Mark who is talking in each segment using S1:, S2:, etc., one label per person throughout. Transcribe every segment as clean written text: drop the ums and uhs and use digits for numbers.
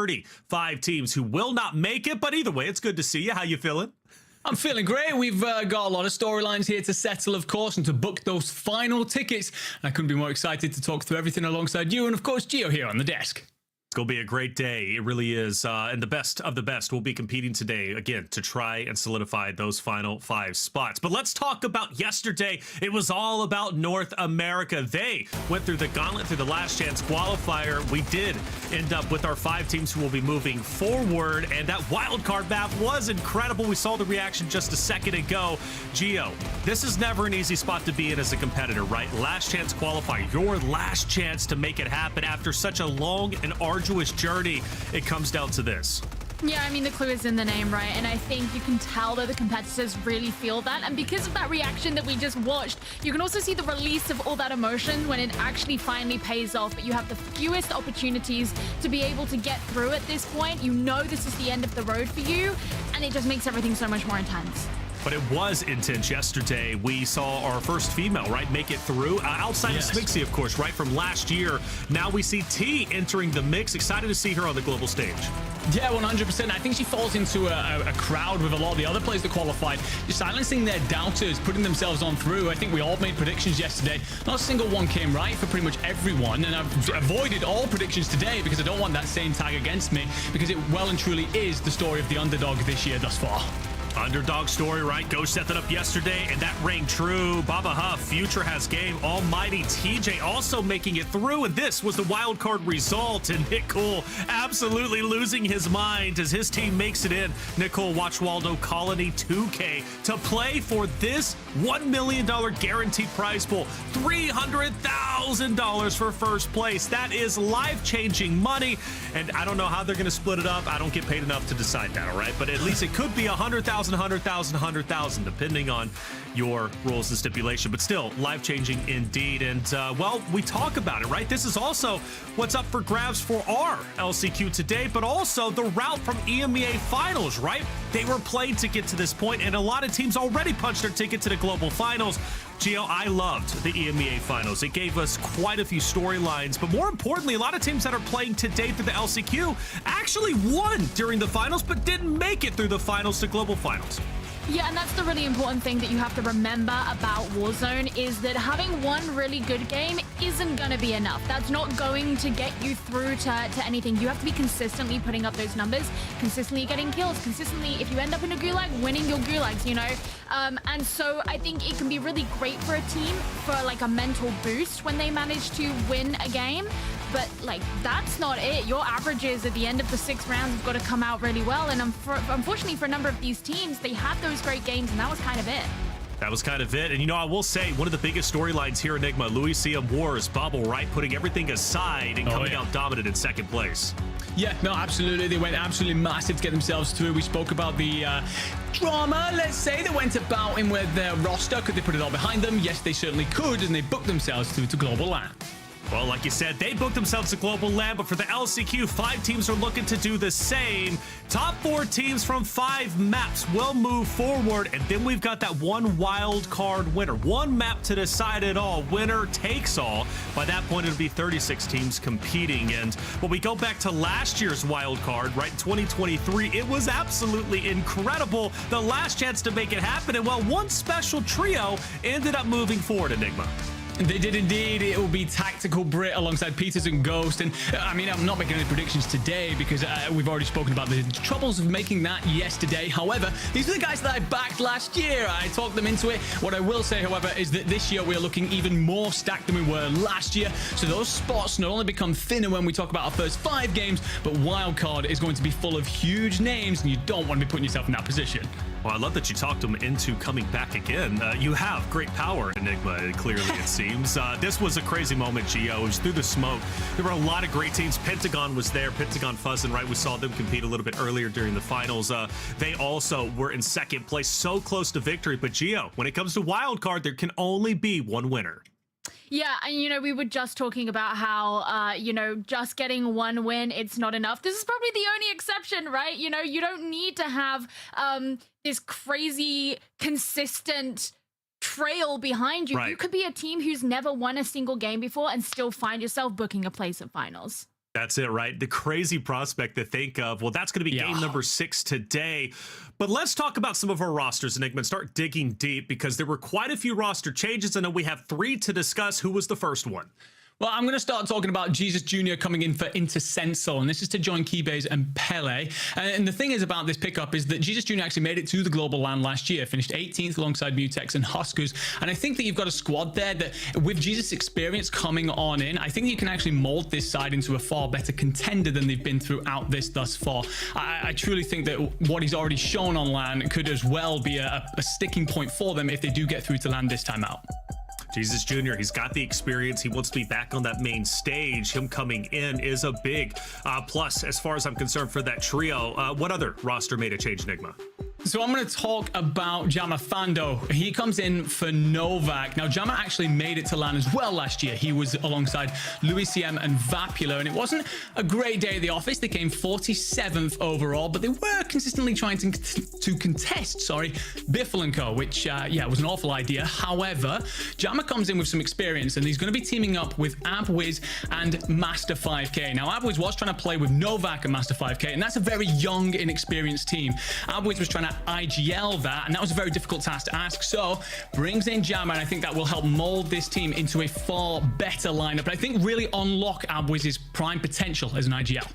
S1: 35 teams who will not make it. But either way, it's good to see you. How you feeling?
S2: I'm feeling great. We've got a lot of storylines here to settle, of course, and to book those final tickets. And I couldn't be more excited to talk through everything alongside you and, of course, Gio here on the desk.
S1: It's going to be a great day. It really is. And the best of the best will be competing today, again, to try and solidify those final 5 spots. But let's talk about yesterday. It was all about North America. They went through the gauntlet, through the last chance qualifier. We did end up with our 5 teams who will be moving forward. And that wildcard map was incredible. We saw the reaction just a second ago. Gio, this is never an easy spot to be in as a competitor, right? Last chance qualifier, your last chance to make it happen after such a long and arduous journey. It comes down to this.
S3: Yeah, I mean, the clue is in the name, right? And I think you can tell that the competitors really feel that. And because of that reaction that we just watched, you can also see the release of all that emotion when it actually finally pays off. But you have the fewest opportunities to be able to get through at this point. You know this is the end of the road for you, and it just makes everything so much more intense.
S1: But it was intense yesterday. We saw our first female, right, make it through. Outside of Smixy, of course, right, from last year. Now we see T entering the mix. Excited to see her on the global stage.
S2: Yeah, 100%. I think she falls into a crowd with a lot of the other players that qualified, just silencing their doubters, putting themselves on through. I think we all made predictions yesterday. Not a single one came right for pretty much everyone, and I've avoided all predictions today because I don't want that same tag against me, because it well and truly is the story of the underdog this year thus far.
S1: Underdog story, right? Ghost set that up yesterday, and that rang true. Baba Huff, Future has game. Almighty TJ also making it through, and this was the wild card result. And Nick Cole absolutely losing his mind as his team makes it in. Nicole Watchwaldo Colony 2K to play for this $1 million guaranteed prize pool. $300,000 for first place. That is life-changing money, and I don't know how they're going to split it up. I don't get paid enough to decide that, all right? But at least it could be $100,000, 100,000, depending on your rules and stipulation, but still life-changing indeed. And well, we talk about it, right? This is also what's up for grabs for our LCQ today, but also the route from EMEA finals, right? They were played to get to this point, and a lot of teams already punched their ticket to the global finals. Gio, I loved the EMEA finals. It gave us quite a few storylines, but more importantly, a lot of teams that are playing today through the LCQ actually won during the finals, but didn't make it through the finals to global finals.
S3: Yeah, and that's the really important thing that you have to remember about Warzone is that having one really good game isn't going to be enough. That's not going to get you through to anything. You have to be consistently putting up those numbers, consistently getting kills, consistently, if you end up in a gulag, winning your gulags, you know? And so I think it can be really great for a team for like a mental boost when they manage to win a game. But like, that's not it. Your averages at the end of the 6 rounds have got to come out really well. And unfortunately for a number of these teams, they had those great games, and that was kind of it.
S1: That was kind of it. And, you know, I will say one of the biggest storylines here, Enigma, Louisium Wars, Bubble, right? Putting everything aside and coming out dominant in second place.
S2: Yeah, no, absolutely. They went absolutely massive to get themselves through. We spoke about the drama, let's say, that went about in with their roster. Could they put it all behind them? Yes, they certainly could, and they booked themselves through to Global LAN.
S1: Well, like you said, they booked themselves a global LAN, but for the LCQ, 5 teams are looking to do the same. Top 4 teams from 5 maps will move forward, and then we've got that one wild card winner. One map to decide it all. Winner takes all. By that point, it'll be 36 teams competing. And when we go back to last year's wild card, right, in 2023, it was absolutely incredible. The last chance to make it happen, and well, one special trio ended up moving forward, Enigma.
S2: They did indeed. It will be Tactical Brit alongside Peters and Ghost. And I mean, I'm not making any predictions today because we've already spoken about the troubles of making that yesterday. However, these are the guys that I backed last year. I talked them into it. What I will say, however, is that this year we are looking even more stacked than we were last year. So those spots not only become thinner when we talk about our first 5 games, but Wildcard is going to be full of huge names, and you don't want to be putting yourself in that position.
S1: Well, I love that you talked them into coming back again. You have great power, Enigma, clearly it seems. This was a crazy moment, Gio. It was through the smoke. There were a lot of great teams. Pentagon was there. Pentagon Fuzzin', right? We saw them compete a little bit earlier during the finals. They also were in second place, so close to victory. But Gio, when it comes to wild card, there can only be one winner.
S3: Yeah, and you know, we were just talking about how, you know, just getting one win, it's not enough. This is probably the only exception, right? You know, you don't need to have this crazy, consistent trail behind you. Right. You could be a team who's never won a single game before and still find yourself booking a place at finals.
S1: That's it, right? The crazy prospect to think of. Well, that's going to be game number 6 today. But let's talk about some of our rosters, Enigma, and start digging deep because there were quite a few roster changes. I know we have 3 to discuss. Who was the first one?
S2: Well, I'm going to start talking about Jesus Jr. coming in for Intersenso, and this is to join Keybase and Pele. And the thing is about this pickup is that Jesus Jr. actually made it to the global LAN last year, finished 18th alongside Mutex and Huskers. And I think that you've got a squad there that, with Jesus' experience coming on in, I think you can actually mold this side into a far better contender than they've been throughout this thus far. I truly think that what he's already shown on LAN could as well be a sticking point for them if they do get through to LAN this time out.
S1: Jesus Jr., he's got the experience. He wants to be back on that main stage. Him coming in is a big plus, as far as I'm concerned, for that trio. What other roster made a change, Enigma?
S2: So I'm going to talk about Jama Fando. He comes in for Novak. Now, Jama actually made it to LAN as well last year. He was alongside Louis CM and Vapula, and it wasn't a great day at the office. They came 47th overall, but they were consistently trying to contest, Biffle & Co., which, was an awful idea. However, Jama comes in with some experience, and he's going to be teaming up with Abwiz and Master 5K. Now, Abwiz was trying to play with Novak and Master 5K, and that's a very young, inexperienced team. Abwiz was trying to IGL that, and that was a very difficult task to ask. So brings in Jama, and I think that will help mold this team into a far better lineup, and I think really unlock Abwiz's prime potential as an IGL.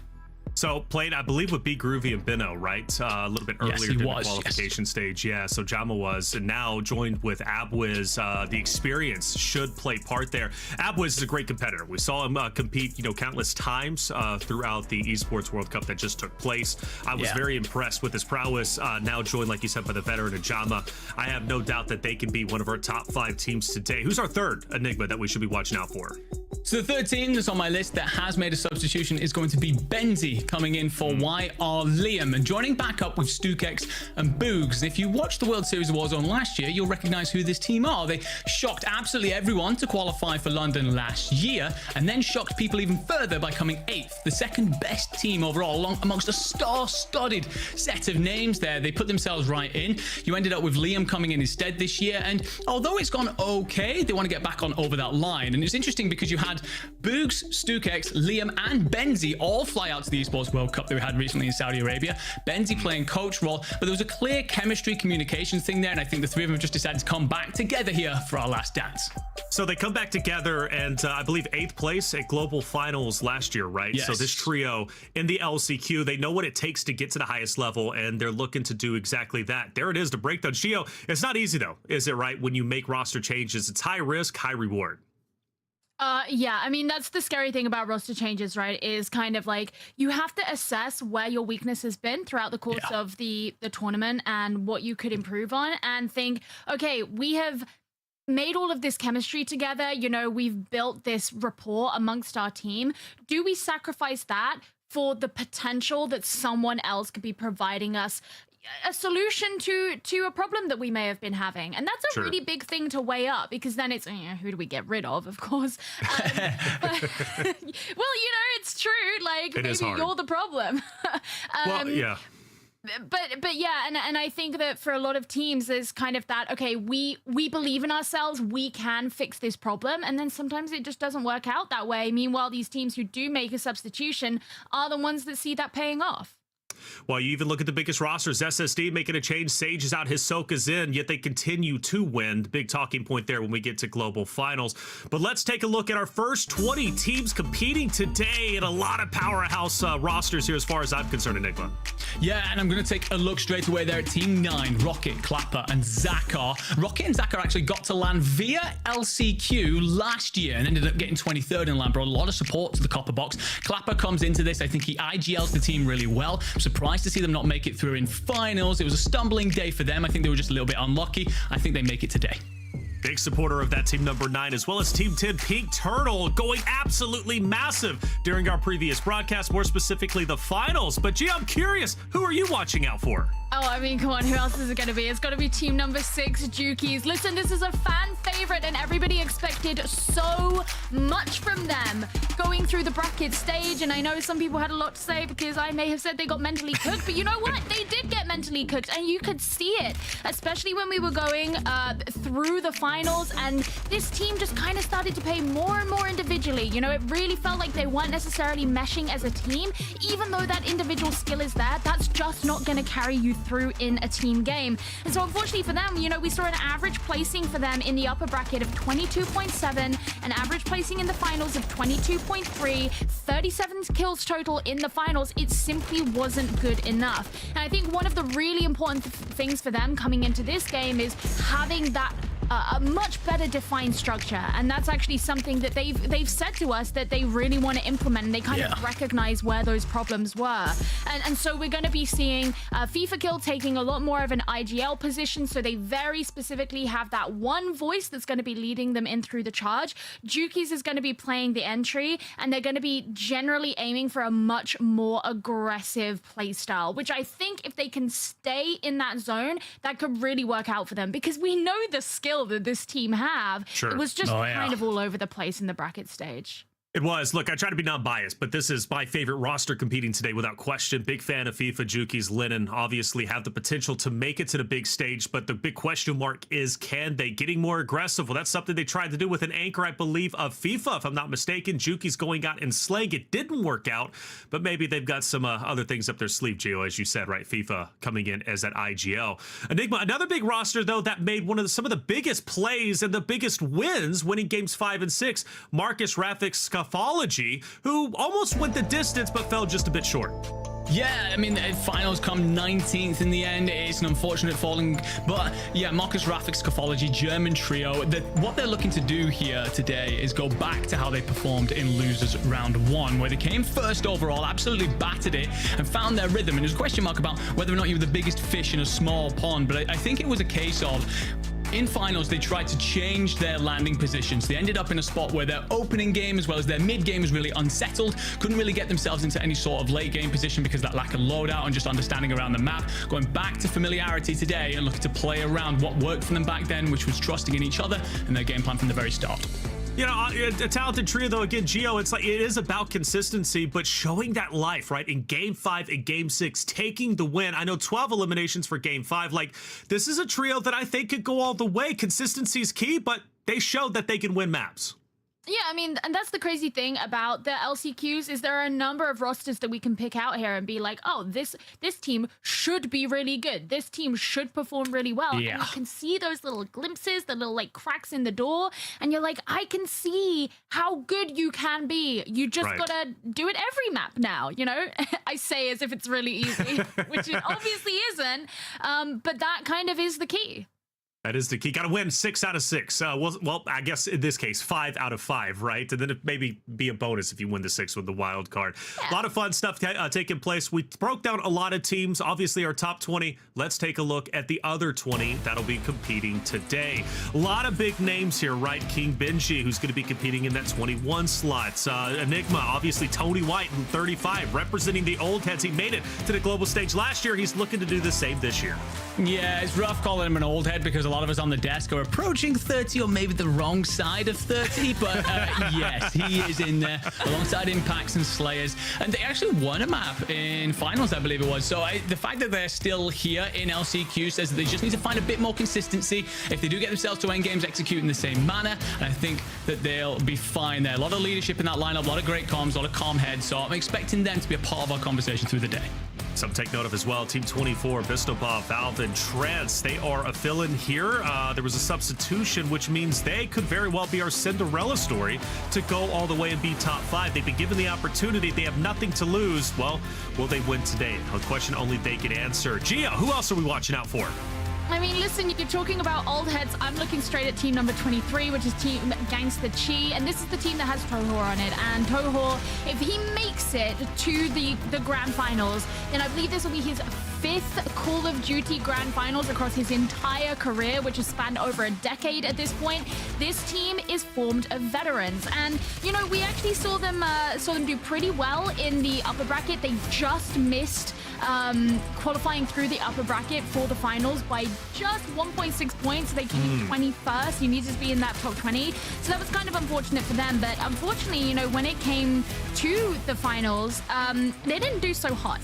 S1: So played, I believe, with B Groovy and Beno, right? A little bit earlier in the qualification stage. Yeah, so Jama was, and now joined with Abwiz. The experience should play part there. Abwiz is a great competitor. We saw him compete, countless times throughout the Esports World Cup that just took place. I was very impressed with his prowess. Now joined, like you said, by the veteran of Jama. I have no doubt that they can be one of our top 5 teams today. Who's our third Enigma that we should be watching out for?
S2: So the third team that's on my list that has made a substitution is going to be Benzi, coming in for YR Liam and joining back up with Stukex and Boogs. If you watched the World Series of Warzone last year, you'll recognize who this team are. They shocked absolutely everyone to qualify for London last year, and then shocked people even further by coming 8th, the second best team overall, amongst a star-studded set of names there. They put themselves right in. You ended up with Liam coming in instead this year, and although it's gone okay, they want to get back on over that line. And it's interesting because you had Boogs, Stukex, Liam, and Benzi all fly out to the Esports World Cup that we had recently in Saudi Arabia. Benzi playing coach role, but there was a clear chemistry communication thing there, and I think the 3 of them just decided to come back together here for our last dance.
S1: So they come back together, and I believe 8th place at Global Finals last year, right?
S2: Yes.
S1: So this trio in the LCQ, they know what it takes to get to the highest level, and they're looking to do exactly that. There it is, the breakdown. Gio, it's not easy though, is it, right? When you make roster changes, it's high risk, high reward.
S3: Yeah, I mean, that's the scary thing about roster changes, right? Is kind of like you have to assess where your weakness has been throughout the course of the tournament and what you could improve on, and think, okay, we have made all of this chemistry together. We've built this rapport amongst our team. Do we sacrifice that for the potential that someone else could be providing us a solution to a problem that we may have been having? And that's a really big thing to weigh up, because then it's, who do we get rid of course. But, well, it's true. Like, maybe you're the problem.
S1: Well, yeah.
S3: But yeah, and I think that for a lot of teams, there's kind of that, okay, we believe in ourselves, we can fix this problem, and then sometimes it just doesn't work out that way. Meanwhile, these teams who do make a substitution are the ones that see that paying off.
S1: Well, you even look at the biggest rosters. SSD making a change. Sage is out, Hisoka's in, yet they continue to win. Big talking point there when we get to global finals. But let's take a look at our first 20 teams competing today, and a lot of powerhouse rosters here as far as I'm concerned, Enigma.
S2: Yeah, and I'm going to take a look straight away there at Team 9, Rocket, Clapper, and Zakar. Rocket and Zakar actually got to LAN via LCQ last year and ended up getting 23rd in LAN, brought a lot of support to the copper box. Clapper comes into this. I think he IGLs the team really well. I'm surprised to see them not make it through in finals. It was a stumbling day for them. I think they were just a little bit unlucky. I think they make it today.
S1: Big supporter of that team number 9, as well as Team 10 Pink Turtle, going absolutely massive during our previous broadcast, more specifically the finals. But gee, I'm curious, who are you watching out for?
S3: Oh, I mean, come on, who else is it going to be? It's got to be team number 6, Jukies. Listen, this is a fan favorite, and everybody expected so much from them going through the bracket stage. And I know some people had a lot to say because I may have said they got mentally cooked, but you know what? They did get mentally cooked, and you could see it, especially when we were going through the finals finals, and this team just kind of started to play more and more individually. You know, it really felt like they weren't necessarily meshing as a team. Even though that individual skill is there, that's just not going to carry you through in a team game. And so unfortunately for them, you know, we saw an average placing for them in the upper bracket of 22.7, an average placing in the finals of 22.3, 37 kills total in the finals. It simply wasn't good enough. And I think one of the really important things for them coming into this game is having that a much better defined structure, and that's actually something that they've said to us that they really want to implement, and they kind of recognize where those problems were. And so we're going to be seeing FIFA Kill taking a lot more of an IGL position, so they very specifically have that one voice that's going to be leading them in through the charge. Jukies is going to be playing the entry, and they're going to be generally aiming for a much more aggressive playstyle, which I think if they can stay in that zone, that could really work out for them, because we know the skill that this team have. It was just kind of all over the place in the bracket stage.
S1: It was. Look, I try to be non-biased, but this is my favorite roster competing today without question. Big fan of FIFA. Jukies, Lennon obviously have the potential to make it to the big stage, but the big question mark is, can they? Getting more aggressive. Well, that's something they tried to do with an anchor, I believe, of FIFA, if I'm not mistaken. Jukies going out and slaying. It didn't work out, but maybe they've got some other things up their sleeve, Gio, as you said, right? FIFA coming in as that IGL. Enigma, another big roster, though, that made some of the biggest plays and the biggest wins, winning games 5 and 6. Marcus, rafic, Scafology, who almost went the distance but fell just a bit short.
S2: Yeah, I mean, the finals come 19th in the end. It's an unfortunate falling, but yeah, Marcus, rafic, Scafology, German trio. What they're looking to do here today is go back to how they performed in losers round 1, where they came first overall, absolutely battered it, and found their rhythm. And there's a question mark about whether or not you were the biggest fish in a small pond, but I think it was a case of, in finals, they tried to change their landing positions. They ended up in a spot where their opening game as well as their mid game was really unsettled, couldn't really get themselves into any sort of late game position because of that lack of loadout and just understanding around the map. Going back to familiarity today and looking to play around what worked for them back then, which was trusting in each other and their game plan from the very start.
S1: You know, a talented trio, though, again, Gio, it's like it is about consistency, but showing that life, right, in Game 5 and Game 6, taking the win. I know 12 eliminations for Game 5. Like, this is a trio that I think could go all the way. Consistency is key, but they showed that they can win maps.
S3: Yeah, I mean, and that's the crazy thing about the LCQs is there are a number of rosters that we can pick out here and be like, oh, this team should be really good. This team should perform really well.
S2: Yeah.
S3: And you can see those little glimpses, the little like cracks in the door, and you're like, I can see how good you can be. You just gotta do it every map now, you know? I say as if it's really easy, which it obviously isn't, but that kind of is the key.
S1: That is the key. Got to win 6 out of 6. Well, I guess in this case, 5 out of 5, right? And then it maybe be a bonus if you win the 6 with the wild card. Yeah. A lot of fun stuff taking place. We broke down a lot of teams. Obviously, our top 20. Let's take a look at the other 20 that'll be competing today. A lot of big names here, right? King Benji, who's going to be competing in that 21 slot. Enigma, obviously, Tony White in 35, representing the old heads. He made it to the global stage last year. He's looking to do the same this year.
S2: Yeah, it's rough calling him an old head because a lot of us on the desk are approaching 30 or maybe the wrong side of 30, but yes, he is in there alongside Impacts and Slayers, and they actually won a map in finals, I believe it was. So the fact that they're still here in LCQ says that they just need to find a bit more consistency. If they do get themselves to end games, execute in the same manner, and I think that they'll be fine there. A lot of leadership in that lineup, a lot of great comms, a lot of calm heads, so I'm expecting them to be a part of our conversation through the day.
S1: Some take note of as well. Team 24, Bistobov, Valve, and Trance. They are a fill-in here. There was a substitution, which means they could very well be our Cinderella story to go all the way and be top 5. They've been given the opportunity. They have nothing to lose. Well, will they win today? A question only they can answer. Gia, who else are we watching out for?
S3: I mean, listen, you're talking about old heads. I'm looking straight at team number 23, which is Team Gangsta Chi, and this is the team that has Toho on it. And Toho, if he makes it to the grand finals, then I believe this will be his 5th Call of Duty grand finals across his entire career, which has spanned over a decade at this point. This team is formed of veterans, and you know, we actually saw them do pretty well in the upper bracket. They just missed qualifying through the upper bracket for the finals by just 1.6 points. They came 21st. You need to be in that top 20. So that was kind of unfortunate for them. But unfortunately, you know, when it came to the finals, they didn't do so hot.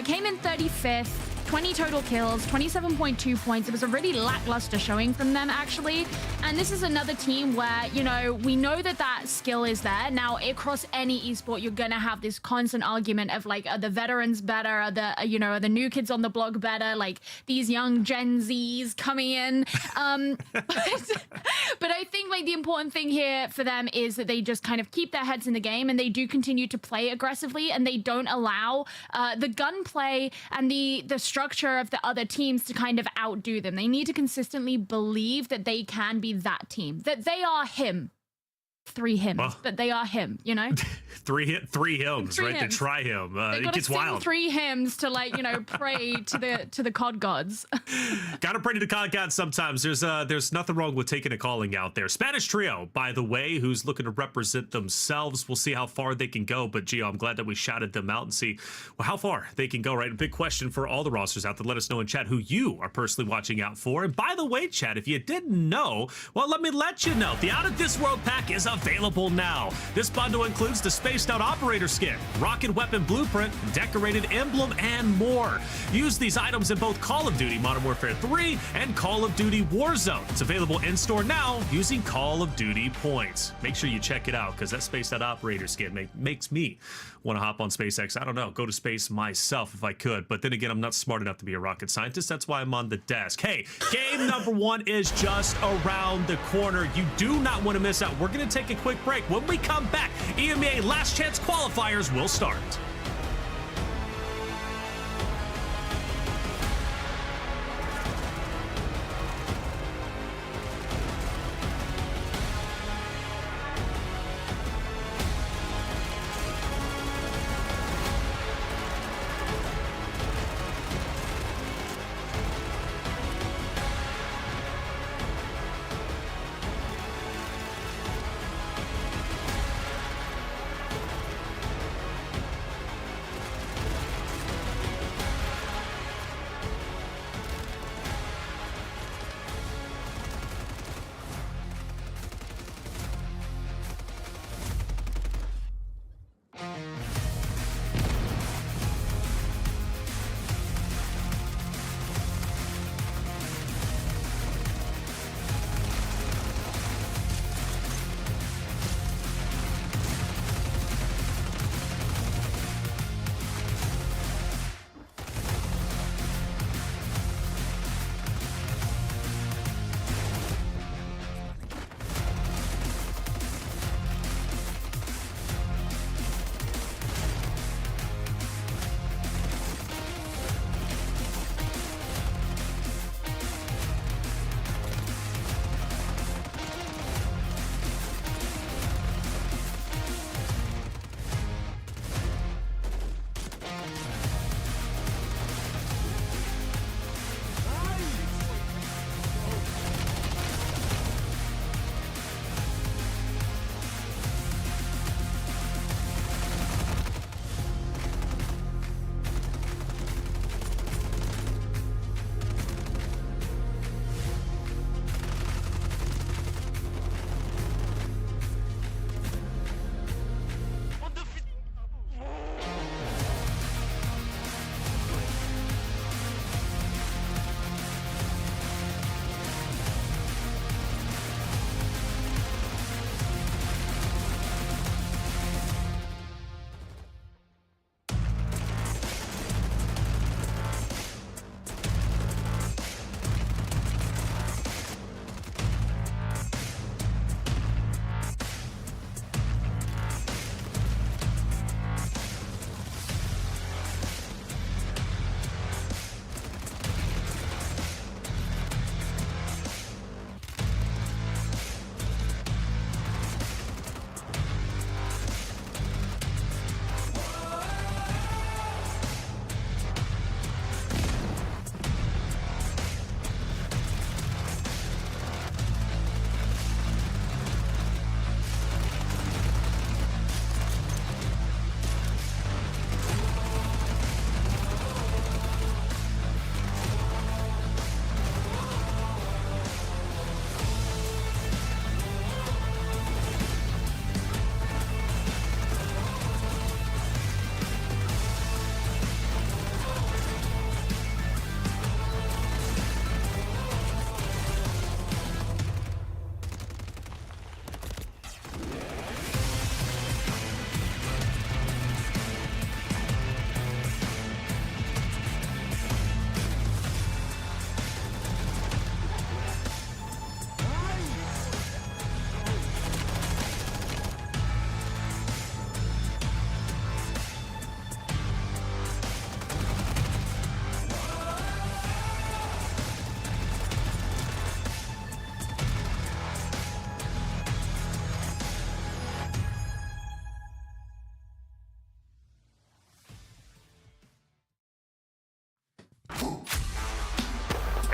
S3: Came in 35th. 20 total kills, 27.2 points. It was a really lackluster showing from them, actually. And this is another team where, you know, we know that that skill is there. Now, across any esport, you're going to have this constant argument of, like, are the veterans better? Are the, you know, are the new kids on the block better? Like, these young Gen Zs coming in. But I think, like, the important thing here for them is that they just kind of keep their heads in the game, and they do continue to play aggressively, and they don't allow the gunplay and the structure of the other teams to kind of outdo them. They need to consistently believe that they can be that team, that they are him. 3 hymns, but they are him, you know?
S1: three hymns, right? Hymns. To try him. It gets wild. 3 hymns to, like, you know, pray to the COD gods. Gotta pray to the COD gods sometimes. There's nothing wrong with taking a calling out there. Spanish trio, by the way, who's looking to represent themselves. We'll see how far they can go, but Gio, I'm glad that we shouted them out and see how far they can go, right? A big question for all the rosters out there. Let us know in chat who you are personally watching out for. And by the way, chat, if you didn't know, well, let me let you know. The Out of This World pack is available now. This bundle includes the Spaced Out Operator skin, rocket weapon blueprint, decorated emblem, and more. Use these items in both Call of Duty Modern Warfare 3 and Call of Duty Warzone. It's available in-store now using Call of Duty points. Make sure you check it out, because that Spaced Out Operator skin makes me want to hop on SpaceX. I don't know, go to space myself if I could, but then again, I'm not smart enough to be a rocket scientist. That's why I'm on the desk. Hey, game number 1 is just around the corner. You do not want to miss out. We're going to take a quick break. When we come back, EMEA Last Chance Qualifiers will start.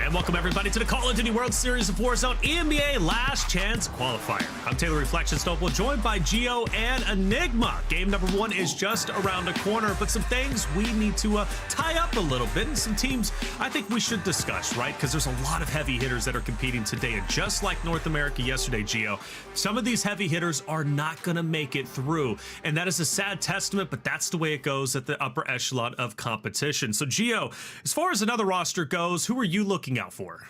S1: And welcome everybody to the Call of Duty World Series of Warzone EMEA Last Chance Qualifier. I'm Taylor Reflection Snowball, joined by Geo and Enigma. Game number 1 is just around the corner, but some things we need to tie up a little bit, and some teams I think we should discuss, right? Because there's a lot of heavy hitters that are competing today, and just like North America yesterday, Geo, some of these heavy hitters are not going to make it through, and that is a sad testament, but that's the way it goes at the upper echelon of competition. So Geo, as far as another roster goes, who are you looking out for?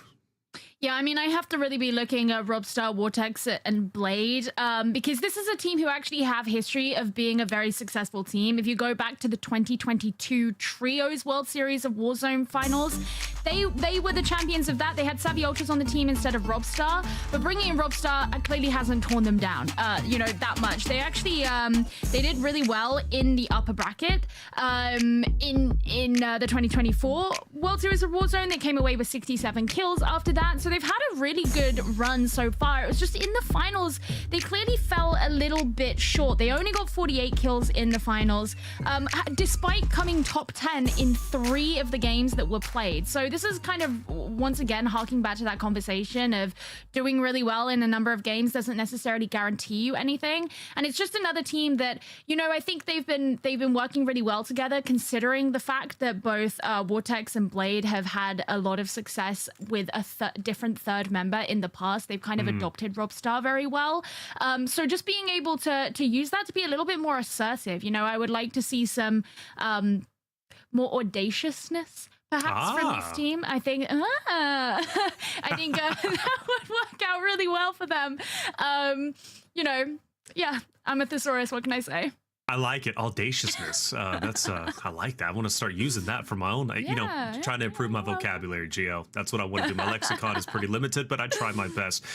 S3: Yeah, I mean, I have to really be looking at Robstar, Vortex, and Blade, because this is a team who actually have history of being a very successful team. If you go back to the 2022 Trios World Series of Warzone finals, they were the champions of that. They had Savvy Ultras on the team instead of Robstar, but bringing in Robstar clearly hasn't torn them down, that much. They actually, they did really well in the upper bracket. In the 2024 World Series of Warzone, they came away with 67 kills after that. So they've had a really good run so far. It was just in the finals, they clearly fell a little bit short. They only got 48 kills in the finals, despite coming top 10 in 3 of the games that were played. So this is kind of, once again, harking back to that conversation of doing really well in a number of games doesn't necessarily guarantee you anything. And it's just another team that, I think they've been working really well together, considering the fact that both Vortex and Blade have had a lot of success with a different third member in the past. They've kind of adopted Robstar very well. So just being able to use that to be a little bit more assertive, I would like to see some more audaciousness perhaps from this team. I think I think that would work out really well for them. Yeah, I'm a thesaurus, what can I say?
S1: I like it. Audaciousness. That's I like that. I want to start using that for my own, trying to improve my vocabulary, Geo. That's what I want to do. My lexicon is pretty limited, but I try my best.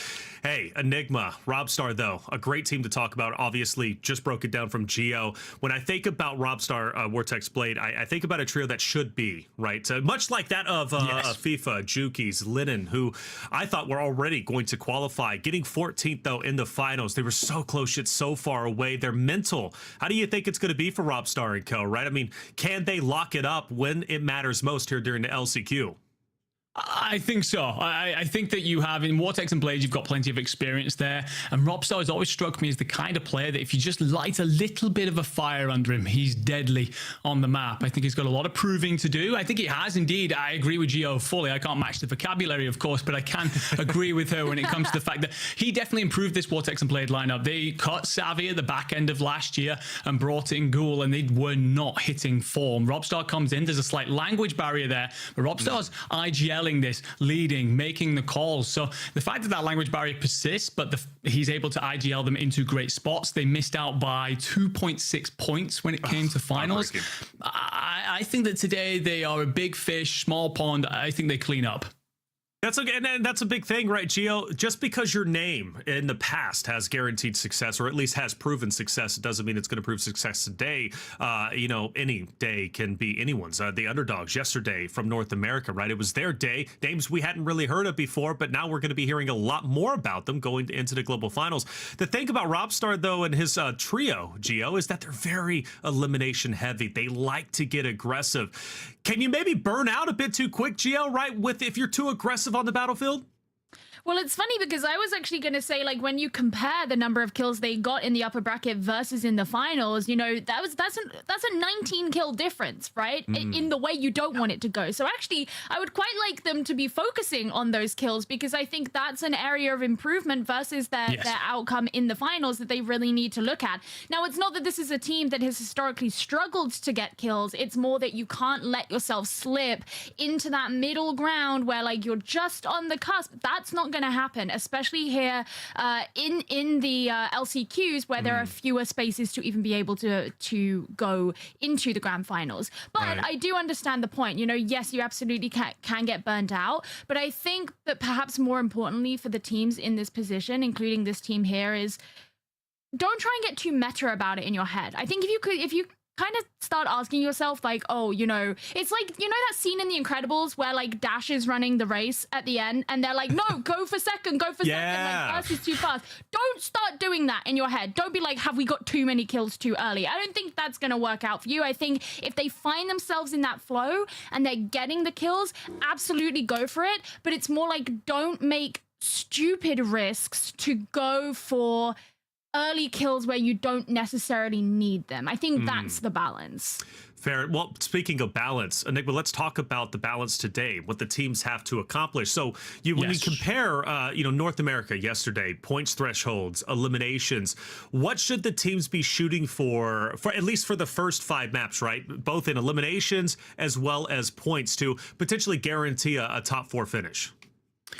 S1: Hey, Enigma, Robstar, though, a great team to talk about. Obviously, just broke it down from Geo. When I think about Robstar, Vortex, Blade, I think about a trio that should be, right? Much like that of FIFA, Jukies, Linen, who I thought were already going to qualify. Getting 14th, though, in the finals. They were so close yet so far away. They're mental. How do you think it's going to be for Robstar and co, right? I mean, can they lock it up when it matters most here during the LCQ?
S2: I think so. I think that you have, in Vortex and Blade, you've got plenty of experience there. And Robstar has always struck me as the kind of player that if you just light a little bit of a fire under him, he's deadly on the map. I think he's got a lot of proving to do. I think he has indeed. I agree with Geo fully. I can't match the vocabulary, of course, but I can agree with her when it comes to the fact that he definitely improved this Vortex and Blade lineup. They cut Savvy at the back end of last year and brought in Ghoul, and they were not hitting form. Robstar comes in. There's a slight language barrier there, but Robstar's IGL this, leading, making the calls. So the fact that that language barrier persists, but he's able to IGL them into great spots. They missed out by 2.6 points when it came to finals. I think that today they are a big fish, small pond. I think they clean up. That's a big thing, right, Geo? Just because your name in the past has guaranteed success, or at least has proven success, it doesn't mean it's going to prove success today. Any day can be anyone's. The Underdogs yesterday from North America, right? It was their day. Names we hadn't really heard of before, but now we're going to be hearing a lot more about them going into the global finals. The thing about Robstar, though, and his trio, Geo, is that they're very elimination heavy. They like to get aggressive. Can you maybe burn out a bit too quick, Geo, right? If you're too aggressive on the battlefield?
S3: Well, it's funny because I was actually going to say, like, when you compare the number of kills they got in the upper bracket versus in the finals, that's a 19 kill difference, right? In the way you don't want it to go. So actually, I would quite like them to be focusing on those kills, because I think that's an area of improvement versus their outcome in the finals that they really need to look at. Now, it's not that this is a team that has historically struggled to get kills. It's more that you can't let yourself slip into that middle ground where, like, you're just on the cusp. That's not going to happen, especially here in the LCQs, where there are fewer spaces to even be able to go into the grand finals. But I do understand the point. Yes, you absolutely can get burnt out, but I think that perhaps more importantly for the teams in this position, including this team here, is don't try and get too meta about it in your head. I think if you kind of start asking yourself, like, oh, you know, it's like, you know, that scene in The Incredibles where like Dash is running the race at the end and they're like, no, go for second, like first is too fast. Don't start doing that in your head. Don't be like, have we got too many kills too early? I don't think that's going to work out for you. I think if they find themselves in that flow and they're getting the kills, absolutely go for it. But it's more like, don't make stupid risks to go for early kills where you don't necessarily need them. I think that's the balance.
S1: Fair. Well, speaking of balance, Enigma, let's talk about the balance today, what the teams have to accomplish. So when we compare, North America yesterday, points thresholds, eliminations, what should the teams be shooting for at least for the first 5 maps, right? Both in eliminations as well as points to potentially guarantee a top 4 finish.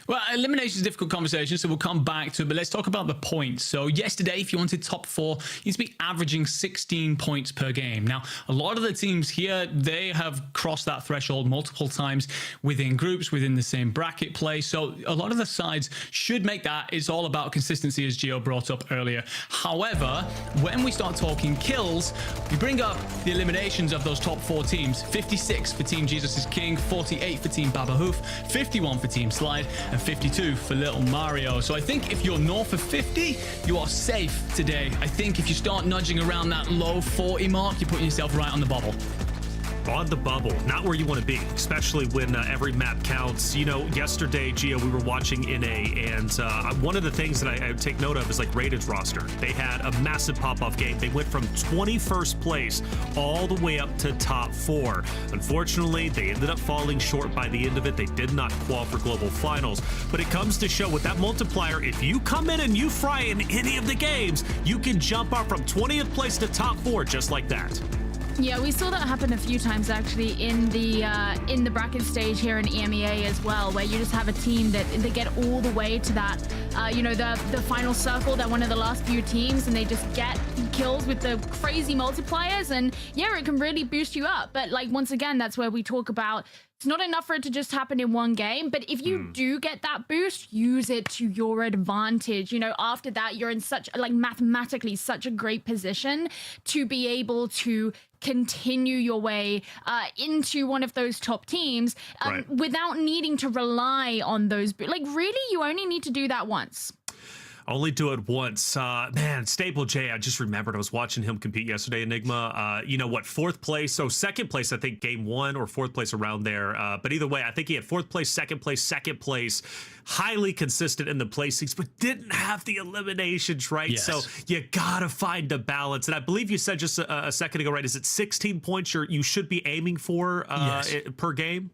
S2: Well, elimination is a difficult conversation, so we'll come back to it, but let's talk about the points. So yesterday, if you wanted top 4, you need to be averaging 16 points per game. Now, a lot of the teams here, they have crossed that threshold multiple times within groups, within the same bracket play. So a lot of the sides should make that. It's all about consistency, as Gio brought up earlier. However, when we start talking kills, we bring up the eliminations of those top 4 teams. 56 for Team Jesus is King, 48 for Team Baba Hoof, 51 for Team Slide, and 52 for Little Mario. So I think if you're north of 50, you are safe today. I think if you start nudging around that low 40 mark, you're putting yourself right on the bubble.
S1: On the bubble, not where you want to be, especially when every map counts. You know, yesterday, Gio, we were watching EMEA, and one of the things that I take note of is like Raided's roster. They had a massive pop-off game. They went from 21st place all the way up to top 4. Unfortunately, they ended up falling short by the end of it. They did not qualify for global finals, but it comes to show with that multiplier, if you come in and you fry in any of the games, you can jump up from 20th place to top 4 just like that.
S3: Yeah, we saw that happen a few times actually in the bracket stage here in EMEA as well, where you just have a team that they get all the way to that, the final circle. They're one of the last few teams, and they just get kills with the crazy multipliers, and yeah, it can really boost you up. But like once again, that's where we talk about. It's not enough for it to just happen in one game, but if you do get that boost, use it to your advantage. You know, after that, you're in such, like, mathematically such a great position to be able to continue your way into one of those top teams without needing to rely on those. Like, really, you only need to do that once.
S1: Only do it once. Man, Stable J, I just remembered I was watching him compete yesterday, Enigma. 4th place? So 2nd place, I think, game 1 or 4th place around there. But either way, I think he had 4th place, 2nd place, highly consistent in the placings, but didn't have the eliminations, right?
S2: Yes.
S1: So you gotta find a balance. And I believe you said just a second ago, right? Is it 16 points you should be aiming for per game?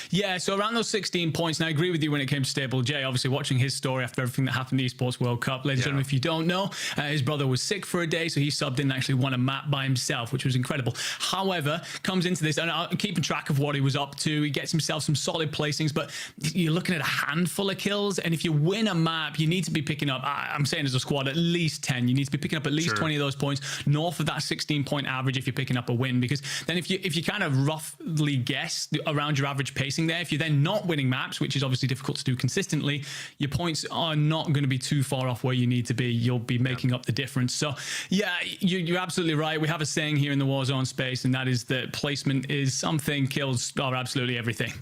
S2: Yeah, so around those 16 points, and I agree with you when it came to Stable J, obviously watching his story after everything that happened in the Esports World Cup. Ladies and gentlemen, if you don't know, his brother was sick for a day, so he subbed in and actually won a map by himself, which was incredible. However, comes into this, and I'm keeping track of what he was up to. He gets himself some solid placings, but you're looking at a handful of kills, and if you win a map, you need to be picking up, I'm saying as a squad, at least 10. You need to be picking up at least 20 of those points, north of that 16-point average if you're picking up a win, because then if you kind of roughly guess around your average pacing there, if you're then not winning maps, which is obviously difficult to do consistently, your points are not going to be too far off where you need to be. You'll be making up the difference. So yeah, you're absolutely right. We have a saying here in the Warzone space, and that is that placement is something, kills are absolutely everything.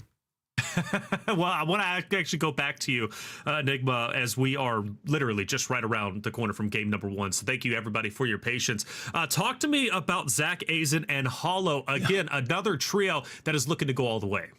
S1: Well, I want to actually go back to you, Enigma, as we are literally just right around the corner from game number 1. So thank you, everybody, for your patience. Talk to me about Zach, Azen, and Hollow. Again, another trio that is looking to go all the way.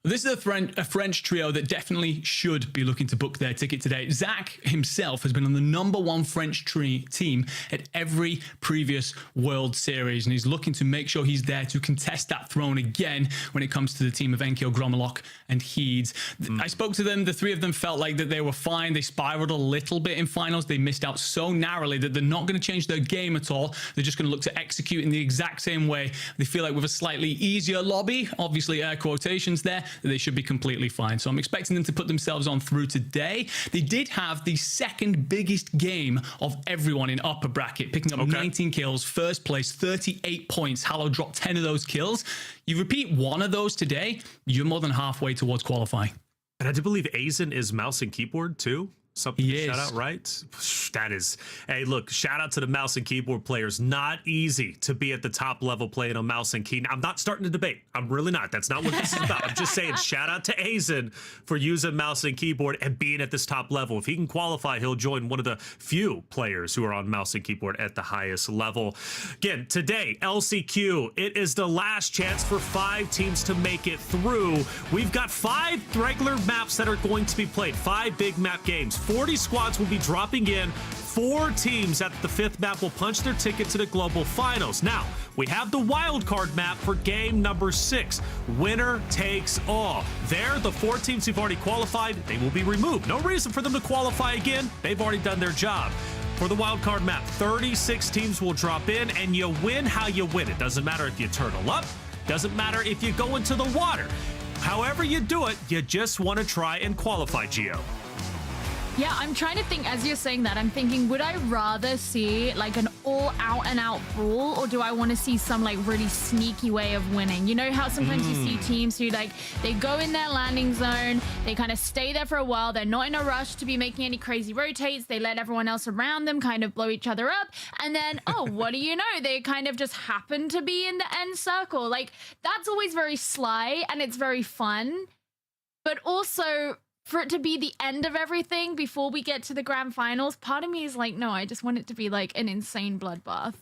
S2: This is a French trio that definitely should be looking to book their ticket today. Zach himself has been on the #1 French team at every previous World Series, and he's looking to make sure he's there to contest that throne again when it comes to the team of Enkyo, Gromolok, and Heeds. I spoke to them. The 3 of them felt like that they were fine. They spiraled a little bit in finals. They missed out so narrowly that they're not going to change their game at all. They're just going to look to execute in the exact same way. They feel like with a slightly easier lobby, obviously air quotations there, they should be completely fine. So I'm expecting them to put themselves on through today. They did have the 2nd biggest game of everyone in upper bracket, picking up 19 kills, 1st place, 38 points. Hallow dropped 10 of those kills. You repeat one of those today, you're more than halfway towards qualifying.
S1: And I do believe Azen is mouse and keyboard too. Something
S2: He
S1: to
S2: is.
S1: shout out, right? That is, hey, look, shout out to the mouse and keyboard players. Not easy to be at the top level playing on mouse and key. I'm not starting to debate. I'm really not. That's not what this is about. I'm just saying, shout out to Azen for using mouse and keyboard and being at this top level. If he can qualify, he'll join one of the few players who are on mouse and keyboard at the highest level. Again, today, LCQ, it is the last chance for 5 teams to make it through. We've got 5 regular maps that are going to be played, 5 big map games. 40 squads will be dropping in. 4 teams at the 5th map will punch their ticket to the global finals. Now, we have the wild card map for game number 6. Winner takes all. There, the 4 teams who've already qualified, they will be removed. No reason for them to qualify again. They've already done their job. For the wild card map, 36 teams will drop in, and you win how you win. It doesn't matter if you turtle up. Doesn't matter if you go into the water. However you do it, you just want to try and qualify, Gio.
S3: Yeah, I'm trying to think, as you're saying that, I'm thinking, would I rather see like an all out and out brawl, or do I want to see some like really sneaky way of winning? You know how sometimes you see teams who like, they go in their landing zone, they kind of stay there for a while, they're not in a rush to be making any crazy rotates, they let everyone else around them kind of blow each other up, and then, oh, what do you know? They kind of just happen to be in the end circle. Like, that's always very sly and it's very fun, but also for it to be the end of everything before we get to the grand finals, part of me is like, no, I just want it to be like an insane bloodbath.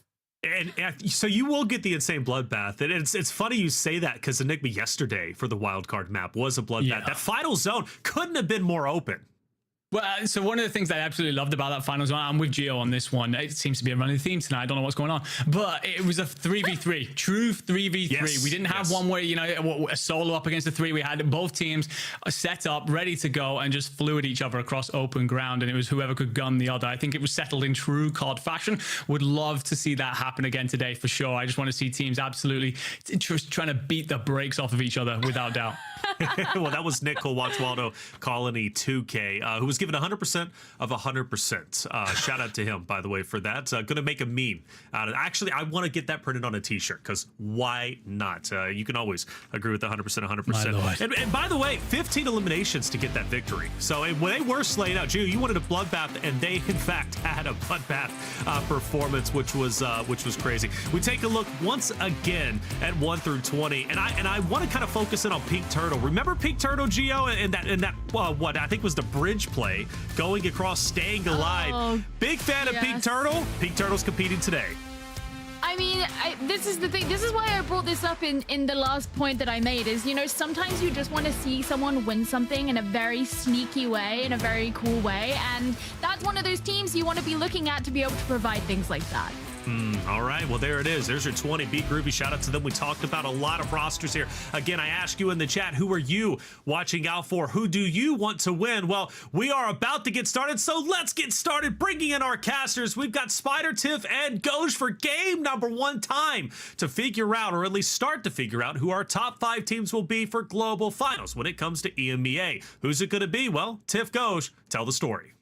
S1: And so you will get the insane bloodbath. And it's funny you say that, because Enigma yesterday for the wildcard map was a bloodbath.
S2: Yeah.
S1: That final zone couldn't have been more open.
S2: Well, so one of the things that I absolutely loved about that finals one, I'm with Gio on this one. It seems to be a running theme tonight. I don't know what's going on, but it was a 3v3, true 3v3.
S1: Yes,
S2: We didn't have one where, you know, a solo up against a 3. We had both teams set up, ready to go, and just flew at each other across open ground, and it was whoever could gun the other. I think it was settled in true COD fashion. Would love to see that happen again today for sure. I just want to see teams absolutely just trying to beat the brakes off of each other, without doubt.
S1: Well, that was Nick Watchwaldo Colony 2K, who was given 100% of 100%. Shout out to him, by the way, for that. Gonna make a meme out of it. Actually, I want to get that printed on a t-shirt, because why not? You can always agree with the 100%, 100%. And by the way, 15 eliminations to get that victory. So when they were slaying out, Gio, you wanted a bloodbath, and they in fact had a bloodbath performance, which was crazy. We take a look once again at 1 through 20, and I want to kind of focus in on Pink Turtle. Remember Pink Turtle, Gio, and that what I think was the bridge play, going across, staying alive.
S3: Oh,
S1: big fan of Pink Turtle. Pink Turtle's competing today.
S3: I mean, this is the thing. This is why I brought this up in the last point that I made is, you know, sometimes you just want to see someone win something in a very sneaky way, in a very cool way. And that's one of those teams you want to be looking at to be able to provide things like that.
S1: All right, well, there it is. There's your 20. Beat Groovy. Shout out to them. We talked about a lot of rosters here. Again, I asked you in the chat, who are you watching out for? Who do you want to win? Well, we are about to get started, so let's get started bringing in our casters. We've got Spider, Tiff, and Goj for game number 1. Time to figure out, or at least start to figure out, who our top 5 teams will be for global finals when it comes to EMEA. Who's it going to be? Well, Tiff, Goj, tell the story.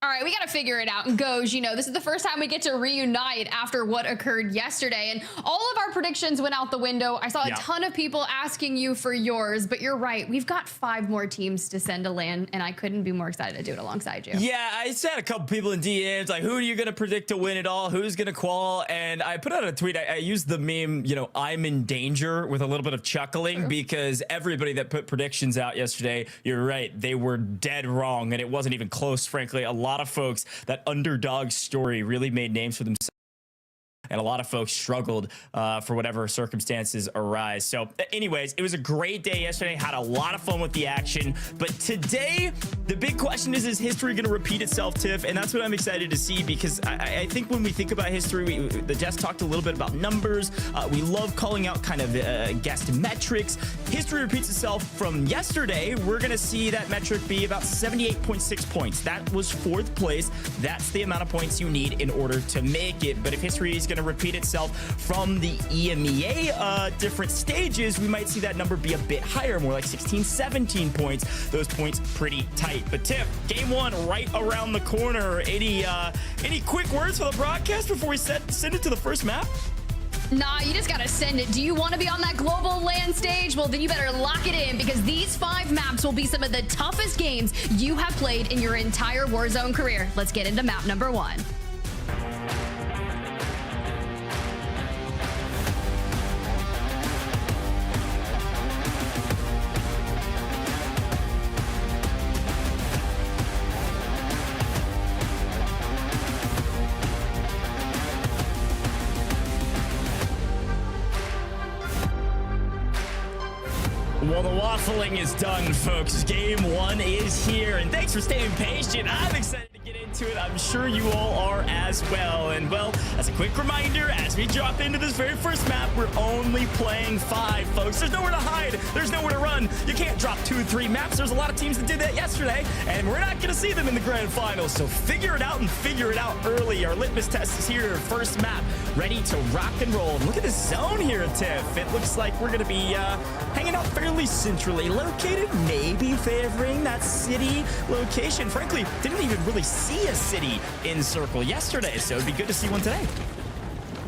S4: All right, we got to figure it out. And Goj, you know, this is the first time we get to reunite after what occurred yesterday. And all of our predictions went out the window. I saw a ton of people asking you for yours, but you're right. We've got 5 more teams to send a LAN, and I couldn't be more excited to do it alongside you.
S5: Yeah, I said a couple people in DMs, like, who are you going to predict to win it all? Who's going to qual? And I put out a tweet. I used the meme, you know, I'm in danger, with a little bit of chuckling, because everybody that put predictions out yesterday, you're right, they were dead wrong. And it wasn't even close, frankly. A lot of folks, that Underdog story really made names for themselves, and a lot of folks struggled for whatever circumstances arise. So anyways, it was a great day yesterday. Had a lot of fun with the action. But today, the big question is history going to repeat itself, Tiff? And that's what I'm excited to see, because I think when we think about history, the Jets talked a little bit about numbers. We love calling out kind of guessed metrics. History repeats itself from yesterday. We're going to see that metric be about 78.6 points. That was 4th place. That's the amount of points you need in order to make it. But if history is going to repeat itself from the EMEA different stages, we might see that number be a bit higher, more like 16, 17 points. Those points pretty tight. But Tiff, game 1 right around the corner. Any quick words for the broadcast before we send it to the first map?
S4: Nah, you just gotta send it. Do you want to be on that global land stage? Well, then you better lock it in, because these 5 maps will be some of the toughest games you have played in your entire Warzone career. Let's get into map number 1.
S5: Well, the waffling is done, folks. Game 1 is here, and thanks for staying patient. I'm excited to get into it. I'm sure you all are as well. And, well, as a quick reminder, as we drop into this very first map, we're only playing 5, folks. There's nowhere to hide. There's nowhere to run. You can't drop 2 or 3 maps. There's a lot of teams that did that yesterday, and we're not going to see them in the grand finals. So figure it out and figure it out early. Our litmus test is here. First map, ready to rock and roll. Look at the zone here, Tiff. It looks like we're going to be hanging out fairly centrally located, maybe favoring that city location. Frankly, didn't even really see a city in circle yesterday, so it'd be good to see one today.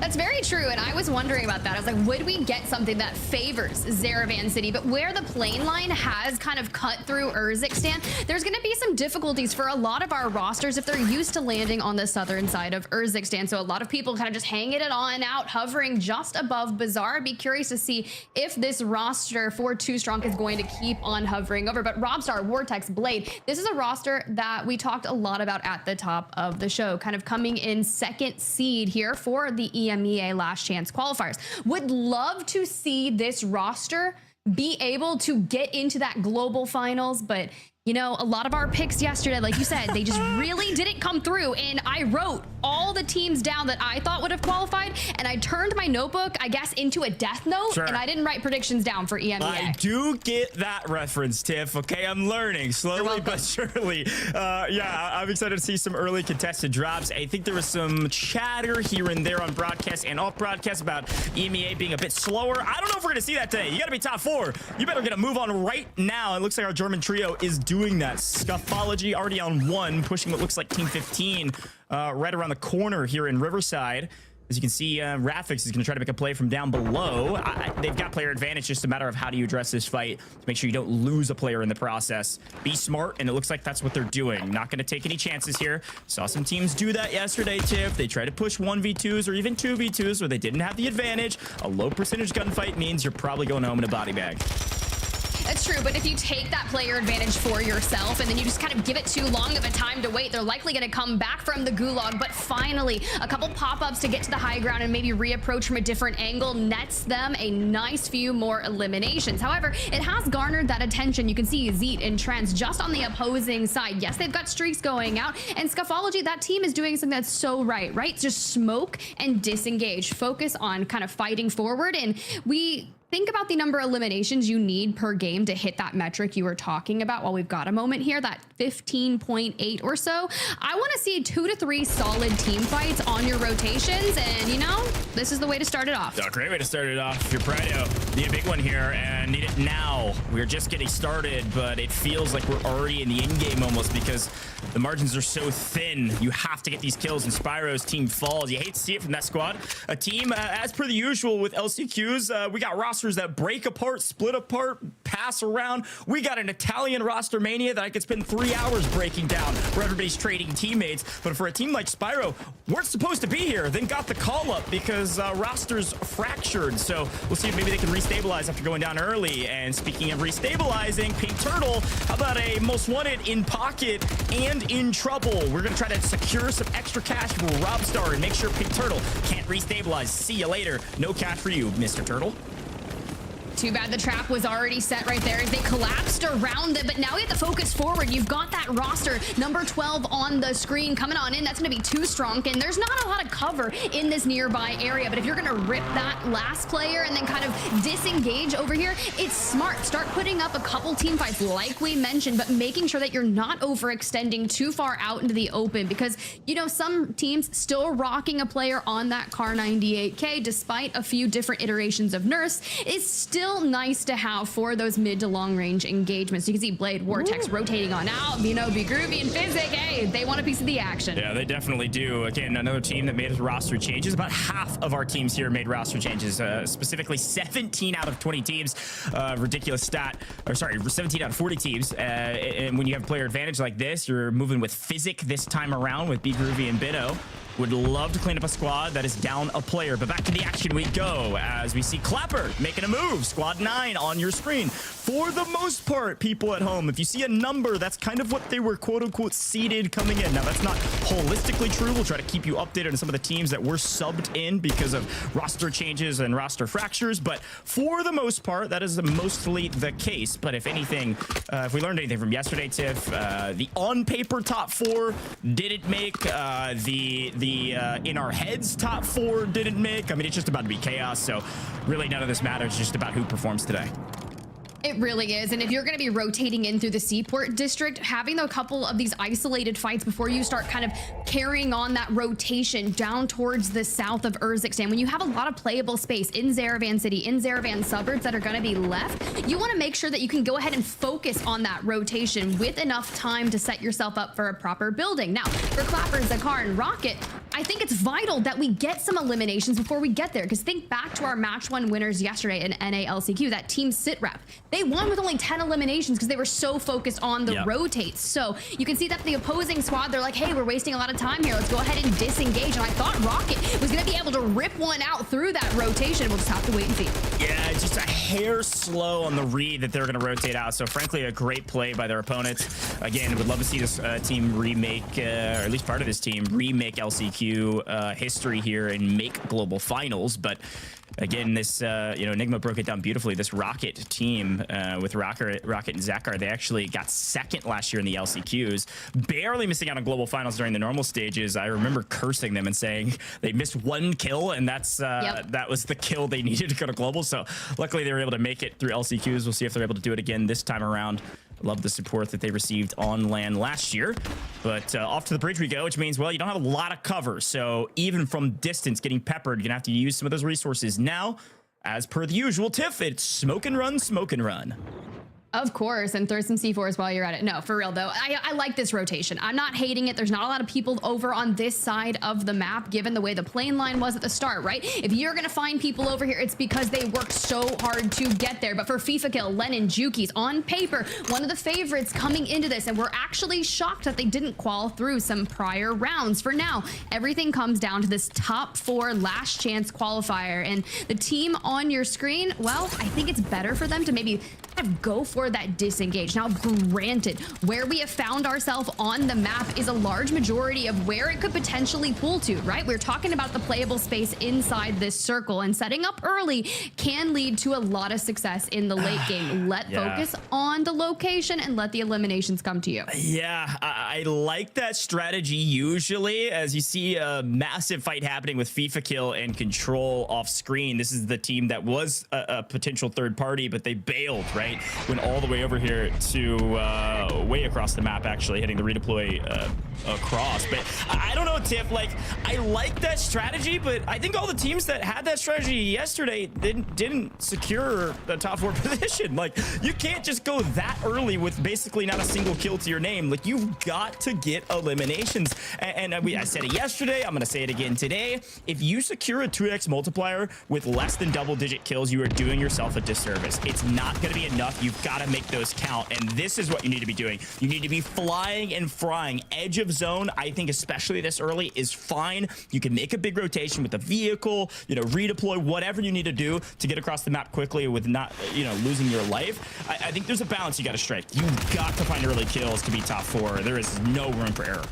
S4: That's very true, and I was wondering about that. I was like, would we get something that favors Zaravan City? But where the plane line has kind of cut through Urzikstan, there's going to be some difficulties for a lot of our rosters if they're used to landing on the southern side of Urzikstan. So a lot of people kind of just hanging it on out, hovering just above Bazaar. I'd be curious to see if this roster for 2 Strong is going to keep on hovering over. But Robstar, Vortex, Blade, this is a roster that we talked a lot about at the top of the show, kind of coming in 2nd seed here for the EMEA Last Chance Qualifiers. Would love to see this roster be able to get into that global finals, but you know, a lot of our picks yesterday, like you said, they just really didn't come through. And I wrote all the teams down that I thought would have qualified, and I turned my notebook, I guess, into a death note,
S5: Sure.
S4: and I didn't write predictions down for EMEA.
S5: I do get that reference, Tiff. Okay, I'm learning slowly but surely. Yeah, I'm excited to see some early contested drops. I think there was some chatter here and there on broadcast and off broadcast about EMEA being a bit slower. I don't know if we're going to see that today. You got to be top 4. You better get a move on right now. It looks like our German trio is doing that. Scuffology already on 1, pushing what looks like Team 15 right around the corner here in Riverside. As you can see, rafic is going to try to make a play from down below. They've got player advantage, just a matter of how do you address this fight to make sure you don't lose a player in the process. Be smart, and it looks like that's what they're doing. Not going to take any chances here. Saw some teams do that yesterday, Tiff. They try to push 1v2s or even 2v2s where they didn't have the advantage. A low percentage gunfight means you're probably going home in a body bag.
S4: That's true, but if you take that player advantage for yourself and then you just kind of give it too long of a time to wait, they're likely going to come back from the Gulag. But finally, a couple pop-ups to get to the high ground and maybe reapproach from a different angle nets them a nice few more eliminations. However, it has garnered that attention. You can see Zeet and Trends just on the opposing side. Yes, they've got streaks going out, and Scuffology, that team is doing something that's so right? Just smoke and disengage. Focus on kind of fighting forward, and we think about the number of eliminations you need per game to hit that metric you were talking about while we've got a moment here, that 15.8 or so. I want to see 2 to 3 solid team fights on your rotations, and you know, this is the way to start it off.
S5: A great way to start it off. You're Prado. Need a big one here and need it now. We're just getting started, but it feels like we're already in the end game almost because the margins are so thin. You have to get these kills, and Spyro's team falls. You hate to see it from that squad. A team, as per the usual with LCQs, we got rosters that break apart, split apart, pass around. We got an Italian roster mania that I could spend 3 hours breaking down where everybody's trading teammates. But for a team like Spyro, weren't supposed to be here, then got the call up because rosters fractured. So we'll see if maybe they can restabilize after going down early. And speaking of restabilizing, Pink Turtle, how about a most wanted in pocket and in trouble? We're going to try to secure some extra cash for Robstar and make sure Pink Turtle can't restabilize. See you later. No cash for you, Mr. Turtle.
S4: Too bad the trap was already set right there as they collapsed around it, but now we have to focus forward. You've got that roster, number 12 on the screen coming on in. That's going to be 2 Strong, and there's not a lot of cover in this nearby area, but if you're going to rip that last player and then kind of disengage over here, it's smart. Start putting up a couple team fights like we mentioned, but making sure that you're not overextending too far out into the open because, you know, some teams still rocking a player on that Car 98K despite a few different iterations of nerfs is still still nice to have for those mid to long range engagements. You can see Blade, Vortex rotating on out. You know, Be Groovy and Physic, hey, they want a piece of the action.
S5: Yeah, they definitely do. Again, another team that made roster changes. About half of our teams here made roster changes, specifically 17 out of 20 teams. Ridiculous stat, or sorry, 17 out of 40 teams. And when you have player advantage like this, you're moving with Physic this time around with Be Groovy and Bino. Would love to clean up a squad that is down a player, but back to the action we go as we see Clapper making a move. Squad 9 on your screen. For the most part, people at home, if you see a number, that's kind of what they were quote-unquote seeded coming in. Now, that's not holistically true. We'll try to keep you updated on some of the teams that were subbed in because of roster changes and roster fractures, but for the most part, that is mostly the case. But if anything, if we learned anything from yesterday, Tiff, the on-paper top 4 didn't make, the in our heads top 4 didn't make. I mean, it's just about to be chaos, so really none of this matters, just about who performs today.
S4: It really is. And if you're going to be rotating in through the Seaport district, having a couple of these isolated fights before you start kind of carrying on that rotation down towards the south of Urzikstan, when you have a lot of playable space in Zaravan City, in Zaravan suburbs that are going to be left, you want to make sure that you can go ahead and focus on that rotation with enough time to set yourself up for a proper building. Now, for Clapper, Zakar, and Rocket, I think it's vital that we get some eliminations before we get there, because think back to our match 1 winners yesterday in NALCQ, that team sit rep. They won with only 10 eliminations because they were so focused on the rotates. So you can see that the opposing squad, they're like, hey, we're wasting a lot of time here. Let's go ahead and disengage. And I thought Rocket was going to be able to rip one out through that rotation. We'll just have to wait and see.
S5: Yeah, just a hair slow on the read that they're going to rotate out. So frankly, a great play by their opponents. Again, would love to see this team remake, or at least part of this team, remake LCQ history here and make global finals. But again, this, Enigma broke it down beautifully. This Rocket team with Rocket and Zakar, they actually got second last year in the LCQs, barely missing out on global finals during the normal stages. I remember cursing them and saying they missed 1 kill, and that's that was the kill they needed to go to global. So luckily they were able to make it through LCQs. We'll see if they're able to do it again this time around. Love the support that they received on LAN last year. But off to the bridge we go, which means, well, you don't have a lot of cover. So even from distance, getting peppered, you're going to have to use some of those resources. Now, as per the usual, Tiff, it's smoke and run, smoke and run.
S4: Of course, and throw some C4s while you're at it. No, for real though, I like this rotation. I'm not hating it. There's not a lot of people over on this side of the map, given the way the plane line was at the start, right? If you're gonna find people over here, it's because they worked so hard to get there. But for FIFA Kill, Lennon, Juki's, on paper, one of the favorites coming into this, and we're actually shocked that they didn't qual through some prior rounds. For now, everything comes down to this top 4 last chance qualifier, and the team on your screen, well, I think it's better for them to maybe go for that disengage. Now, granted, where we have found ourselves on the map is a large majority of where it could potentially pull to, right? We're talking about the playable space inside this circle, and setting up early can lead to a lot of success in the late game. Let focus on the location and let the eliminations come to you.
S5: Yeah, I like that strategy usually, as you see a massive fight happening with FIFA Kill and Control off screen. This is the team that was a potential third party, but they bailed, right? Went all the way over here to way across the map, actually hitting the redeploy across. But I don't know, Tiff, like, I like that strategy, but I think all the teams that had that strategy yesterday didn't secure the top 4 position. Like, you can't just go that early with basically not a single kill to your name. Like, you've got to get eliminations. And I said it yesterday, I'm gonna say it again today. If you secure a 2x multiplier with less than double-digit kills, you are doing yourself a disservice. It's not gonna be enough. You've got to make those count, and this is what you need to be doing. You need to be flying and frying. Edge of zone, I think, especially this early, is fine. You can make a big rotation with a vehicle, redeploy, whatever you need to do to get across the map quickly with not, losing your life. I think there's a balance you got to strike. You've got to find early kills to be top 4. There is no room for error.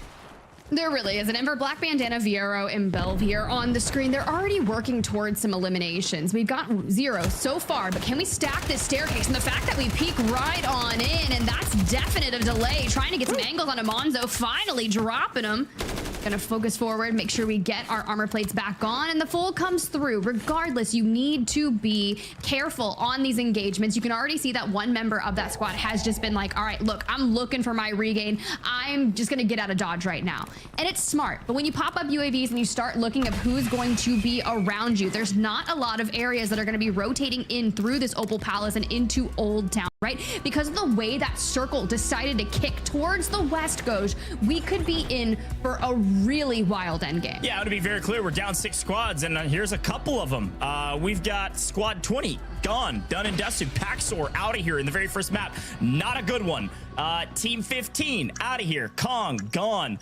S4: There really is. And for Black Bandana, Viero, and Belvier on the screen, they're already working towards some eliminations. We've got 0 so far, but can we stack this staircase? And the fact that we peek right on in, and that's definite of delay, trying to get some angles on Amonzo, finally dropping him. Gonna focus forward, make sure we get our armor plates back on, and the full comes through. Regardless, you need to be careful on these engagements. You can already see that one member of that squad has just been like, all right, look, I'm looking for my regain. I'm just gonna get out of dodge right now. And it's smart, but when you pop up UAVs and you start looking at who's going to be around you, there's not a lot of areas that are gonna be rotating in through this Opal Palace and into Old Town, right? Because of the way that circle decided to kick towards the west goes, we could be in for a really wild endgame.
S5: Yeah, to be very clear, we're down 6 squads, and here's a couple of them. We've got squad 20 gone, done and dusted. Paxor out of here in the very first map. Not a good one. Team 15 out of here. Kong gone.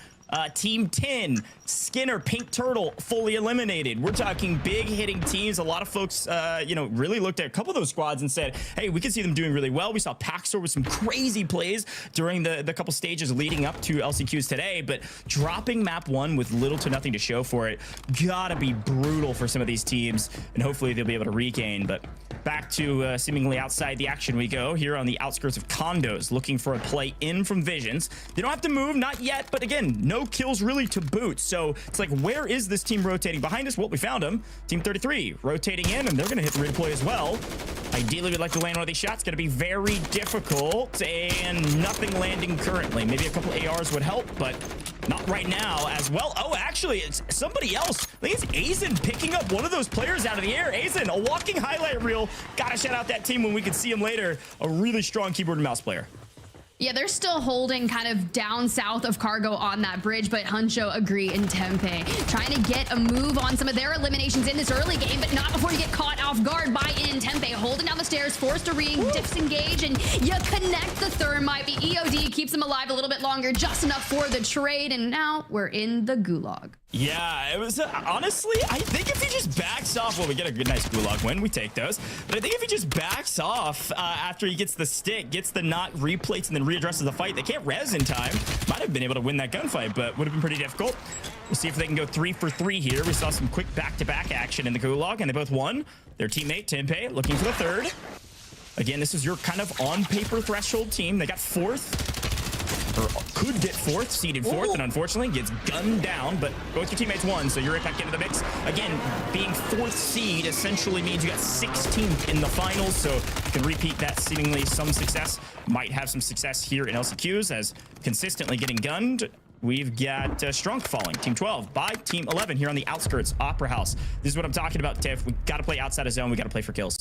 S5: Team 10, Skinner, Pink Turtle, fully eliminated. We're talking big hitting teams. A lot of folks, really looked at a couple of those squads and said, hey, we can see them doing really well. We saw Paxor with some crazy plays during the couple stages leading up to LCQs today, but dropping map 1 with little to nothing to show for it, gotta be brutal for some of these teams, and hopefully they'll be able to regain. But back to seemingly outside the action we go here on the outskirts of condos, looking for a play in from Visions. They don't have to move, not yet, but again, no kills really to boot. So it's like, where is this team rotating behind us? Well, we found them. Team 33 rotating in, and they're going to hit the redeploy as well. Ideally, we'd like to land one of these shots. Going to be very difficult, and nothing landing currently. Maybe a couple ARs would help, but not right now as well. Oh, actually, it's somebody else. I think it's Azen picking up one of those players out of the air. Azen, a walking highlight reel. Gotta shout out that team when we can see him later. A really strong keyboard and mouse player.
S4: Yeah, they're still holding kind of down south of Cargo on that bridge, but Huncho agree in Tempe. Trying to get a move on some of their eliminations in this early game, but not before you get caught off guard by In Tempe. Holding down the stairs, forced to disengage, and you connect the thermite. The EOD keeps them alive a little bit longer, just enough for the trade, and now we're in the Gulag.
S5: Yeah, it was honestly, I think if he just backs off, well, we get a good, nice Gulag win. We take those. But I think if he just backs off after he gets the stick, gets the knock, replates, and then readdresses the fight, they can't res in time. Might have been able to win that gunfight, but would have been pretty difficult. We'll see if they can go 3 for 3 here. We saw some quick back-to-back action in the Gulag, and they both won. Their teammate, Tempe, looking for the 3rd. Again, this is your kind of on-paper threshold team. They got 4th. Or could get 4th, seeded 4th, and unfortunately gets gunned down, but both your teammates won, so you're right back into the mix. Again, being 4th seed essentially means you got 16th in the finals, so you can repeat that seemingly some success. Might have some success here in LCQs as consistently getting gunned. We've got Strunk falling, Team 12 by Team 11 here on the outskirts, Opera House. This is what I'm talking about, Tiff. We got to play outside of zone. We got to play for kills.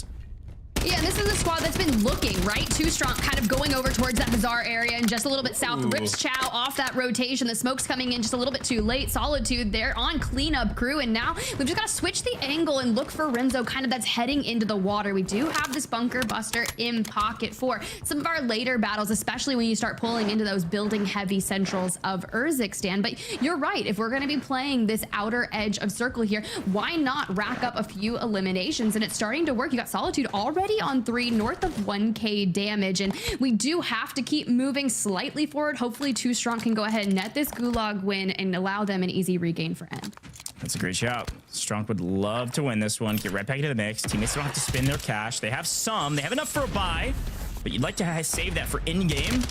S4: Yeah, this is a squad that's been looking, right? Too strong, kind of going over towards that bazaar area and just a little bit south. Ooh. Rips Chow off that rotation. The smoke's coming in just a little bit too late. Solitude, they're on cleanup crew, and now we've just got to switch the angle and look for Renzo kind of that's heading into the water. We do have this bunker buster in pocket for some of our later battles, especially when you start pulling into those building heavy centrals of Urzikstan. But you're right, if we're going to be playing this outer edge of circle here, why not rack up a few eliminations? And it's starting to work. You got Solitude already on 3, north of 1k damage, and we do have to keep moving slightly forward. Hopefully Too Strong can go ahead and net this Gulag win and allow them an easy regain for End.
S5: That's a great shout. Strong would love to win this one, get right back into the mix. Teammates don't have to spend their cash. They have some, they have enough for a buy, but you'd like to save that for in-game.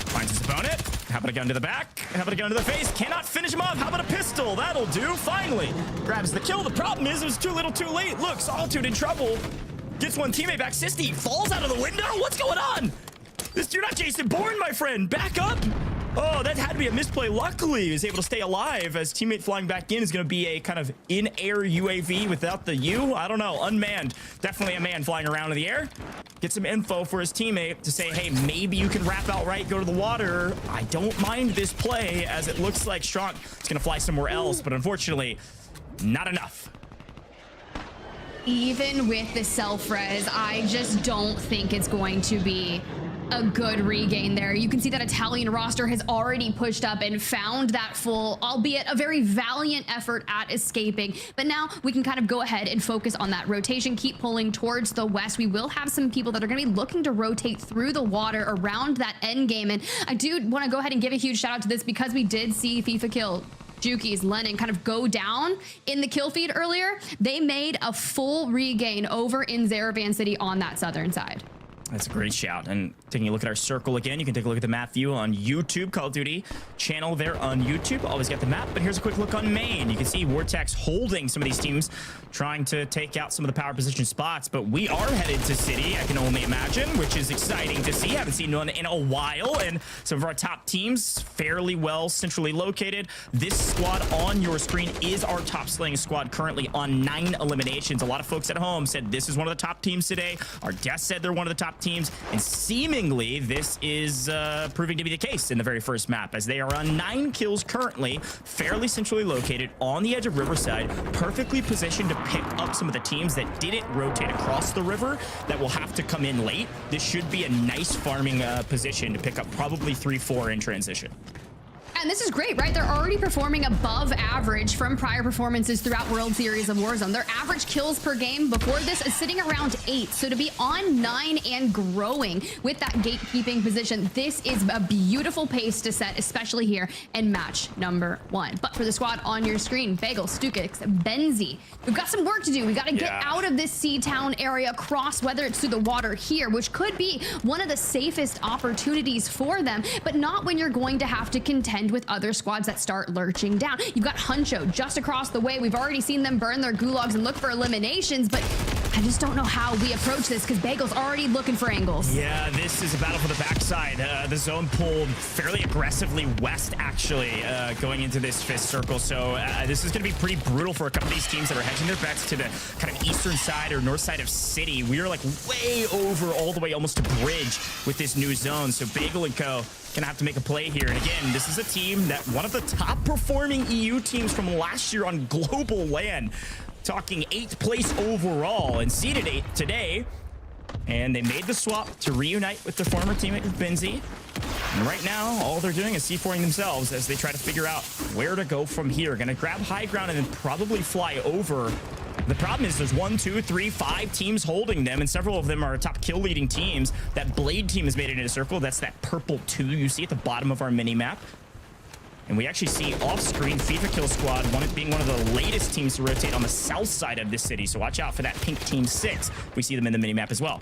S5: Finds his opponent. How about a gun to the back? How about a gun to the face? Cannot finish him off. How about a pistol? That'll do. Finally grabs the kill. The problem is it was too little too late. Look, Solitude in trouble. Gets one teammate back. Sisti falls out of the window. What's going on? You're not Jason Bourne, my friend. Back up. Oh, that had to be a misplay. Luckily, he was able to stay alive as teammate flying back in is going to be a kind of in-air UAV without the U. I don't know. Unmanned. Definitely a man flying around in the air. Get some info for his teammate to say, hey, maybe you can wrap out right, go to the water. I don't mind this play as it looks like Strong is going to fly somewhere else, but unfortunately, not enough.
S4: Even with the self-res, I just don't think it's going to be a good regain there. You can see that Italian roster has already pushed up and found that full, albeit a very valiant effort at escaping. But now we can kind of go ahead and focus on that rotation, keep pulling towards the west. We will have some people that are going to be looking to rotate through the water around that end game. And I do want to go ahead and give a huge shout out to this because we did see FIFA kill Juki's Lennon kind of go down in the kill feed earlier. They made a full regain over in Zaravan City on that southern side.
S5: That's a great shout. And taking a look at our circle again, you can take a look at the map view on YouTube, Call of Duty channel there on YouTube. Always got the map, but here's a quick look on main. You can see Vortex holding some of these teams, trying to take out some of the power position spots, but we are headed to City, I can only imagine, which is exciting to see. Haven't seen one in a while, and some of our top teams fairly well centrally located. This squad on your screen is our top slaying squad, currently on 9 eliminations. A lot of folks at home said this is one of the top teams today. Our guests said they're one of the top teams, and seemingly this is proving to be the case in the very first map, as they are on 9 kills currently, fairly centrally located on the edge of Riverside, perfectly positioned to pick up some of the teams that didn't rotate across the river that will have to come in late. This should be a nice farming position to pick up probably 3-4 in transition.
S4: And this is great, right? They're already performing above average from prior performances throughout World Series of Warzone. Their average kills per game before this is sitting around 8. So to be on 9 and growing with that gatekeeping position, this is a beautiful pace to set, especially here in match number 1. But for the squad on your screen, Bagel, Stukix, Benzi, we've got some work to do. We got to get out of this Sea Town area, cross, whether it's through the water here, which could be one of the safest opportunities for them, but not when you're going to have to contend with other squads that start lurching down. You've got Huncho just across the way. We've already seen them burn their gulags and look for eliminations, but I just don't know how we approach this because Bagel's already looking for angles.
S5: Yeah, this is a battle for the backside. The zone pulled fairly aggressively west, actually, going into this fifth circle. So this is going to be pretty brutal for a couple of these teams that are hedging their bets to the kind of eastern side or north side of City. We are like way over all the way almost to Bridge with this new zone. So Bagel and Co. gonna have to make a play here. And again, this is a team that one of the top performing EU teams from last year on global LAN. Talking 8th place overall and seeded 8th today. And they made the swap to reunite with their former teammate with Benzi. And right now, all they're doing is C4ing themselves as they try to figure out where to go from here. Gonna grab high ground and then probably fly over. The problem is there's 1, 2, 3, 5 teams holding them, and several of them are top kill leading teams. That Blade team has made it in a circle. That's that purple 2 you see at the bottom of our mini map. And we actually see off-screen FIFA Kill Squad being one of the latest teams to rotate on the south side of this city. So watch out for that pink team 6. We see them in the mini map as well.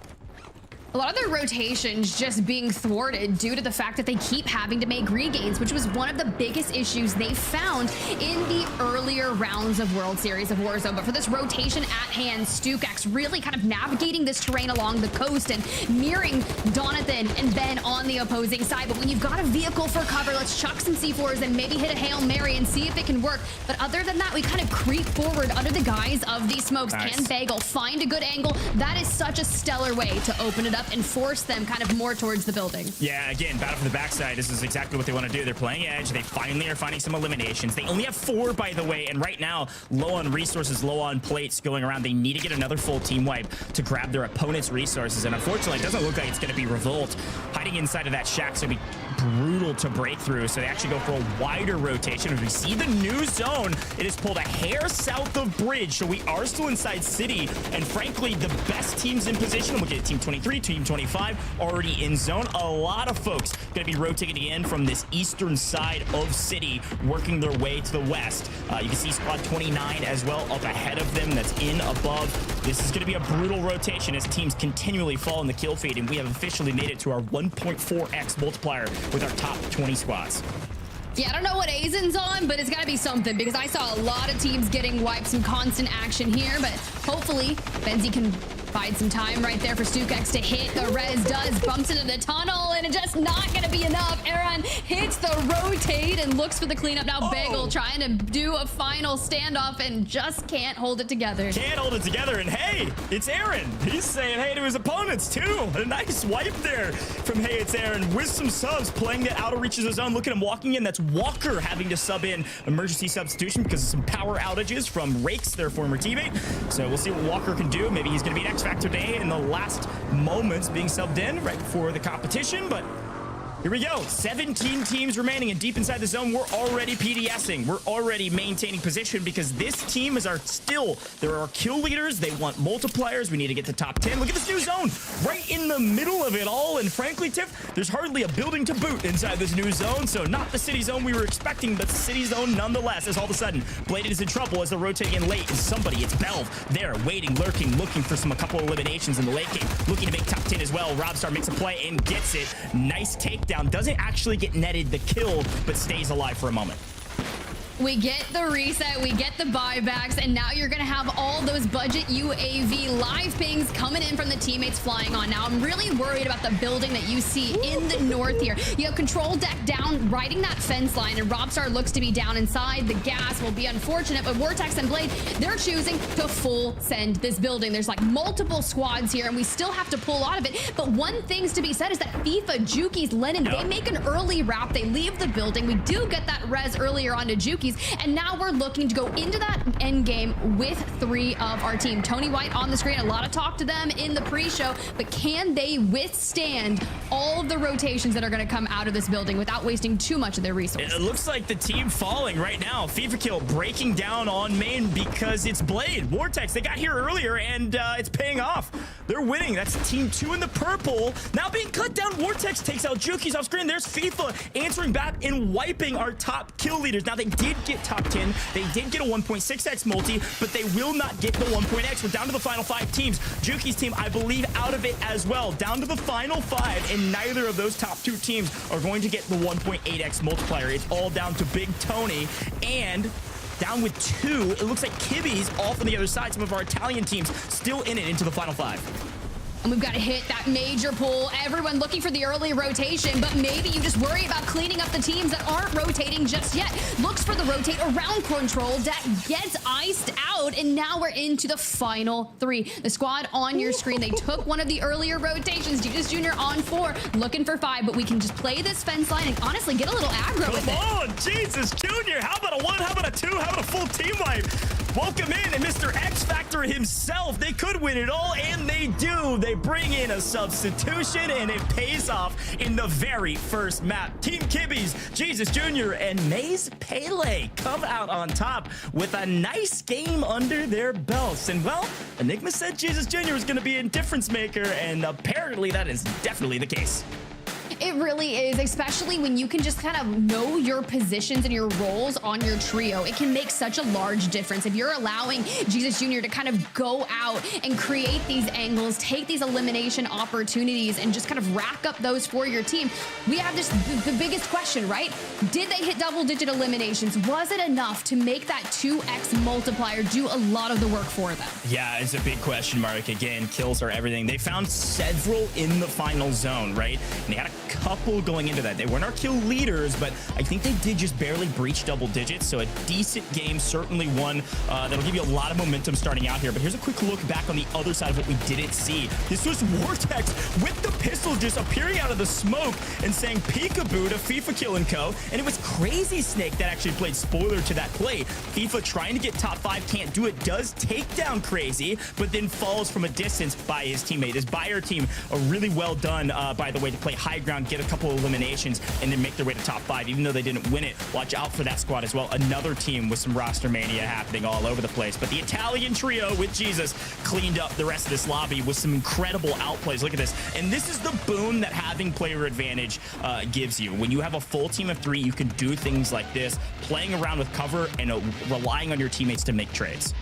S4: A lot of their rotations just being thwarted due to the fact that they keep having to make regains, which was one of the biggest issues they found in the earlier rounds of World Series of Warzone. But for this rotation at hand, Stukax really kind of navigating this terrain along the coast and mirroring Donathan and Ben on the opposing side. But when you've got a vehicle for cover, let's chuck some C4s and maybe hit a Hail Mary and see if it can work. But other than that, we kind of creep forward under the guise of these smokes.
S5: Nice.
S4: Can Bagel find a good angle? That is such a stellar way to open it up and force them kind of more towards the building.
S5: Yeah, again, battle for the backside. This is exactly what they want to do. They're playing edge. They finally are finding some eliminations. They only have 4, by the way, and right now, low on resources, low on plates going around. They need to get another full team wipe to grab their opponent's resources, and unfortunately, it doesn't look like it's going to be Revolt. Hiding inside of that shack's going to be brutal to break through, so they actually go for a wider rotation. As we see the new zone, it is pulled a hair south of Bridge, so we are still inside City, and frankly, the best teams in position. We'll get Team 23, Team 25 already in zone. A lot of folks going to be rotating in from this eastern side of City, working their way to the west. You can see Squad 29 as well up ahead of them. That's in above. This is going to be a brutal rotation as teams continually fall in the kill feed, and we have officially made it to our 1.4x multiplier with our top 20 squads.
S4: Yeah, I don't know what Azen's on, but it's got to be something because I saw a lot of teams getting wiped, some constant action here, but hopefully Benzi can find some time right there for Stukax to hit. The res does, bumps into the tunnel, and it's just not going to be enough. Aaron hits the rotate and looks for the cleanup. Now Bagel trying to do a final standoff and just can't hold it together.
S5: Can't hold it together, and hey, it's Aaron. He's saying hey to his opponents too. A nice wipe there from Hey It's Aaron with some subs, playing the outer reaches of zone. Look at him walking in. That's Walker having to sub in emergency substitution because of some power outages from Rakes, their former teammate. So we'll see what Walker can do. Maybe he's going to be an X Factor day in the last moments being subbed in right before the competition, but Here we go. 17 teams remaining, and deep inside the zone, we're already PDSing. We're already maintaining position because this team is there are kill leaders. They want multipliers. We need to get to top 10. Look at this new zone right in the middle of it all. And frankly, Tiff, there's hardly a building to boot inside this new zone. So not the city zone we were expecting, but city zone nonetheless. As all of a sudden, Bladed is in trouble as they're rotating in late. And somebody, it's Belv, there, waiting, lurking, looking for a couple of eliminations in the late game. Looking to make top 10 as well. Robstar makes a play and gets it. Nice takedown. Doesn't actually get netted the kill, but stays alive for a moment.
S4: We get the reset, we get the buybacks, and now you're going to have all those budget UAV live pings coming in from the teammates flying on. Now, I'm really worried about the building that you see in the north here. You have control deck down, riding that fence line, and Robstar looks to be down inside. The gas will be unfortunate, but Vortex and Blade, they're choosing to full send this building. There's like multiple squads here, and we still have to pull out of it. But one thing's to be said is that FIFA, Jukies, Lennon, they make an early wrap. They leave the building. We do get that res earlier on to Jukies. And now we're looking to go into that end game with 3 of our team. Tony White on the screen, a lot of talk to them in the pre-show, but can they withstand all of the rotations that are going to come out of this building without wasting too much of their resources?
S5: It looks like the team falling right now. FIFA kill breaking down on main because it's Blade. Vortex, they got here earlier and it's paying off. They're winning. That's team 2 in the purple. Now being cut down, Vortex takes out Jukies off screen. There's FIFA answering back and wiping our top kill leaders. Now they did get top 10. They did get a 1.6x multi, but they will not get the 1.x. We're down to the final 5 teams. Juki's team, I believe, out of it as well. Down to the final 5, and neither of those top 2 teams are going to get the 1.8x multiplier. It's all down to Big Tony, and down with 2, it looks like Kibby's off on the other side. Some of our Italian teams still in it into the final 5.
S4: And we've got to hit that major pull. Everyone looking for the early rotation, but maybe you just worry about cleaning up the teams that aren't rotating just yet. Looks for the rotate around control. That gets iced out, and now we're into the final 3. The squad on your screen, they took one of the earlier rotations. Jesus Jr. on 4, looking for 5, but we can just play this fence line and honestly get a little aggro with it.
S5: Come on, Jesus Jr. How about a 1? How about a 2? How about a full team wipe? Welcome in, and Mr. X Factor himself. They could win it all, and they do. They bring in a substitution, and it pays off in the very first map. Team Kibbies, Jesus Jr., and Maze Pele come out on top with a nice game under their belts. And, well, Enigma said Jesus Jr. was going to be a difference maker, and apparently that is definitely the case.
S4: It really is, especially when you can just kind of know your positions and your roles on your trio. It can make such a large difference. If you're allowing Jesus Jr. to kind of go out and create these angles, take these elimination opportunities, and just kind of rack up those for your team, we have the biggest question, right? Did they hit double-digit eliminations? Was it enough to make that 2x multiplier do a lot of the work for them?
S5: Yeah, it's a big question mark. Again, kills are everything. They found several in the final zone, right? And they had a couple going into that. They weren't our kill leaders, but I think they did just barely breach double digits. So a decent game, certainly one that'll give you a lot of momentum starting out here. But here's a quick look back on the other side of what we didn't see. This was Vortex with the pistol just appearing out of the smoke and saying peekaboo to FIFA Kill and Co. And it was Crazy Snake that actually played spoiler to that play. FIFA trying to get top 5, can't do it, does take down Crazy, but then falls from a distance by his teammate. His Bayer team are really well done, by the way, to play high ground, get a couple of eliminations, and then make their way to top 5. Even though they didn't win it, watch out for that squad as well. Another team with some roster mania happening all over the place. But the Italian trio with Jesus cleaned up the rest of this lobby with some incredible outplays. Look at this. And this is the boon that having player advantage gives you. When you have a full team of 3, you can do things like this, playing around with cover and relying on your teammates to make trades.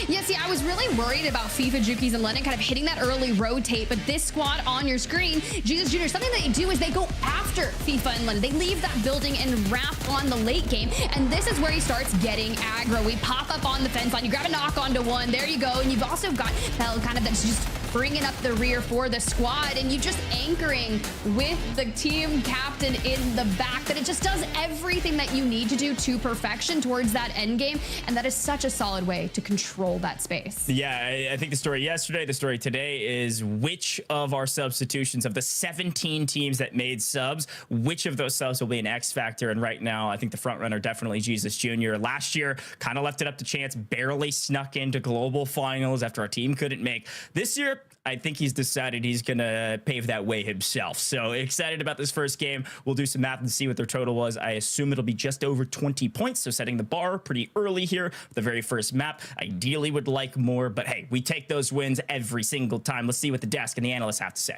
S4: Yeah, see, I was really worried about FIFA, Jukies, and Lennon kind of hitting that early rotate, but this squad on your screen, Jesus Jr., something they do is they go after FIFA and Lennon. They leave that building and wrap on the late game, and this is where he starts getting aggro. We pop up on the fence line, you grab a knock onto one, there you go, and you've also got Bell kind of that's just bringing up the rear for the squad, and you just anchoring with the team captain in the back, that it just does everything that you need to do to perfection towards that end game, and that is such a solid way to control that space.
S5: Yeah, I think the story yesterday, the story today is which of our substitutions of the 17 teams that made subs, which of those subs will be an X factor. And right now, I think the front runner definitely Jesus Jr. Last year, kind of left it up to chance, barely snuck into global finals after our team couldn't make. This year, I think he's decided he's going to pave that way himself. So excited about this first game. We'll do some math and see what their total was. I assume it'll be just over 20 points. So setting the bar pretty early here, the very first map. Ideally would like more, but hey, we take those wins every single time. Let's see what the desk and the analysts have to say.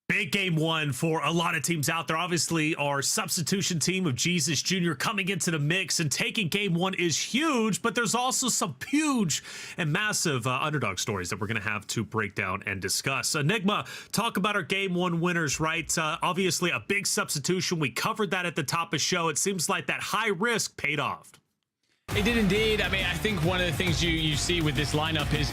S1: Big game one for a lot of teams out there. Obviously, our substitution team of Jesus Jr. coming into the mix and taking game one is huge, but there's also some huge and massive underdog stories that we're going to have to break down and discuss. Enigma, talk about our game one winners, right? Obviously, a big substitution. We covered that at the top of the show. It seems like that high risk paid off.
S2: It did indeed. I mean, I think one of the things you see with this lineup is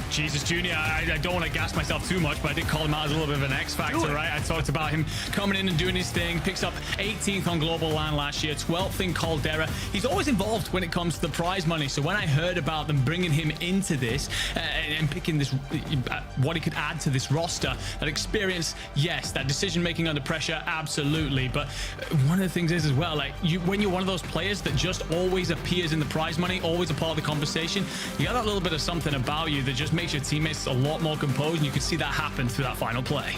S2: Jesus Jr. I don't want to gas myself too much, but I did call him out as a little bit of an X factor, right? I talked about him coming in and doing his thing. Picks up 18th on Global LAN last year, 12th in Caldera. He's always involved when it comes to the prize money. So when I heard about them bringing him into this and picking this, what he could add to this roster, that experience, yes. That decision making under pressure, absolutely. But one of the things is as well, like when you're one of those players that just always appears in the prize money, always a part of the conversation, you got that little bit of something about you that just makes your teammates a lot more composed, and you can see that happen through that final play.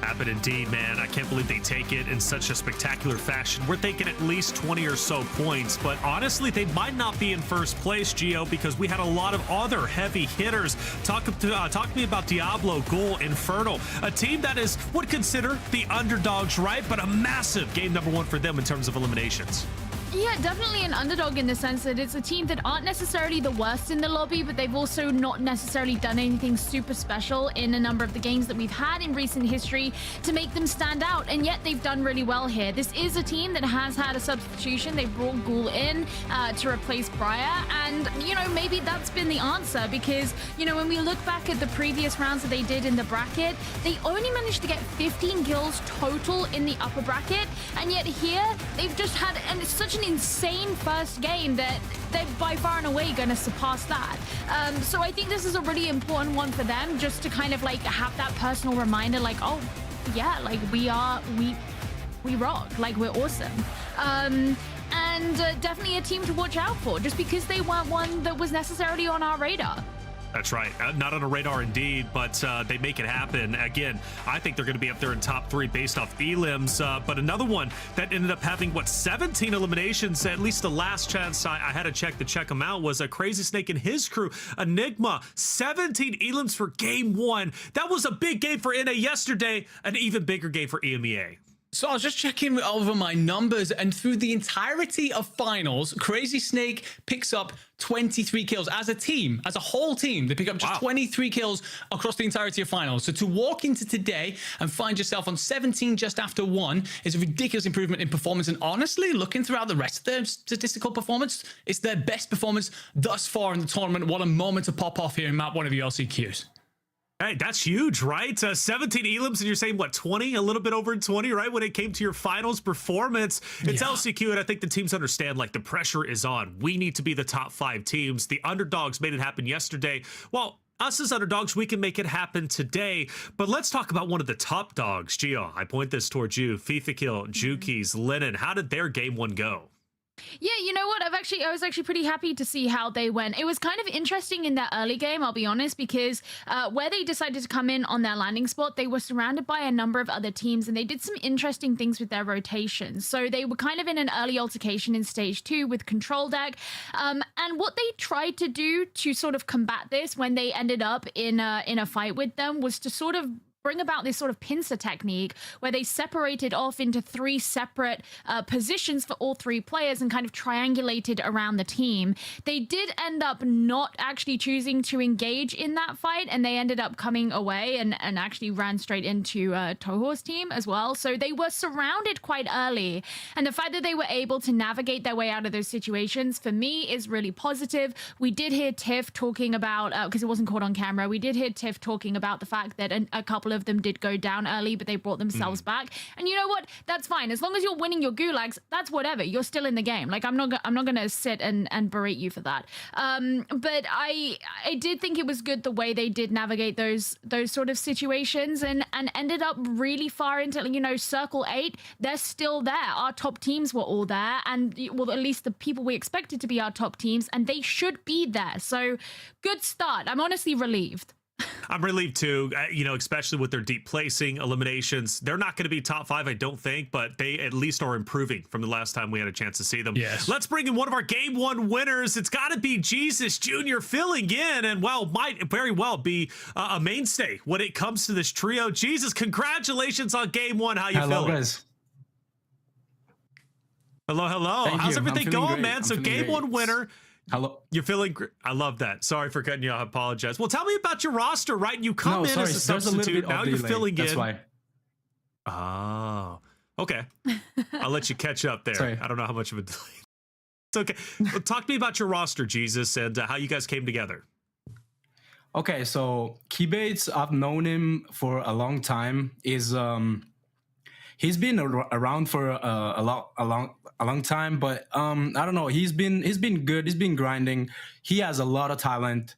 S1: Happen indeed, man. I can't believe they take it in such a spectacular fashion. We're thinking at least 20 or so points, but honestly, they might not be in first place, Gio, because we had a lot of other heavy hitters. Talk to me about Diablo, Ghoul, Infernal, a team that would consider the underdogs, right? But a massive game number one for them in terms of eliminations.
S3: Yeah, definitely an underdog in the sense that it's a team that aren't necessarily the worst in the lobby, but they've also not necessarily done anything super special in a number of the games that we've had in recent history to make them stand out, and yet they've done really well here. This is a team that has had a substitution. They brought Ghoul in to replace Briar, and, you know, maybe that's been the answer because, you know, when we look back at the previous rounds that they did in the bracket, they only managed to get 15 kills total in the upper bracket, and yet here they've just had, and it's such an insane first game that they're by far and away going to surpass that. So I think this is a really important one for them, just to kind of like have that personal reminder, like, oh yeah, like we rock, like we're awesome. And definitely a team to watch out for, just because they weren't one that was necessarily on our radar.
S1: That's right. Not on a radar indeed, but they make it happen. Again, I think they're going to be up there in top 3 based off elims. But another one that ended up having, 17 eliminations, at least the last chance I had to check them out, was a Crazy Snake and his crew. Enigma, 17 elims for game one. That was a big game for NA yesterday, an even bigger game for EMEA.
S2: So I was just checking over my numbers, and through the entirety of finals, Crazy Snake picks up 23 kills as a team, as a whole team. They pick up just 23 kills across the entirety of finals. So to walk into today and find yourself on 17 just after 1 is a ridiculous improvement in performance. And honestly, looking throughout the rest of their statistical performance, it's their best performance thus far in the tournament. What a moment to pop off here in map 1 of your LCQs.
S1: Hey, that's huge, right? 17 elims, and you're saying, what, 20? A little bit over 20, right? When it came to your finals performance. It's LCQ, and I think the teams understand, like, the pressure is on. We need to be the top 5 teams. The underdogs made it happen yesterday. Well, us as underdogs, we can make it happen today. But let's talk about one of the top dogs. Gio, I point this towards you. FIFA Kill, Juki's, Lennon. How did their game one go?
S3: Yeah, you know what? I was actually pretty happy to see how they went. It was kind of interesting in that early game, I'll be honest, because where they decided to come in on their landing spot, they were surrounded by a number of other teams, and they did some interesting things with their rotations. So they were kind of in an early altercation in stage 2 with Control Deck. And what they tried to do to sort of combat this when they ended up in a fight with them was to sort of bring about this sort of pincer technique where they separated off into 3 separate positions for all 3 players and kind of triangulated around the team. They did end up not actually choosing to engage in that fight, and they ended up coming away and actually ran straight into Toho's team as well. So they were surrounded quite early, and the fact that they were able to navigate their way out of those situations, for me, is really positive. We did hear Tiff talking about, because it wasn't caught on camera, we did hear Tiff talking about the fact that a couple of them did go down early, but they brought themselves back. And you know what? That's fine. As long as you're winning your gulags, that's whatever. You're still in the game. Like, I'm not going to sit and berate you for that. But I did think it was good the way they did navigate those sort of situations and ended up really far into, you know, circle 8. They're still there. Our top teams were all there, and well, at least the people we expected to be our top teams, and they should be there. So good start. I'm honestly relieved.
S1: I'm relieved too, you know, especially with their deep placing eliminations. They're not going to be top 5, I don't think, but they at least are improving from the last time we had a chance to see them.
S2: Yes.
S1: Let's bring in one of our game 1 winners. It's got to be Jesus Jr. filling in, and well, might very well be a mainstay when it comes to this trio. Jesus, congratulations on game 1. How you feeling?
S6: Guys.
S1: Hello, hello.
S6: Thank
S1: How's
S6: you.
S1: everything going,
S6: great.
S1: man? So game 1 winner.
S6: Hello.
S1: You're feeling I love that. Sorry for cutting you off. I apologize. Well, tell me about your roster, right? You come in as a substitute. Now you're filling
S6: That's
S1: in.
S6: why.
S1: Oh, okay. I'll let you catch up there.
S6: Sorry.
S1: I don't know how much of a delay. It's okay. Well, talk to me about your roster, Jesus, and how you guys came together.
S6: Okay, so Keybates, I've known him for a long time. He's been around for a long time, but I don't know. He's been good. He's been grinding. He has a lot of talent.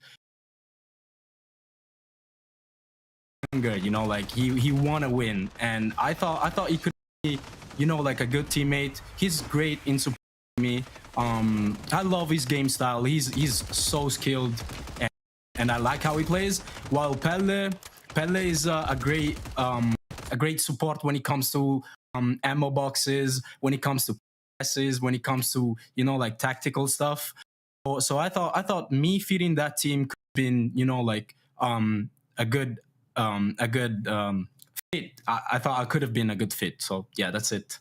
S6: Good, you know, like he want to win, and I thought he could be, you know, like a good teammate. He's great in supporting me. I love his game style. He's so skilled, and I like how he plays. While Pelle is a great support when it comes to ammo boxes, when it comes to passes, when it comes to, you know, like tactical stuff. So I thought me fitting that team could have been, you know, like a good fit. I thought I could have been a good fit. So yeah, that's it.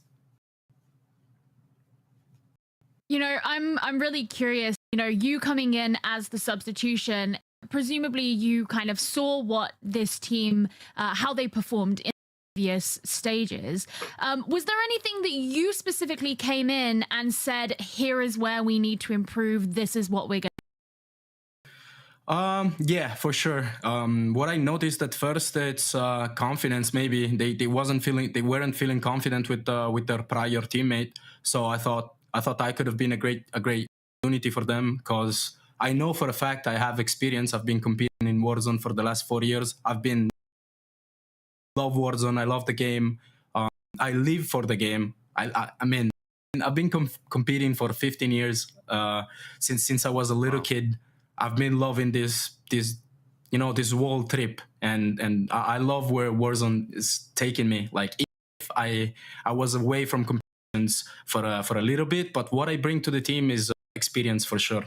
S3: You know, I'm really curious, you know, you coming in as the substitution, presumably you kind of saw what this team, how they performed in previous stages. Was there anything that you specifically came in and said, here is where we need to improve, this is what we're going to do?
S6: Yeah, for sure. What I noticed at first, it's confidence. Maybe they weren't feeling confident with their prior teammate. So I thought I could have been a great opportunity for them, because I know for a fact I have experience. I've been competing in Warzone for the last 4 years. I love Warzone. I love the game. I live for the game. I mean, I've been competing for 15 years. Since I was a little kid, I've been loving this you know, this world trip, and I love where Warzone is taking me. Like, if I was away from competitions for a little bit, but what I bring to the team is experience for sure.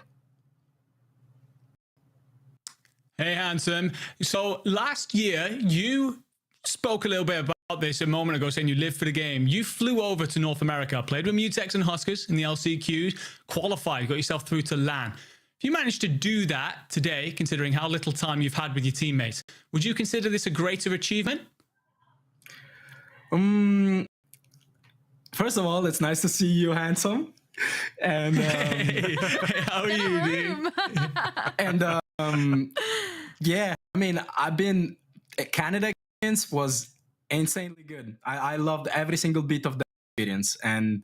S2: Hey, Handsome. So last year, you spoke a little bit about this a moment ago, saying you live for the game. You flew over to North America, played with Mutex and Huskers in the LCQs, qualified, got yourself through to LAN. If you managed to do that today, considering how little time you've had with your teammates, would you consider this a greater achievement?
S6: First of all, it's nice to see you, Handsome. And
S2: hey, how are you, dude?
S6: And yeah, I mean, Canada experience was insanely good. I loved every single bit of the experience, and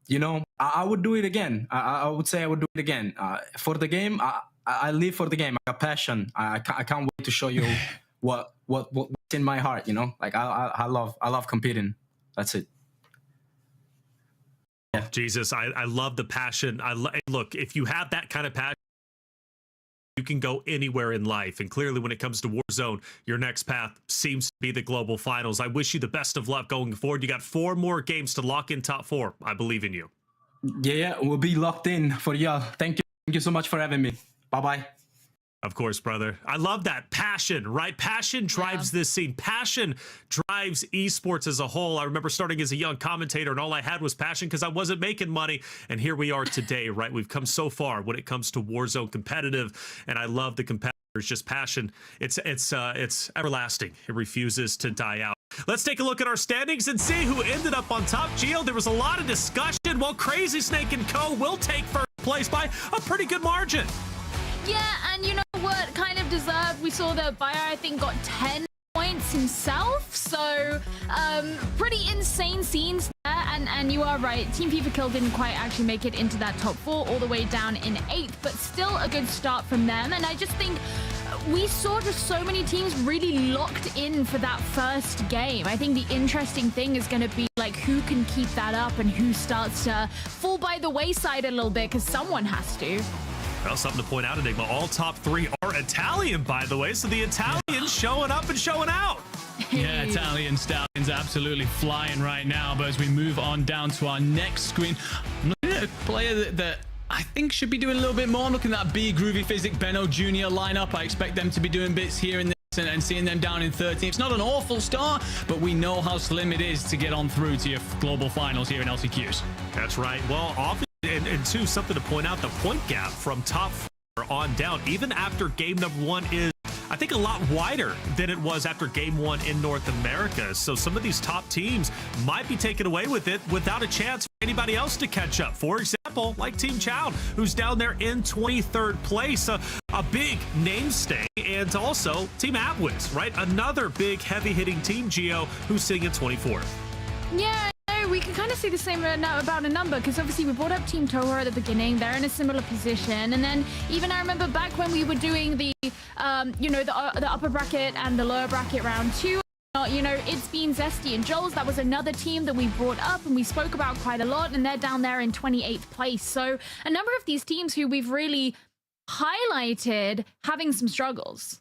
S6: you know, I would do it again. I would say I would do it again. For the game, I live for the game. I got passion. I can't wait to show you what's in my heart. You know, like I love competing. That's it.
S1: Yeah. Jesus, I love the passion. Look, if you have that kind of passion, you can go anywhere in life. And clearly, when it comes to Warzone, your next path seems to be the global finals. I wish you the best of luck going forward. You got 4 more games to lock in top 4. I believe in you.
S6: Yeah, we'll be locked in for y'all. Thank you so much for having me. Bye-bye.
S1: Of course, brother. I love that passion, right? Passion drives this scene. Passion drives esports as a whole. I remember starting as a young commentator, and all I had was passion because I wasn't making money. And here we are today, right? We've come so far when it comes to Warzone competitive, and I love the competitors. Just passion. It's everlasting. It refuses to die out. Let's take a look at our standings and see who ended up on top. Gio, there was a lot of discussion. Well, Crazy Snake and Co. will take first place by a pretty good margin.
S3: Yeah, and you know what kind of deserved? We saw that Bayer, I think, got 10 points himself. So, pretty insane scenes there. And you are right. Team FIFA Kill didn't quite actually make it into that top 4, all the way down in 8th, but still a good start from them. And I just think we saw just so many teams really locked in for that first game. I think the interesting thing is going to be like who can keep that up and who starts to fall by the wayside a little bit, because someone has to.
S1: Well, something to point out, Enigma. All top 3 are Italian, by the way. So the Italians showing up and showing out.
S2: Yeah, Italian Stallions absolutely flying right now. But as we move on down to our next screen, I'm looking at a player that I think should be doing a little bit more. I'm looking at that B Groovy Physic Benno Jr. lineup. I expect them to be doing bits here and there and seeing them down in 13th. It's not an awful start, but we know how slim it is to get on through to your global finals here in LCQs.
S1: That's right. Well, often, and two, something to point out, the point gap from top 4 on down, even after game number 1 is, I think, a lot wider than it was after game 1 in North America. So some of these top teams might be taken away with it without a chance for anybody else to catch up. For example, like Team Chow, who's down there in 23rd place, a big name stay. And also Team Atwiz, right? Another big heavy-hitting team, Geo, who's sitting at 24th.
S3: Yeah, we can kind of see the same about a number, because obviously we brought up Team Toho at the beginning. They're in a similar position, and then even I remember back when we were doing the the upper bracket and the lower bracket round 2, it's been Zesty and Joel's. That was another team that we brought up and we spoke about quite a lot, and they're down there in 28th place. So a number of these teams who we've really highlighted having some struggles.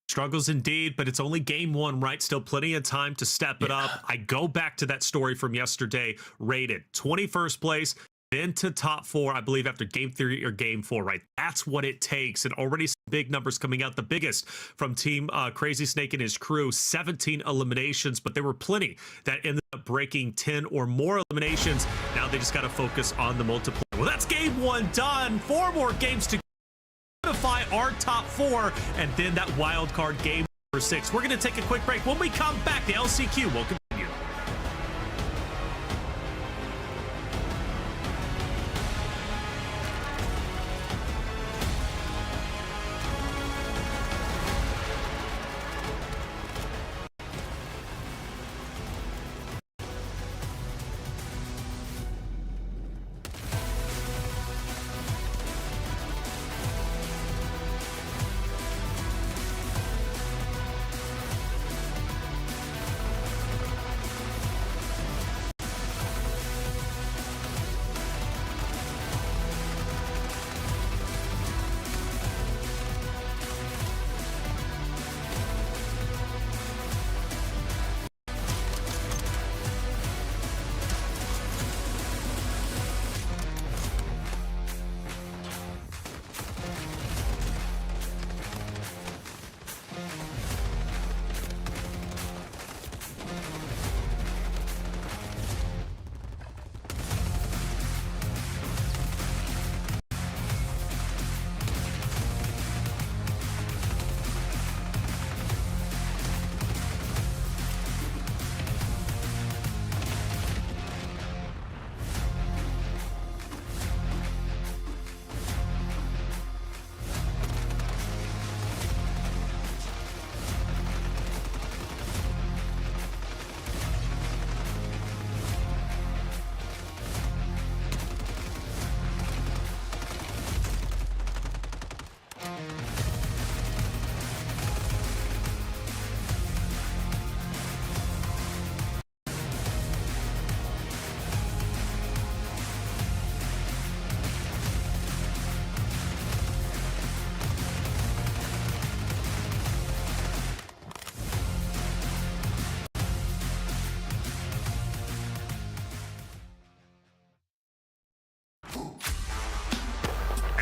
S1: Struggles indeed, but it's only game 1, right? Still plenty of time to step it up. I go back to that story from yesterday, rated 21st place, then to top 4, I believe, after game 3 or game 4, right? That's what it takes. And already some big numbers coming out. The biggest from Team Crazy Snake and his crew, 17 eliminations, but there were plenty that ended up breaking 10 or more eliminations. Now they just got to focus on the multiplayer. Well, that's game 1 done. 4 more games to solidify our top 4, and then that wild card game number 6. We're going to take a quick break. When we come back, the LCQ will continue.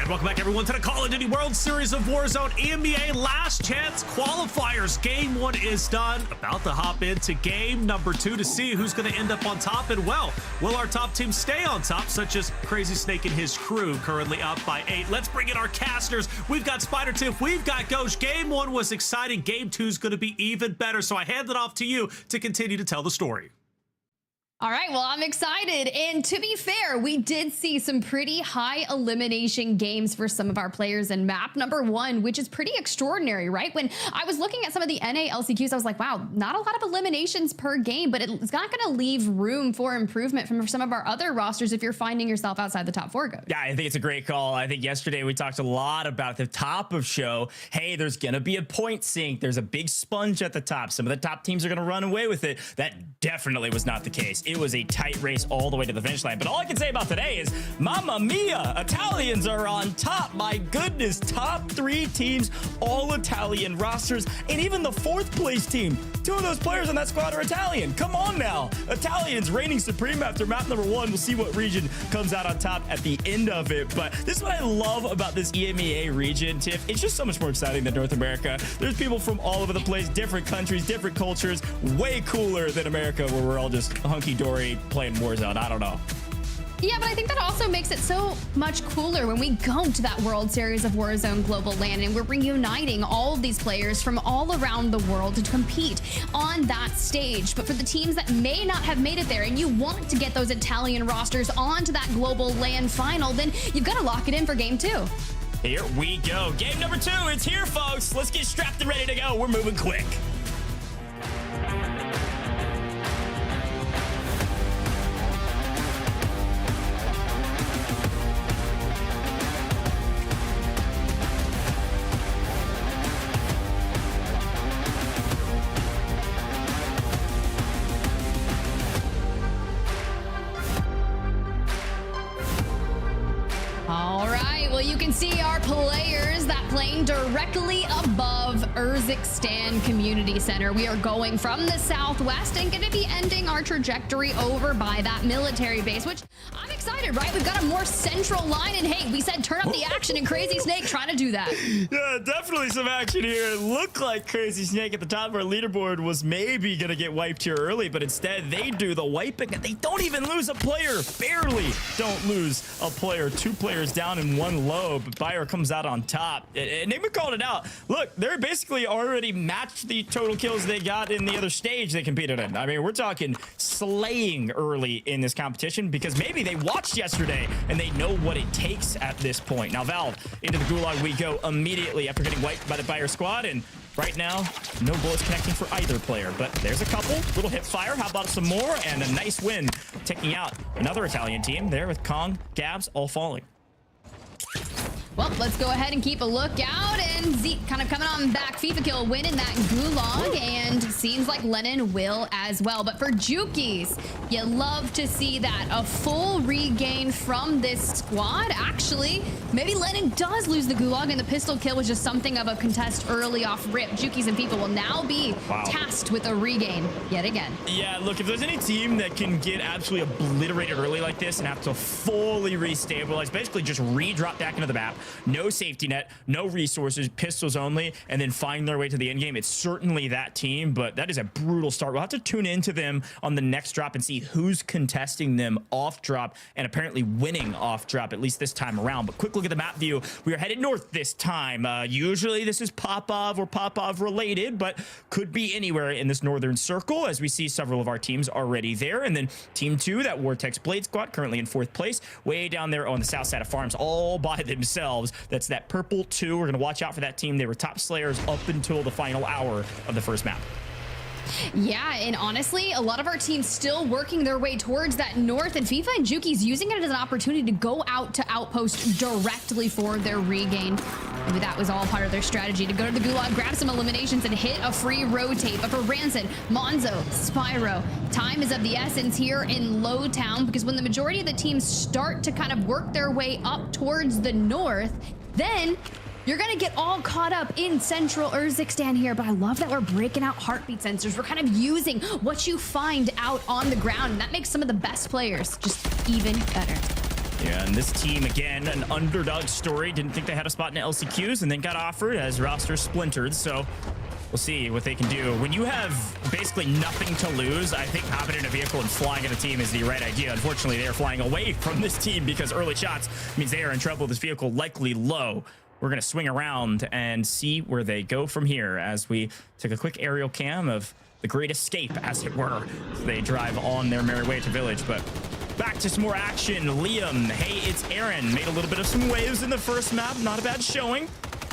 S1: And welcome back, everyone, to the Call of Duty World Series of Warzone EMEA Last Chance Qualifiers. Game 1 is done. About to hop into game number 2 to see who's going to end up on top. And, well, will our top team stay on top, such as Crazy Snake and his crew, currently up by 8. Let's bring in our casters. We've got Spider Tiff, we've got Ghost. Game 1 was exciting. Game 2 is going to be even better. So I hand it off to you to continue to tell the story.
S4: All right, well, I'm excited. And to be fair, we did see some pretty high elimination games for some of our players in map number 1, which is pretty extraordinary, right? When I was looking at some of the NA LCQs, I was like, wow, not a lot of eliminations per game, but it's not going to leave room for improvement from some of our other rosters if you're finding yourself outside the top 4 goes.
S5: Yeah, I think it's a great call. I think yesterday we talked a lot about at the top of show, hey, there's going to be a point sink. There's a big sponge at the top. Some of the top teams are going to run away with it. That definitely was not the case. it was a tight race all the way to the finish line. But all I can say about today is, mamma mia, Italians are on top. My goodness, top 3 teams, all Italian rosters, and even the 4th place team. 2 of those players on that squad are Italian. Come on now. Italians reigning supreme after map number 1. We'll see what region comes out on top at the end of it. But this is what I love about this EMEA region, Tiff. It's just so much more exciting than North America. There's people from all over the place, different countries, different cultures, way cooler than America, where we're all just hunky-dory playing Warzone. I don't know.
S4: Yeah, but I think that also makes it so much cooler when we go to that World Series of Warzone Global LAN and we're reuniting all of these players from all around the world to compete on that stage. But for the teams that may not have made it there and you want to get those Italian rosters onto that Global LAN final, then you've got to lock it in for game 2.
S5: Here we go. Game number 2. It's here, folks. Let's get strapped and ready to go. We're moving quick.
S4: All right, well, you can see our players that plane directly above Urzikstan Community Center. We are going from the southwest and going to be ending our trajectory over by that military base, which I'm excited, right? We've got a more central line, and hey, we said turn up the action, and Crazy Snake trying to do that.
S5: Yeah, definitely some action here. It looked like Crazy Snake at the top of our leaderboard was maybe going to get wiped here early, but instead they do the wiping, and they don't even lose a player. Barely don't lose a player. 2 players down in 1 low, but Bayer comes out on top. And they called it out. Look, they're basically already matched the total kills they got in the other stage they competed in. I mean, we're talking slaying early in this competition because maybe they watched yesterday and they know what it takes at this point. Now, Valve, into the Gulag we go immediately after getting wiped by the Bayer squad, and right now, no bullets connecting for either player, but there's a couple. Little hip fire. How about some more? And a nice win, taking out another Italian team there with Kong, Gabs, all falling.
S4: Well, let's go ahead and keep a lookout, and Zeke kind of coming on back. Fifa kill winning that Gulag, and seems like Lennon will as well. But for Jukies, you love to see that. A full regain from this squad. Actually, maybe Lennon does lose the Gulag, and the pistol kill was just something of a contest early off rip. Jukies and Fifa will now be tasked with a regain yet again.
S5: Yeah, look, if there's any team that can get absolutely obliterated early like this and have to fully restabilize, basically just re-drop back into the map, no safety net, no resources, pistols only, and then find their way to the end game, it's certainly that team. But that is a brutal start. We'll have to tune into them on the next drop and see who's contesting them off drop, and apparently winning off drop, at least this time around. But quick look at the map view. We are headed north this time. Usually this is Popov or Popov related, but could be anywhere in this northern circle, as we see several of our teams already there. And then team 2, that Vortex Blade squad, currently in 4th place, way down there on the south side of farms, all by themselves. That's that purple 2. We're going to watch out for that team. They were top slayers up until the final hour of the first map.
S4: Yeah, and honestly, a lot of our teams still working their way towards that north, and FIFA and Juki's using it as an opportunity to go out to outpost directly for their regain. Maybe that was all part of their strategy, to go to the Gulag, grab some eliminations, and hit a free rotate. But for Rancid, Monzo, Spyro, time is of the essence here in Lowtown, because when the majority of the teams start to kind of work their way up towards the north, then you're gonna get all caught up in central Urzikstan here. But I love that we're breaking out heartbeat sensors. We're kind of using what you find out on the ground, and that makes some of the best players just even better.
S5: Yeah, and this team, again, an underdog story. Didn't think they had a spot in LCQs and then got offered as roster splintered. So we'll see what they can do. When you have basically nothing to lose, I think hopping in a vehicle and flying at a team is the right idea. Unfortunately, they are flying away from this team because early shots means they are in trouble. This vehicle likely low. We're going to swing around and see where they go from here as we take a quick aerial cam of the Great Escape, as it were. So they drive on their merry way to village, but back to some more action. Liam, hey, it's Aaron. Made a little bit of some waves in the first map. Not a bad showing.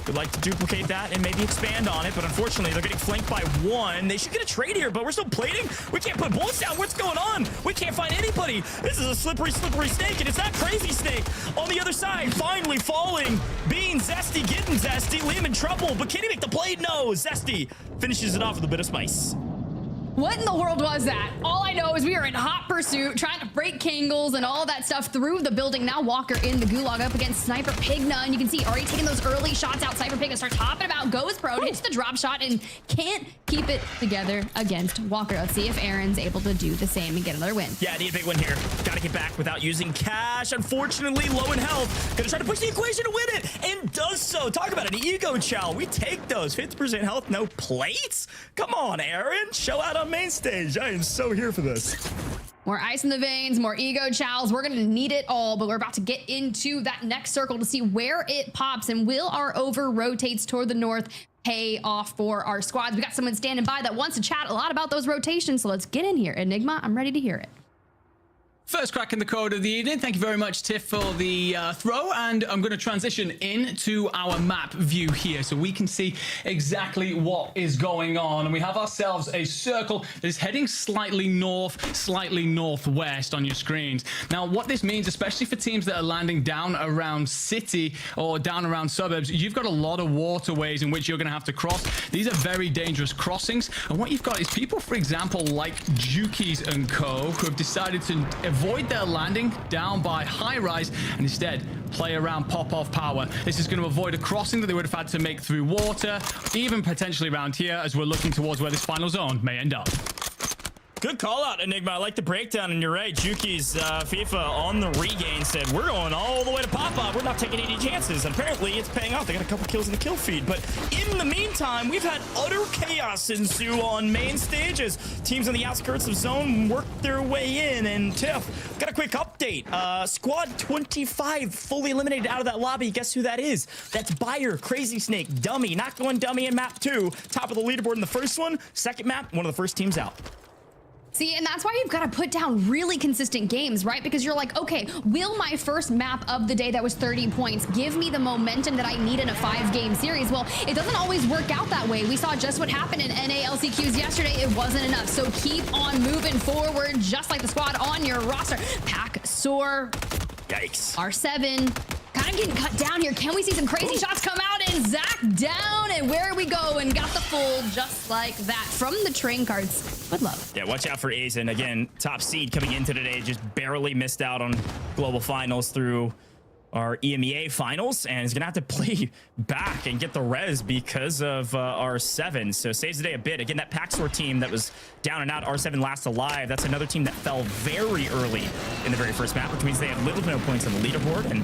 S5: Would like to duplicate that and maybe expand on it, but unfortunately they're getting flanked by 1. They should get a trade here, but we're still plating. We can't put bullets down. What's going on? We can't find anybody. This is a slippery snake, and it's not Crazy Snake on the other side. Finally falling. Being Zesty, getting Zesty. Liam in trouble, but can he make the play? No. Zesty finishes it off with a bit of spice.
S4: What in the world was that? All I I know is we are in hot pursuit, trying to break Kangles and all that stuff through the building. Now Walker in the Gulag up against Sniper Pigna, and you can see already taking those early shots out. Sniper Pigna starts hopping about, goes prone, hits the drop shot, and can't keep it together against Walker. Let's see if Aaron's able to do the same and get another win.
S5: Yeah, need a big win here. Gotta get back without using cash. Unfortunately, low in health. Gonna try to push the equation to win it, and does so. Talk about an ego chow. We take those. 50% health, no plates? Come on, Aaron. Show out on main stage. I am so here for this.
S4: More ice in the veins, more ego chows. We're going to need it all, but we're about to get into that next circle to see where it pops, and will our over rotates toward the north pay off for our squads? We got someone standing by that wants to chat a lot about those rotations, so let's get in here. Enigma, I'm ready to hear it.
S2: First crack in the code of the evening. Thank you very much, Tiff, for the throw. And I'm going to transition into our map view here so we can see exactly what is going on. And we have ourselves a circle that is heading slightly north, slightly northwest on your screens. Now, what this means, especially for teams that are landing down around city or down around suburbs, you've got a lot of waterways in which you're going to have to cross. These are very dangerous crossings. And what you've got is people, for example, like Jukies and Co., who have decided to avoid their landing down by high rise and instead play around pop-off power. This is going to avoid a crossing that they would have had to make through water, even potentially around here as we're looking towards where this final zone may end up.
S5: Good call out, Enigma. I like the breakdown, and you're right. Juki's FIFA on the regain said, we're going all the way to pop-up. We're not taking any chances. And apparently, it's paying off. They got a couple kills in the kill feed. But in the meantime, we've had utter chaos ensue on main stages. Teams on the outskirts of zone work their way in. And Tiff, got a quick update. Squad 25 fully eliminated out of that lobby. Guess who that is? That's Buyer, Crazy Snake, Dummy. Not going Dummy in map 2. Top of the leaderboard in the first one. Second map, one of the first teams out.
S4: See, and that's why you've got to put down really consistent games, right? Because you're like, okay, will my first map of the day that was 30 points give me the momentum that I need in a 5-game series? Well, it doesn't always work out that way. We saw just what happened in NALCQs yesterday. It wasn't enough. So keep on moving forward, just like the squad on your roster. Pack, Soar,
S5: Yikes.
S4: R7, kind of getting cut down here. Can we see some crazy shots come out? And Zach down, and where we go, and got the full just like that from the train cards. Good love.
S5: Yeah, watch out for Azen. Again, top seed coming into today, just barely missed out on global finals through our EMEA finals, and is gonna have to play back and get the res because of R7. So saves the day a bit. Again, that Paxor team that was down and out, R7 last alive, that's another team that fell very early in the very first map, which means they have little to no points on the leaderboard. And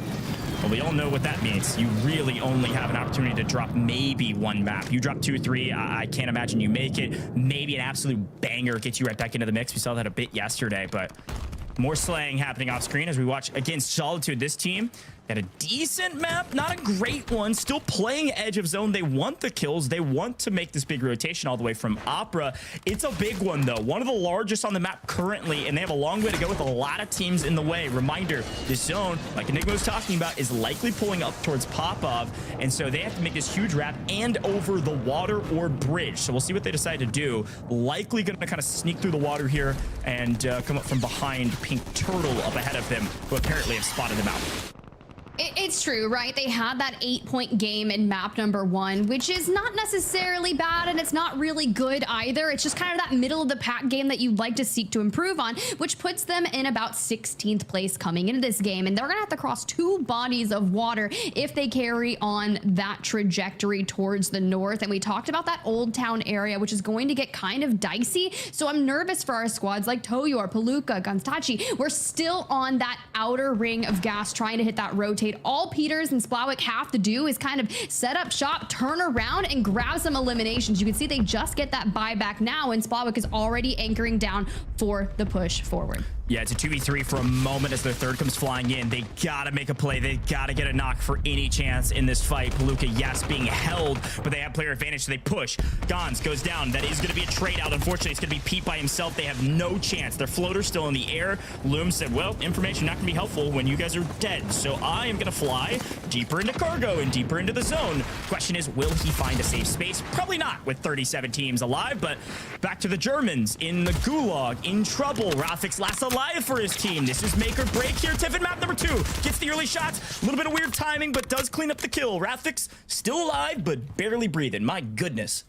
S5: well, we all know what that means. You really only have an opportunity to drop maybe one map. You drop 2 or 3, I can't imagine you make it. Maybe an absolute banger gets you right back into the mix. We saw that a bit yesterday, but more slaying happening off screen as we watch against Solitude. This team had a decent map, not a great one, still playing edge of zone. They want the kills. They want to make this big rotation all the way from Opera. It's a big one, though. One of the largest on the map currently, and they have a long way to go with a lot of teams in the way. Reminder, this zone, like Enigma was talking about, is likely pulling up towards Popov, and so they have to make this huge wrap and over the water or bridge. So we'll see what they decide to do. Likely going to kind of sneak through the water here and come up from behind Pink Turtle up ahead of them, who apparently have spotted them out.
S4: It's true, right? They had that 8-point game in map number 1, which is not necessarily bad, and it's not really good either. It's just kind of that middle of the pack game that you'd like to seek to improve on, which puts them in about 16th place coming into this game. And they're gonna have to cross 2 bodies of water if they carry on that trajectory towards the north. And we talked about that Old Town area, which is going to get kind of dicey. So I'm nervous for our squads like Toyor, Palooka, Gunstachi. We're still on that outer ring of gas trying to hit that rotate. All Peters and Splowik have to do is kind of set up shop, turn around, and grab some eliminations. You can see they just get that buyback now, and Splowik is already anchoring down for the push forward.
S5: Yeah, it's a 2v3 for a moment as their third comes flying in. They gotta make a play. They gotta get a knock for any chance in this fight. Palooka, yes, being held, but they have player advantage, so they push. Gons goes down. That is gonna be a trade out. Unfortunately, it's gonna be Pete by himself. They have no chance. Their floater's still in the air. Loom said, well, information not gonna be helpful when you guys are dead, so I am gonna fly deeper into cargo and deeper into the zone. Question is, will he find a safe space? Probably not with 37 teams alive, but back to the Germans in the Gulag, in trouble. Rafic's last alive for his team. This is make or break here. Tiffin map number 2 gets the early shots. A little bit of weird timing, but does clean up the kill. Rafic's still alive, but barely breathing. My goodness.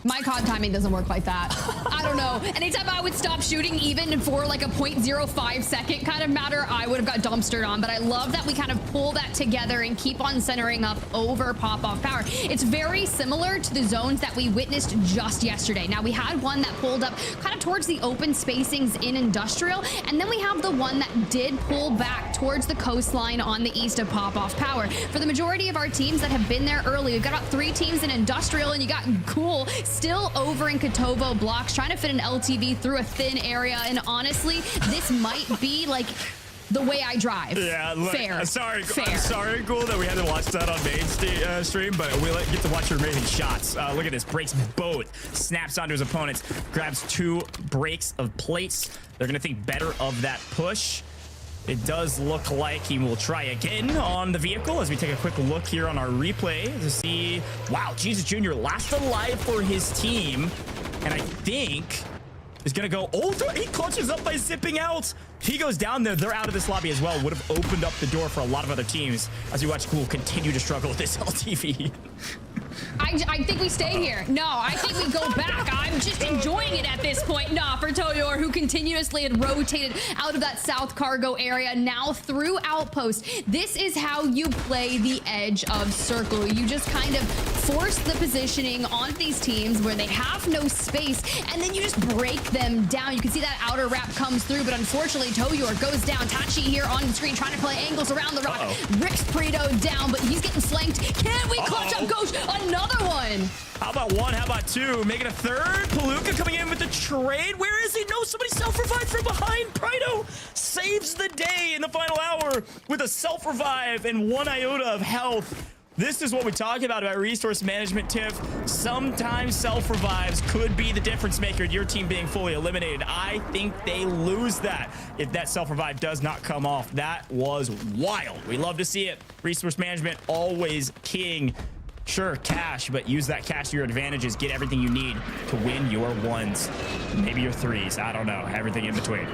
S4: My COD timing doesn't work like that. I don't know. Anytime I would stop shooting, even for like a 0.05 second kind of matter, I would have got dumpstered on. But I love that we kind of pull that together and keep on centering up over pop-off power. It's very similar to the zones that we witnessed just yesterday. Now, we had one that pulled up kind of towards the open spacings in Industrial, and then we have the one that did pull back towards the coastline on the east of pop-off power. For the majority of our teams that have been there early, we've got about 3 teams in Industrial, and you got Cool still over in Kotovo blocks, trying to fit an LTV through a thin area. And honestly, this might be like the way I drive.
S5: Yeah, look,
S4: fair.
S5: I'm sorry, Cool, that we had to watch that on main stream, but we get to watch your amazing shots. Look at this, breaks both, snaps onto his opponents, grabs 2 breaks of plates. They're gonna think better of that push. It does look like he will try again on the vehicle as we take a quick look here on our replay to see, wow, Jesus Jr. last alive for his team, and I think is gonna go, oh, he clutches up by zipping out. He goes down there. They're out of this lobby as well. Would have opened up the door for a lot of other teams as we watch Cool continue to struggle with this LTV.
S4: I think we stay here. No, I think we go back. I'm just enjoying it at this point. Nah, for Toyor, who continuously had rotated out of that south cargo area, now through Outpost. This is how you play the edge of circle. You just kind of force the positioning on these teams where they have no space, and then you just break them down. You can see that outer wrap comes through, but unfortunately, Toyor goes down. Tachi here on the screen trying to play angles around the rock. Rips Preto down, but he's getting flanked. Can we clutch up Ghost? Another one.
S5: How about 1? How about 2? Making a 3rd. Palooka coming in with the trade. Where is he? No, somebody self-revived from behind. Prito saves the day in the final hour with a self-revive and 1 iota of health. This is what we talk about resource management, Tiff. Sometimes self-revives could be the difference maker in your team being fully eliminated. I think they lose that if that self-revive does not come off. That was wild. We love to see it. Resource management always king. Sure, cash, but use that cash to your advantages. Get everything you need to win your 1s. Maybe your 3s. I don't know. Everything in between.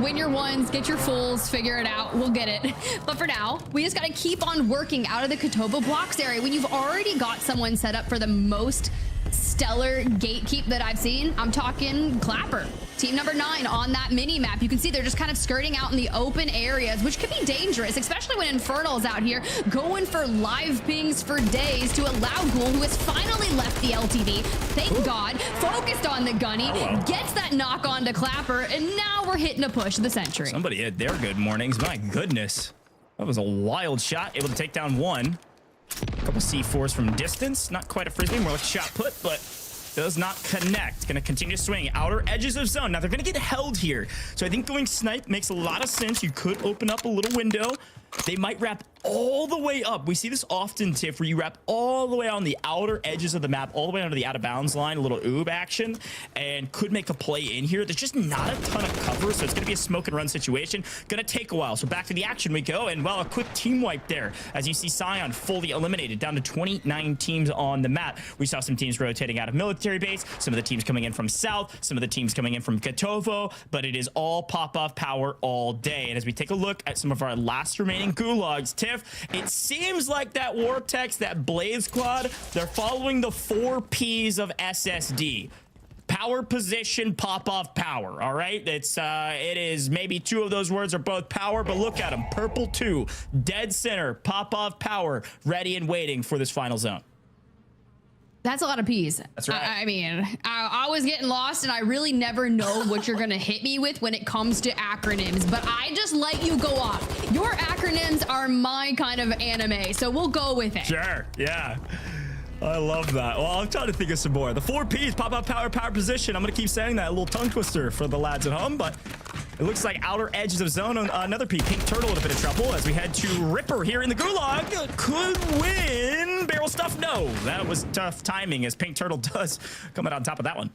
S4: Win your 1s, get your fulls, figure it out. We'll get it. But for now, we just got to keep on working out of the Kotovo blocks area. When you've already got someone set up for the most stellar gatekeep that I've seen, I'm talking Clapper. Team number 9 on that mini map. You can see they're just kind of skirting out in the open areas, which could be dangerous, especially when Infernal's out here going for live pings for days to allow Ghoul, who has finally left the LTV. Thank God. Focused on the gunny, gets that knock on to Clapper, and now we're hitting a push of the century.
S5: Somebody had their good mornings. My goodness. That was a wild shot. Able to take down 1. A couple C4s from distance. Not quite a frisbee, more like a shot put, but does not connect. Gonna continue to swing outer edges of zone. Now they're gonna get held here, so I think going snipe makes a lot of sense. You could open up a little window. They might wrap all the way up. We see this often, Tiff, where you wrap all the way on the outer edges of the map, all the way onto the out of bounds line, a little oob action, and could make a play in here. There's just not a ton of cover, so it's gonna be a smoke and run situation. Gonna take a while. So back to the action we go, and well, a quick team wipe there as you see Scion fully eliminated, down to 29 teams on the map. We saw some teams rotating out of military base, some of the teams coming in from south, some of the teams coming in from Kotovo, but it is all pop-off power all day. And as we take a look at some of our last remaining Gulags, Tiff, it seems like that Warptex, that Blaze Squad, they're following the 4 Ps of SSD. Power, position, pop-off, power. All right, it is maybe 2 of those words are both power, but look at them. Purple 2, dead center, pop-off, power, ready and waiting for this final zone.
S4: That's a lot of P's.
S5: That's right.
S4: I mean, I was getting lost, and I really never know what you're gonna hit me with when it comes to acronyms, but I just let you go off. Your acronyms are my kind of anime, so we'll go with it.
S5: Sure, yeah. I love that. Well, I'm trying to think of some more. The 4 Ps, pop-up, power, power, position. I'm gonna keep saying that, a little tongue twister for the lads at home, but it looks like outer edges of zone on another P. Pink Turtle in a bit of trouble as we head to Ripper here in the Gulag. Could win. Barrel stuff? No. That was tough timing as Pink Turtle does come out on top of that one.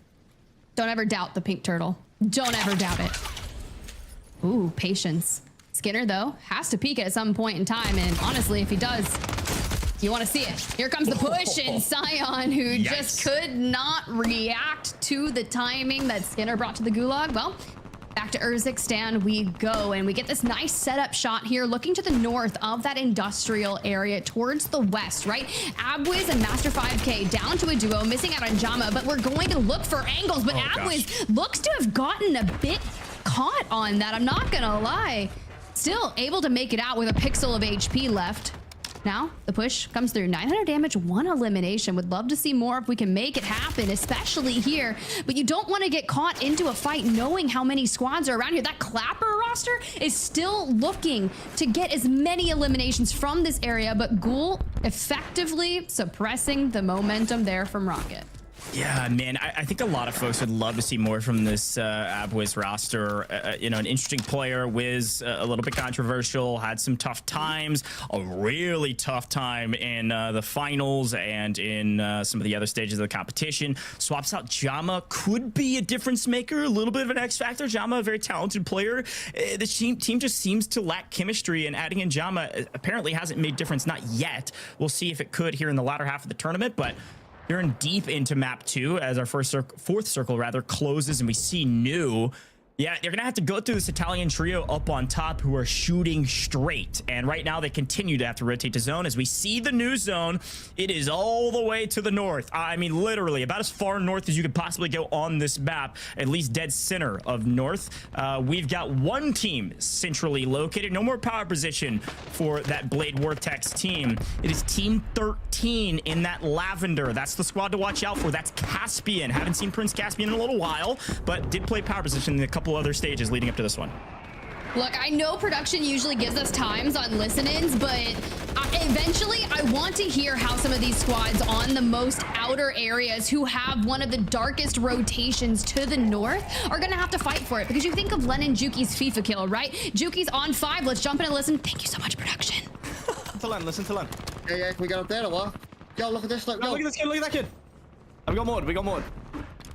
S4: Don't ever doubt the Pink Turtle. Don't ever doubt it. Ooh, patience. Skinner, though, has to peek at some point in time, and honestly, if he does, you want to see it. Here comes the push, and Scion, who just could not react to the timing that Skinner brought to the Gulag. Well, Back to Urzikstan we go, and we get this nice setup shot here, looking to the north of that industrial area towards the west, right? Abwiz and Master 5K down to a duo, missing out on Jama, but we're going to look for angles, but Abwiz looks to have gotten a bit caught on that, I'm not gonna lie. Still able to make it out with a pixel of HP left. Now the push comes through. 900 damage, 1 elimination. Would love to see more if we can make it happen, especially here. But you don't want to get caught into a fight knowing how many squads are around here. That Clapper roster is still looking to get as many eliminations from this area, but Ghoul effectively suppressing the momentum there from Rocket.
S5: Yeah, man, I think a lot of folks would love to see more from this Abwiz roster. You know, an interesting player. Wiz, a little bit controversial, had some tough times, a really tough time in the finals and in some of the other stages of the competition. Swaps out Jama, could be a difference maker, a little bit of an X factor. Jama, a very talented player. The team just seems to lack chemistry, and adding in Jama apparently hasn't made difference, not yet. We'll see if it could here in the latter half of the tournament, but you're in deep into map 2 as our fourth circle rather closes, and we see new. Yeah, you're gonna have to go through this Italian trio up on top who are shooting straight, and right now they continue to have to rotate to zone. As we see the new zone, it is all the way to the north. I mean, literally about as far north as you could possibly go on this map, at least dead center of north. We've got one team centrally located. No more power position for that Blade Vortex team. It is team 13 in that lavender. That's the squad to watch out for. That's Caspian. Haven't seen Prince Caspian in a little while, but did play power position in a couple other stages leading up to this one.
S4: Look, I know production usually gives us times on listen-ins, but eventually I want to hear how some of these squads on the most outer areas who have one of the darkest rotations to the north are going to have to fight for it. Because you think of Lennon Juki's FIFA kill, right? Juki's on 5. Let's jump in and listen. Thank you so much, production.
S7: Listen to Len.
S8: Yeah, can we get up there or what? Yo, look at this, look, yo.
S7: Look at this kid, look at that kid. We got mod.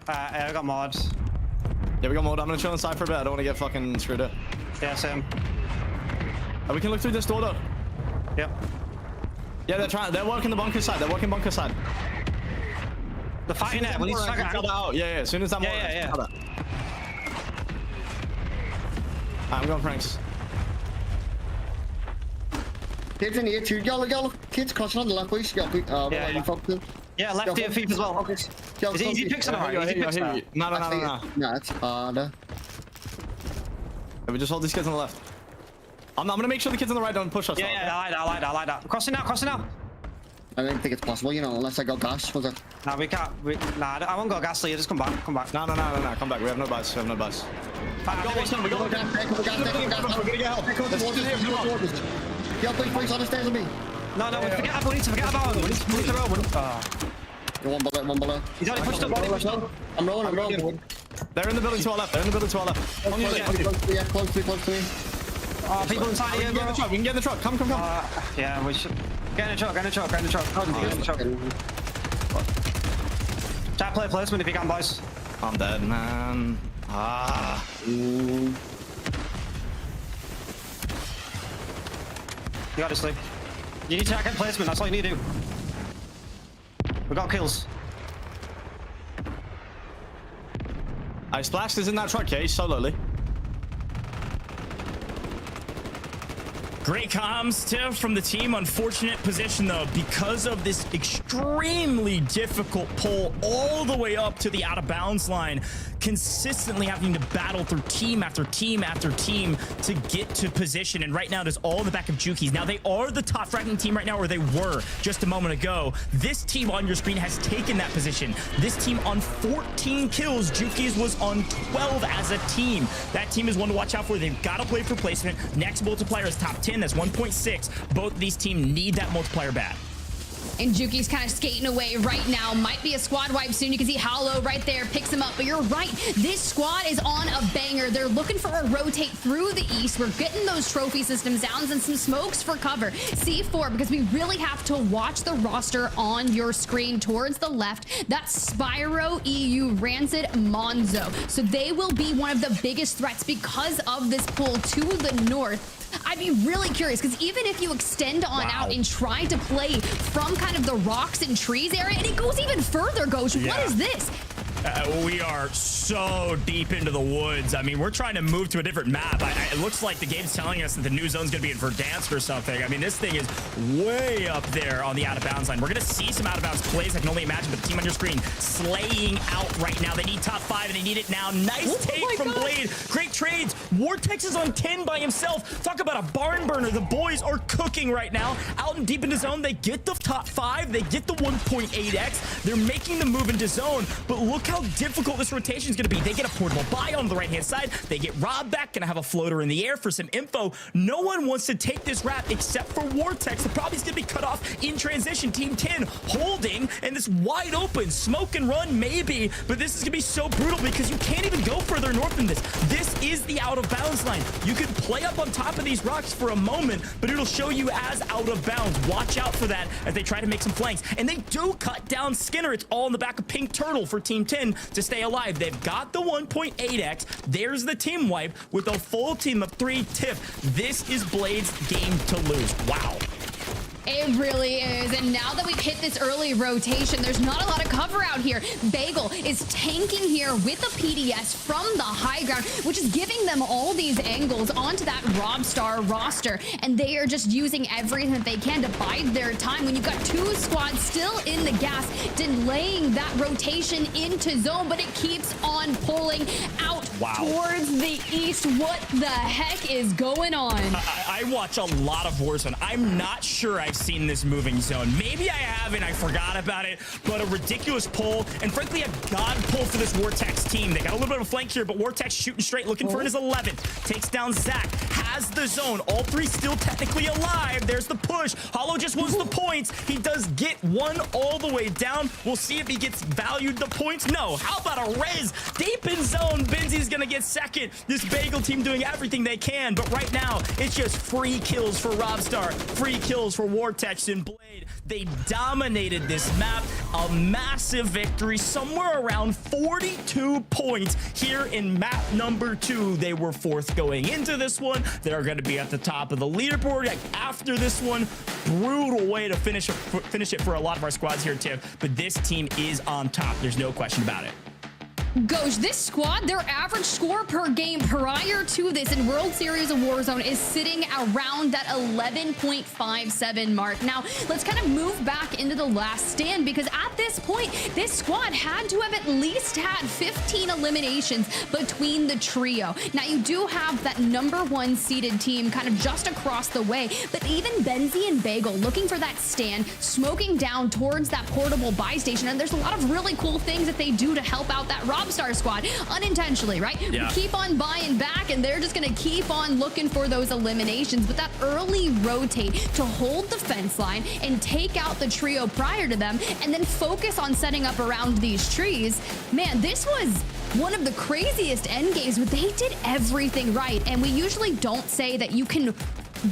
S9: I got mods.
S7: Yeah, we got mod. I'm gonna chill inside for a bit. I don't want to get fucking screwed up.
S9: Yeah, same.
S7: We can look through this door though.
S9: Yep.
S7: Yeah, they're working the bunker side. They're working bunker side.
S9: They're fighting it. We need to try
S7: that out. Yeah, as soon as I'm
S9: yeah.
S7: I'm going Franks.
S8: Kids in here too. Yo, look. Kids crossing on the left, please. Yo,
S9: yeah, left here, feet as well.
S8: Yo,
S9: Is it easy picks on the
S7: No.
S8: No, it's harder.
S7: We just hold these kids on the left. I'm gonna make sure the kids on the right don't push us.
S9: Yeah, I like that. Crossing now.
S8: I don't think it's possible, you know, unless I go gas. Was it?
S9: Nah, we can't. I won't go gas lead. Just come back.
S7: No. Come back. We have no buys. We got one. We got one.
S8: We're gonna get help. Yo, please understand with me.
S9: No, we need to forget about him. We need to roll.
S8: One below.
S9: He's already pushed up.
S8: I'm rolling.
S7: They're in the building to our left.
S8: Yeah, close to me.
S9: Oh, people inside here, bro.
S7: We can get in the truck. Come.
S9: Yeah, we should. Get in the truck. Try to play placement if you can, boys.
S7: I'm dead, man.
S9: You got to sleep. You need to check placement. That's all you need to do. We got kills.
S7: I splashed is in that truck, Case, so lowly.
S5: Great comms, Tiff, from the team. Unfortunate position, though, because of this extremely difficult pull all the way up to the out-of-bounds line, consistently having to battle through team after team after team to get to position. And right now, it is all in the back of Juki's. Now, they are the top-ranking team right now, or they were just a moment ago. This team on your screen has taken that position. This team on 14 kills. Juki's was on 12 as a team. That team is one to watch out for. They've got to play for placement. Next multiplier is top 10. That's 1.6. Both of these teams need that multiplier bad.
S4: And Juki's kind of skating away right now. Might be a squad wipe soon. You can see Hollow right there picks him up. But you're right. This squad is on a banger. They're looking for a rotate through the east. We're getting those trophy systems down and some smokes for cover. C4, because we really have to watch the roster on your screen towards the left. That's Spyro, EU, Rancid, Monzo. So they will be one of the biggest threats because of this pull to the north. I'd be really curious, because even if you extend on out and try to play from kind of the rocks and trees area, and it goes even further, Ghost, what is this?
S5: We are so deep into the woods. I mean, we're trying to move to a different map. It looks like the game's telling us that the new zone's going to be in Verdansk or something. I mean, this thing is way up there on the out-of-bounds line. We're going to see some out-of-bounds plays. I can only imagine, but the team on your screen slaying out right now. They need top 5, and they need it now. Nice take from Blade. Great trades. Vortex is on 10 by himself. Talk about a barn burner. The boys are cooking right now. Out and deep into zone, they get the top 5. They get the 1.8x. They're making the move into zone, but look how difficult this rotation is going to be. They get a portable buy on the right-hand side. They get Rob back, going to have a floater in the air for some info. No one wants to take this rap except for Vortex. The problem is going to be cut off in transition. Team 10 holding, and this wide open smoke and run maybe, but this is going to be so brutal because you can't even go further north than this. This is the out of bounds line. You can play up on top of these rocks for a moment, but it'll show you as out of bounds. Watch out for that as they try to make some flanks, and they do cut down Skinner. It's all in the back of Pink Turtle for Team 10 to stay alive. They've got the 1.8x. There's the team wipe with a full team of 3. Tiff, this is Blade's game to lose. Wow.
S4: It really is. And now that we've hit this early rotation, there's not a lot of cover out here. Bagel is tanking here with a PDS from the high ground, which is giving them all these angles onto that Robstar roster. And they are just using everything that they can to bide their time. When you've got 2 squads still in the gas, delaying that rotation into zone, but it keeps on pulling out towards the east. What the heck is going on?
S5: I watch a lot of Warzone. I'm not sure I've seen this moving zone. Maybe I haven't. I forgot about it, but a ridiculous pull, and frankly, a god pull for this Vortex team. They got a little bit of a flank here, but Vortex shooting straight, looking for his 11th. Takes down Zach, has the zone. All 3 still technically alive. There's the push. Hollow just wants the points. He does get 1 all the way down. We'll see if he gets valued the points. No. How about a Riz? Deep in zone. Benzi's gonna get second. This Bagel team doing everything they can, but right now, it's just free kills for Robstar, free kills for Vortex and Blade. They dominated this map. A massive victory, somewhere around 42 points here in map number 2. They were 4th going into this one. They're going to be at the top of the leaderboard after this one. Brutal way to finish it for a lot of our squads here, Tiff. But this team is on top. There's no question about it.
S4: Gosh, this squad, their average score per game prior to this in World Series of Warzone is sitting around that 11.57 mark. Now, let's kind of move back into the last stand, because at this point, this squad had to have at least had 15 eliminations between the trio. Now, you do have that #1 seeded team kind of just across the way, but even Benzi and Bagel looking for that stand, smoking down towards that portable buy station, and there's a lot of really cool things that they do to help out that Robstar squad unintentionally, right?
S5: Yeah.
S4: We keep on buying back, and they're just gonna keep on looking for those eliminations. But that early rotate to hold the fence line and take out the trio prior to them, and then focus on setting up around these trees. Man, this was one of the craziest end games, but they did everything right. And we usually don't say that you can,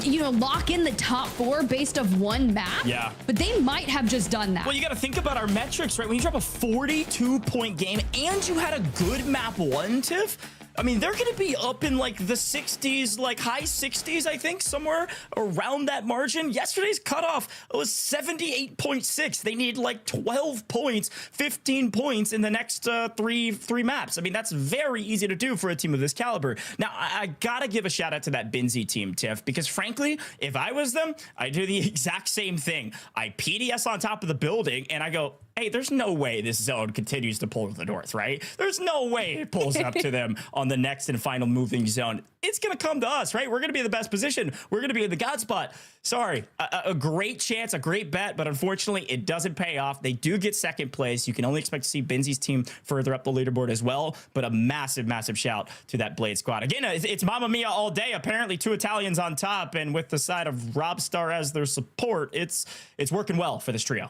S4: you know, lock in the top 4 based off one map.
S5: Yeah.
S4: But they might have just done that.
S5: Well, you got to think about our metrics, right? When you drop a 42-point game and you had a good map 1, Tiff, I mean, they're going to be up in like the 60s, like high 60s, I think, somewhere around that margin. Yesterday's cutoff was 78.6. They need like 12 points, 15 points in the next three maps. I mean, that's very easy to do for a team of this caliber. Now, I got to give a shout out to that Benzi team, Tiff, because frankly, if I was them, I'd do the exact same thing. I PDS on top of the building and I go, hey, there's no way this zone continues to pull to the north, right? There's no way it pulls up to them on the next and final moving zone. It's going to come to us, right? We're going to be in the best position. We're going to be in the God spot. Sorry, a great chance, a great bet, but unfortunately, it doesn't pay off. They do get second place. You can only expect to see Benzi's team further up the leaderboard as well, but a massive, massive shout to that Blade squad. Again, it's Mamma Mia all day. Apparently, 2 Italians on top, and with the side of Robstar as their support, it's working well for this trio.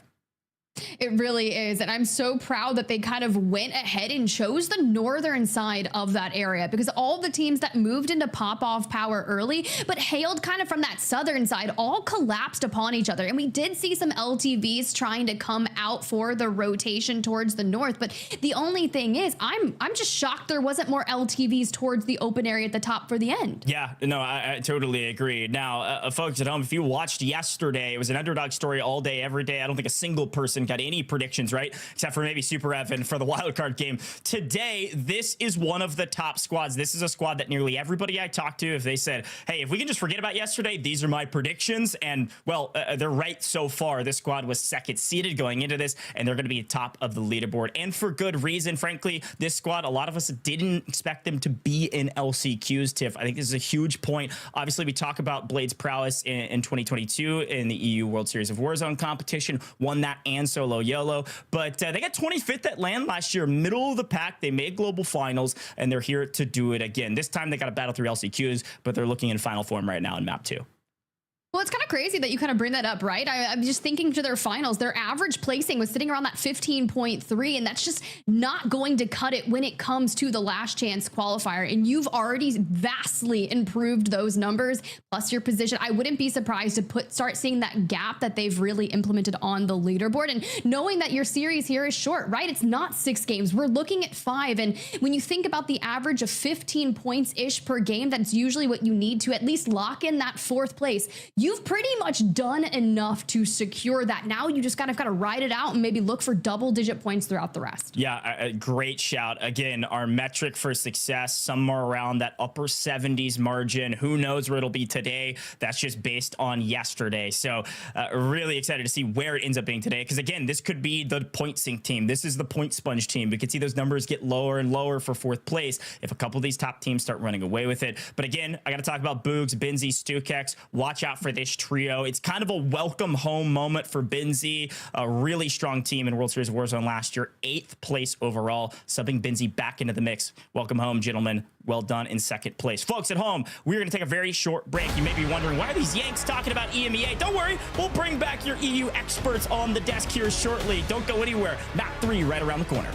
S4: It really is. And I'm so proud that they kind of went ahead and chose the northern side of that area, because all the teams that moved into pop-off power early, but hailed kind of from that southern side, all collapsed upon each other. And we did see some LTVs trying to come out for the rotation towards the north. But the only thing is, I'm just shocked there wasn't more LTVs towards the open area at the top for the end.
S5: Yeah, no, I totally agree. Now, folks at home, if you watched yesterday, it was an Underdog story all day, every day. I don't think a single person got any predictions right, except for maybe Super Evan for the wildcard game. Today, this is one of the top squads. This is a squad that nearly everybody I talked to, if they said, hey, if we can just forget about yesterday, these are my predictions. And well, they're right so far. This squad was second seeded going into this, and they're going to be top of the leaderboard. And for good reason, frankly, this squad, a lot of us didn't expect them to be in LCQs, Tiff. I think this is a huge point. Obviously, we talk about Blade's prowess in 2022 in the EU World Series of Warzone competition, won that and solo YOLO, but they got 25th at LAN last year, middle of the pack. They made global finals, and they're here to do it again. This time they got to battle through LCQs, but they're looking in final form right now in map 2.
S4: Well, it's kind of crazy that you kind of bring that up, right? I'm just thinking to their finals, their average placing was sitting around that 15.3, and that's just not going to cut it when it comes to the last chance qualifier. And you've already vastly improved those numbers, plus your position. I wouldn't be surprised to start seeing that gap that they've really implemented on the leaderboard. And knowing that your series here is short, right? It's not 6 games. We're looking at 5. And when you think about the average of 15 points-ish per game, that's usually what you need to at least lock in that 4th place. You've pretty much done enough to secure that. Now you just kind of ride it out and maybe look for double-digit points throughout the rest.
S5: Yeah, a great shout. Again, our metric for success, somewhere around that upper 70s margin. Who knows where it'll be today? That's just based on yesterday. So really excited to see where it ends up being today. Because again, this could be the point sync team. This is the point sponge team. We could see those numbers get lower and lower for 4th place if a couple of these top teams start running away with it. But again, I got to talk about Boogs, Benzi, Stukex. Watch out for this trio. It's kind of a welcome home moment for Benzi, a really strong team in World Series of Warzone last year, 8th place overall, subbing Benzi back into the mix. Welcome home, gentlemen. Well done in 2nd place. Folks at home, we're going to take a very short break. You may be wondering, why are these Yanks talking about EMEA? Don't worry, we'll bring back your EU experts on the desk here shortly. Don't go anywhere. Map 3 right around the corner.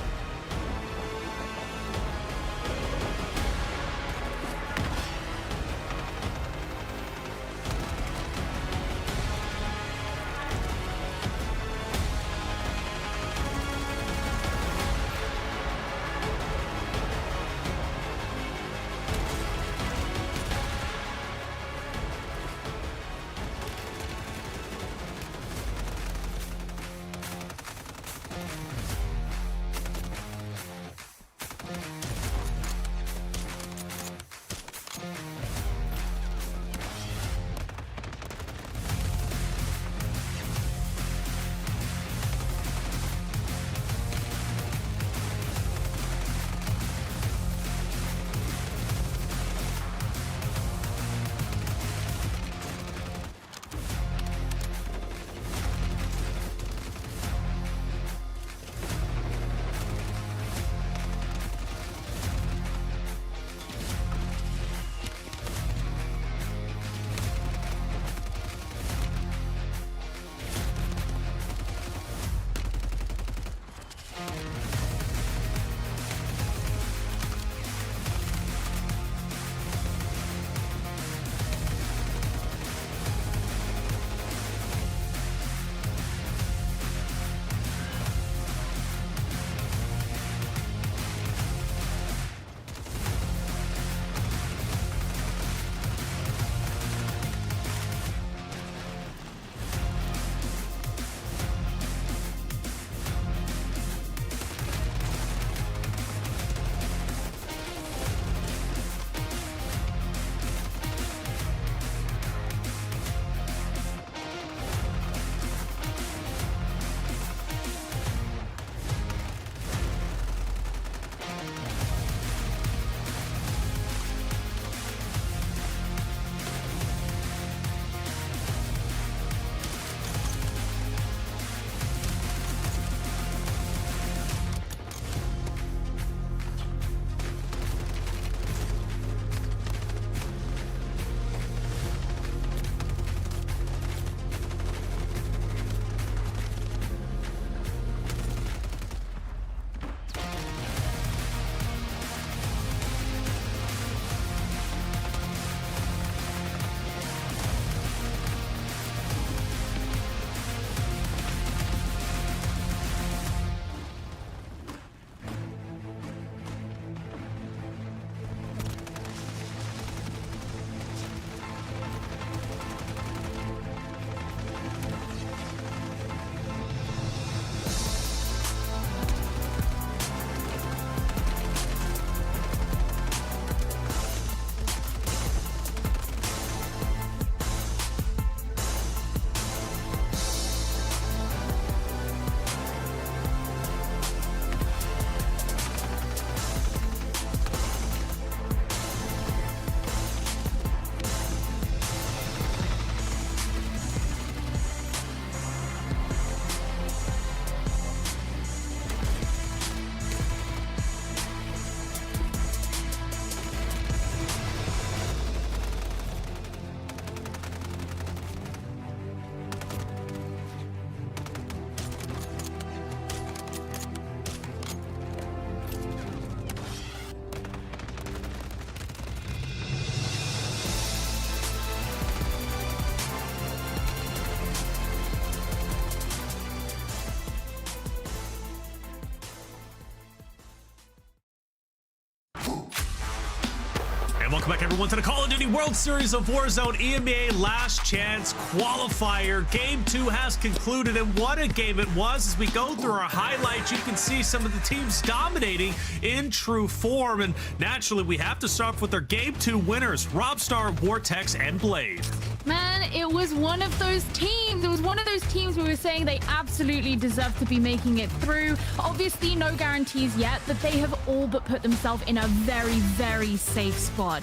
S1: And welcome back, everyone, to the Call of Duty World Series of Warzone EMEA Last Chance Qualifier. Game 2 has concluded, and what a game it was. As we go through our highlights, you can see some of the teams dominating in true form. And naturally, we have to start with our Game 2 winners, Robstar, Vortex, and Blade.
S3: Man, it was one of those teams. It was one of those teams we were saying they absolutely deserve to be making it through. Obviously, no guarantees yet, but they have all but put themselves in a very, very safe spot.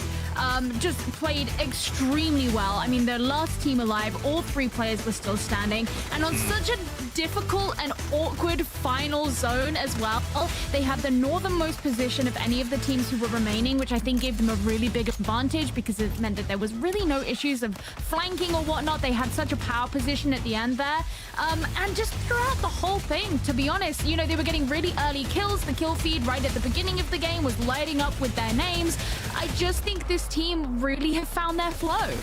S3: Just played extremely well. I mean, their last team alive, all 3 players were still standing. And on such a difficult and awkward final zone as well, they had the northernmost position of any of the teams who were remaining, which I think gave them a really big advantage because it meant that there was really no issues of flanking or whatnot. They had such a power position at the end there. And just throughout the whole thing, to be honest, you know, they were getting really early kills. The kill feed right at the beginning of the game was lighting up with their names. I just think this team really have found their flow.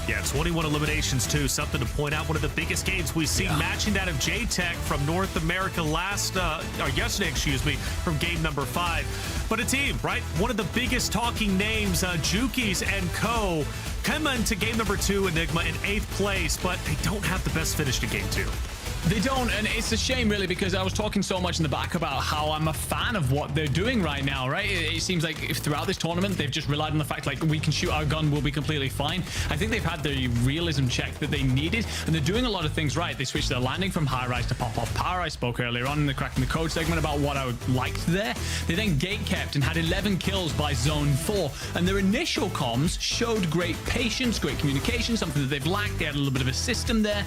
S1: Yeah, 21 eliminations too. Something to point out. One of the biggest games we've seen, matching that of J-Tech from North America yesterday, from game number 5. But a team, right? One of the biggest talking names, Jukies and Co. come into game number 2, Enigma in 8th place, but they don't have the best finish to game 2.
S2: They don't, and it's a shame, really, because I was talking so much in the back about how I'm a fan of what they're doing right now, right? It seems like if throughout this tournament, they've just relied on the fact, like, we can shoot our gun, we'll be completely fine. I think they've had the realism check that they needed, and they're doing a lot of things right. They switched their landing from high-rise to pop-off power. I spoke earlier on in the Cracking the Code segment about what I liked there. They then gate-kept and had 11 kills by Zone 4, and their initial comms showed great patience, great communication, something that they've lacked. They had a little bit of a system there.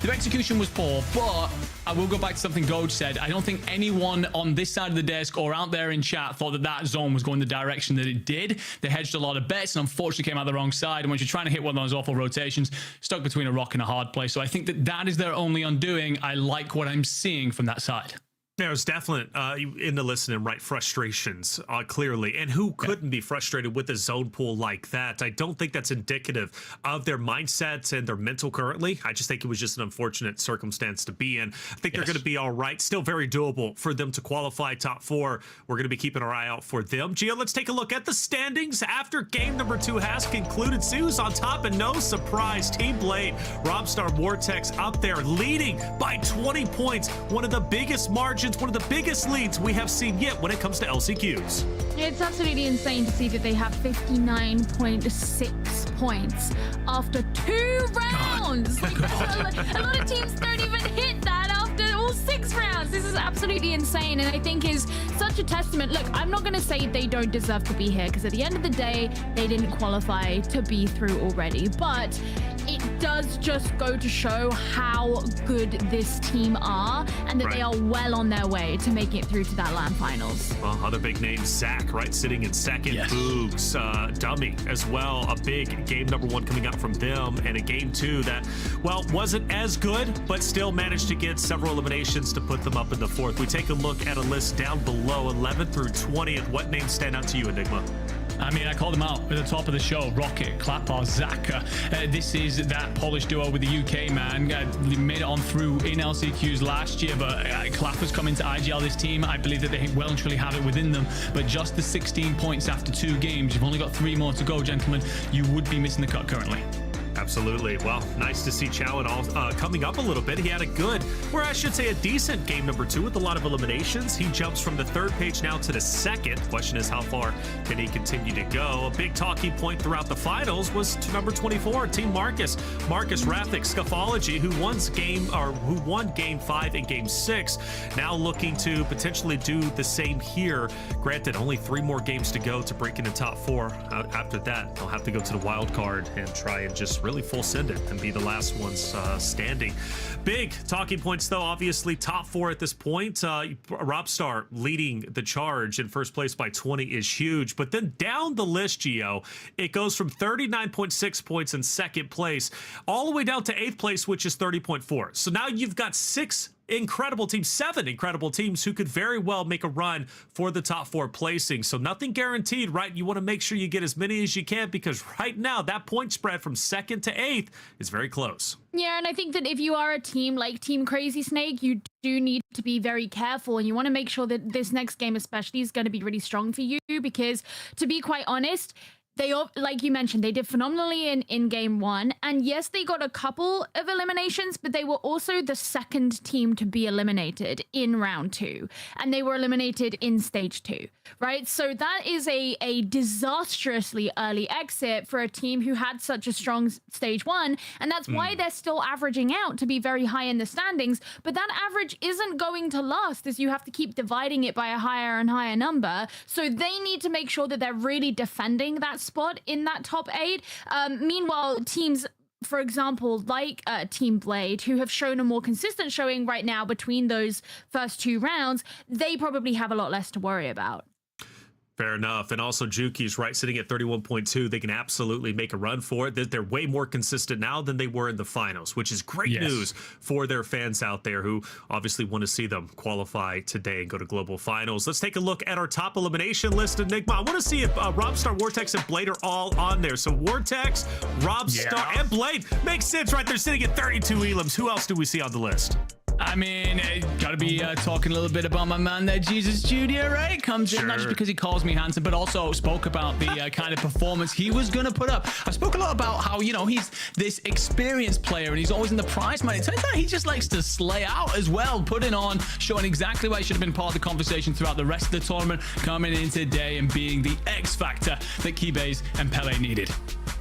S2: Their execution was poor, but I will go back to something Goj said. I don't think anyone on this side of the desk or out there in chat thought that that zone was going the direction that it did. They hedged a lot of bets and unfortunately came out the wrong side. And when you're trying to hit one of those awful rotations, stuck between a rock and a hard place. So I think that that is their only undoing. I like what I'm seeing from that side.
S1: There's definite, in the listening, right, frustrations, clearly. And who couldn't be frustrated with a zone pool like that? I don't think that's indicative of their mindsets and their mental currently. I just think it was just an unfortunate circumstance to be in. I think they're going to be all right. Still very doable for them to qualify top 4. We're going to be keeping our eye out for them. Gio, let's take a look at the standings after game number 2 has concluded. See who's on top, and no surprise, Team Blade, Robstar, Vortex up there, leading by 20 points. One of the biggest margins, one of the biggest leads we have seen yet when it comes to LCQs.
S3: It's absolutely insane to see that they have 59.6 points after 2 rounds. Like, a lot of teams don't even hit that after all 6 rounds. This is absolutely insane, and I think is such a testament. Look, I'm not going to say they don't deserve to be here, because at the end of the day, they didn't qualify to be through already, but it does just go to show how good this team are, and that they are well on their way to making it through to that LAN finals.
S1: Well, other big names, Zach, right, sitting in second. Boogs, Dummy as well. A big game number 1 coming out from them, and a game 2 that, well, wasn't as good, but still managed to get several eliminations to put them up in the 4th. We take a look at a list down below, 11 through 20, and what names stand out to you, Enigma?
S2: I mean, I called them out at the top of the show. Rocket, Clapper, Zaka. This is that Polish duo with the UK, man. They made it on through in LCQs last year, but Clapper's coming to IGL this team. I believe that they well and truly have it within them, but just the 16 points after 2 games. You've only got 3 more to go, gentlemen. You would be missing the cut currently.
S1: Absolutely. Well, nice to see Chowan coming up a little bit. He had a good, or I should say a decent game number 2 with a lot of eliminations. He jumps from the 3rd page now to the 2nd. Question is, how far can he continue to go? A big talking point throughout the finals was to number 24, Team Marcus. Marcus Rafic, Scuffology, who won game 5 and game 6. Now looking to potentially do the same here. Granted, only 3 more games to go to break into top 4. After that, they'll have to go to the wild card and try and just really full send it and be the last ones standing. Big talking points, though, obviously top 4 at this point. Robstar leading the charge in first place by 20 is huge. But then down the list, Gio, it goes from 39.6 points in 2nd place all the way down to 8th place, which is 30.4. So now you've got 7 incredible teams who could very well make a run for the top 4 placing. So nothing guaranteed, right? You want to make sure you get as many as you can, because right now that point spread from 2nd to 8th is very close.
S3: Yeah, and I think that if you are a team like Team Crazy Snake, you do need to be very careful, and you want to make sure that this next game especially is going to be really strong for you, because to be quite honest, They, like you mentioned, they did phenomenally in game one. And yes, they got a couple of eliminations, but they were also the second team to be eliminated in round 2. And they were eliminated in stage 2, right? So that is a disastrously early exit for a team who had such a strong stage 1. And that's why they're still averaging out to be very high in the standings. But that average isn't going to last, as you have to keep dividing it by a higher and higher number. So they need to make sure that they're really defending that spot in that top 8. Meanwhile, teams, for example, like Team Blade, who have shown a more consistent showing right now between those first 2 rounds, they probably have a lot less to worry about.
S1: Fair enough. And also Juki's right, sitting at 31.2. They can absolutely make a run for it. They're way more consistent now than they were in the finals, which is great news for their fans out there who obviously want to see them qualify today and go to global finals. Let's take a look at our top elimination list, Enigma. I want to see if Robstar, Vortex, and Blade are all on there. So Vortex, Robstar, and Blade makes sense, right? They're sitting at 32 elims. Who else do we see on the list?
S2: I mean, gotta be talking a little bit about my man there, Jesus Jr., right? Comes in not just because he calls me handsome, but also spoke about the kind of performance he was gonna put up. I spoke a lot about how, you know, he's this experienced player and he's always in the prize money. It turns out he just likes to slay out as well, putting on, showing exactly why he should have been part of the conversation throughout the rest of the tournament, coming in today and being the X factor that Keybase and Pele needed.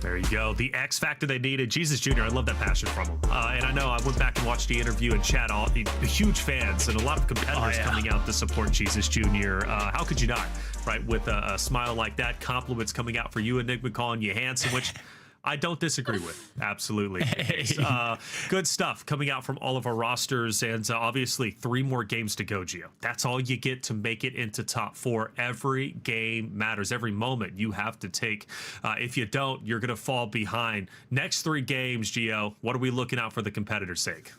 S1: There you go. The X factor they needed. Jesus Jr., I love that passion from him. And I know I went back and watched the interview and chat. All the huge fans and a lot of competitors coming out to support Jesus Jr. How could you not, right? With a smile like that, compliments coming out for you, Enigma, calling you handsome, which I don't disagree with. Absolutely. Good stuff coming out from all of our rosters. And obviously 3 more games to go, Gio. That's all you get to make it into top 4. Every game matters. Every moment you have to take. If you don't, you're going to fall behind. Next 3 games, Gio, what are we looking out for the competitor's sake?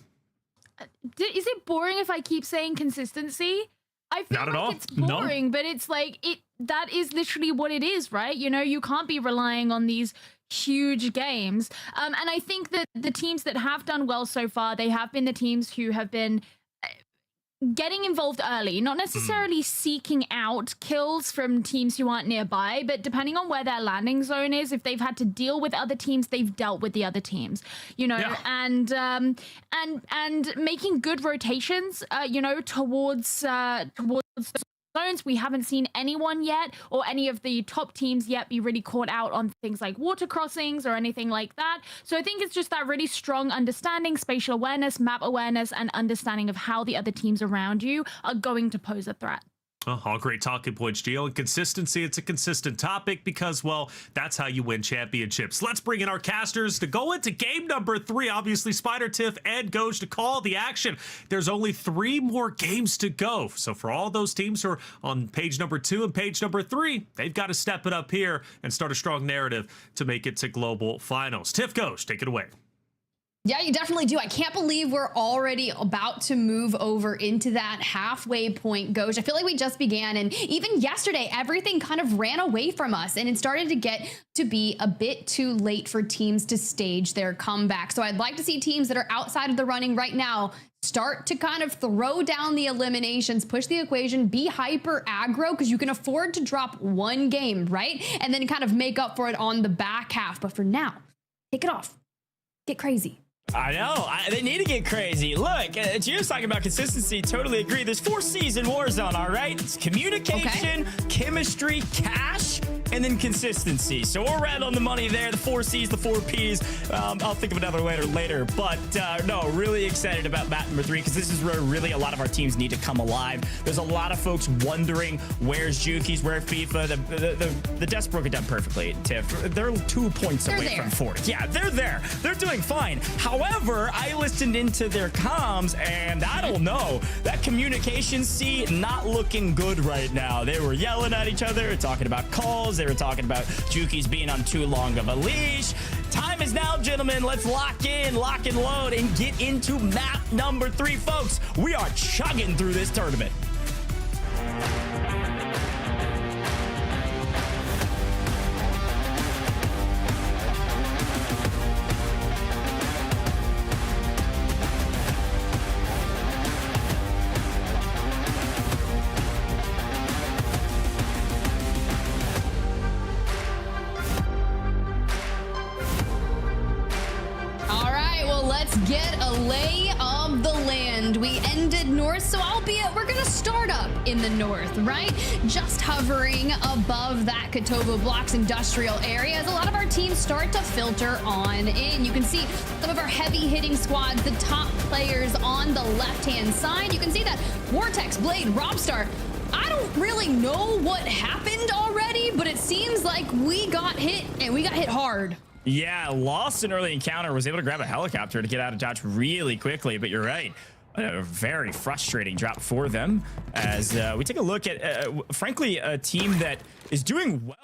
S3: Is it boring if I keep saying consistency? I feel
S1: Not at
S3: like
S1: all.
S3: it's boring, but it's like that is literally what it is, right? You know, you can't be relying on these huge games. And I think that the teams that have done well so far, they have been the teams who have been getting involved early, not necessarily seeking out kills from teams who aren't nearby, but depending on where their landing zone is, if they've had to deal with other teams, they've dealt with the other teams, you know, and making good rotations, you know, towards zones. We haven't seen anyone yet, or any of the top teams yet, be really caught out on things like water crossings or anything like that. So I think it's just that really strong understanding, spatial awareness, map awareness, and understanding of how the other teams around you are going to pose a threat.
S1: Oh, all great talking points, Gio. And consistency, it's a consistent topic because, well, that's how you win championships. Let's bring in our casters to go into game number 3. Obviously, Spider, Tiff, and Goj to call the action. There's only 3 more games to go. So for all those teams who are on page number 2 and page number 3, they've got to step it up here and start a strong narrative to make it to global finals. Tiff, Goj, take it away.
S4: Yeah, you definitely do. I can't believe we're already about to move over into that halfway point, Goj. I feel like we just began, and even yesterday, everything kind of ran away from us, and it started to get to be a bit too late for teams to stage their comeback. So I'd like to see teams that are outside of the running right now start to kind of throw down the eliminations, push the equation, be hyper aggro, because you can afford to drop 1 game, right? And then kind of make up for it on the back half. But for now, take it off. Get crazy.
S5: I know. They need to get crazy. Look, Gio's talking about consistency. Totally agree. There's 4 C's in Warzone, all right? It's communication, chemistry, cash, and then consistency. So we're right on the money there. The 4 C's, the 4 P's. I'll think of another later. But no, really excited about map number 3 because this is where really a lot of our teams need to come alive. There's a lot of folks wondering where's Juki's, where FIFA. The Desk broke it down perfectly, Tiff. They're 2 points away from 4th. Yeah, they're there. They're doing fine. However, I listened into their comms, and I don't know. That communication C, not looking good right now. They were yelling at each other, talking about calls. They were talking about Juki's being on too long of a leash. Time is now, gentlemen. Let's lock in, lock and load, and get into map number 3, folks. We are chugging through this tournament.
S4: let's get a lay of the land. We ended north, so albeit we're gonna start up in the north, right? Just hovering above that Kotobo Blocks industrial area as a lot of our teams start to filter on in. You can see some of our heavy hitting squads, the top players on the left-hand side. You can see that Vortex, Blade, Robstar. I don't really know what happened already, but it seems like we got hit, and we got hit hard.
S5: Yeah, lost an early encounter, was able to grab a helicopter to get out of dodge really quickly, but you're right. A very frustrating drop for them as we take a look at, frankly, a team that is doing well.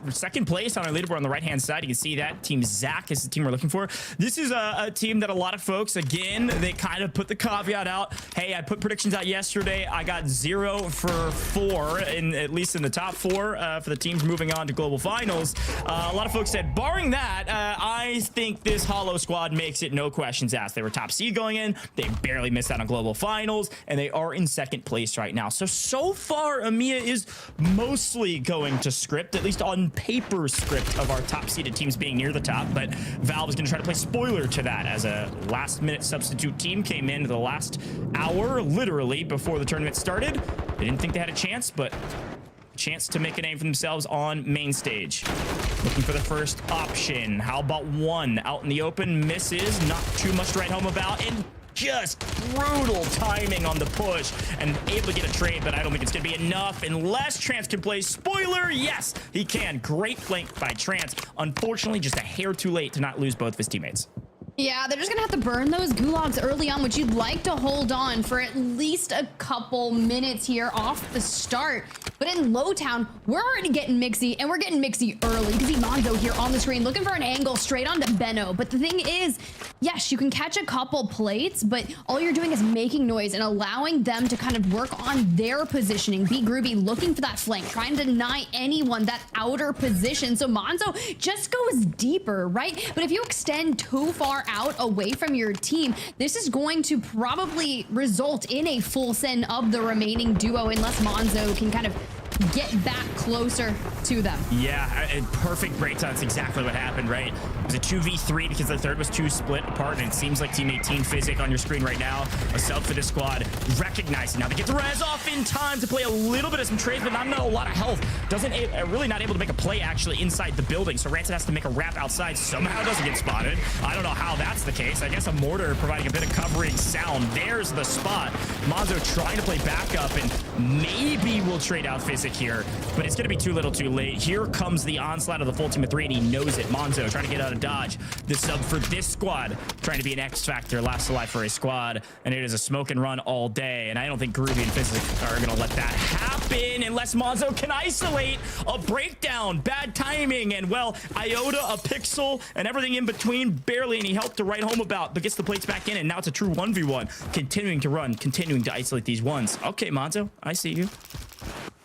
S5: Second place on our leaderboard on the right-hand side. You can see that. Team Zach is the team we're looking for. This is a team that a lot of folks, again, they kind of put the caveat out. Hey, I put predictions out yesterday. I got 0 for 4, at least in the top 4 for the teams moving on to global finals. A lot of folks said, barring that, I think this Hollow squad makes it no questions asked. They were top seed going in. They barely missed out on global finals, and they are in second place right now. So far, EMEA is mostly going to script, at least on paper script, of our top seeded teams being near the top, but Valve is going to try to play spoiler to that as a last minute substitute team came in the last hour, literally, before the tournament started. They didn't think they had a chance, but a chance to make a name for themselves on main stage. Looking for the first option. How about one out in the open? Misses, not too much to write home about, and just brutal timing on the push and able to get a trade, but I don't think it's gonna be enough unless Trance can play spoiler. Yes, he can. Great flank by Trance. Unfortunately, just a hair too late to not lose both of his teammates.
S4: Yeah, they're just gonna have to burn those gulags early on, which you'd like to hold on for at least a couple minutes here off the start. But in Lowtown, we're already getting mixy, and we're getting mixy early. You can see Monzo here on the screen looking for an angle straight onto Benno. But the thing is, yes, you can catch a couple plates, but all you're doing is making noise and allowing them to kind of work on their positioning. Be Groovy looking for that flank, trying to deny anyone that outer position. So Monzo just goes deeper, right? But if you extend too far out away from your team, this is going to probably result in a full send of the remaining duo unless Monzo can kind of get back closer to them.
S5: Yeah, perfect breakdown. That's exactly what happened, right? It was a 2v3 because the third was 2 split apart, and it seems like team 18 Physic on your screen right now, a sub for this squad, recognizing now they get the res off in time to play a little bit of some trades, but not a lot of health. Really not able to make a play actually inside the building, so Rancid has to make a wrap outside, somehow doesn't get spotted. I don't know how that's the case. I guess a mortar providing a bit of covering sound. There's the spot. Monzo trying to play backup, and maybe we'll trade out Physic here, but it's going to be too little too late. Here comes the onslaught of the full team of 3, and he knows it. Monzo trying to get out of dodge. The sub for this squad trying to be an X factor, last alive for a squad, and it is a smoke and run all day, and I don't think Groovy and Physic are going to let that happen unless Monzo can isolate a breakdown. Bad timing, and well, Iota, a pixel, and everything in between, barely any help to write home about, but gets the plates back in, and now it's a true 1v1, continuing to run, continuing to isolate these ones. Okay, Monzo, I see you.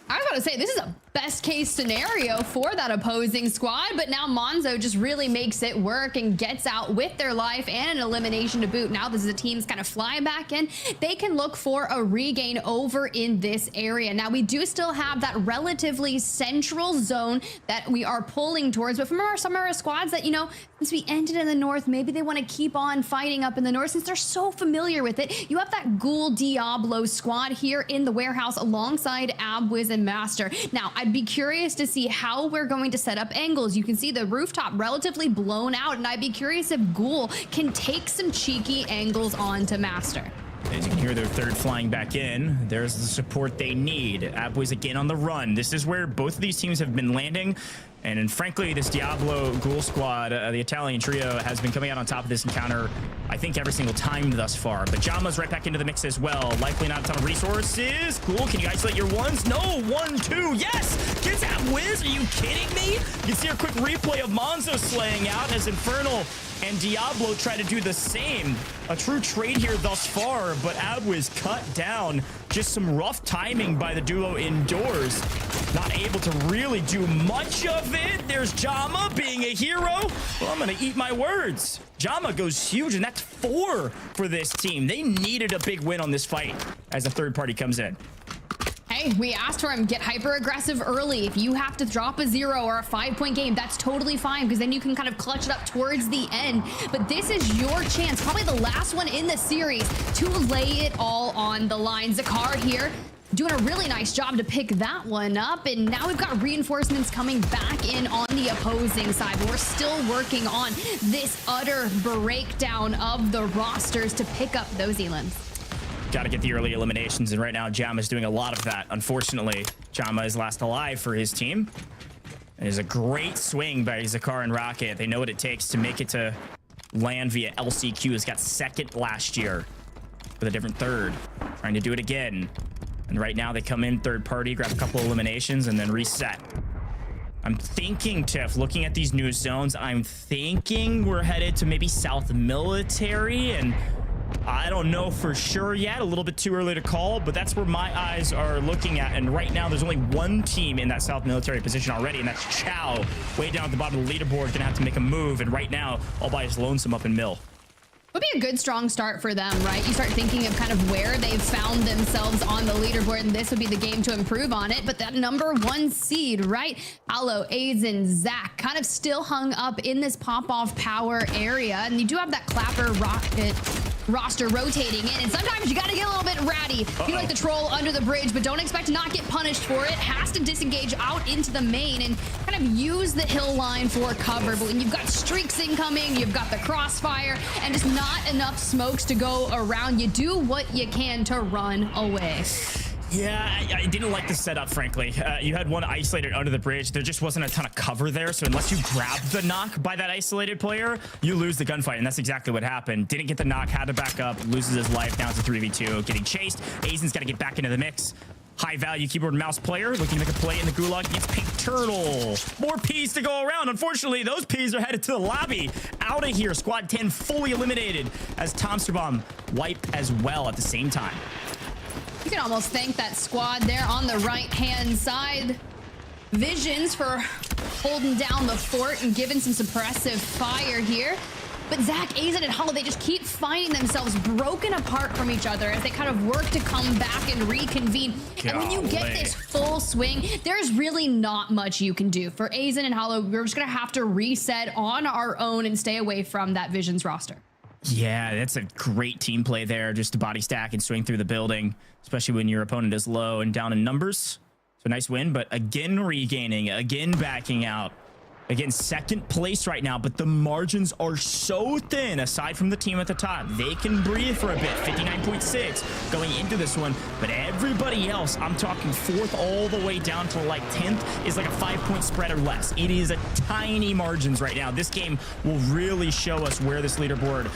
S4: I was about to say, this is a best case scenario for that opposing squad, but now Monzo just really makes it work and gets out with their life and an elimination to boot. Now this is the team's kind of fly back in. They can look for a regain over in this area. Now we do still have that relatively central zone that we are pulling towards, but from some of our squads that, you know, since we ended in the north, maybe they want to keep on fighting up in the north since they're so familiar with it. You have that Ghoul Diablo squad here in the warehouse alongside Abwiz and Master. Now, I'd be curious to see how we're going to set up angles. You can see the rooftop relatively blown out, and I'd be curious if Ghoul can take some cheeky angles onto Master.
S5: As you can hear, their third flying back in. There's the support they need. Abwiz again on the run. This is where both of these teams have been landing. And frankly, this Diablo Ghoul squad, the Italian trio, has been coming out on top of this encounter, I think, every single time thus far. But Jama's right back into the mix as well. Likely not a ton of resources. Ghoul, can you isolate your ones? No, 1, 2, yes! Gets Abwiz, are you kidding me? You can see a quick replay of Monzo slaying out as Infernal and Diablo try to do the same. A true trade here thus far, but Abwiz cut down. Just some rough timing by the duo indoors. Not able to really do much of it. There's Jama being a hero. Well, I'm gonna eat my words. Jama goes huge, and that's 4 for this team. They needed a big win on this fight as a third party comes in.
S4: Hey, we asked for him, get hyper aggressive early. If you have to drop a 0 or a 5-point game, that's totally fine because then you can kind of clutch it up towards the end. But this is your chance, probably the last one in the series, to lay it all on the line. Zakar here doing a really nice job to pick that one up, and now we've got reinforcements coming back in on the opposing side, but we're still working on this utter breakdown of the rosters to pick up those elims.
S5: Got to get the early eliminations, and right now Jama's doing a lot of that. Unfortunately, Jama is last alive for his team. It is a great swing by Zakar and Rocket. They know what it takes to make it to land via LCQ. Has got second last year with a different third, trying to do it again. And right now they come in third party, grab a couple eliminations, and then reset. I'm thinking, Tiff, looking at these new zones, I'm thinking we're headed to maybe South Military, and I don't know for sure yet. A little bit too early to call, but that's where my eyes are looking at. And right now there's only one team in that South Military position already, and that's Chow, way down at the bottom of the leaderboard, gonna have to make a move. And right now, all by his lonesome up in Mill.
S4: Would be a good strong start for them, right? You start thinking of kind of where they've found themselves on the leaderboard, and this would be the game to improve on it. But that #1 seed, right? Aloe, Aizen, Zach, kind of still hung up in this pop-off power area, and you do have that Clapper Rocket roster rotating in, and sometimes you got to get a little bit ratty. Be like the troll under the bridge, but don't expect to not get punished for it. Has to disengage out into the main and kind of use the hill line for cover. But when you've got streaks incoming, you've got the crossfire, and just not enough smokes to go around, you do what you can to run away.
S5: Yeah, I didn't like the setup, frankly. You had one isolated under the bridge. There just wasn't a ton of cover there, so unless you grab the knock by that isolated player, you lose the gunfight, and that's exactly what happened. Didn't get the knock, had to back up, loses his life, now it's a 3v2, getting chased. Aizen's got to get back into the mix. High value keyboard and mouse player looking to make a play in the Gulag against Pink Turtle. More P's to go around. Unfortunately, those P's are headed to the lobby. Out of here, squad 10 fully eliminated as Tomsterbomb wiped as well at the same time.
S4: You can almost thank that squad there on the right-hand side. Visions for holding down the fort and giving some suppressive fire here. But Zach, Aizen, and Hollow, they just keep finding themselves broken apart from each other as they kind of work to come back and reconvene. And when you get this full swing, there's really not much you can do. For Aizen and Hollow, we're just going to have to reset on our own and stay away from that Visions roster.
S5: Yeah, that's a great team play there, just to body stack and swing through the building, especially when your opponent is low and down in numbers. So nice win, but again regaining, again backing out. Again, second place right now, but the margins are so thin aside from the team at the top. They can breathe for a bit, 59.6 going into this one, but everybody else, I'm talking 4th all the way down to like 10th, is like a 5-point spread or less. It is a tiny margins right now. This game will really show us where this leaderboard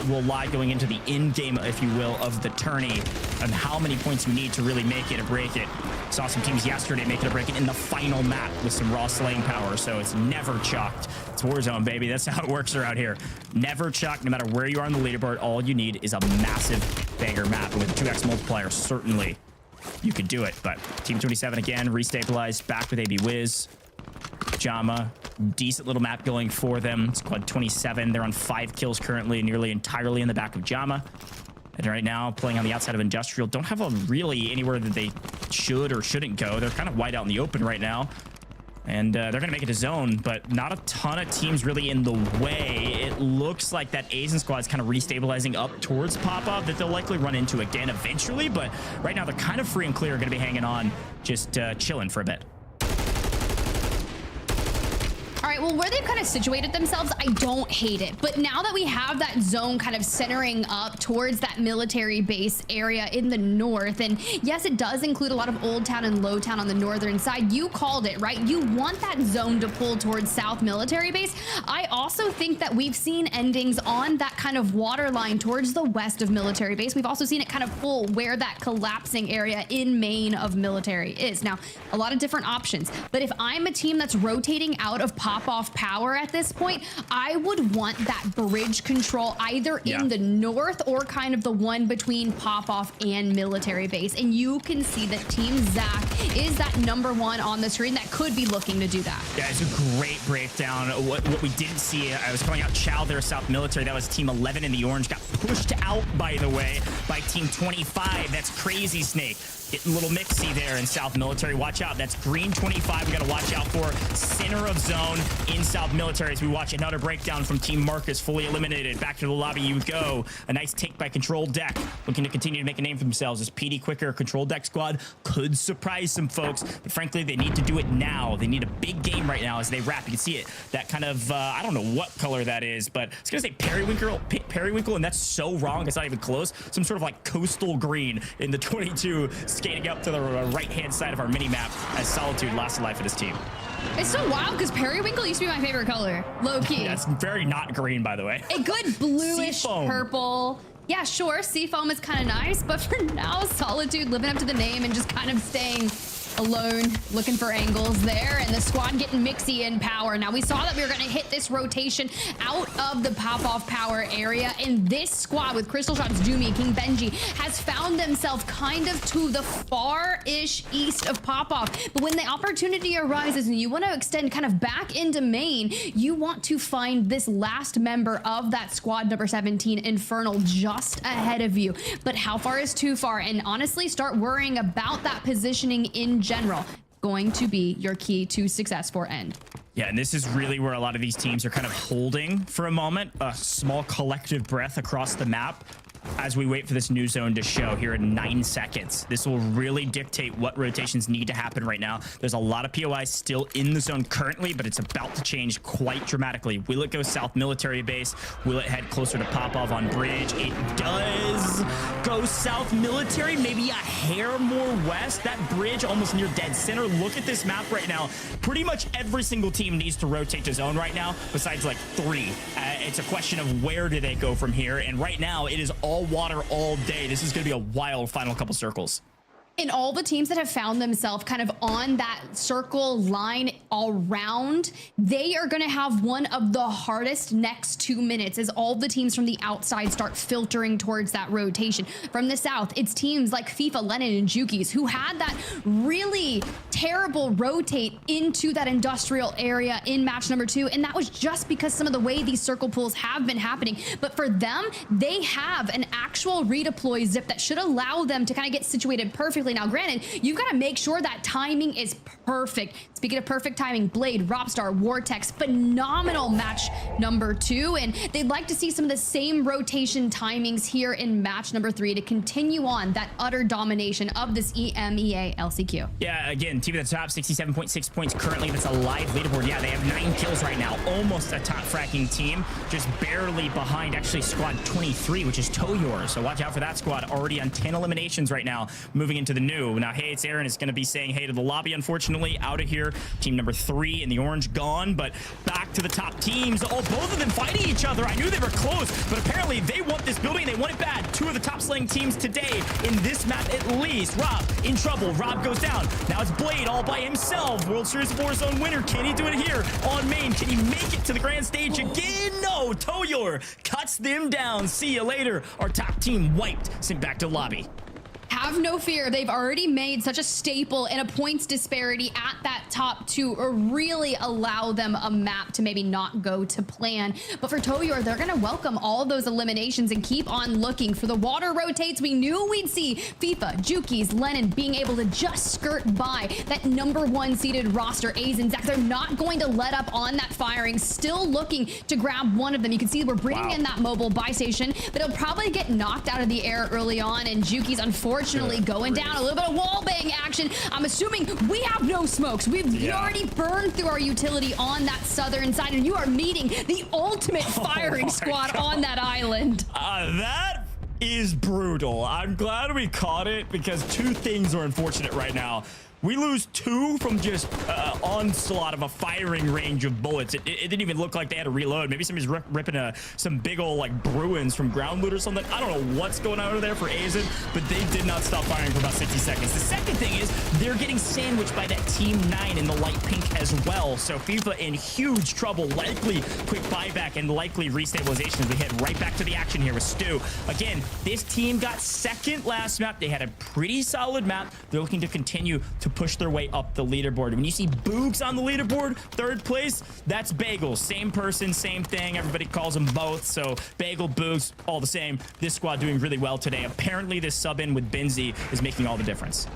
S5: will lie going into the end game, if you will, of the tourney, and how many points you need to really make it or break it. Saw some teams yesterday make it or break it in the final map with some raw slaying power, so it's never chucked. It's Warzone, baby. That's how it works around here. Never chucked. No matter where you are on the leaderboard, all you need is a massive banger map. And with a 2x multiplier, certainly you could do it. But Team 27 again, restabilized, back with AB Wiz. Jama, decent little map going for them. Squad 27, they're on 5 kills currently, nearly entirely in the back of Jama. And right now, playing on the outside of Industrial, don't have a really anywhere that they should or shouldn't go. They're kind of wide out in the open right now. And they're going to make it a zone, but not a ton of teams really in the way. It looks like that Aizen squad is kind of restabilizing up towards pop-up that they'll likely run into again eventually, but right now they're kind of free and clear, going to be hanging on, just chilling for a bit.
S4: All right, well, where they've kind of situated themselves, I don't hate it. But now that we have that zone kind of centering up towards that military base area in the north, and yes, it does include a lot of Old Town and Low Town on the northern side. You called it, right? You want that zone to pull towards South Military Base. I also think that we've seen endings on that kind of water line towards the west of Military Base. We've also seen it kind of pull where that collapsing area in main of military is. Now, a lot of different options, but if I'm a team that's rotating out of pop-off power at this point, I would want that bridge control either in the north or kind of the one between pop-off and military base. And you can see that Team Zach is that #1 on the screen that could be looking to do that.
S5: Yeah, it's a great breakdown. What we didn't see, I was calling out Chow there, South Military. That was Team 11 in the orange. Got pushed out, by the way, by Team 25. That's Crazy Snake. Getting a little mixy there in South Military. Watch out. That's green 25. We got to watch out for center of zone in South Military as we watch another breakdown from Team Marcus, fully eliminated. Back to the lobby you go. A nice take by Control Deck, looking to continue to make a name for themselves. This PD Quicker Control Deck squad could surprise some folks, but frankly, they need to do it now. They need a big game right now as they wrap. You can see it. That kind of, I don't know what color that is, but I was going to say periwinkle, and that's so wrong. It's not even close. Some sort of like coastal green in the 22, skating up to the right-hand side of our mini-map as Solitude lost life of his team.
S4: It's so wild because periwinkle used to be my favorite color, low-key.
S5: That's very not green, by the way.
S4: A good bluish
S5: Seafoam.
S4: Purple. Yeah, sure, Seafoam is kind of nice, but for now, Solitude living up to the name and just kind of staying alone, looking for angles there, and the squad getting mixy in power. Now, we saw that we were going to hit this rotation out of the pop-off power area, and this squad with Crystal Shots, Jumi, King Benji has found themselves kind of to the far-ish east of pop-off. But when the opportunity arises and you want to extend kind of back into main, you want to find this last member of that squad, number 17, Infernal, just ahead of you. But how far is too far? And honestly, start worrying about that positioning in general. Going to be your key to success for End.
S5: Yeah, and this is really where a lot of these teams are kind of holding for a moment, a small collective breath across the map as we wait for this new zone to show here in 9 seconds. This will really dictate what rotations need to happen right now. There's a lot of POIs still in the zone currently, but it's about to change quite dramatically. Will it go South Military Base? Will it head closer to Popov on Bridge? It does go South Military, maybe a hair more west. That bridge almost near dead center. Look at this map right now. Pretty much every single team needs to rotate to zone right now, besides like 3. It's a question of where do they go from here, and right now it is all water all day. This is going to be a wild final couple circles.
S4: And all the teams that have found themselves kind of on that circle line all round, they are going to have one of the hardest next 2 minutes as all the teams from the outside start filtering towards that rotation. From the south, it's teams like FIFA, Lennon, and Jukies who had that really terrible rotate into that industrial area in match number 2. And that was just because some of the way these circle pulls have been happening. But for them, they have an actual redeploy zip that should allow them to kind of get situated perfectly. Now, granted, you've got to make sure that timing is perfect. Speaking of perfect timing, Blade, Robstar, Vortex, phenomenal match number 2. And they'd like to see some of the same rotation timings here in match number 3 to continue on that utter domination of this EMEA LCQ.
S5: Yeah, again, team at the top, 67.6 points currently. That's a live leaderboard. Yeah, they have 9 kills right now. Almost a top fracking team. Just barely behind, actually, squad 23, which is Toyor. So watch out for that squad. Already on 10 eliminations right now, moving into the new. Now, hey, it's Aaron is going to be saying hey to the lobby, unfortunately, out of here. Team number 3 in the orange gone, but back to the top teams. Oh, both of them fighting each other. I knew they were close, but apparently they want this building. They want it bad. 2 of the top slaying teams today in this map at least. Rob in trouble. Rob goes down. Now it's Blade all by himself. World Series of Warzone winner. Can he do it here on main? Can he make it to the grand stage again? No. Toyor cuts them down. See you later. Our top team wiped. Sent back to lobby.
S4: Have no fear. They've already made such a staple and a points disparity at that top 2 or really allow them a map to maybe not go to plan. But for Toyor, they're going to welcome all of those eliminations and keep on looking for the water rotates. We knew we'd see FIFA, Jukies, Lennon being able to just skirt by that number 1 seeded roster, A's and Zach. They're not going to let up on that firing, still looking to grab one of them. You can see we're bringing in that mobile buy station, but it'll probably get knocked out of the air early on, and Jukies unfortunately going down. A little bit of wall bang action. I'm assuming we have no smokes. We've already burned through our utility on that southern side, and you are meeting the ultimate firing squad on that island.
S5: That is brutal. I'm glad we caught it because 2 things are unfortunate right now. We lose 2 from just onslaught of a firing range of bullets. It didn't even look like they had to reload. Maybe somebody's ripping some big old like Bruins from ground loot or something. I don't know what's going on over there for Azen, but they did not stop firing for about 60 seconds. The second thing is they're getting sandwiched by that Team 9 in the light pink as well. So FIFA in huge trouble. Likely quick buyback and likely restabilization as we head right back to the action here with Stu. Again, this team got second last map. They had a pretty solid map. They're looking to continue to push their way up the leaderboard. When you see Boogs on the leaderboard, 3rd place, that's Bagel. Same person, same thing. Everybody calls them both. So Bagel, Boogs, all the same. This squad doing really well today. Apparently this sub in with Benzie is making all the difference.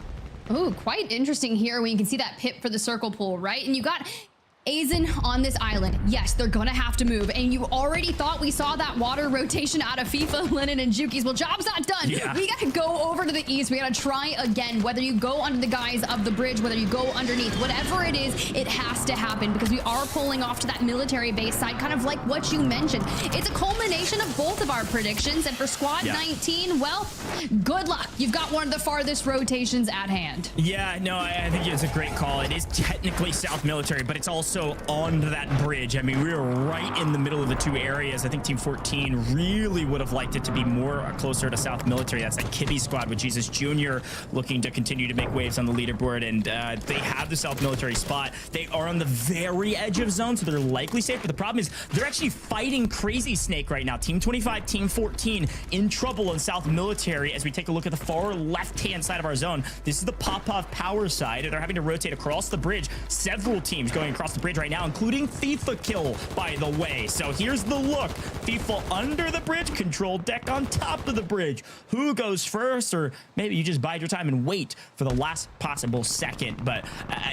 S4: Oh, quite interesting here when you can see that pip for the circle pool, right? And you got Aizen on this island. Yes, they're gonna have to move. And you already thought we saw that water rotation out of FIFA, Lennon, and Jukies. Well, job's not done.
S5: Yeah.
S4: We gotta go over to the east. We gotta try again. Whether you go under the guise of the bridge, whether you go underneath, whatever it is, it has to happen because we are pulling off to that military base side, kind of like what you mentioned. It's a culmination of both of our predictions. And for squad 19, well, good luck. You've got one of the farthest rotations at hand.
S5: Yeah, no, I think it's a great call. It is technically South Military, but it's also on that bridge. I mean, we were right in the middle of the 2 areas. I think Team 14 really would have liked it to be more closer to South Military. That's that Kibby squad with Jesus Jr. looking to continue to make waves on the leaderboard, and they have the South Military spot. They are on the very edge of zone, so they're likely safe, but the problem is they're actually fighting Crazy Snake right now. Team 25, Team 14 in trouble on South Military as we take a look at the far left-hand side of our zone. This is the Popov power side. They're having to rotate across the bridge. Several teams going across the bridge right now, including FIFA kill, by the way. So here's the look. FIFA under the bridge, control deck on top of the bridge. Who goes first? Or maybe you just bide your time and wait for the last possible second. But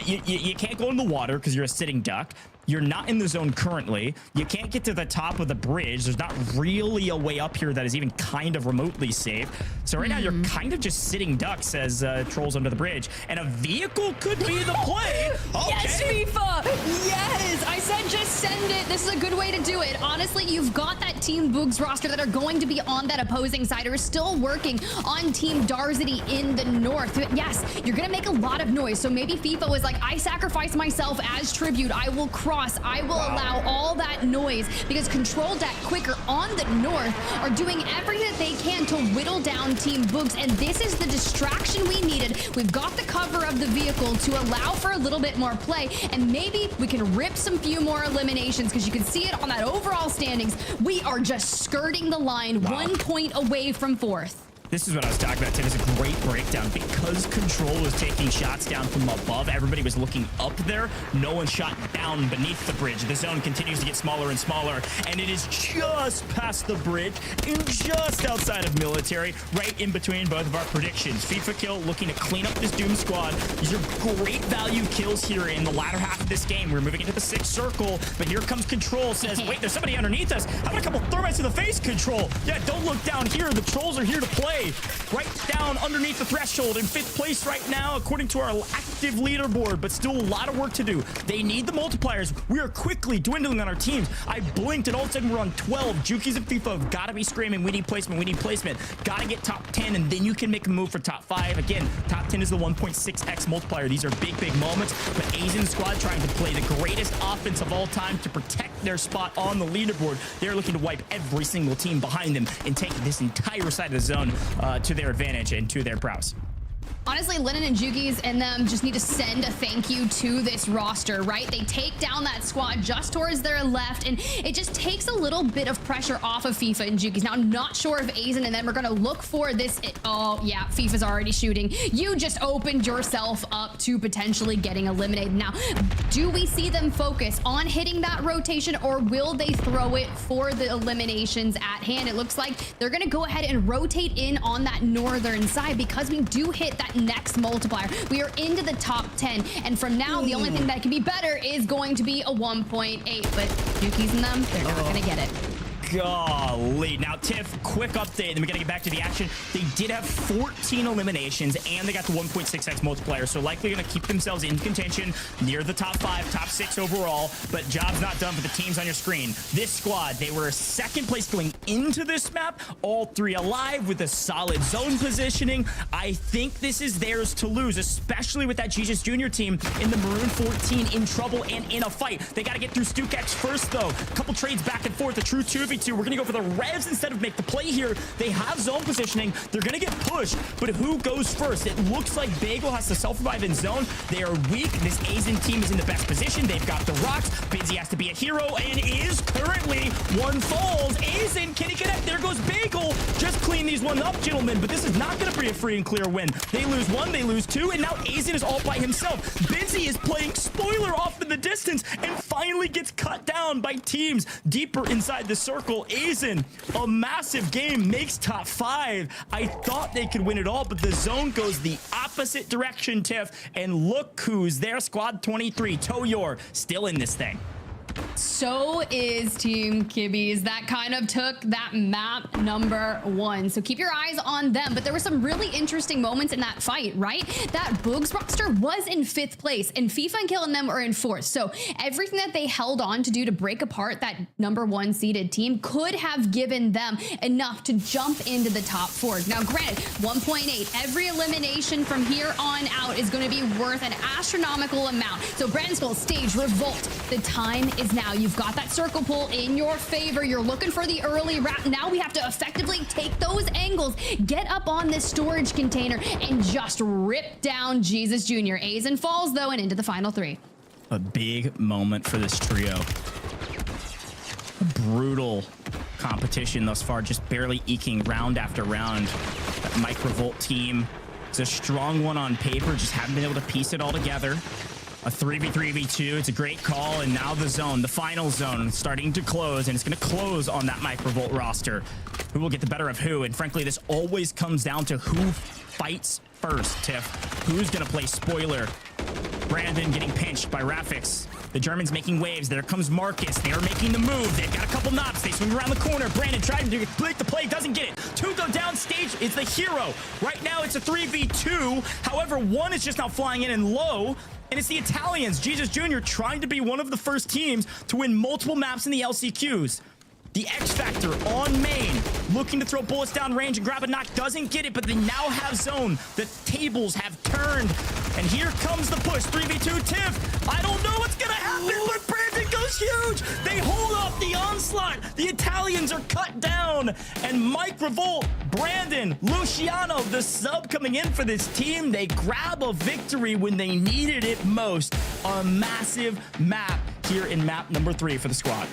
S5: you can't go in the water because you're a sitting duck. You're not in the zone currently. You can't get to the top of the bridge. There's not really a way up here that is even kind of remotely safe. So right now you're kind of just sitting ducks as trolls under the bridge. And a vehicle could be the play. Okay.
S4: Yes, FIFA. Yes. I said just send it. This is a good way to do it. Honestly, you've got that Team Boogs roster that are going to be on that opposing side or still working on Team Darzity in the north. Yes, you're going to make a lot of noise. So maybe FIFA was like, I sacrifice myself as tribute. I will cross. I will allow all that noise because Control Deck Quicker on the north are doing everything that they can to whittle down Team Boogs, and this is the distraction we needed. We've got the cover of the vehicle to allow for a little bit more play, and maybe we can rip some few more eliminations because you can see it on that overall standings. We are just skirting the line, 1 point away from 4th.
S5: This is what I was talking about, Tim. It's a great breakdown. Because Control was taking shots down from above, everybody was looking up there. No one shot down beneath the bridge. The zone continues to get smaller and smaller, and it is just past the bridge and just outside of military, right in between both of our predictions. FIFA kill looking to clean up this Doom squad. These are great value kills here in the latter half of this game. We're moving into the 6th circle, but here comes Control. Says, wait, there's somebody underneath us. How about a couple thermites in the face, Control? Yeah, don't look down here. The trolls are here to play. Right down underneath the threshold in 5th place right now, according to our active leaderboard, but still a lot of work to do. They need the multipliers. We are quickly dwindling on our teams. I blinked and all of a sudden we're on 12. Jukies and FIFA have got to be screaming, we need placement, we need placement. Got to get top 10, and then you can make a move for top 5. Again, top 10 is the 1.6x multiplier. These are big, big moments, but Asian squad trying to play the greatest offense of all time to protect their spot on the leaderboard. They're looking to wipe every single team behind them and take this entire side of the zone to their advantage and to their prowess.
S4: Honestly, Lennon and Jukies and them just need to send a thank you to this roster, right? They take down that squad just towards their left, and it just takes a little bit of pressure off of FIFA and Jukies. Now, I'm not sure if Aizen and them are going to look for this. Oh, yeah, FIFA's already shooting. You just opened yourself up to potentially getting eliminated. Now, do we see them focus on hitting that rotation, or will they throw it for the eliminations at hand? It looks like they're going to go ahead and rotate in on that northern side because we do hit that next multiplier. We are into the top 10, and from now the only thing that can be better is going to be a 1.8, but Jukies and them, they're not gonna get it.
S5: Golly. Now, Tiff, quick update, then we're going to get back to the action. They did have 14 eliminations, and they got the 1.6x multiplier, so likely going to keep themselves in contention near the top 5, top 6 overall, but job's not done for the teams on your screen. This squad, they were 2nd place going into this map, all 3 alive with a solid zone positioning. I think this is theirs to lose, especially with that Jesus Jr. team in the Maroon 14 in trouble and in a fight. They got to get through Stukex first, though. A couple trades back and forth, a true 2v2. We're going to go for the revs instead of make the play here. They have zone positioning. They're going to get pushed, but who goes first? It looks like Bagel has to self-revive in zone. They are weak. This Asian team is in the best position. They've got the rocks. Benzie has to be a hero and is currently one falls. Azen, can he connect? There goes Bagel. Just clean these one up, gentlemen. But this is not going to be a free and clear win. They lose one, they lose two, and now Azen is all by himself. Benzie is playing spoiler off in the distance and finally gets cut down by teams deeper inside the circle. Azen, a massive game, makes top 5. I thought they could win it all, but the zone goes the opposite direction, Tiff. And look who's there. Squad 23, Toyor, still in this thing.
S4: So is Team Kibbies. That kind of took that map number 1. So keep your eyes on them. But there were some really interesting moments in that fight, right? That Boogs roster was in 5th place, and Fifa and Kill and them are in 4th. So everything that they held on to do to break apart that number 1 seeded team could have given them enough to jump into the top 4. Now, granted, 1.8. Every elimination from here on out is going to be worth an astronomical amount. So Brandon Skull, stage, revolt. The time is now. You've got that circle pull in your favor. You're looking for the early wrap. Now we have to effectively take those angles, get up on this storage container, and just rip down Jesus Jr. Azen falls, though, and into the final 3.
S5: A big moment for this trio. A brutal competition thus far, just barely eking round after round. That Mike Revolt team is a strong one on paper, just haven't been able to piece it all together. A 3v3v2, it's a great call, and now the zone, the final zone, starting to close, and it's going to close on that Mike Revolt roster. Who will get the better of who? And frankly, this always comes down to who fights first, Tiff. Who's going to play spoiler? Brandon getting pinched by rafic. The Germans making waves. There comes Marcus. They are making the move. They've got a couple knobs. They swing around the corner. Brandon trying to complete the play. Doesn't get it. 2 go down. Stage is the hero. Right now, it's a 3v2. However, 1 is just now flying in and low. And it's the Italians. Jesus Jr. trying to be one of the first teams to win multiple maps in the LCQs. The X Factor on main, looking to throw bullets down range and grab a knock, doesn't get it, but they now have zone. The tables have turned, and here comes the push. 3v2 Tiff. I don't know what's gonna happen, but Brandon goes huge. They hold off the onslaught. The Italians are cut down, and Mike Revolt, Brandon, Luciano, the sub coming in for this team, they grab a victory when they needed it most. A massive map here in map number 3 for the squad.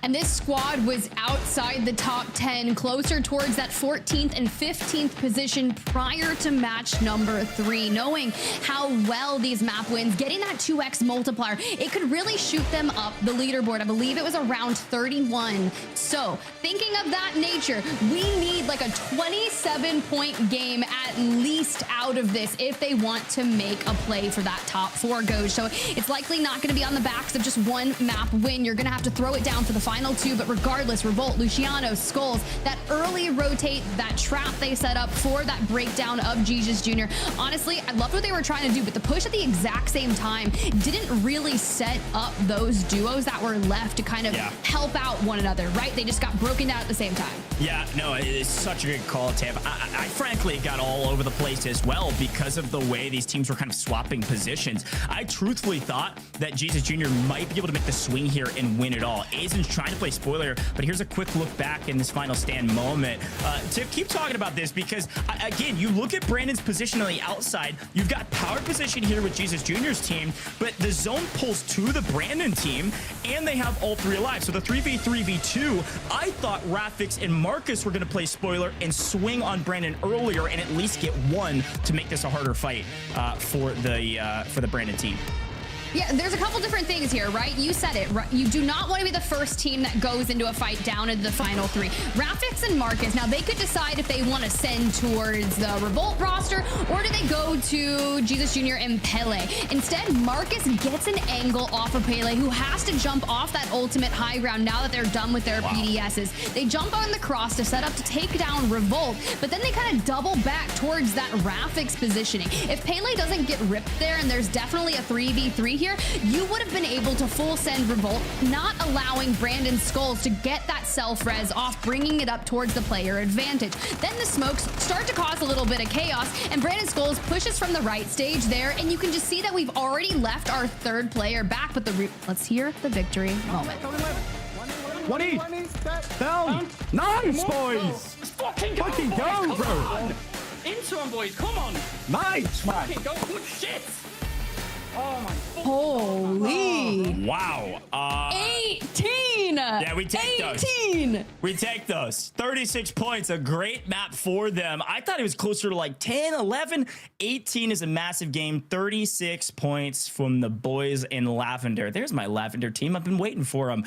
S4: And this squad was outside the top 10, closer towards that 14th and 15th position prior to match number 3. Knowing how well these map wins, getting that 2x multiplier, it could really shoot them up the leaderboard. I believe it was around 31. So thinking of that nature, we need like a 27-point game at least out of this if they want to make a play for that top 4 goes. So it's likely not going to be on the backs of just one map win. You're going to have to throw it down for the final 2, but regardless, Revolt, Luciano, Skulls, that early rotate, that trap they set up for that breakdown of Jesus Jr. Honestly, I loved what they were trying to do, but the push at the exact same time didn't really set up those duos that were left to kind of help out one another, right? They just got broken down at the same time.
S5: Yeah, no, it's such a good call, Tiff. I frankly got all over the place as well because of the way these teams were kind of swapping positions. I truthfully thought that Jesus Jr. might be able to make the swing here and win it all. Azen's trying to play spoiler, but here's a quick look back in this final stand moment. Tiff, keep talking about this because, again, you look at Brandon's position on the outside, you've got power position here with Jesus Jr.'s team, but the zone pulls to the Brandon team, and they have all 3 alive. So the 3v3v2, I thought rafic and Marcus were going to play spoiler and swing on Brandon earlier and at least get 1 to make this a harder fight for the Brandon team.
S4: Yeah, there's a couple different things here, right? You said it, right? You do not want to be the first team that goes into a fight down into the final 3. rafic and Marcus, now they could decide if they want to send towards the Revolt roster or do they go to Jesus Jr. and Pele. Instead, Marcus gets an angle off of Pele, who has to jump off that ultimate high ground now that they're done with their PDSs. They jump on the cross to set up to take down Revolt, but then they kind of double back towards that rafic's positioning. If Pele doesn't get ripped there, and there's definitely a 3v3 here, you would have been able to full send Revolt, not allowing Brandon Skulls to get that self-res off, bringing it up towards the player advantage. Then the smokes start to cause a little bit of chaos, and Brandon Skulls pushes from the right stage there, and you can just see that we've already left our 3rd player back, but let's hear the victory moment.
S7: 1E! Down! Nice, boys!
S2: Fucking
S7: go, bro!
S2: Into him, boys, come on!
S7: Nice, man!
S2: Fucking go, good shit!
S3: Holy.
S5: Wow.
S4: 18.
S5: Yeah, we take
S4: 18.
S5: those. We take those. 36 points, a great map for them. I thought it was closer to like 10, 11. 18 is a massive game. 36 points from the boys in Lavender. There's my Lavender team. I've been waiting for them.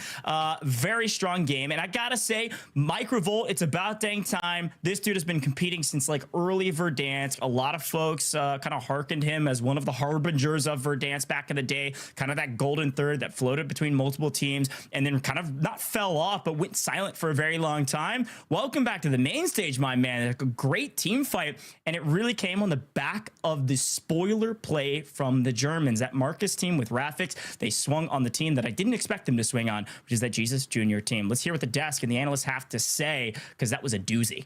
S5: Very strong game. And I gotta say, Microvolt, it's about dang time. This dude has been competing since like early Verdansk. A lot of folks kind of hearkened him as one of the harbingers of Verdansk back in the day. Kind of that golden third that floated between multiple teams and then kind of not fell off, but went silent for a very long time. Welcome back to the main stage, my man. A great team fight. And it really came on the back of the spoiler play from the Germans. That Marcus team with rafic, they swung on the team that I didn't expect them to swing on, which is that Jesus Junior team. Let's hear what the desk and the analysts have to say, because that was a doozy.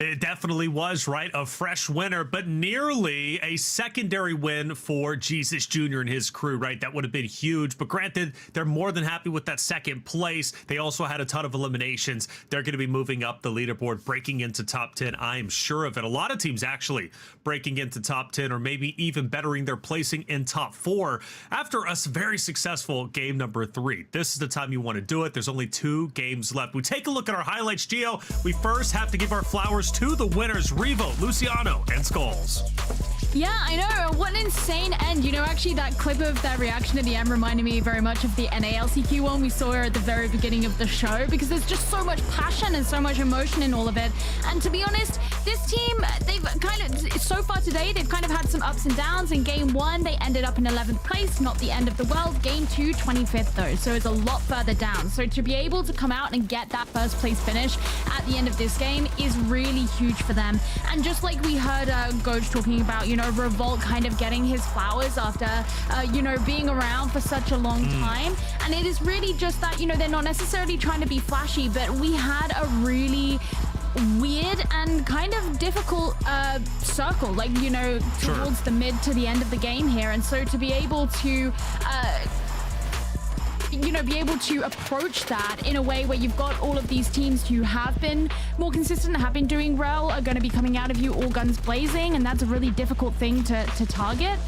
S1: It definitely was, right? A fresh winner, but nearly a secondary win for Jesus Jr. and his crew, right? That would have been huge. But granted, they're more than happy with that second place. They also had a ton of eliminations. They're going to be moving up the leaderboard, breaking into top 10. I am sure of it. A lot of teams actually breaking into top 10 or maybe even bettering their placing in top 4 after a very successful game number 3. This is the time you want to do it. There's only 2 games left. We take a look at our highlights, Gio. We first have to give our flowers to the winners, Revo, Luciano, and Skulls.
S3: Yeah, I know. What an insane end. You know, actually, that clip of that reaction at the end reminded me very much of the NALCQ one we saw at the very beginning of the show, because there's just so much passion and so much emotion in all of it. And to be honest, this team, they've kind of, so far today, they've kind of had some ups and downs. In game 1, they ended up in 11th place, not the end of the world. Game 2, 25th though, so it's a lot further down. So to be able to come out and get that first place finish at the end of this game is really huge for them. And just like we heard Goj talking about, you know, Revolt kind of getting his flowers after, you know, being around for such a long time. And it is really just that, you know, they're not necessarily trying to be flashy, but we had a really weird and kind of difficult circle, like, you know, towards the mid to the end of the game here. And so to be able to you know, be able to approach that in a way where you've got all of these teams who have been more consistent, have been doing well, are going to be coming out of you all guns blazing, and that's a really difficult thing to target.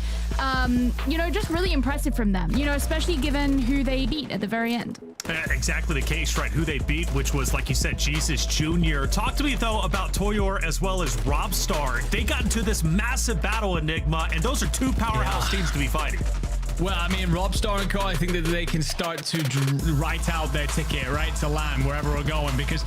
S3: You know, just really impressive from them, you know, especially given who they beat at the very end.
S1: Exactly the case, right? Who they beat, which was, like you said, Jesus Jr. Talk to me, though, about Toyor as well as Robstar. They got into this massive battle, Enigma, and those are 2 powerhouse teams to be fighting.
S2: Well, I mean, Robstar and Co, I think that they can start to write out their ticket, right, to land wherever we're going, because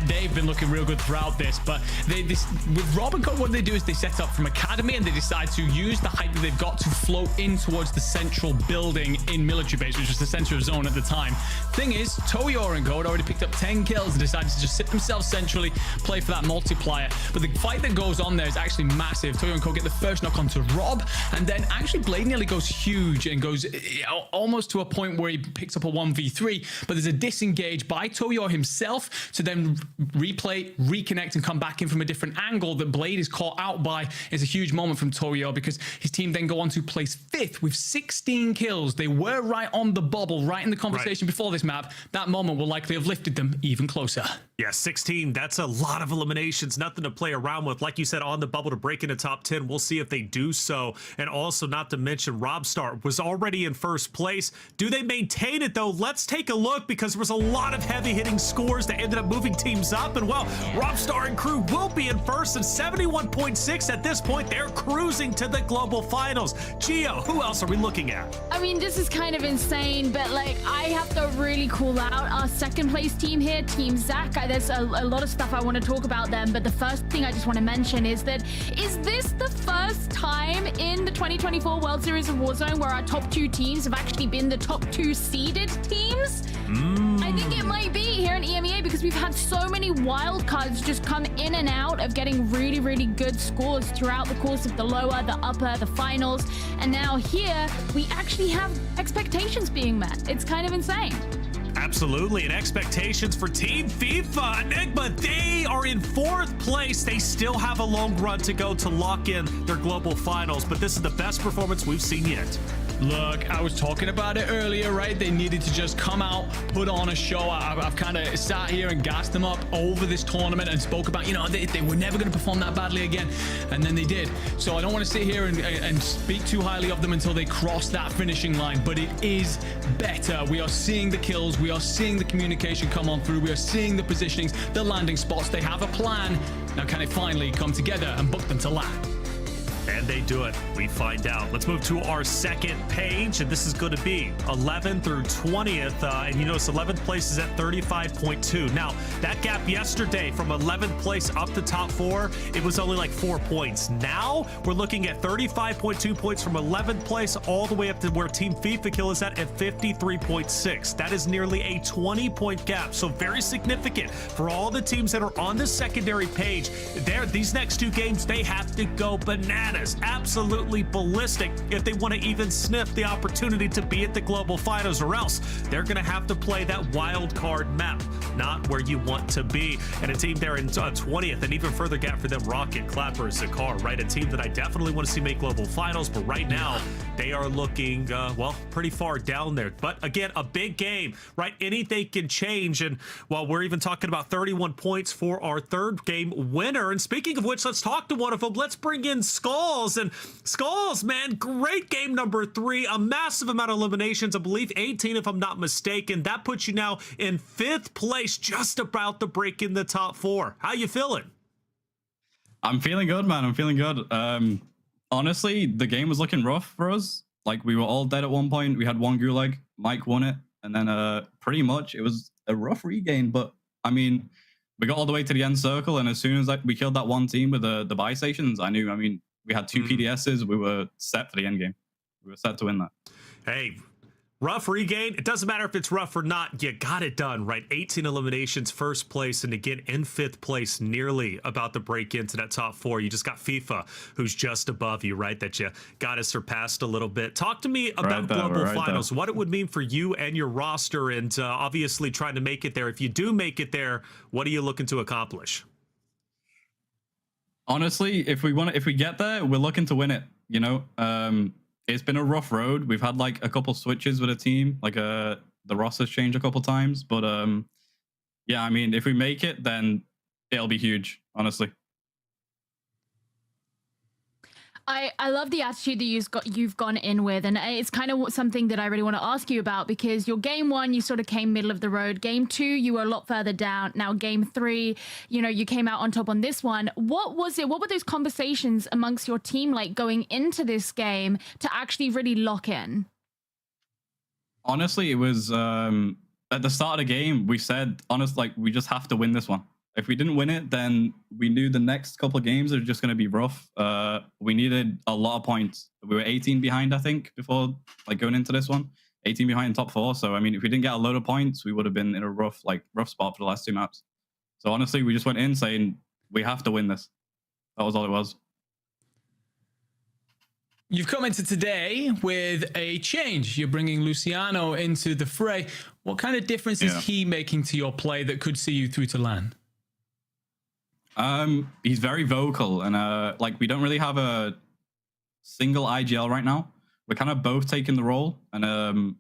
S2: they've been looking real good throughout this. But with Rob and Co, what they do is they set up from Academy and they decide to use the height that they've got to float in towards the central building in Military Base, which was the center of zone at the time. Thing is, Toyor and Co had already picked up 10 kills and decided to just sit themselves centrally, play for that multiplier. But the fight that goes on there is actually massive. Toyor and Co get the first knock onto Rob, and then actually Blade nearly goes huge and goes almost to a point where he picks up a 1v3, but there's a disengage by Toyor himself to then replay, reconnect, and come back in from a different angle that Blade is caught out by. Is a huge moment from Toyor, because his team then go on to place 5th with 16 kills. They were right on the bubble, right in the conversation before this map. That moment will likely have lifted them even closer.
S1: Yeah, 16. That's a lot of eliminations. Nothing to play around with. Like you said, on the bubble to break into top 10. We'll see if they do so. And also, not to mention, Robstar was already in first place. Do they maintain it, though? Let's take a look, because there was a lot of heavy-hitting scores that ended up moving teams up. And, well, Robstar and crew will be in first and 71.6 at this point. They're cruising to the global finals. Gio, who else are we looking at?
S3: I mean, this is kind of insane, but, like, I have to really call out our second place team here, Team Zach. There's a lot of stuff I want to talk about them, but the first thing I just want to mention is that, is this the first time in the 2024 World Series of Warzone where our top 2 teams have actually been the top 2 seeded teams? I think it might be here in EMEA, because we've had so many wild cards just come in and out of getting really, really good scores throughout the course of the lower, the upper, the finals. And now here, we actually have expectations being met. It's kind of insane.
S1: Absolutely, and expectations for Team FIFA. Enigma, they are in 4th place. They still have a long run to go to lock in their global finals, but this is the best performance we've seen yet.
S2: Look, I was talking about it earlier, right? They needed to just come out, put on a show. I've kind of sat here and gassed them up over this tournament and spoke about, you know, they were never going to perform that badly again. And then they did. So I don't want to sit here and speak too highly of them until they cross that finishing line. But it is better. We are seeing the kills. We are seeing the communication come on through. We are seeing the positionings, the landing spots. They have a plan. Now, can it finally come together and book them to land?
S1: And they do it. We find out. Let's move to our second page, and this is going to be 11th through 20th. And you notice 11th place is at 35.2. Now, that gap yesterday from 11th place up to top 4, it was only like 4 points. Now, we're looking at 35.2 points from 11th place all the way up to where Team FIFA Kill is at 53.6. That is nearly a 20-point gap, so very significant for all the teams that are on the secondary page. These next 2 games, they have to go bananas. Absolutely ballistic if they want to even sniff the opportunity to be at the global finals, or else they're going to have to play that wild card map, not where you want to be. And a team there in 20th, and even further gap for them, Rocket, Clapper, Zakar, right? A team that I definitely want to see make global finals, but right now they are looking, well, pretty far down there. But again, a big game, right? Anything can change. And while we're even talking about 31 points for our third game winner, and speaking of which, let's talk to one of them. Let's bring in Skulls. And Skulls, man, great game number 3, a massive amount of eliminations, I believe 18 if I'm not mistaken. That puts you now in 5th place, just about to break in the top 4. How you feeling?
S10: I'm feeling good, man. I'm feeling good. Honestly, the game was looking rough for us. Like, we were all dead at one point. We had one Gulag. Mike won it. And then pretty much it was a rough regain. But, I mean, we got all the way to the end circle. And as soon as we killed that one team with the buy stations, I knew, I mean, we had 2 PDSs. We were set for the end game. We were set to win that.
S1: Hey, rough regain. It doesn't matter if it's rough or not. You got it done, right? 18 eliminations, 1st place, and again in 5th place, nearly about to break into that top 4. You just got FIFA, who's just above you, right? That you got to surpass a little bit. Talk to me about global finals. What it would mean for you and your roster, and obviously trying to make it there. If you do make it there, what are you looking to accomplish?
S10: Honestly, if we get there, we're looking to win it. You know, it's been a rough road. We've had like a couple switches with a team, like the roster's changed a couple times. But yeah, I mean, if we make it, then it'll be huge. Honestly.
S3: I love the attitude that you've gone in with, and it's kind of something that I really want to ask you about, because your game 1, you sort of came middle of the road. Game 2, you were a lot further down. Now game 3, you know, you came out on top on this one. What was it? What were those conversations amongst your team like going into this game to actually really lock in?
S10: Honestly, it was at the start of the game, we said, like, we just have to win this one. If we didn't win it, then we knew the next couple of games are just going to be rough. We needed a lot of points. We were 18 behind, I think, before like going into this one. 18 behind top 4. So, I mean, if we didn't get a load of points, we would have been in a rough spot for the last 2 maps. So, honestly, we just went in saying, we have to win this. That was all it was.
S2: You've come into today with a change. You're bringing Luciano into the fray. What kind of difference is he making to your play that could see you through to LAN?
S10: He's very vocal, and like, we don't really have a single IGL right now. We're kind of both taking the role, and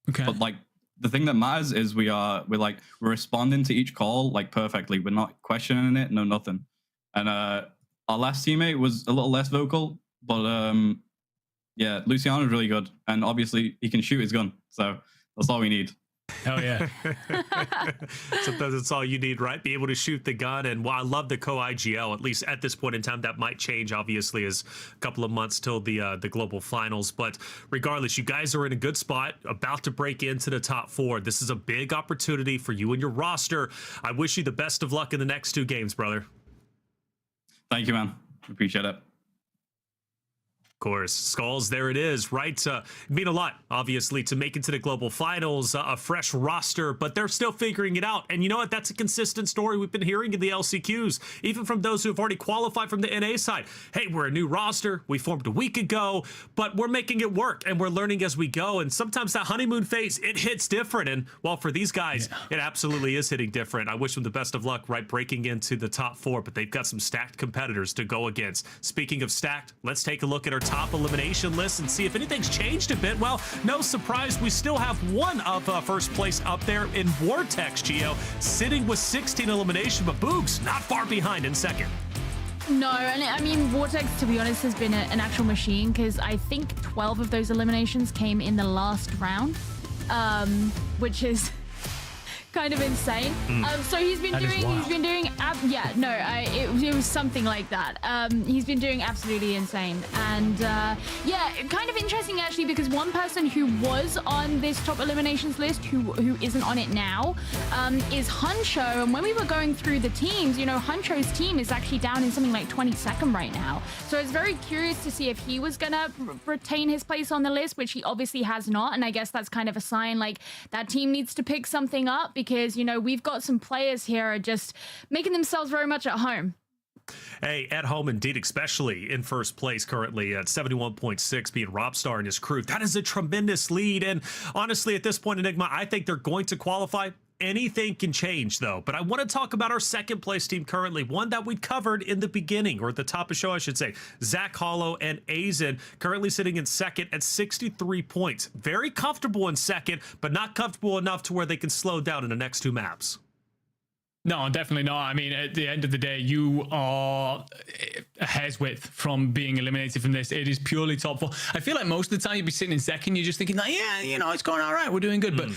S10: but like, the thing that matters is we're responding to each call like perfectly. We're not questioning it, no nothing. And our last teammate was a little less vocal, but yeah, Luciano's really good, and obviously he can shoot his gun, so that's all we need.
S2: Hell yeah.
S1: Sometimes that's all you need, right? Be able to shoot the gun. And well, I love the co-IGL, at least at this point in time. That might change, obviously, as a couple of months till the global finals. But regardless, you guys are in a good spot, about to break into the top 4. This is a big opportunity for you and your roster. I wish you the best of luck in the next 2 games, brother.
S10: Thank you, man. Appreciate it.
S1: Course, Skulls, there it is, right? Mean a lot, obviously, to make it to the global finals, a fresh roster, but they're still figuring it out. And you know what? That's a consistent story we've been hearing in the LCQs, even from those who have already qualified from the NA side. Hey, we're a new roster. We formed a week ago, but we're making it work, and we're learning as we go. And sometimes that honeymoon phase, it hits different. And well, for these guys, it absolutely is hitting different. I wish them the best of luck, right, breaking into the top 4, but they've got some stacked competitors to go against. Speaking of stacked, let's take a look at our top top elimination list and see if anything's changed a bit. Well, no surprise, we still have one of first place up there in Vortex, Gio, sitting with 16 elimination, but Boogs not far behind in second.
S3: No, and I mean, Vortex, to be honest, has been an actual machine, because I think 12 of those eliminations came in the last round, which is kind of insane. So he's been doing, it was something like that. He's been doing absolutely insane. And yeah, kind of interesting actually, because one person who was on this top eliminations list who isn't on it now is Huncho. And when we were going through the teams, you know, Huncho's team is actually down in something like 22nd right now. So I was very curious to see if he was gonna retain his place on the list, which he obviously has not. And I guess that's kind of a sign like that team needs to pick something up, because, you know, we've got some players here are just making themselves very much at home.
S1: Hey, at home indeed, especially in first place currently at 71.6, being Robstar and his crew. That is a tremendous lead. And honestly, at this point, Enigma, I think they're going to qualify. Anything can change, though. But I want to talk about our second place team currently, one that we covered in the beginning, or at the top of the show, I should say. Zach Hollow and Azen currently sitting in second at 63 points. Very comfortable in second, but not comfortable enough to where they can slow down in the next two maps.
S2: No, definitely not. I mean, at the end of the day, you are a hair's width from being eliminated from this. It is purely top four. I feel like most of the time you'd be sitting in second, you're just thinking, like, yeah, you know, it's going all right, we're doing good. But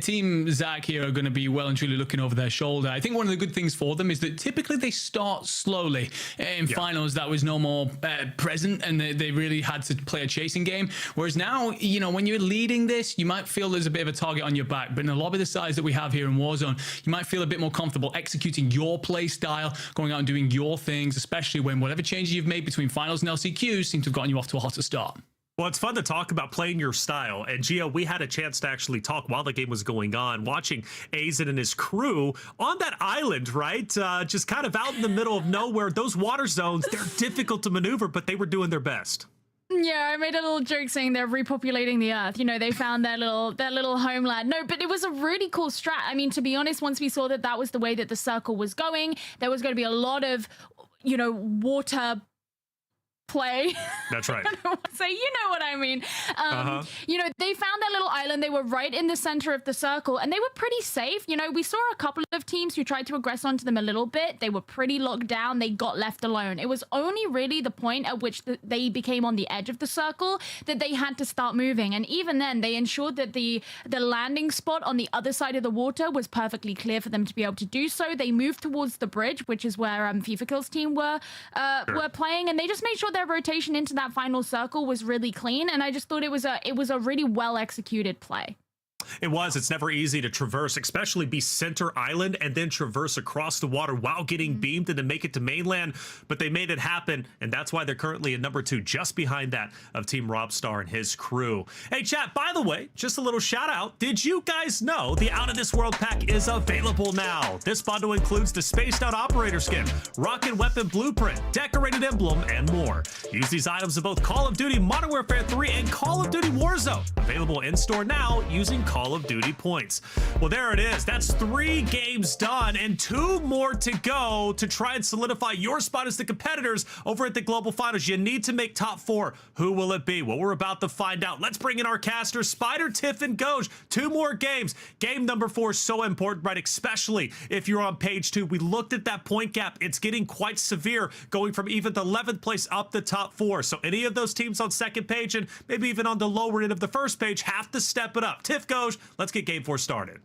S2: Team Zach here are going to be well and truly looking over their shoulder. I think one of the good things for them is that typically they start slowly. In finals, that was no more present, and they really had to play a chasing game. Whereas now, you know, when you're leading this, you might feel there's a bit of a target on your back. But in a lobby the size that we have here in Warzone, you might feel a bit more comfortable executing your play style, going out and doing your things, especially when whatever changes you've made between finals and LCQs seem to have gotten you off to a hotter start.
S1: Well, it's fun to talk about playing your style. And Gio, we had a chance to actually talk while the game was going on, watching Azen and his crew on that island, right? Just kind of out in the middle of nowhere. Those water zones, they're difficult to maneuver, but they were doing their best.
S3: Yeah, I made a little joke saying they're repopulating the earth. You know, they found their little homeland. No, but it was a really cool strat. I mean, to be honest, once we saw that that was the way that the circle was going, there was going to be a lot of, you know, water play.
S1: That's right.
S3: So you know what I mean. You know, they found that little island. They were right in the center of the circle, and they were pretty safe. You know, we saw a couple of teams who tried to aggress onto them a little bit. They were pretty locked down. They got left alone. It was only really the point at which they became on the edge of the circle that they had to start moving. And even then, they ensured that the landing spot on the other side of the water was perfectly clear for them to be able to do so. They moved towards the bridge, which is where FIFA Kill's team were playing, and they just made sure their rotation into that final circle was really clean. And I just thought it was a really well executed play.
S1: It was. It's never easy to traverse, especially be center island and then traverse across the water while getting beamed and to make it to mainland. But they made it happen, and that's why they're currently at number 2, just behind that of Team Robstar and his crew. Hey, chat, by the way, just a little shout out. Did you guys know the Out of This World pack is available now? This bundle includes the Spaced Out Operator skin, Rocket Weapon Blueprint, Decorated Emblem, and more. Use these items in both Call of Duty Modern Warfare 3 and Call of Duty Warzone. Available in-store now using Call of Duty points. Well, there it is. That's 3 games done and 2 more to go to try and solidify your spot as the competitors over at the Global Finals. You need to make top 4. Who will it be? Well, we're about to find out. Let's bring in our casters, Spider, Tiff, and Goj. 2 more games. Game number 4 is so important, right? Especially if you're on page 2. We looked at that point gap. It's getting quite severe, going from even the 11th place up the top 4. So any of those teams on second page and maybe even on the lower end of the first page have to step it up. Tiff, Goj, let's get game 4 started.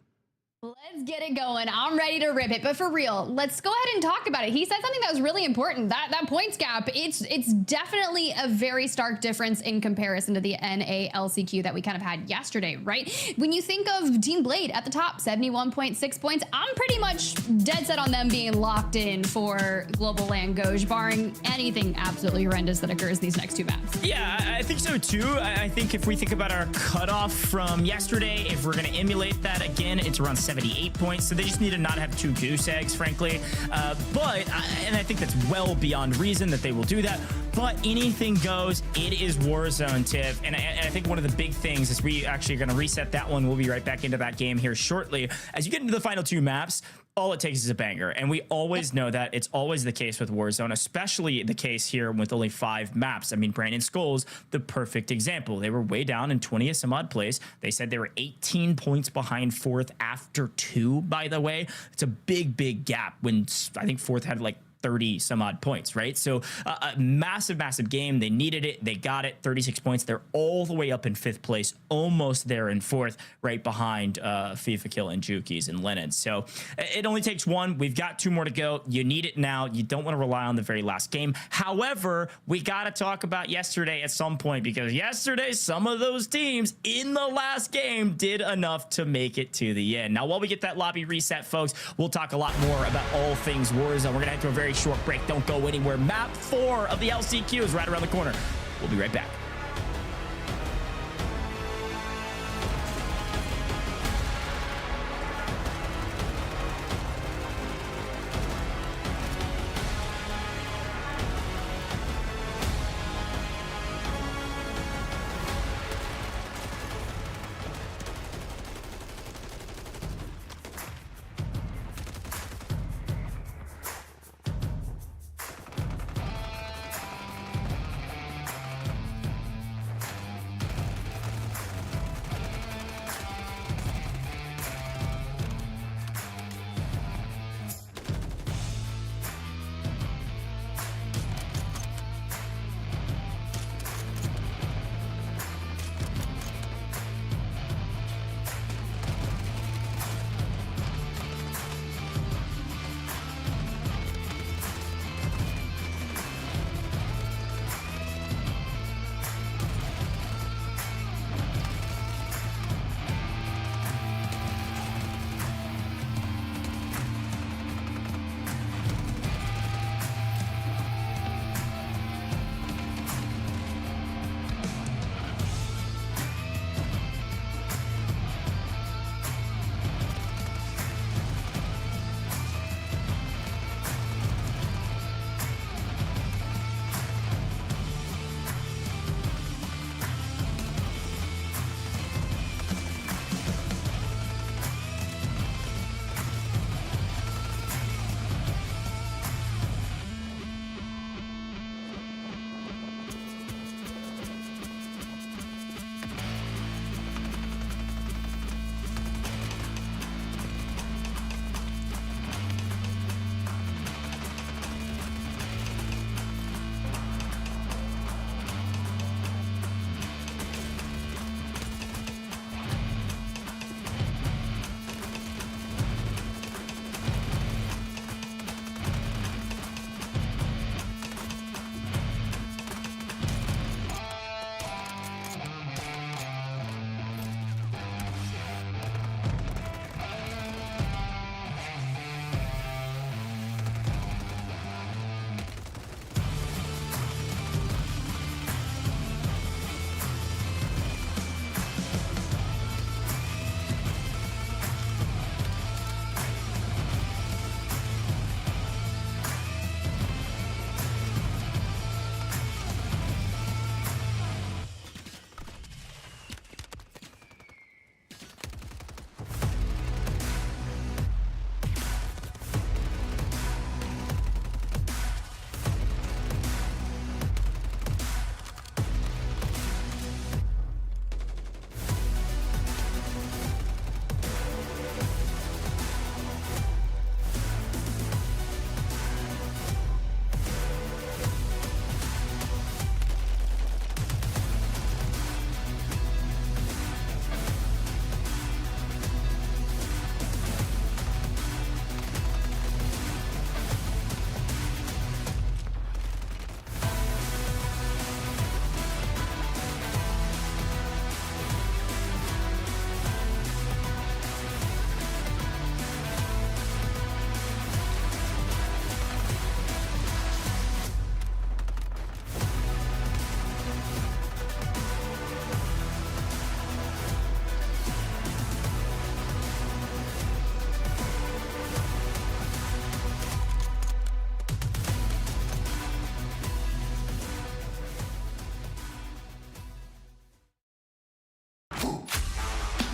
S4: Let's get it going. I'm ready to rip it, but for real, let's go ahead and talk about it. He said something that was really important. That points gap, it's definitely a very stark difference in comparison to the NALCQ that we kind of had yesterday, right? When you think of Team Blade at the top, 71.6 points, I'm pretty much dead set on them being locked in for Global LAN Goj, barring anything absolutely horrendous that occurs these next 2 maps.
S5: Yeah, I think so too. I think if we think about our cutoff from yesterday, if we're going to emulate that again, it's around 78 points, so they just need to not have 2 goose eggs, frankly. And I think that's well beyond reason that they will do that. But anything goes. It is Warzone, Tiff. And I think one of the big things is we actually are going to reset that one. We'll be right back into that game here shortly. As you get into the final 2 maps, all it takes is a banger. And we always know that. It's always the case with Warzone, especially the case here with only 5 maps. I mean, Brandon Scholes, the perfect example. They were way down in 20th some odd place. They said they were 18 points behind 4th after 2, by the way. It's a big gap when I think 4th had like 30 some odd points, right? So a massive game. They needed it. They got it. 36 points. They're all the way up in 5th place, almost there in 4th, right behind FIFA Kill and Jukies and Lennon. So it only takes 1. We've got 2 more to go. You need it now. You don't want to rely on the very last game. However, we got to talk about yesterday at some point, because yesterday, some of those teams in the last game did enough to make it to the end. Now, while we get that lobby reset, folks, we'll talk a lot more about all things Warzone. We're going to head to a very short break. Don't go anywhere. Map 4 of the LCQ is right around the corner. We'll be right back.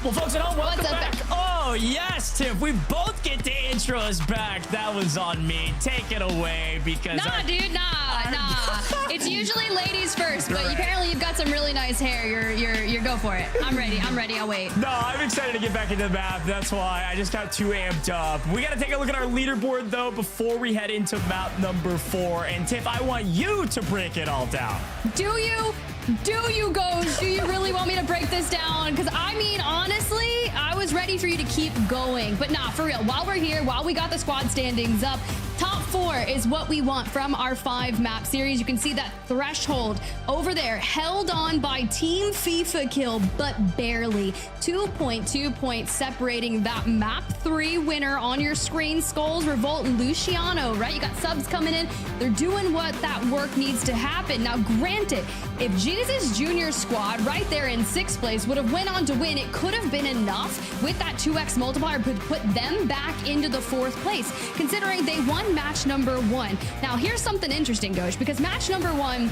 S5: Well, folks at home, welcome back. Oh, yes, Tiff. We both get the intros back. That was on me. Take it away because...
S4: Nah, dude, nah. It's usually ladies first, but apparently you've got some really nice hair. You're go for it. I'm ready. I'll wait.
S5: No, I'm excited to get back into the map. That's why I just got too amped up. We got to take a look at our leaderboard, though, before we head into map number 4. And Tiff, I want you to break it all down.
S4: Do you? Ghost? Do you really want me to break this down? Because I mean, honestly, I was ready for you to keep going. But nah, for real, while we're here, while we got the squad standings up, top 4 is what we want from our 5 map series. You can see that threshold over there held on by Team FIFA kill, but barely. 2.2 points separating that map 3 winner on your screen. Skulls, Revolt, and Luciano, right? You got subs coming in. They're doing what that work needs to happen. Now, granted, if Jesus Jr.'s squad right there in 6th place would have went on to win, it could have been enough with that 2x multiplier to put them back into the 4th place, considering they won match number 1. Now, here's something interesting, Ghosh, because match number 1,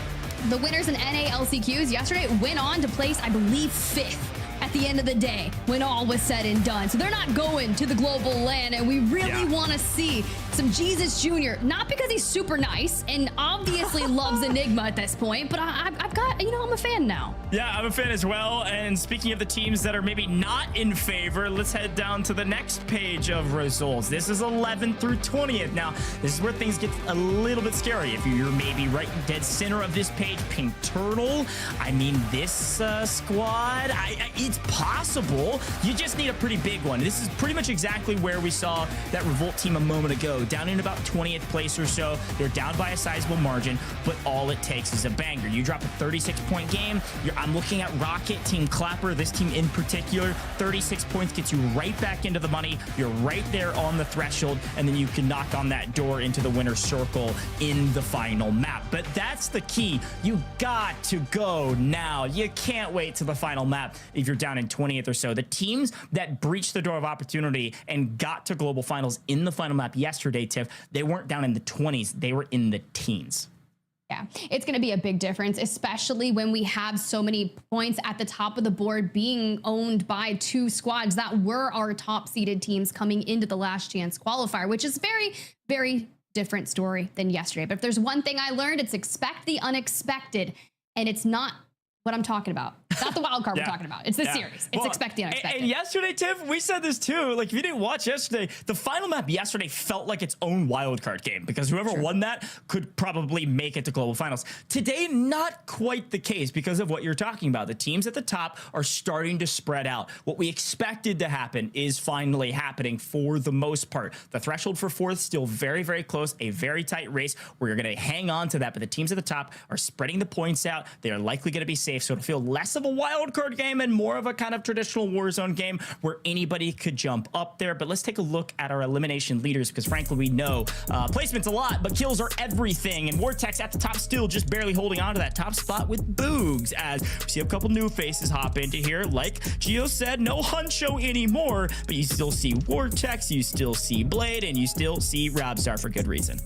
S4: the winners in NA LCQs yesterday went on to place, I believe, 5th at the end of the day when all was said and done. So they're not going to the global LAN, and we really want to see some Jesus Jr. Not because he's super nice and obviously loves Enigma at this point, but I've got, you know, I'm a fan now.
S5: Yeah, I'm a fan as well. And speaking of the teams that are maybe not in favor, let's head down to the next page of results. This is 11th through 20th. Now, this is where things get a little bit scary. If you're maybe right dead center of this page, Pink Turtle, I mean, this squad, it's possible. You just need a pretty big one. This is pretty much exactly where we saw that Revolt team a moment ago, down in about 20th place or so. They're down by a sizable margin, but all it takes is a banger. You drop a 36-point game. I'm looking at Rocket, Team Clapper, this team in particular. 36 points gets you right back into the money. You're right there on the threshold, and then you can knock on that door into the winner's circle in the final map. But that's the key. You got to go now. You can't wait to the final map if you're down in 20th or so. The teams that breached the door of opportunity and got to global finals in the final map yesterday, Tiff, they weren't down in the 20s, they were in the teens.
S4: Yeah, it's going to be a big difference, especially when we have so many points at the top of the board being owned by 2 squads that were our top seeded teams coming into the last chance qualifier, which is very, very different story than yesterday. But if there's one thing I learned, it's expect the unexpected, and it's not what I'm talking about. Not the wild card we're talking about. It's the series. It's expect the unexpected.
S5: And yesterday, Tiff, we said this too. Like, if you didn't watch yesterday, the final map yesterday felt like its own wild card game because whoever won that could probably make it to global finals. Today, not quite the case because of what you're talking about. The teams at the top are starting to spread out. What we expected to happen is finally happening for the most part. The threshold for 4th still very, very close, a very tight race where you're going to hang on to that. But the teams at the top are spreading the points out. They are likely going to be safe. So it'll feel less of a wild card game and more of a kind of traditional Warzone game where anybody could jump up there. But let's take a look at our elimination leaders because frankly, we know placement's a lot, but kills are everything. And Vortex at the top still just barely holding on to that top spot with Boogs as we see a couple new faces hop into here. Like Gio said, no Huncho anymore, but you still see Vortex, you still see Blade, and you still see Robstar for good reason.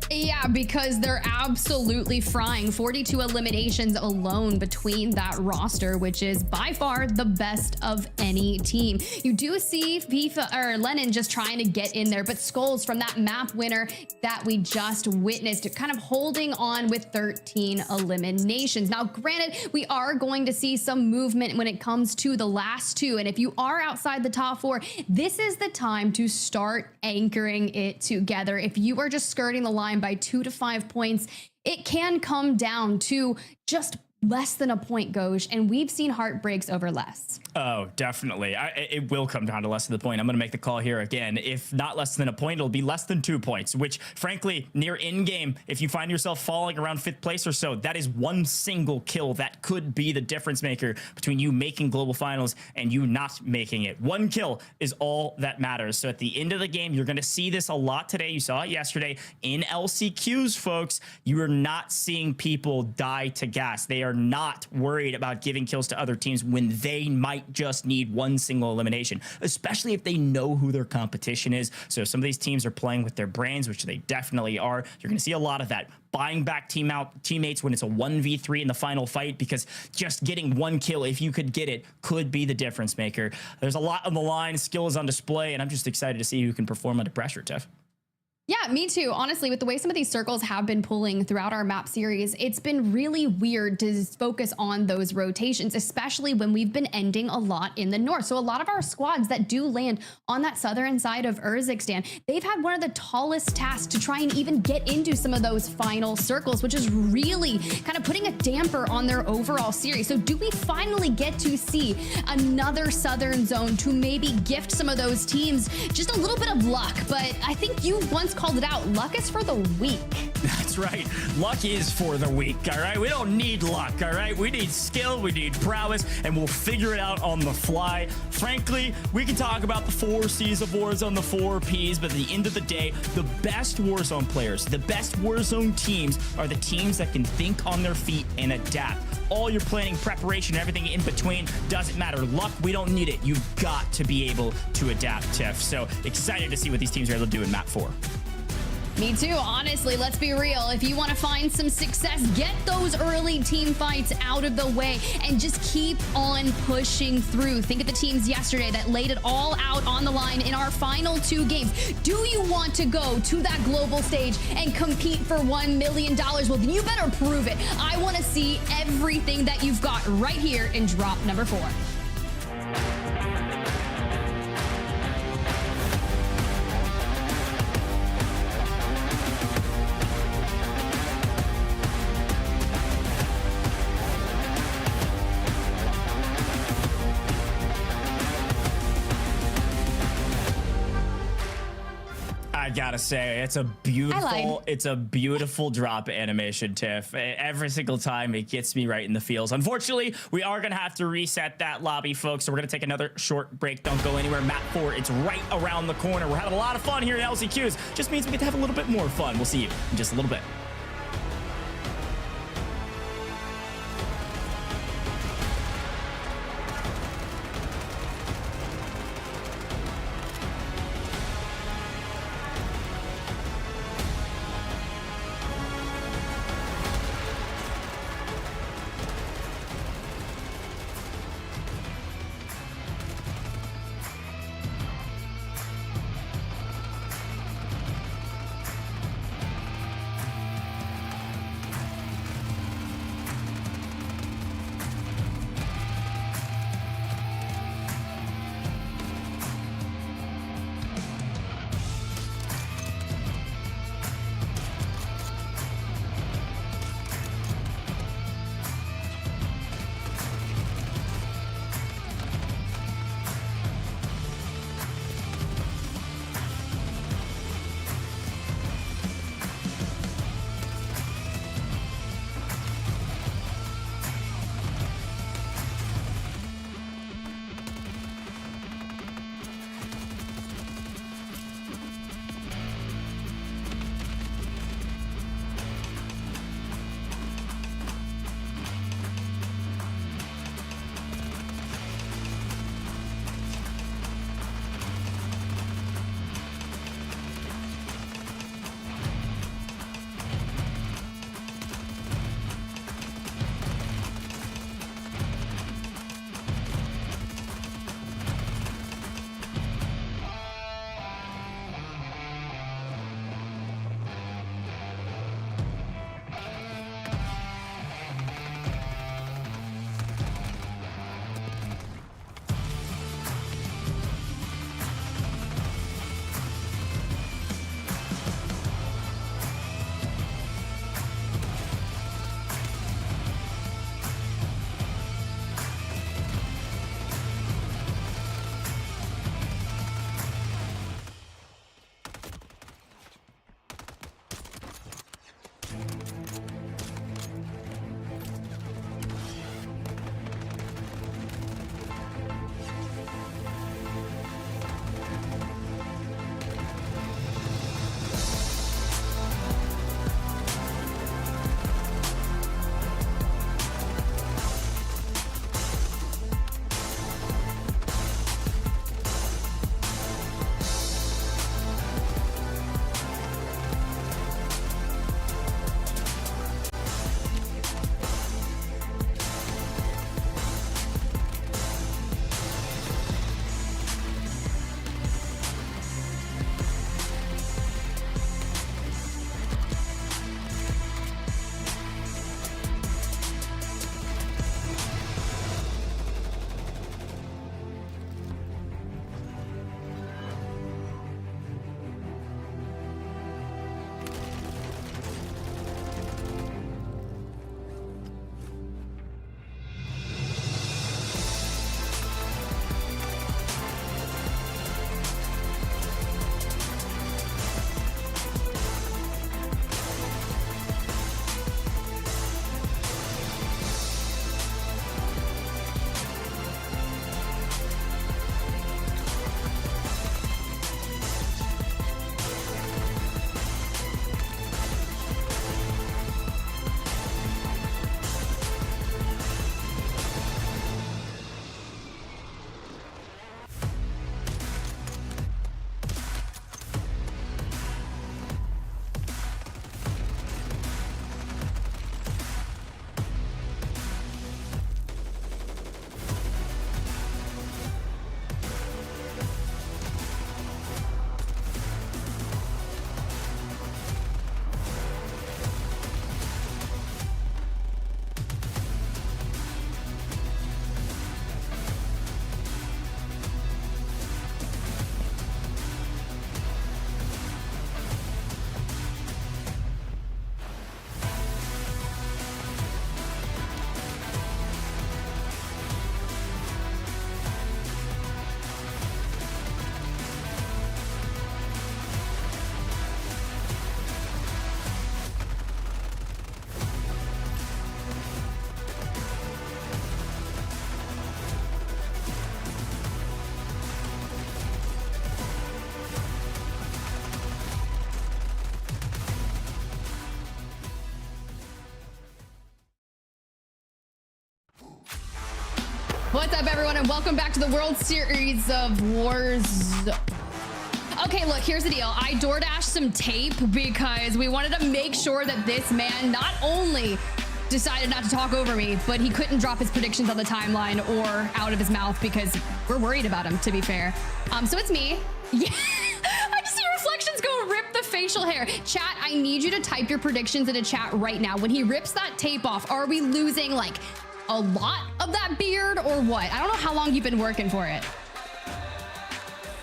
S4: Yeah, because they're absolutely frying. 42 eliminations alone between that roster, which is by far the best of any team. You do see FIFA or Lennon just trying to get in there, but Skulls from that map winner that we just witnessed kind of holding on with 13 eliminations. Now, granted, we are going to see some movement when it comes to the last 2. And if you are outside the top 4, this is the time to start anchoring it together. If you are just skirting the line by 2 to 5 points, it can come down to just less than a point, Goj, and we've seen heartbreaks over less.
S5: Oh, definitely. It will come down to less than the point. I'm going to make the call here again. If not less than a point, it'll be less than 2 points, which frankly, near in-game, if you find yourself falling around 5th place or so, that is one single kill that could be the difference maker between you making global finals and you not making it. One kill is all that matters. So at the end of the game, you're going to see this a lot today. You saw it yesterday in LCQs, folks. You are not seeing people die to gas. They are not worried about giving kills to other teams when they might just need one single elimination, especially if they know who their competition is. So if some of these teams are playing with their brains, which they definitely are, you're going to see a lot of that. Buying back teammates when it's a 1v3 in the final fight, because just getting one kill, if you could get it, could be the difference maker. There's a lot on the line. Skill is on display, and I'm just excited to see who can perform under pressure, Tiff.
S4: Yeah, me too. Honestly, with the way some of these circles have been pulling throughout our map series, it's been really weird to focus on those rotations, especially when we've been ending a lot in the north. So a lot of our squads that do land on that southern side of Urzikstan, they've had one of the tallest tasks to try and even get into some of those final circles, which is really kind of putting a damper on their overall series. So do we finally get to see another southern zone to maybe gift some of those teams just a little bit of luck? But I think you once called it out. Luck is for the weak.
S5: That's right. Luck is for the weak, all right? We don't need luck, all right? We need skill, we need prowess, and we'll figure it out on the fly. Frankly, we can talk about the 4 C's of Warzone, the 4 P's, but at the end of the day, the best Warzone players, the best Warzone teams are the teams that can think on their feet and adapt. All your planning, preparation, everything in between doesn't matter. Luck, we don't need it. You've got to be able to adapt, Tiff. So excited to see what these teams are able to do in map 4.
S4: Me too. Honestly, let's be real. If you want to find some success, get those early team fights out of the way and just keep on pushing through. Think of the teams yesterday that laid it all out on the line in our final 2 games. Do you want to go to that global stage and compete for $1 million? Well, then you better prove it. I want to see everything that you've got right here in drop number 4.
S5: I gotta say, it's a beautiful drop animation, Tiff. Every single time it gets me right in the feels. Unfortunately, we are gonna have to reset that lobby, folks. So we're gonna take another short break. Don't go anywhere. Map 4, it's right around the corner. We're having a lot of fun here in LCQs. Just means we get to have a little bit more fun. We'll see you in just a little bit.
S4: What's up, everyone, and welcome back to the World Series of Warzone. Okay, look, here's the deal. I DoorDashed some tape because we wanted to make sure that this man not only decided not to talk over me, but he couldn't drop his predictions on the timeline or out of his mouth because we're worried about him, to be fair. So it's me. Yeah. I just see reflections go rip the facial hair. Chat, I need you to type your predictions into chat right now. When he rips that tape off, are we losing like a lot of that beard or what? I don't know how long you've been working for it.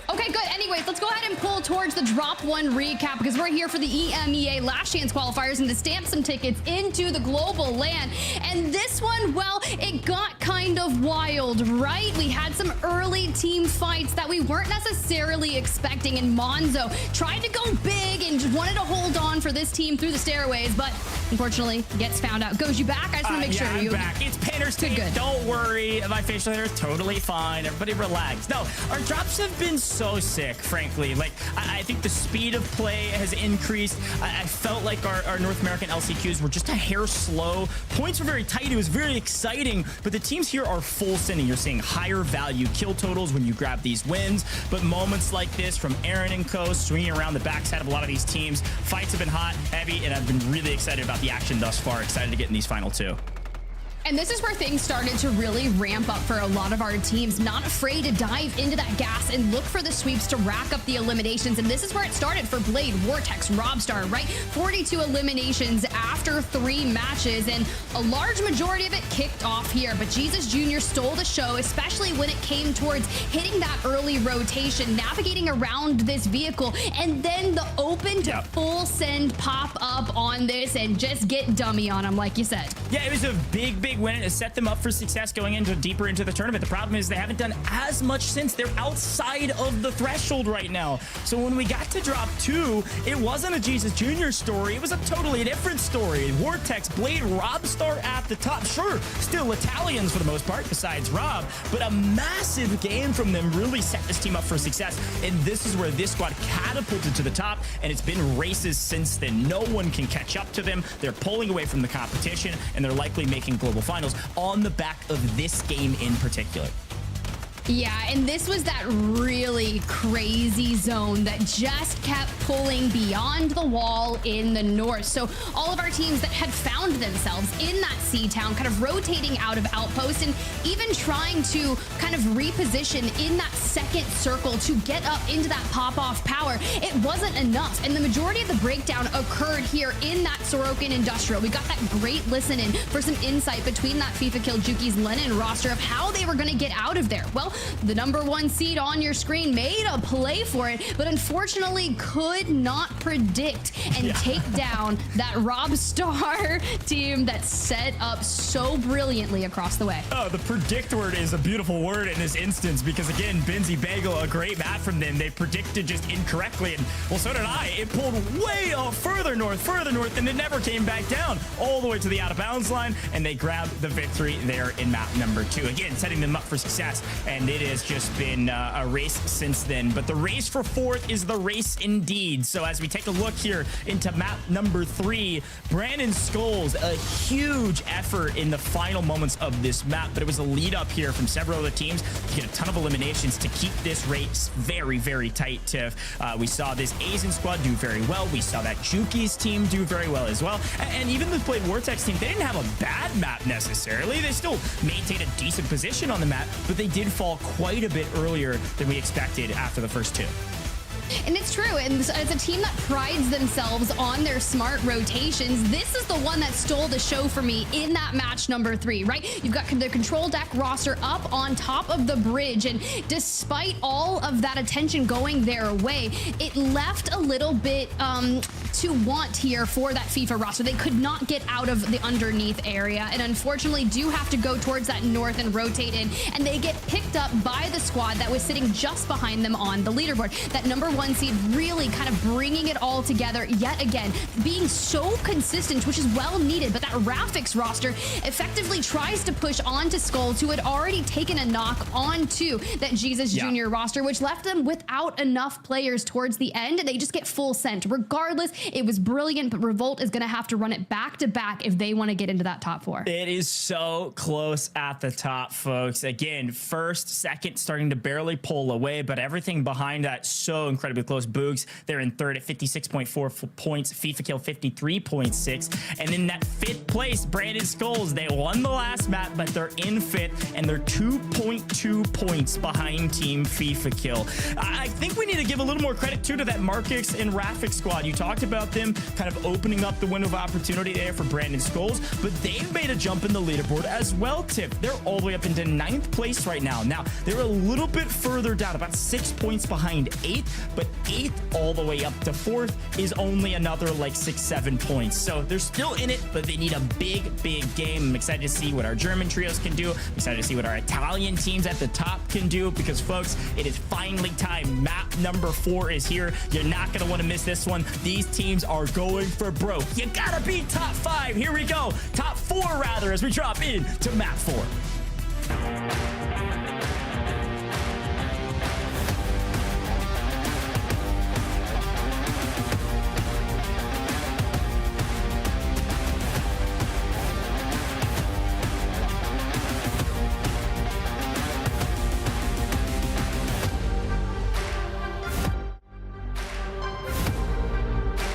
S4: Okay, good. Anyways, let's go ahead and pull towards the drop one recap because we're here for the EMEA last chance qualifiers and to stamp some tickets into the global LAN. And this one, well, it got kind of wild, right? We had some early team fights that we weren't necessarily expecting, and Monzo tried to go big and just wanted to hold on for this team through the stairways, but unfortunately gets found out. Goes you back? I just want to make sure
S5: I'm
S4: you
S5: back. It's painter's tape.
S4: Good.
S5: Don't worry. My facial hair is totally fine. Everybody relax. No, our drops have been so sick, frankly. Like, I think the speed of play has increased. I felt like our North American LCQs were just a hair slow. Points were very tight. It was very exciting, but the teams here are full sending. You're seeing higher value kill totals when you grab these wins, but moments like this from Aaron and Co. swinging around the backside of a lot of these teams. Fights have been hot, heavy, and I've been really excited about the action thus far. Excited to get in these final two.
S4: And this is where things started to really ramp up for a lot of our teams, not afraid to dive into that gas and look for the sweeps to rack up the eliminations. And this is where it started for Blade, Vortex, Robstar, right? 42 eliminations after 3 matches, and a large majority of it kicked off here. But Jesus Jr. stole the show, especially when it came towards hitting that early rotation, navigating around this vehicle, and then the open to full send pop up on this and just get dummy on him, like you said.
S5: Yeah, it was a big win to set them up for success going into deeper into the tournament. The problem is they haven't done as much since. They're outside of the threshold right now. So when we got to drop 2, it wasn't a Jesus Jr. story. It was a totally different story. Vortex, Blade, Robstar at the top. Sure, still Italians for the most part, besides Rob, but a massive game from them really set this team up for success. And this is where this squad catapulted to the top, and it's been races since then. No one can catch up to them. They're pulling away from the competition, and they're likely making global finals on the back of this game in particular.
S4: Yeah, and this was that really crazy zone that just kept pulling beyond the wall in the north. So all of our teams that had found themselves in that C-town kind of rotating out of outpost and even trying to kind of reposition in that second circle to get up into that pop-off power, it wasn't enough. And the majority of the breakdown occurred here in that Sorokin Industrial. We got that great listen in for some insight between that FIFA Kill Juki's Lennon roster of how they were going to get out of there. Well, the #1 seed on your screen made a play for it, but unfortunately could not predict and take down that Robstar team that set up so brilliantly across the way.
S5: Oh, the predict word is a beautiful word in this instance because, again, Benzie Bagel, a great map from them. They predicted just incorrectly, and well, so did I. It pulled way further north, and it never came back down all the way to the out-of-bounds line, and they grabbed the victory there in map #2. Again, setting them up for success, and it has just been a race since then. But the race for 4th is the race indeed. So as we take a look here into map #3, Brandon Scholes, a huge effort in the final moments of this map, but it was a lead up here from several other teams to get a ton of eliminations to keep this race very tight, Tiff. We saw this Asian squad do very well. We saw that Juki's team do very well as well. And even the Blade Vortex team, they didn't have a bad map necessarily. They still maintained a decent position on the map, but they did fall quite a bit earlier than we expected after the first 2.
S4: And it's true, and as a team that prides themselves on their smart rotations, this is the one that stole the show for me in that match #3, right? You've got the control deck roster up on top of the bridge, and despite all of that attention going their way, it left a little bit to want here for that FIFA roster. They could not get out of the underneath area, and unfortunately do have to go towards that north and rotate in, and they get picked up by the squad that was sitting just behind them on the leaderboard. That #1 1 seed, really kind of bringing it all together yet again, being so consistent, which is well needed. But that rafic's roster effectively tries to push onto Skulls, who had already taken a knock onto that Jesus Jr. roster, which left them without enough players towards the end. They just get full sent. Regardless, it was brilliant, but Revolt is going to have to run it back to back if they want to get into that top 4.
S5: It is so close at the top, folks. Again, first, second, starting to barely pull away, but everything behind that so incredibly close. Boogs, they're in third at 56.4 points. FIFA Kill 53.6. And in that 5th place, Brandon Skulls, they won the last map, but they're in 5th, and they're 2.2 points behind Team FIFA Kill. I think we need to give a little more credit too to that Marcus and rafic squad. You talked about them kind of opening up the window of opportunity there for Brandon Skulls, but they've made a jump in the leaderboard as well, Tip. They're all the way up into 9th place right now. Now, they're a little bit further down, about 6 points behind 8th, but 8th all the way up to 4th is only another like 6-7 points. So they're still in it, but they need a big game. I'm excited to see what our German trios can do. I'm excited to see what our Italian teams at the top can do, because folks, it is finally time. Map number 4 is here. You're not going to want to miss this one. These teams are going for broke. You gotta be top 5. Here we go. Top 4 rather, as we drop in to map 4.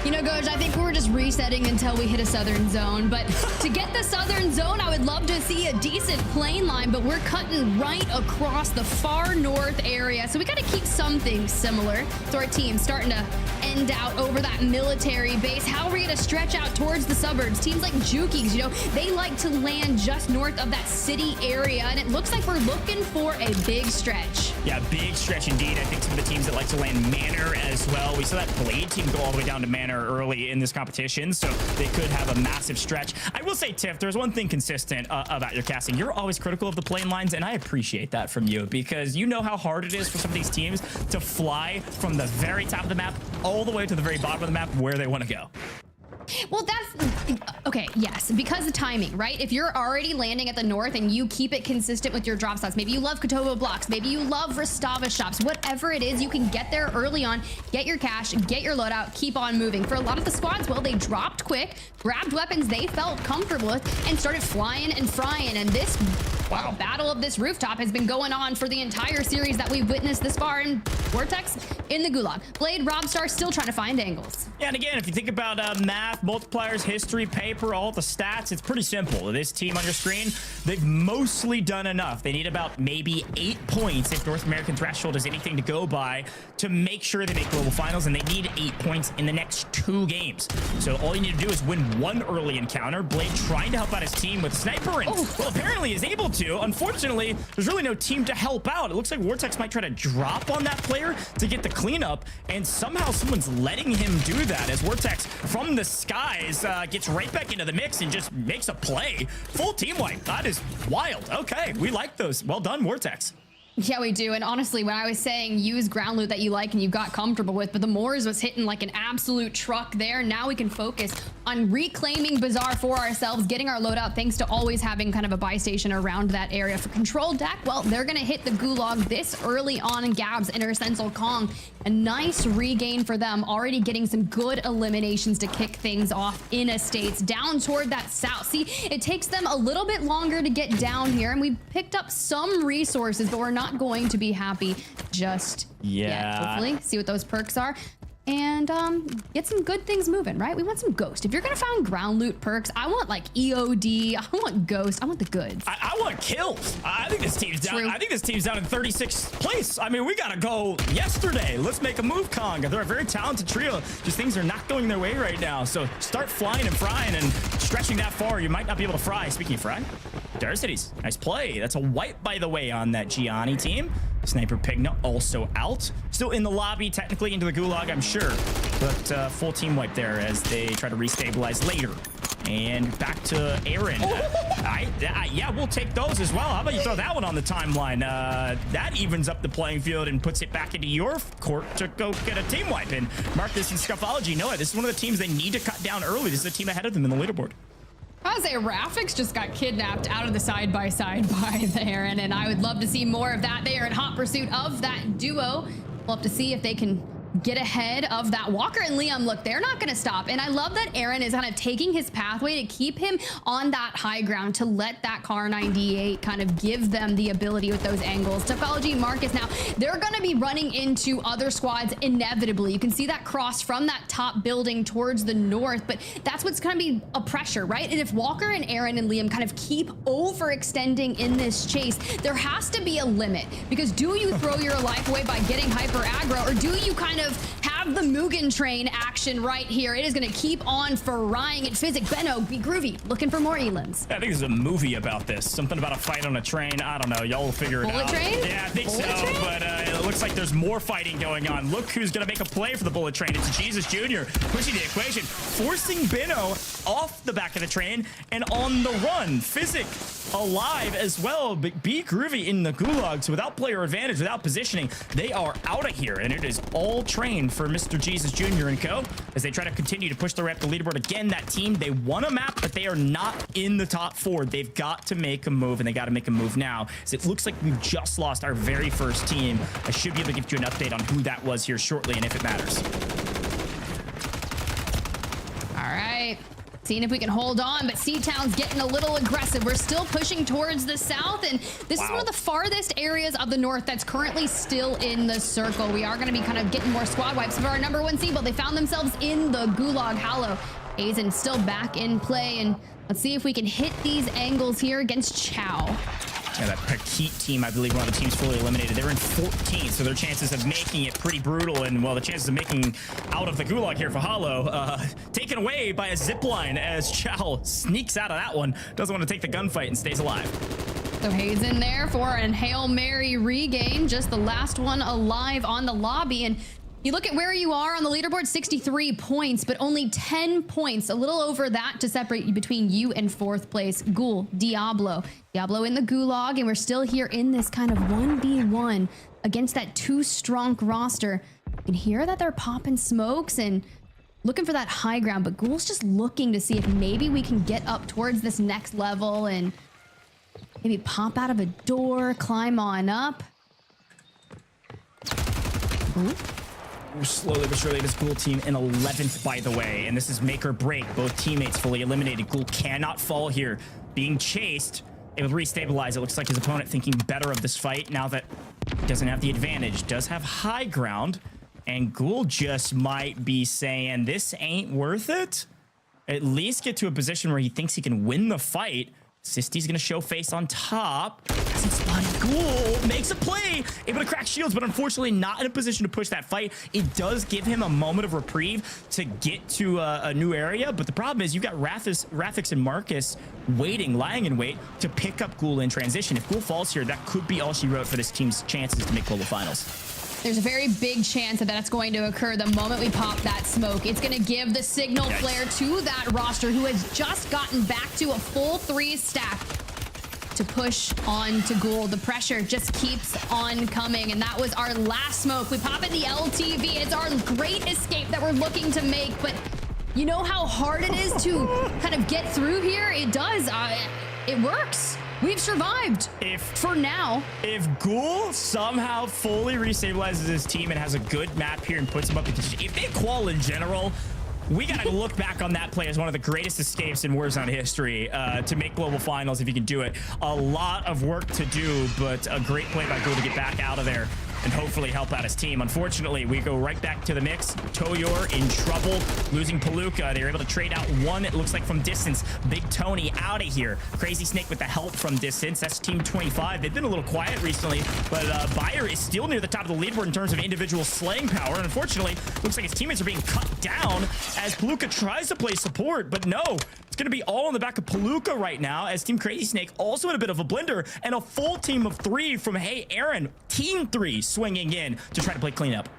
S4: You know, Goj, I think we're just resetting until we hit a southern zone. But to get the southern zone, I would love to see a decent plane line, but we're cutting right across the far north area. So we got to keep something similar. So our team starting to end out over that military base. How are we going to stretch out towards the suburbs? Teams like Jukies, you know, they like to land just north of that city area. And it looks like we're looking for a big stretch.
S5: Yeah, big stretch indeed. I think some of the teams that like to land Manor as well. We saw that Blade team go all the way down to Manor early in this competition, so they could have a massive stretch. I will say, Tiff, there's one thing consistent about your casting. You're always critical of the plane lines, and I appreciate that from you, because you know how hard it is for some of these teams to fly from the very top of the map all the way to the very bottom of the map where they want to go.
S4: Well, that's okay. Yes, because of timing, right? If you're already landing at the north and you keep it consistent with your drop slots, maybe you love Kotoba blocks, maybe you love Rostava shops, whatever it is, you can get there early on, get your cash, get your loadout, keep on moving. For a lot of the squads, well, they dropped quick, grabbed weapons they felt comfortable with, and started flying and frying. And this battle of this rooftop has been going on for the entire series that we've witnessed this far. And Vortex in the Gulag. Blade, Robstar still trying to find angles.
S5: Yeah, and again, if you think about math, multipliers, history, paper, all the stats, it's pretty simple. This team on your screen, they've mostly done enough. They need about maybe 8 points, if North American threshold is anything to go by, to make sure they make global finals, and they need 8 points in the next 2 games. So all you need to do is win 1 early encounter. Blade trying to help out his team with sniper, and well, apparently is able to. Unfortunately, there's really no team to help out. It looks like Vortex might try to drop on that player to get the cleanup, and somehow someone's letting him do that, as Vortex from the skies gets right back into the mix and just makes a play. Full team wipe. That is wild. Okay, we like those. Well done, Vortex.
S4: Yeah, we do. And honestly, when I was saying use ground loot that you like and you got comfortable with, but the Moors was hitting like an absolute truck there. Now we can focus on reclaiming Bazaar for ourselves, getting our loadout, thanks to always having kind of a buy station around that area. For Control Deck, well, they're going to hit the Gulag this early on in Gab's Intercensal Kong. A nice regain for them, already getting some good eliminations to kick things off in estates down toward that south. See, it takes them a little bit longer to get down here, and we picked up some resources, but we're not going to be happy just yet. Hopefully, see what those perks are and get some good things moving, right? We want some Ghost. If you're gonna find ground loot perks, I want like EOD, I want Ghost, I want the goods.
S5: I want kills. I think this team's down. I think this team's down in 36th place. I mean, we gotta go yesterday. Let's make a move, Kong. They're a very talented trio. Just things are not going their way right now. So start flying and frying, and stretching that far, you might not be able to fry. Speaking of fry, Darcities, nice play. That's a wipe, by the way, on that Gianni team. Sniper Pigna also out. Still in the lobby, technically into the Gulag, I'm sure. But full team wipe there as they try to restabilize later And back to Aaron. Yeah, we'll take those as well. How about you throw that one on the timeline? That evens up the playing field and puts it back into your court to go get a team wipe. And mark this in Scuffology. Noah, this is one of the teams they need to cut down early. This is a team ahead of them in the leaderboard.
S4: I would say rafic just got kidnapped out of the side-by-side by the Aaron, and I would love to see more of that. They are in hot pursuit of that duo. We'll have to see if they can get ahead of that. Walker and Liam, look, they're not going to stop. And I love that Aaron is kind of taking his pathway to keep him on that high ground, to let that Car 98 kind of give them the ability with those angles. Topology, Marcus, now they're going to be running into other squads inevitably. You can see that cross from that top building towards the north, but that's what's going to be a pressure, right? And if Walker and Aaron and Liam kind of keep overextending in this chase, there has to be a limit, because do you throw your life away by getting hyper aggro, or do you kind of have the Mugen train action right here? It is going to keep on frying it. Physic, Benno, be groovy, looking for more elims.
S5: I think there's a movie about this. Something about a fight on a train. I don't know. Y'all will figure it out.
S4: Bullet train?
S5: Yeah, I think
S4: Bullet
S5: so.
S4: train?
S5: But it looks like there's more fighting going on. Look who's going to make a play for the bullet train. It's Jesus Jr. pushing the equation, forcing Benno off the back of the train and on the run. Physic alive as well, but be groovy in the Gulag. So without player advantage, without positioning, they are out of here, and it is all train for Mr. Jesus Jr. and co. as they try to continue to push their way up the leaderboard. Again, that team, they won a map, but they are not in the top 4. They've got to make a move, and they got to make a move now. So it looks like we've just lost our very first team. I should be able to give you an update on who that was here shortly, and if it matters.
S4: All right. Seeing if we can hold on, but C-Town's getting a little aggressive. We're still pushing towards the south, and this is one of the farthest areas of the north that's currently still in the circle. We are going to be kind of getting more squad wipes for our number 1 seed, but they found themselves in the Gulag Hollow. Hazen still back in play, and let's see if we can hit these angles here against Chow.
S5: Yeah, that Petite team, I believe one of the teams fully eliminated. They're in 14th, so their chances of making it pretty brutal. And, well, the chances of making out of the Gulag here for Hollow, taken away by a zipline as Chow sneaks out of that one. Doesn't want to take the gunfight and stays alive.
S4: So Hazen there for an Hail Mary regain, just the last one alive on the lobby. And you look at where you are on the leaderboard, 63 points, but only 10 points, a little over that to separate you between you and 4th place. Ghoul, Diablo in the Gulag, and we're still here in this kind of 1v1 against that 2-strong roster. You can hear that they're popping smokes and looking for that high ground, but Ghoul's just looking to see if maybe we can get up towards this next level and maybe pop out of a door, climb on up. Ooh.
S5: Slowly but surely, this Ghoul team in 11th, by the way, and this is make or break. Both teammates fully eliminated. Ghoul cannot fall here. Being chased, it will restabilize. It looks like his opponent thinking better of this fight now that he doesn't have the advantage. Does have high ground, and Ghoul just might be saying, this ain't worth it. At least get to a position where he thinks he can win the fight. Sisty's gonna show face on top. Hasn't spotted Ghoul. Makes a play. Able to crack shields, but unfortunately not in a position to push that fight. It does give him a moment of reprieve to get to a new area, but the problem is you've got Rafix and Marcus waiting, lying in wait to pick up Ghoul in transition. If Ghoul falls here, that could be all she wrote for this team's chances to make global finals.
S4: There's a very big chance that that's going to occur the moment we pop that smoke. It's going to give the signal flare to that roster who has just gotten back to a full 3 stack to push on to Ghoul. The pressure just keeps on coming, and that was our last smoke. We pop in the LTV. It's our great escape that we're looking to make, but you know how hard it is to kind of get through here? It does. It works. We've survived for now.
S5: If Ghoul somehow fully restabilizes his team and has a good map here and puts him up in position, if they qual in general, we got to look back on that play as one of the greatest escapes in Warzone history to make global finals if you can do it. A lot of work to do, but a great play by Ghoul to get back out of there and hopefully help out his team. Unfortunately, we go right back to the mix. Toyor in trouble, losing Palooka. They were able to trade out one, it looks like, from distance. Big Tony out of here. Crazy Snake with the help from distance. That's team 25. They've been a little quiet recently, but Bayer is still near the top of the leaderboard in terms of individual slaying power. And unfortunately, looks like his teammates are being cut down as Palooka tries to play support, but no. It's going to be all on the back of Palooka right now as Team Crazy Snake also in a bit of a blender, and a full team of 3 from Hey Aaron, team 3 swinging in to try to play cleanup.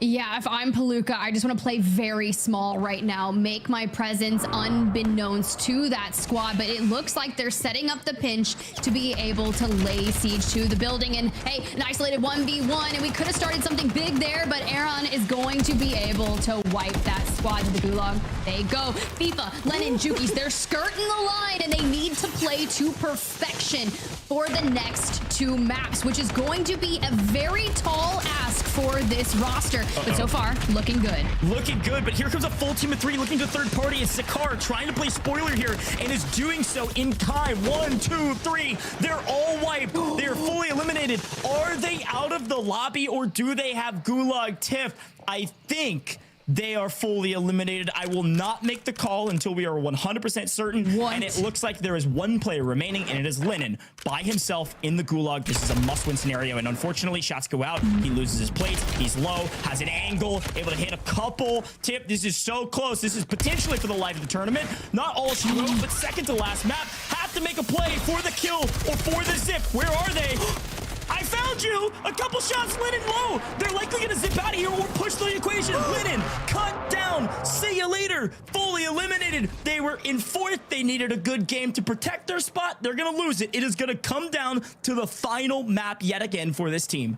S4: Yeah, if I'm Palooka, I just want to play very small right now, make my presence unbeknownst to that squad, but it looks like they're setting up the pinch to be able to lay siege to the building. And hey, an isolated 1v1, and we could have started something big there, but Aaron is going to be able to wipe that squad to the Gulag. They go. Fifa, Lennon, Jukies, they're skirting the line, and they need to play to perfection for the next 2 maps, which is going to be a very tall ask for this roster. But so far, looking good.
S5: Looking good, but here comes a full team of 3 looking to third party. It's Zakar trying to play spoiler here and is doing so in time. 1, 2, 3. They're all wiped. They're fully eliminated. Are they out of the lobby or do they have Gulag Tiff? I think they are fully eliminated. I will not make the call until we are 100% certain.
S4: What?
S5: And it looks like there is 1 player remaining, and it is Lennon by himself in the Gulag. This is a must-win scenario, and unfortunately, shots go out. He loses his plates. He's low, has an angle, able to hit a couple. Tip, this is so close. This is potentially for the life of the tournament. Not all she wrote, but second to last map. Have to make a play for the kill or for the zip. Where are they? I found you! A couple shots, Lennon low! They're likely gonna zip out of here or push the equation. Lennon, cut down! See you later! Fully eliminated! They were in 4th. They needed a good game to protect their spot. They're gonna lose it. It is gonna come down to the final map yet again for this team.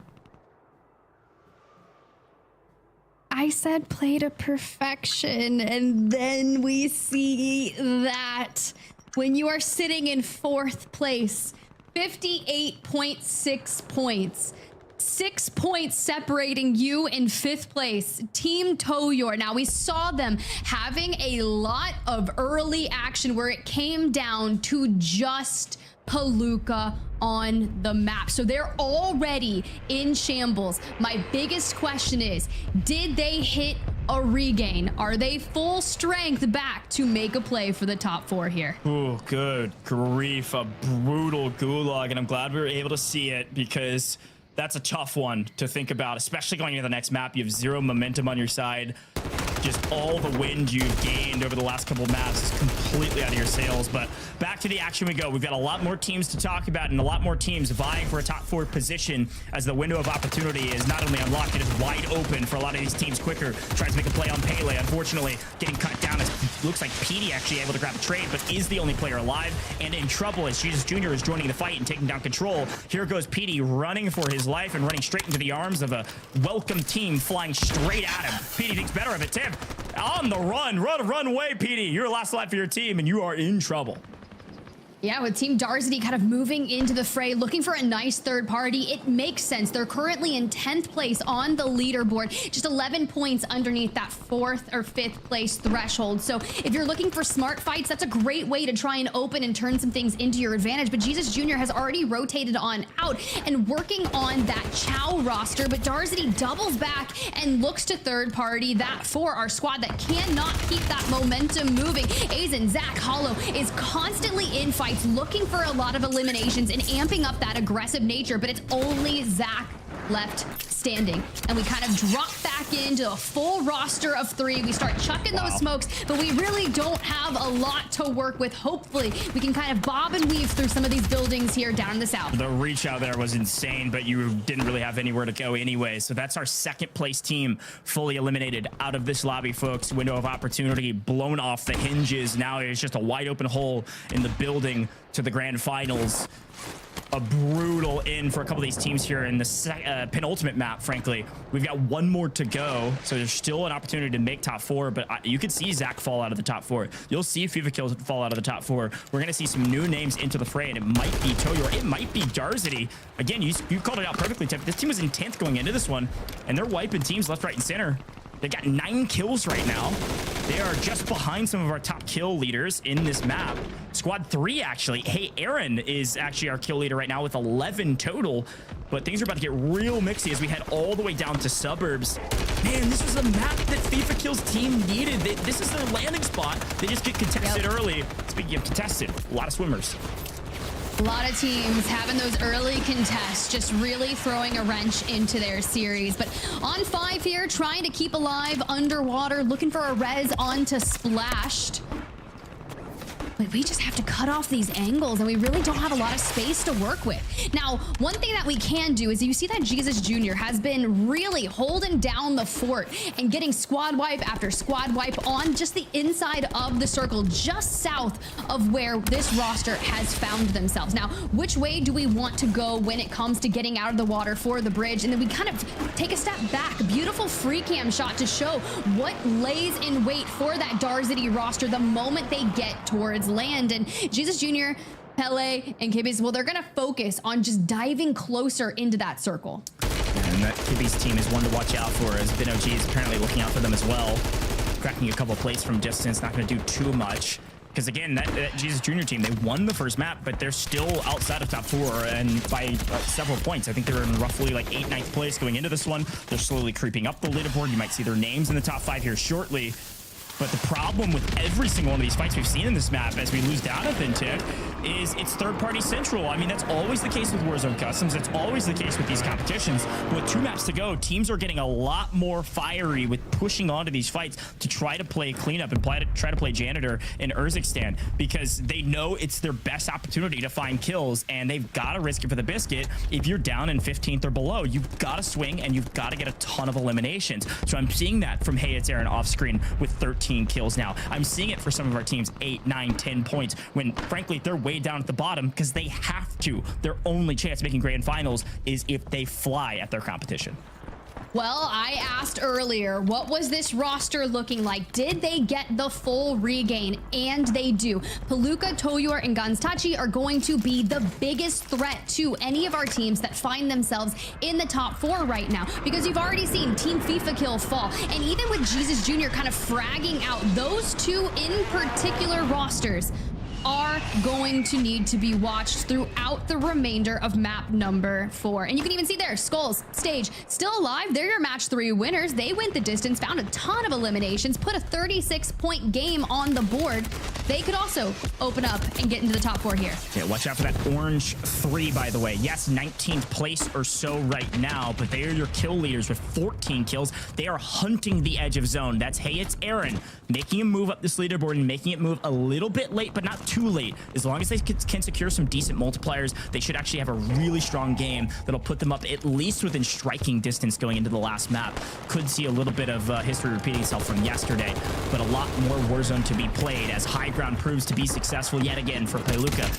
S4: I said play to perfection, and then we see that when you are sitting in 4th place, 58.6 points. 6 points separating you in 5th place. Team Toyor. Now, we saw them having a lot of early action where it came down to just Palooka on the map. So they're already in shambles. My biggest question is, did they hit a regain? Are they full strength back to make a play for the top 4 here?
S5: Oh, good grief. A brutal Gulag, and I'm glad we were able to see it because that's a tough one to think about, especially going into the next map. You have 0 momentum on your side. Just all the wind you've gained over the last couple of maps is completely out of your sails. But back to the action we go. We've got a lot more teams to talk about and a lot more teams vying for a top 4 position as the window of opportunity is not only unlocked, it is wide open for a lot of these teams quicker. Tries to make a play on Pele. Unfortunately, getting cut down. It looks like Petey actually able to grab a trade, but is the only player alive and in trouble as Jesus Jr. is joining the fight and taking down control. Here goes Petey running for his life and running straight into the arms of a welcome team flying straight at him. Petey thinks better of it. Tim, on the run. Run away, Petey. You're last alive for your team, and you are in trouble.
S4: Yeah, with Team Darzity kind of moving into the fray, looking for a nice third party, it makes sense. They're currently in 10th place on the leaderboard, just 11 points underneath that 4th or 5th place threshold. So if you're looking for smart fights, that's a great way to try and open and turn some things into your advantage. But Jesus Jr. has already rotated on out and working on that Chow roster, but Darzity doubles back and looks to third party that for our squad that cannot keep that momentum moving. Azen, Zach, Hollow is constantly in fights, looking for a lot of eliminations and amping up that aggressive nature, but it's only Zach left standing. And we kind of drop back into a full roster of 3. We start chucking those smokes, but we really don't have a lot to work with. Hopefully, we can kind of bob and weave through some of these buildings here down in the south.
S5: The reach out there was insane, but you didn't really have anywhere to go anyway. So that's our 2nd place team fully eliminated out of this lobby, folks. Window of opportunity blown off the hinges. Now it's just a wide open hole in the building to the grand finals. A brutal in for a couple of these teams here in the penultimate map, frankly. We've got 1 more to go, so there's still an opportunity to make top 4, but you could see Zach fall out of the top 4. You'll see Fifa kills fall out of the top 4. We're going to see some new names into the fray, and it might be Toyor. It might be Darzity. Again, you called it out perfectly, Tiff. This team was in 10th going into this one, and they're wiping teams left, right, and center. They got 9 kills right now. They are just behind some of our top kill leaders in this map. Squad 3, actually. Hey, Aaron is actually our kill leader right now with 11 total. But things are about to get real mixy as we head all the way down to suburbs. Man, this was a map that FIFA Kills team needed. This is their landing spot. They just get contested early. Speaking of contested, a lot of swimmers.
S4: A lot of teams having those early contests, just really throwing a wrench into their series. But on 5 here, trying to keep alive underwater, looking for a res onto Splashed. but we just have to cut off these angles and we really don't have a lot of space to work with. Now, one thing that we can do is you see that Jesus Jr. has been really holding down the fort and getting squad wipe after squad wipe on just the inside of the circle, just south of where this roster has found themselves. Now, which way do we want to go when it comes to getting out of the water for the bridge? And then we kind of take a step back. Beautiful free cam shot to show what lays in wait for that Darzity roster the moment they get towards land. And Jesus Jr., Pele, and Kibby's, well, they're going to focus on just diving closer into that circle.
S5: And that Kibby's team is one to watch out for, as BinOG is apparently looking out for them as well. Cracking a couple plays from distance, not going to do too much. Because again, that Jesus Jr. team, they won the first map, but they're still outside of top 4 and by several points. I think they're in roughly like 8th, 9th place going into this one. They're slowly creeping up the leaderboard. You might see their names in the top 5 here shortly. But the problem with every single one of these fights we've seen in this map as we lose Jonathan Tick is it's third-party central. I mean, that's always the case with Warzone Customs. That's always the case with these competitions. But with 2 maps to go, teams are getting a lot more fiery with pushing onto these fights to try to play cleanup and try to play janitor in Urzikstan, because they know it's their best opportunity to find kills, and they've got to risk it for the biscuit. If you're down in 15th or below, you've got to swing and you've got to get a ton of eliminations. So I'm seeing that from Hey It's Aaron off screen with 13 kills now. I'm seeing it for some of our teams, 8, 9, 10 points, when frankly they're way down at the bottom because they have to. Their only chance making grand finals is if they fly at their competition.
S4: Well, I asked earlier, what was this roster looking like? Did they get the full regain? And they do. Palooka, Toyor, and Ganstachi are going to be the biggest threat to any of our teams that find themselves in the top 4 right now, because you've already seen Team FIFA kill fall. And even with Jesus Jr. kind of fragging out, those 2 in particular rosters are going to need to be watched throughout the remainder of map number 4. And you can even see there, Skulls, Stage, still alive. They're your match 3 winners. They went the distance, found a ton of eliminations, put a 36-point game on the board. They could also open up and get into the top 4 here.
S5: Yeah, watch out for that orange 3, by the way. Yes, 19th place or so right now, but they are your kill leaders with 14 kills. They are hunting the edge of zone. That's Hey It's Aaron, making him move up this leaderboard and making it move a little bit late, but not too late. As long as they can secure some decent multipliers, they should actually have a really strong game that'll put them up at least within striking distance going into the last map. Could see a little bit of history repeating itself from yesterday, but a lot more Warzone to be played as high ground proves to be successful yet again for Palooka,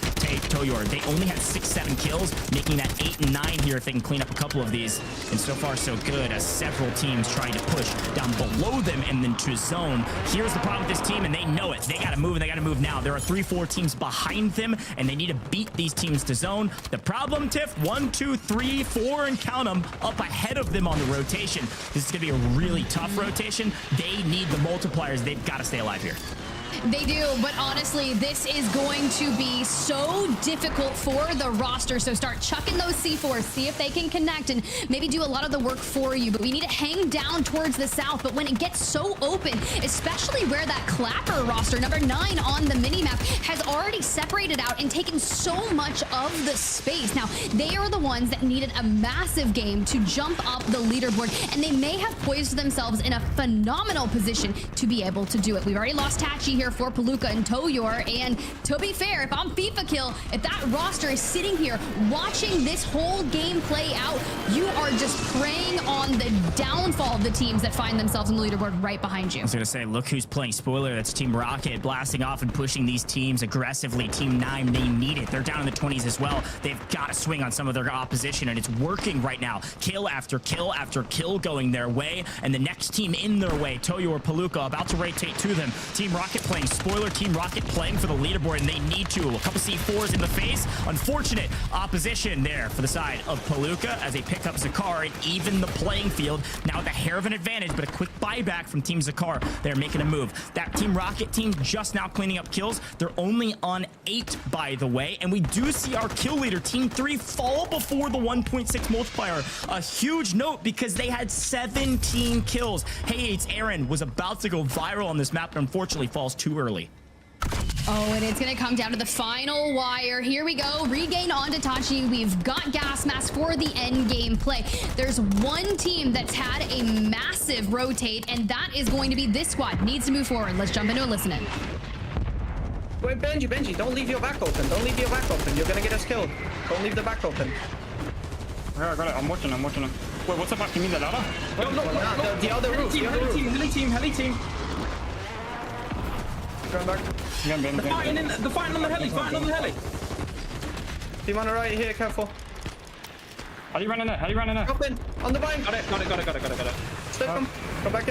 S5: Toyor. They only had 6, 7 kills, making that 8 and 9 here if they can clean up a couple of these. And so far so good, as several teams trying to push down below them and then to zone. Here's the problem with this team, and they know it. They gotta move, and they gotta move now. There are 3, 4 teams behind them, and they need to beat these teams to zone. The problem, Tiff, 1, 2, 3, 4, and count them up ahead of them on the rotation. This is gonna be a really tough rotation. They need the multipliers. They've got to stay alive here.
S4: They do, but honestly, this is going to be so difficult for the roster. So start chucking those C4s, see if they can connect and maybe do a lot of the work for you. But we need to hang down towards the south. But when it gets so open, especially where that Clapper roster, number 9 on the minimap, has already separated out and taken so much of the space. Now, they are the ones that needed a massive game to jump up the leaderboard, and they may have poised themselves in a phenomenal position to be able to do it. We've already lost Tachi here for Palooka and Toyor, and to be fair, if I'm FIFA Kill, if that roster is sitting here watching this whole game play out, you are just preying on the downfall of the teams that find themselves in the leaderboard right behind you.
S5: I was gonna say, look who's playing spoiler. That's Team Rocket blasting off and pushing these teams aggressively. Team 9, they need it. They're down in the 20s as well. They've got to swing on some of their opposition, and it's working right now. Kill after kill after kill going their way, and the next team in their way, Toyor, Palooka, about to rotate to them. Team Rocket playing spoiler, Team Rocket playing for the leaderboard, and they need to. A couple C4s in the face. Unfortunate opposition there for the side of Palooka as they pick up Zakar and even the playing field. Now with a hair of an advantage, but a quick buyback from Team Zakar. They're making a move. That Team Rocket team just now cleaning up kills. They're only on 8, by the way, and we do see our kill leader, Team 3, fall before the 1.6 multiplier. A huge note because they had 17 kills. Hey It's Aaron was about to go viral on this map, but unfortunately falls too early.
S4: Oh, and it's going to come down to the final wire. Here we go. Regain onto Tachi. We've got gas mask for the end game play. There's one team that's had a massive rotate, and that is going to be this squad. Needs to move forward. Let's jump into a listen in.
S11: Wait, Benji, don't leave your back open. Don't leave your back open. You're gonna get us killed. Don't leave the back open.
S9: Yeah, I got it. I'm watching. Wait, what's the back? You mean the ladder?
S11: No, the other roof.
S6: Heli team.
S11: Going back.
S6: The fighting on the heli.
S11: Team on the right here, careful.
S9: How you running there?
S11: Up in, on the vine.
S6: Got it.
S11: Step him.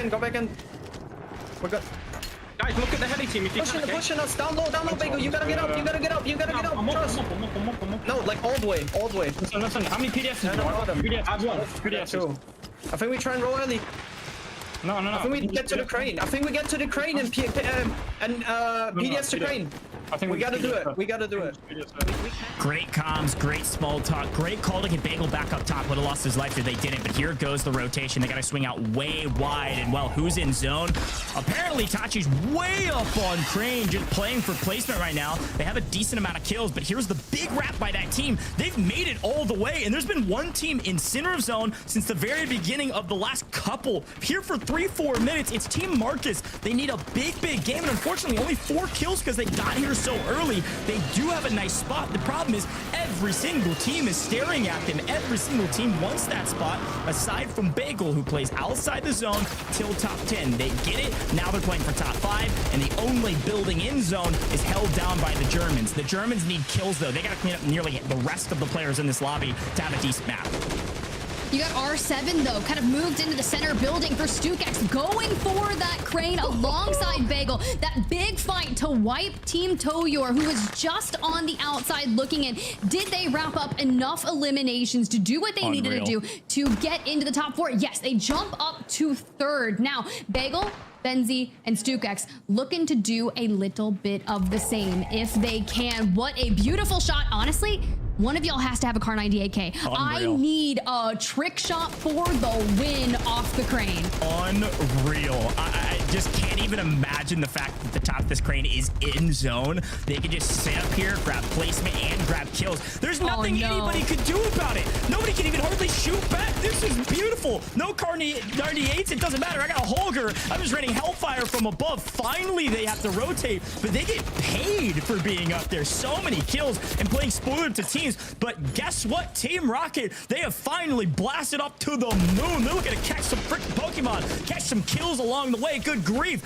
S11: Go back in. We're good.
S6: Guys, look at the heli team if you can.
S11: Pushing us. Down low, Bagel. You gotta get up.
S6: I'm up.
S11: No, like all the way.
S9: Listen. How many PDFs do you want?
S6: I have one.
S11: Two. I think we try and roll early.
S9: No.
S11: I think we get to the crane. and PDS to crane.
S9: I think
S11: we gotta do it.
S5: Great comms, great small talk, great call to get Bagel back up top. Would have lost his life if they didn't, but here goes the rotation. They got to swing out way wide, and well, who's in zone? Apparently, Tachi's way up on crane, just playing for placement right now. They have a decent amount of kills, but here's the big wrap by that team. They've made it all the way, and there's been one team in center of zone since the very beginning of the last couple. Here for 3-4 minutes, it's Team Marcus. They need a big game, and unfortunately, only 4 kills because they got here so early. They do have a nice spot. The problem is every single team is staring at them. Every single team wants that spot, aside from Bagel, who plays outside the zone till top 10. They get it. Now they're playing for top 5, and the only building in zone is held down by the Germans. The Germans need kills, though. They got to clean up nearly the rest of the players in this lobby to have a decent map.
S4: You got R7, though, kind of moved into the center building for StuKX, going for that crane alongside Bagel. That big fight to wipe Team Toyor, who was just on the outside looking in. Did they wrap up enough eliminations to do what they needed to do to get into the top 4? Yes, they jump up to 3rd. Now, Bagel, Benzi, and StuKX looking to do a little bit of the same if they can. What a beautiful shot. Honestly, one of y'all has to have a Car 98K. I need a trick shot for the win off the crane.
S5: Unreal. I just can't even imagine the fact that the top of this crane is in zone. They can just sit up here, grab placement, and grab kills. There's nothing anybody could do about it. Nobody can even hardly shoot back. This is beautiful. No Car 98s. It doesn't matter. I got a Holger. I'm just raining Hellfire from above. Finally, they have to rotate, but they get paid for being up there. So many kills and playing spoiler to teams. But guess what? Team Rocket, they have finally blasted up to the moon. They're looking to catch some freaking Pokemon, catch some kills along the way. Good grief.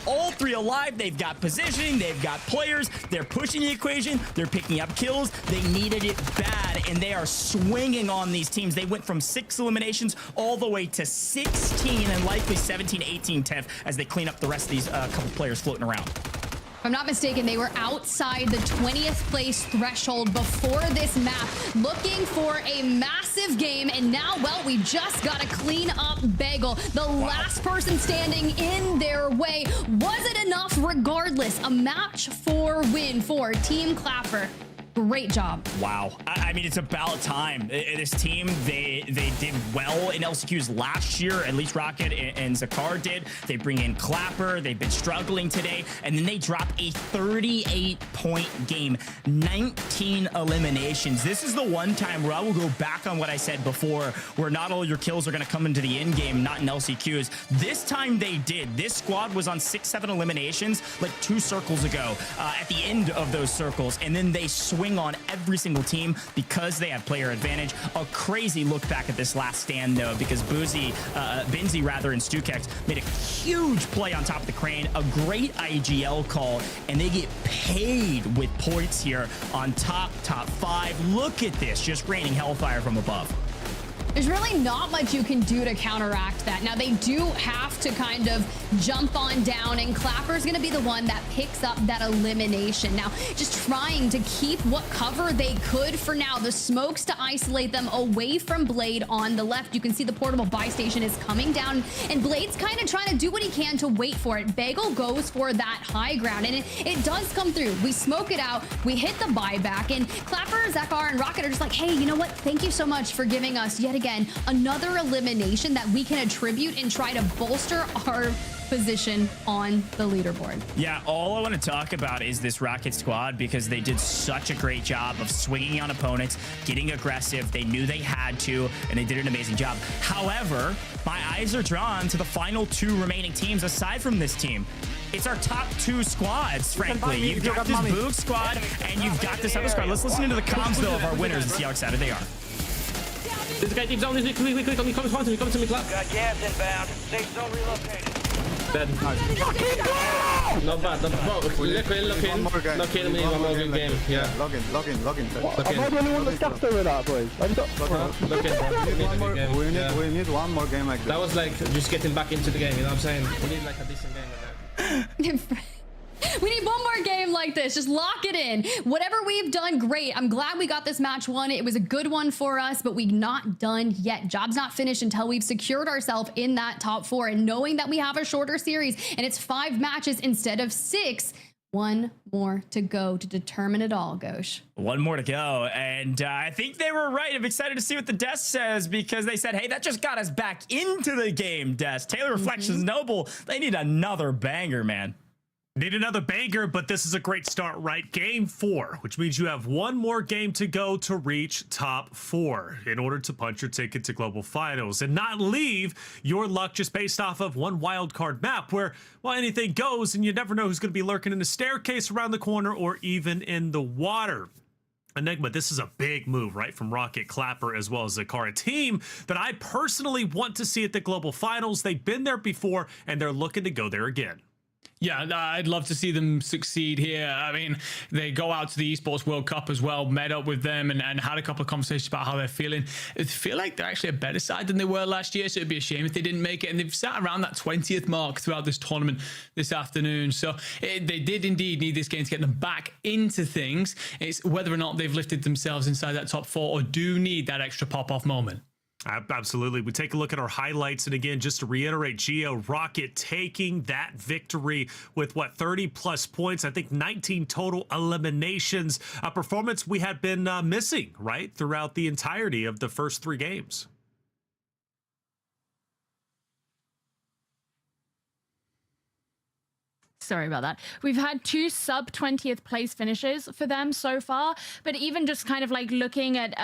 S5: All three alive. They've got positioning. They've got players. They're pushing the equation. They're picking up kills. They needed it bad, and they are swinging on these teams. They went from 6 eliminations all the way to 16 and likely 17, 18, 10 as they clean up the rest of these couple players floating around.
S4: If I'm not mistaken, they were outside the 20th place threshold before this map, looking for a massive game. And now, well, we just got to clean up Bagel, the last person standing in their way. Was it enough? Regardless, a match 4 win for Team Clapper. Great job.
S5: Wow. I mean, it's about time. This team, they did well in LCQs last year. At least Rocket and Zakar did. They bring in Clapper. They've been struggling today. And then they drop a 38-point game. 19 eliminations. This is the one time where I will go back on what I said before, where not all your kills are going to come into the end game, not in LCQs. This time they did. This squad was on 6-7 eliminations like 2 circles ago at the end of those circles. And then they swing on every single team because they have player advantage. A crazy look back at this last stand, though, because Benzi and StuKX made a huge play on top of the crane, a great IGL call, and they get paid with points here on top 5. Look at this, just raining Hellfire from above.
S4: There's really not much you can do to counteract that. Now, they do have to kind of jump on down, and Clapper's going to be the one that picks up that elimination. Now, just trying to keep what cover they could for now. The smokes to isolate them away from Blade on the left. You can see the portable buy station is coming down, and Blade's kind of trying to do what he can to wait for it. Bagel goes for that high ground, and it does come through. We smoke it out. We hit the buyback, and Clapper, Zakar, and Rocket are just like, hey, you know what? Thank you so much for giving us yet again another elimination that we can attribute and try to bolster our position on the leaderboard.
S5: Yeah, all I want to talk about is this Rocket squad because they did such a great job of swinging on opponents, getting aggressive. They knew they had to, and they did an amazing job. However, my eyes are drawn to the final 2 remaining teams aside from this team. It's our top 2 squads, frankly. You've got this Boog squad, and you've got this other squad. Let's listen into the comms, though, of our winners and see how excited they are.
S11: This guy deep zone, quick, he comes to me, clap.
S12: Got gas inbound. Safe zone relocated.
S11: Dead. Not bad. Look in. Not kidding me, one more good game. Yeah.
S8: Log in.
S11: Am
S8: I the only one that's gassed over that, boys?
S11: Look in, bro.
S8: We need one more game like that.
S11: That was like just getting back into the game, you know what I'm saying? We need like a decent game like that.
S4: We need one more game like this. Just lock it in. Whatever we've done, great. I'm glad we got this match won. It was a good one for us, but we're not done yet. Job's not finished until we've secured ourselves in that top 4. And knowing that we have a shorter series and it's 5 matches instead of 6, one more to go to determine it all, Ghosh.
S5: One more to go, and I think they were right. I'm excited to see what the Desk says, because they said, hey, that just got us back into the game, Desk. Taylor Reflections Noble, they need another banger, man.
S1: Need another banger, but this is a great start, right? Game 4, which means you have one more game to go to reach top 4 in order to punch your ticket to global finals and not leave your luck just based off of one wildcard map where, well, anything goes and you never know who's going to be lurking in the staircase around the corner or even in the water. Enigma, this is a big move, right, from Rocket, Clapper, as well as Zakar, a team that I personally want to see at the global finals. They've been there before, and they're looking to go there again.
S2: Yeah, I'd love to see them succeed here. I mean, they go out to the Esports World Cup as well, met up with them and had a couple of conversations about how they're feeling. I feel like they're actually a better side than they were last year, so it'd be a shame if they didn't make it. And they've sat around that 20th mark throughout this tournament this afternoon. So they did indeed need this game to get them back into things. It's whether or not they've lifted themselves inside that top 4 or do need that extra pop-off moment.
S1: Absolutely. We take a look at our highlights. And again, just to reiterate, Geo, Rocket taking that victory with, what, 30-plus points. I think 19 total eliminations. A performance we had been missing, right, throughout the entirety of the first 3 games.
S3: Sorry about that. We've had 2 sub 20th place finishes for them so far, but even just kind of like looking at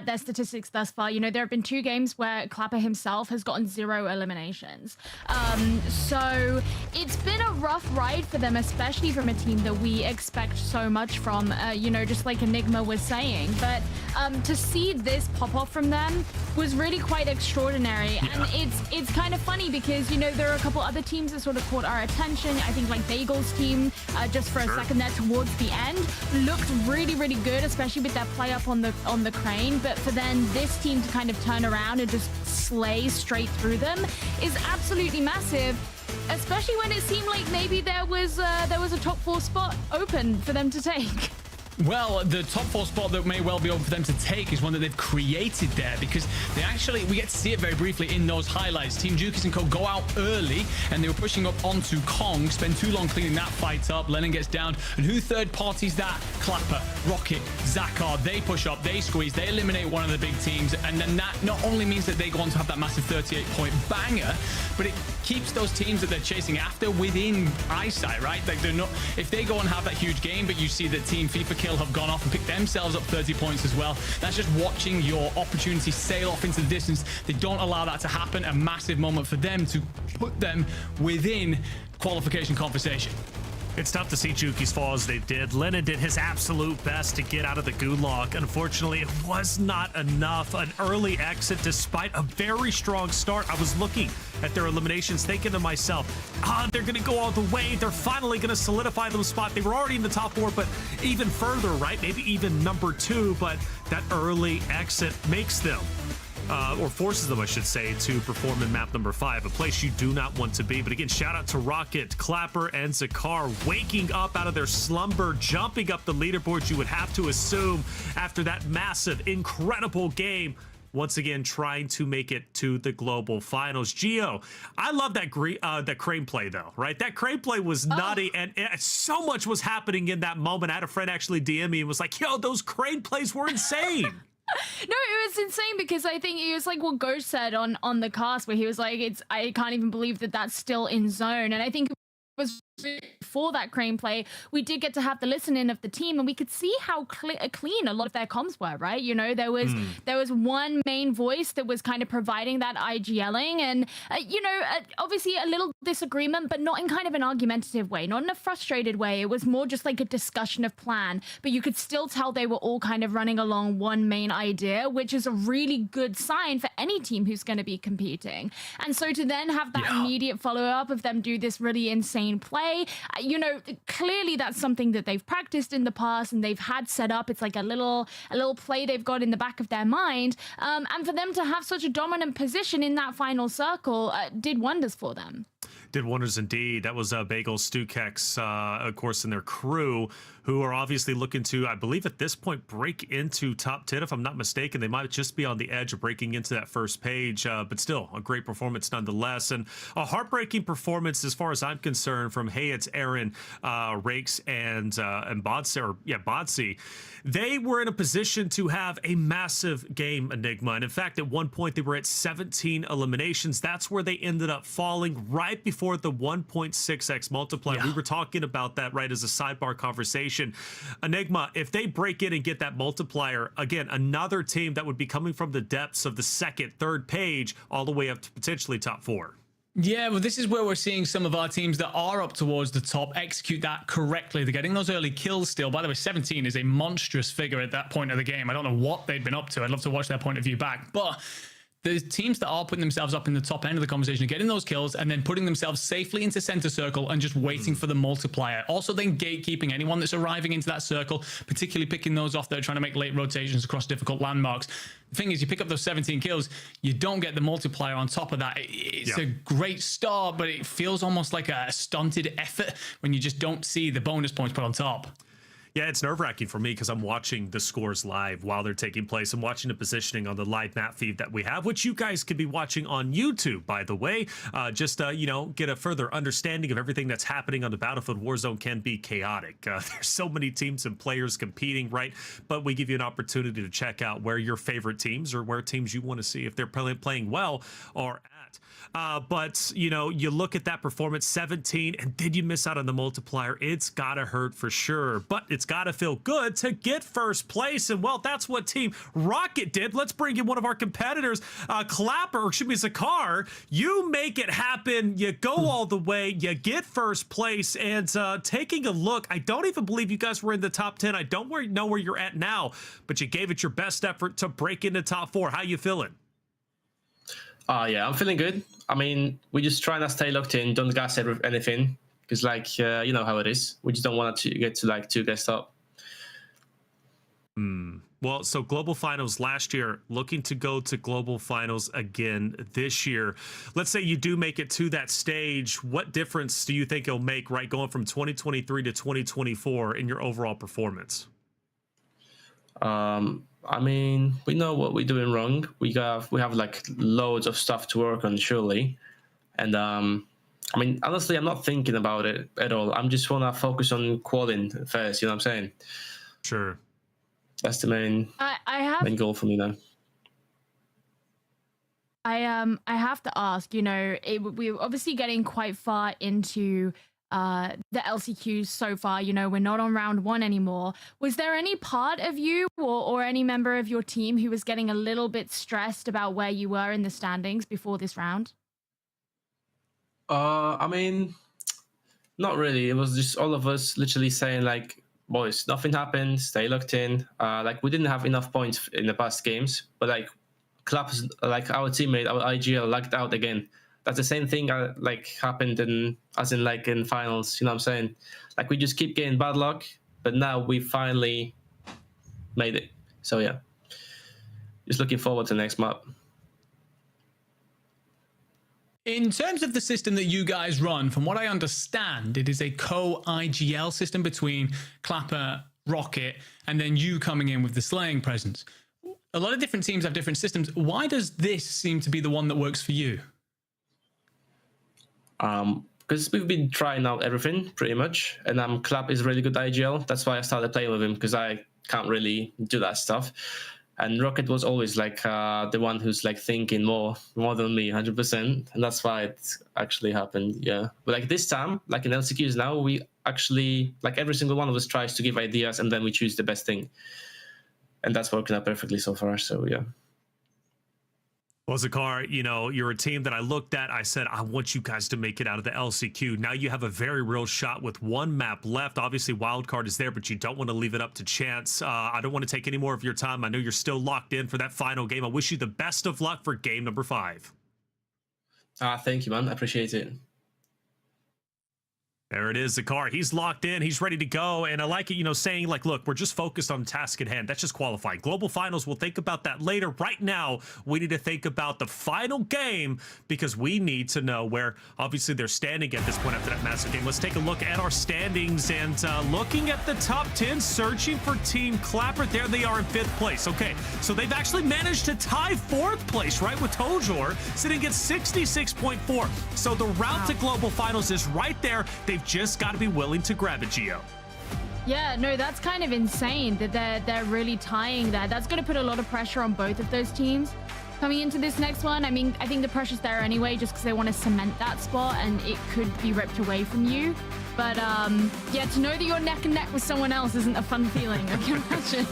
S3: their statistics thus far, you know, there have been 2 games where Clapper himself has gotten 0 eliminations. So it's been a rough ride for them, especially from a team that we expect so much from, you know, just like Enigma was saying. But to see this pop off from them was really quite extraordinary. Yeah. And it's kind of funny because, you know, there are a couple other teams that sort of caught our attention. I think like Bagel's team, just for a second there towards the end, looked really, really good, especially with their play up on the crane. But for then this team to kind of turn around and just slay straight through them is absolutely massive, especially when it seemed like maybe there was a top 4 spot open for them to take.
S2: Well, the top 4 spot that may well be open for them to take is one that they've created there, because they actually, we get to see it very briefly in those highlights. Team Jukies and Co go out early and they were pushing up onto Kong, spend too long cleaning that fight up. Lennon gets down, and who third parties that? Clapper, Rocket, Zakar. They push up, they squeeze, they eliminate one of the big teams, and then that not only means that they go on to have that massive 38-point banger, but it keeps those teams that they're chasing after within eyesight, right? Like, they're not, if they go and have that huge game, but you see that Team FIFA Kill have gone off and picked themselves up 30 points as well. That's just watching your opportunity sail off into the distance. They don't allow that to happen. A massive moment for them to put them within qualification conversation.
S1: It's tough to see Jukies fall as they did. Lennon did his absolute best to get out of the Gulag. Unfortunately, it was not enough. An early exit despite a very strong start. I was looking at their eliminations, thinking to myself, they're going to go all the way. They're finally going to solidify them spot. They were already in the top 4, but even further, right? Maybe even number 2, but that early exit makes them or forces them, I should say, to perform in map number 5, a place you do not want to be. But again, shout out to Rocket, Clapper, and Zakar waking up out of their slumber, jumping up the leaderboard, you would have to assume, after that massive, incredible game. Once again, trying to make it to the global finals. Geo, I love that crane play, though, right? That crane play was nutty, and so much was happening in that moment. I had a friend actually DM me and was like, yo, those crane plays were insane.
S3: No, it was insane because I think it was like what Ghosh said on the cast, where he was like, I can't even believe that that's still in zone. And I think it was for that crane play, we did get to have the listening of the team, and we could see how clean a lot of their comms were, right? You know, there was one main voice that was kind of providing that IGLing, and obviously a little disagreement, but not in kind of an argumentative way, not in a frustrated way. It was more just like a discussion of plan, but you could still tell they were all kind of running along one main idea, which is a really good sign for any team who's going to be competing. And so to then have that immediate follow-up of them do this really insane play, clearly that's something that they've practiced in the past and they've had set up. It's like a little play they've got in the back of their mind. And for them to have such a dominant position in that final circle did wonders for them.
S1: Did wonders indeed. That was Bagel, Stukex, of course, and their crew, who are obviously looking to, I believe at this point, break into top 10. If I'm not mistaken, they might just be on the edge of breaking into that first page, but still a great performance nonetheless. And a heartbreaking performance as far as I'm concerned from Hey, it's Aaron, Rakes, and Bodsy. They were in a position to have a massive game, Enigma. And in fact, at one point, they were at 17 eliminations. That's where they ended up falling right before the 1.6x multiplier. We were talking about that right as a sidebar conversation. Enigma, if they break in and get that multiplier, again, another team that would be coming from the depths of the second, third page, all the way up to potentially top 4.
S2: Yeah, well, this is where we're seeing some of our teams that are up towards the top execute that correctly. They're getting those early kills still. By the way, 17 is a monstrous figure at that point of the game. I don't know what they'd been up to. I'd love to watch their point of view back. But the teams that are putting themselves up in the top end of the conversation are getting those kills and then putting themselves safely into center circle and just waiting for the multiplier. Also then gatekeeping anyone that's arriving into that circle, particularly picking those off that are trying to make late rotations across difficult landmarks. The thing is, you pick up those 17 kills, you don't get the multiplier on top of that. It's a great start, but it feels almost like a stunted effort when you just don't see the bonus points put on top.
S1: Yeah, it's nerve-wracking for me because I'm watching the scores live while they're taking place. I'm watching the positioning on the live map feed that we have, which you guys could be watching on YouTube, by the way. Get a further understanding of everything that's happening on the Battlefield. Warzone can be chaotic. There's so many teams and players competing, right? But we give you an opportunity to check out where your favorite teams or where teams you want to see if they're playing well are at. You look at that performance, 17, and then you miss out on the multiplier. It's got to hurt for sure, but it's got to feel good to get first place. And, well, that's what Team Rocket did. Let's bring in one of our competitors, Zakar. You make it happen. You go all the way. You get first place. And taking a look, I don't even believe you guys were in the top 10. I don't know where you're at now, but you gave it your best effort to break into top 4. How you feeling?
S11: Yeah, I'm feeling good. I mean, we just trying to stay locked in, don't gas anything, because you know how it is. We just don't want to get to 2 guessed up.
S1: Well, so global finals last year, looking to go to global finals again this year. Let's say you do make it to that stage. What difference do you think it'll make, right, going from 2023 to 2024 in your overall performance?
S11: I mean, we know what we're doing wrong. We have loads of stuff to work on, surely. And I mean, honestly, I'm not thinking about it at all. I'm just want to focus on qualing first. You know what I'm saying?
S1: Sure.
S11: That's the main main goal for me now.
S3: I have to ask. We're obviously getting quite far into the LCQs so far. We're not on round 1 anymore. Was there any part of you or any member of your team who was getting a little bit stressed about where you were in the standings before this round?
S11: I mean, not really. It was just all of us literally saying boys, nothing happened, stay locked in. We didn't have enough points in the past games, but Claps, our teammate, our IGL lagged out again. That's the same thing happened in finals. You know what I'm saying? We just keep getting bad luck, but now we finally made it. So yeah, just looking forward to the next map.
S2: In terms of the system that you guys run, from what I understand, it is a co-IGL system between Clapper, Rocket, and then you coming in with the slaying presence. A lot of different teams have different systems. Why does this seem to be the one that works for you?
S11: Because we've been trying out everything pretty much, and Clap is really good IGL. That's why I started playing with him, because I can't really do that stuff. And Rocket was always like the one who's like thinking more than me, 100%, and that's why it actually happened. Yeah, but like this time, like in LCQs now, we actually like every single one of us tries to give ideas, and then we choose the best thing, and that's working out perfectly so far. So yeah.
S1: Well, Zakar, you know, you're a team that I looked at. I said, I want you guys to make it out of the LCQ. Now you have a very real shot with one map left. Obviously, wildcard is there, but you don't want to leave it up to chance. I don't want to take any more of your time. I know you're still locked in for that final game. I wish you the best of luck for game number 5.
S11: Thank you, man. I appreciate it.
S1: There it is, Zakar. He's locked in. He's ready to go. And I like it, you know, saying like, look, we're just focused on task at hand. That's just qualifying. Global finals, we'll think about that later. Right now, we need to think about the final game because we need to know where obviously they're standing at this point after that massive game. Let's take a look at our standings and looking at the top 10, searching for Team Clapper. There they are in 5th place. Okay, so they've actually managed to tie 4th place, right, with Tojor sitting at 66.4. So the route to global finals is right there. They've just got to be willing to grab it, Gio.
S3: Yeah, no, that's kind of insane that they're really tying that. That's going to put a lot of pressure on both of those teams coming into this next one. I mean, I think the pressure's there anyway, just because they want to cement that spot and it could be ripped away from you. But yeah, to know that you're neck and neck with someone else isn't a fun feeling, I can imagine.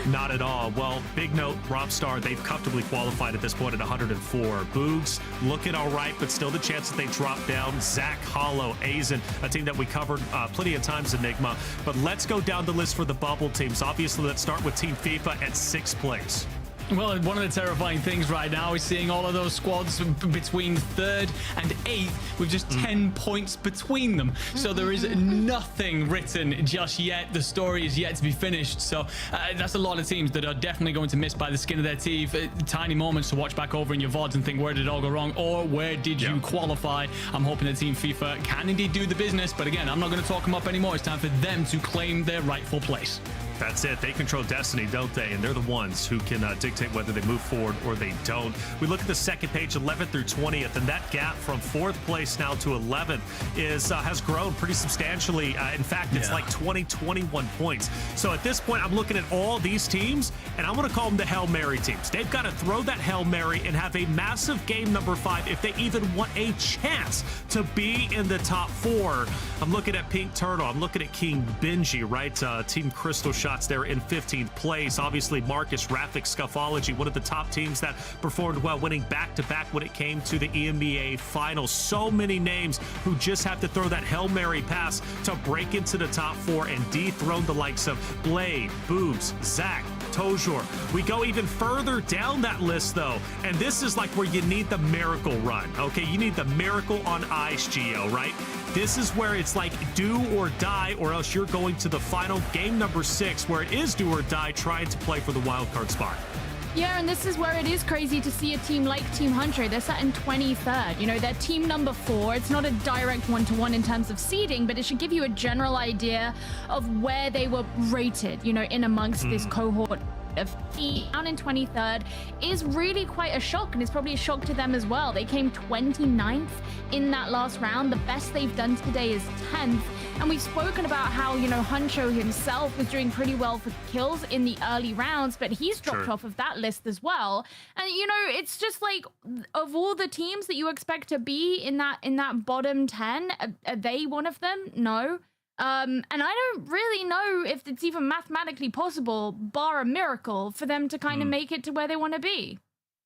S1: Not at all. Well, big note, Robstar, they've comfortably qualified at this point at 104. Boogs looking all right, but still the chance that they drop down. Zach, Hollow, Azen, a team that we covered plenty of times, Enigma. But let's go down the list for the bubble teams. Obviously, let's start with Team FIFA at 6th place.
S2: Well, one of the terrifying things right now is seeing all of those squads between 3rd and 8th with just 10 points between them. So there is nothing written just yet. The story is yet to be finished. So that's a lot of teams that are definitely going to miss by the skin of their teeth. Tiny moments to watch back over in your VODs and think, where did it all go wrong? Or where did you qualify? I'm hoping that Team FIFA can indeed do the business. But again, I'm not going to talk them up anymore. It's time for them to claim their rightful place.
S1: That's it. They control destiny, don't they? And they're the ones who can dictate whether they move forward or they don't. We look at the second page, 11th through 20th, and that gap from 4th place now to 11th has grown pretty substantially. In fact, it's like 21 points. So at this point, I'm looking at all these teams, and I'm going to call them the Hail Mary teams. They've got to throw that Hail Mary and have a massive game number 5 if they even want a chance to be in the top 4. I'm looking at Pink Turtle. I'm looking at King Benji, right? Team Crystal Shots there in 15th place. Obviously, Marcus, rafic, Scuffology, one of the top teams that performed well, winning back-to-back when it came to the EMEA finals. So many names who just have to throw that Hail Mary pass to break into the top 4 and dethrone the likes of Blade, Boobs, Zach, Tojor. We go even further down that list, though, and this is like where you need the miracle run, okay? You need the miracle on ice, Gio, right? This is where it's like do or die, or else you're going to the final game number 6, where it is do or die, trying to play for the wildcard spot.
S3: Yeah, and this is where it is crazy to see a team like Team Hunter. They're sat in 23rd. You know, they're team number 4. It's not a direct one-to-one in terms of seeding, but it should give you a general idea of where they were rated, you know, in amongst this cohort of down in 23rd is really quite a shock, and it's probably a shock to them as well. They came 29th in that last round. The best they've done today is 10th, and we've spoken about how, you know, Huncho himself was doing pretty well for kills in the early rounds, but he's dropped off of that list as well. And you know, it's just like, of all the teams that you expect to be in that bottom 10, are they one of them? No. And I don't really know if it's even mathematically possible, bar a miracle, for them to kind of make it to where they want to be.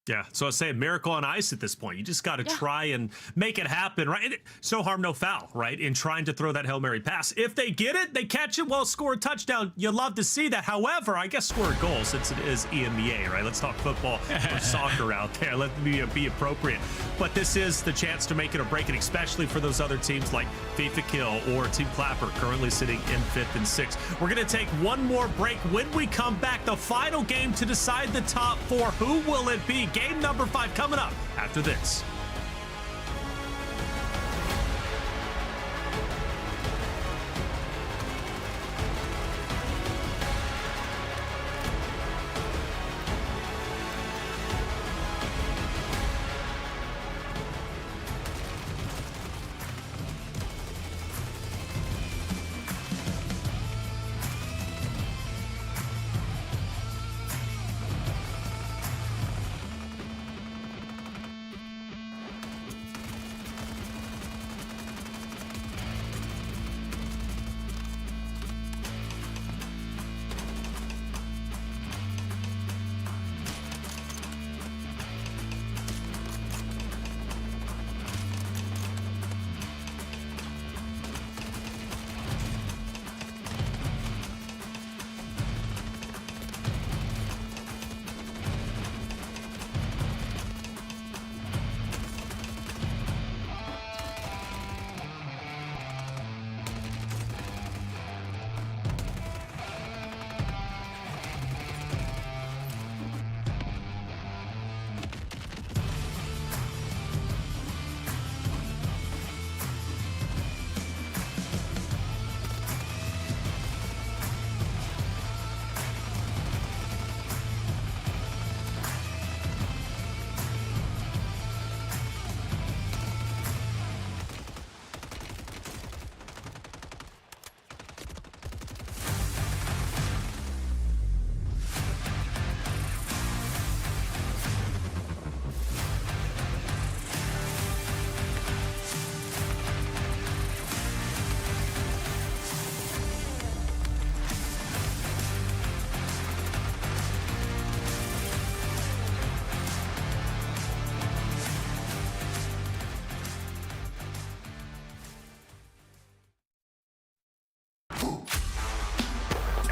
S1: Yeah, so I say a miracle on ice at this point. You just got to try and make it happen, right? So harm, no foul, right? In trying to throw that Hail Mary pass. If they get it, they catch it, well, score a touchdown. You love to see that. However, I guess score a goal since it is EMEA, right? Let's talk football or soccer out there. Let me be appropriate. But this is the chance to make it or break it, especially for those other teams like FIFA Kill or Team Clapper, currently sitting in 5th and 6th. We're going to take one more break. When we come back, the final game to decide the top 4. Who will it be? Game number 5 coming up after this.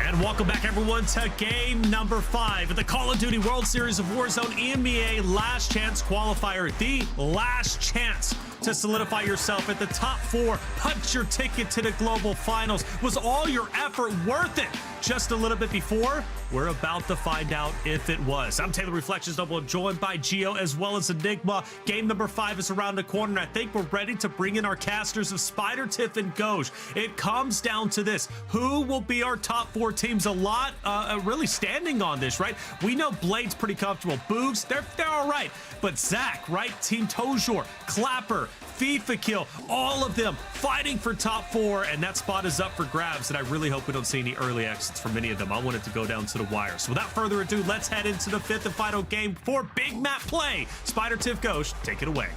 S1: And welcome back, everyone, to game number 5 of the Call of Duty World Series of Warzone EMEA Last Chance Qualifier. The last chance to solidify yourself at the top 4, punch your ticket to the global finals. Was all your effort worth it? Just a little bit before, we're about to find out if it was. I'm Taylor Reflections Double, joined by Geo as well as Enigma. Game number 5 is around the corner, and I think we're ready to bring in our casters of Spider, Tiff, and Goj. It comes down to this: who will be our top 4 teams? A lot really standing on this, right? We know Blade's pretty comfortable. Boogs, they're all right. But Zach, right? Team Tojor, Clapper, Fifa Kill, all of them fighting for top 4, and that spot is up for grabs, and I really hope we don't see any early exits from any of them. I want it to go down to the wire. So without further ado, let's head into the 5th and final game for big map play. Spider, Tiff, Ghost, take it away.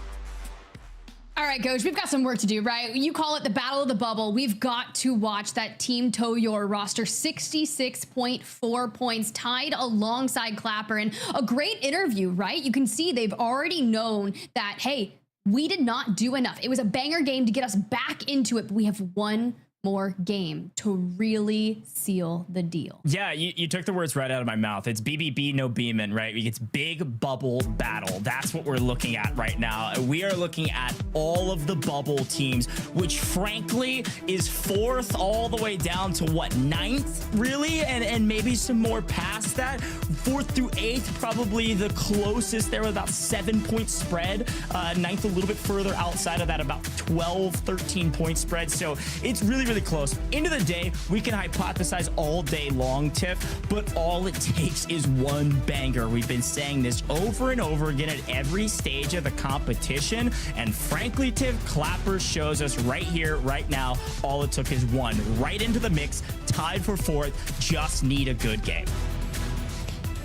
S4: All right, Goj, we've got some work to do, right? You call it the Battle of the Bubble. We've got to watch that Team Toyor roster, 66.4 points, tied alongside Clapper, and a great interview, right? You can see they've already known that, hey, we did not do enough. It was a banger game to get us back into it, but we have one more game to really seal the deal.
S5: Yeah, you took the words right out of my mouth. It's BBB, no beaming, right? It's big bubble battle. That's what we're looking at right now. We are looking at all of the bubble teams, which frankly is 4th all the way down to what, 9th, really? And maybe some more past that. 4th through 8th, probably the closest there with about 7-point spread. 9th a little bit further outside of that, about 12, 13-point spread. So it's really close. End of the day, we can hypothesize all day long, Tiff, but all it takes is one banger. We've been saying this over and over again at every stage of the competition, and frankly, Tiff, Clapper shows us right here, right now, all it took is one. Right into the mix, tied for 4th, just need a good game.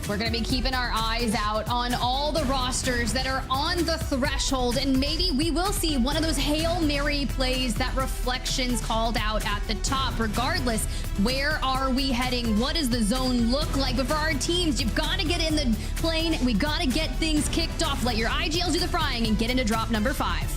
S4: We're going to be keeping our eyes out on all the rosters that are on the threshold, and maybe we will see one of those Hail Mary plays that Reflections called out at the top. Regardless, where are we heading? What does the zone look like? But for our teams, you've got to get in the plane. We got to get things kicked off. Let your IGLs do the frying and get into drop number 5.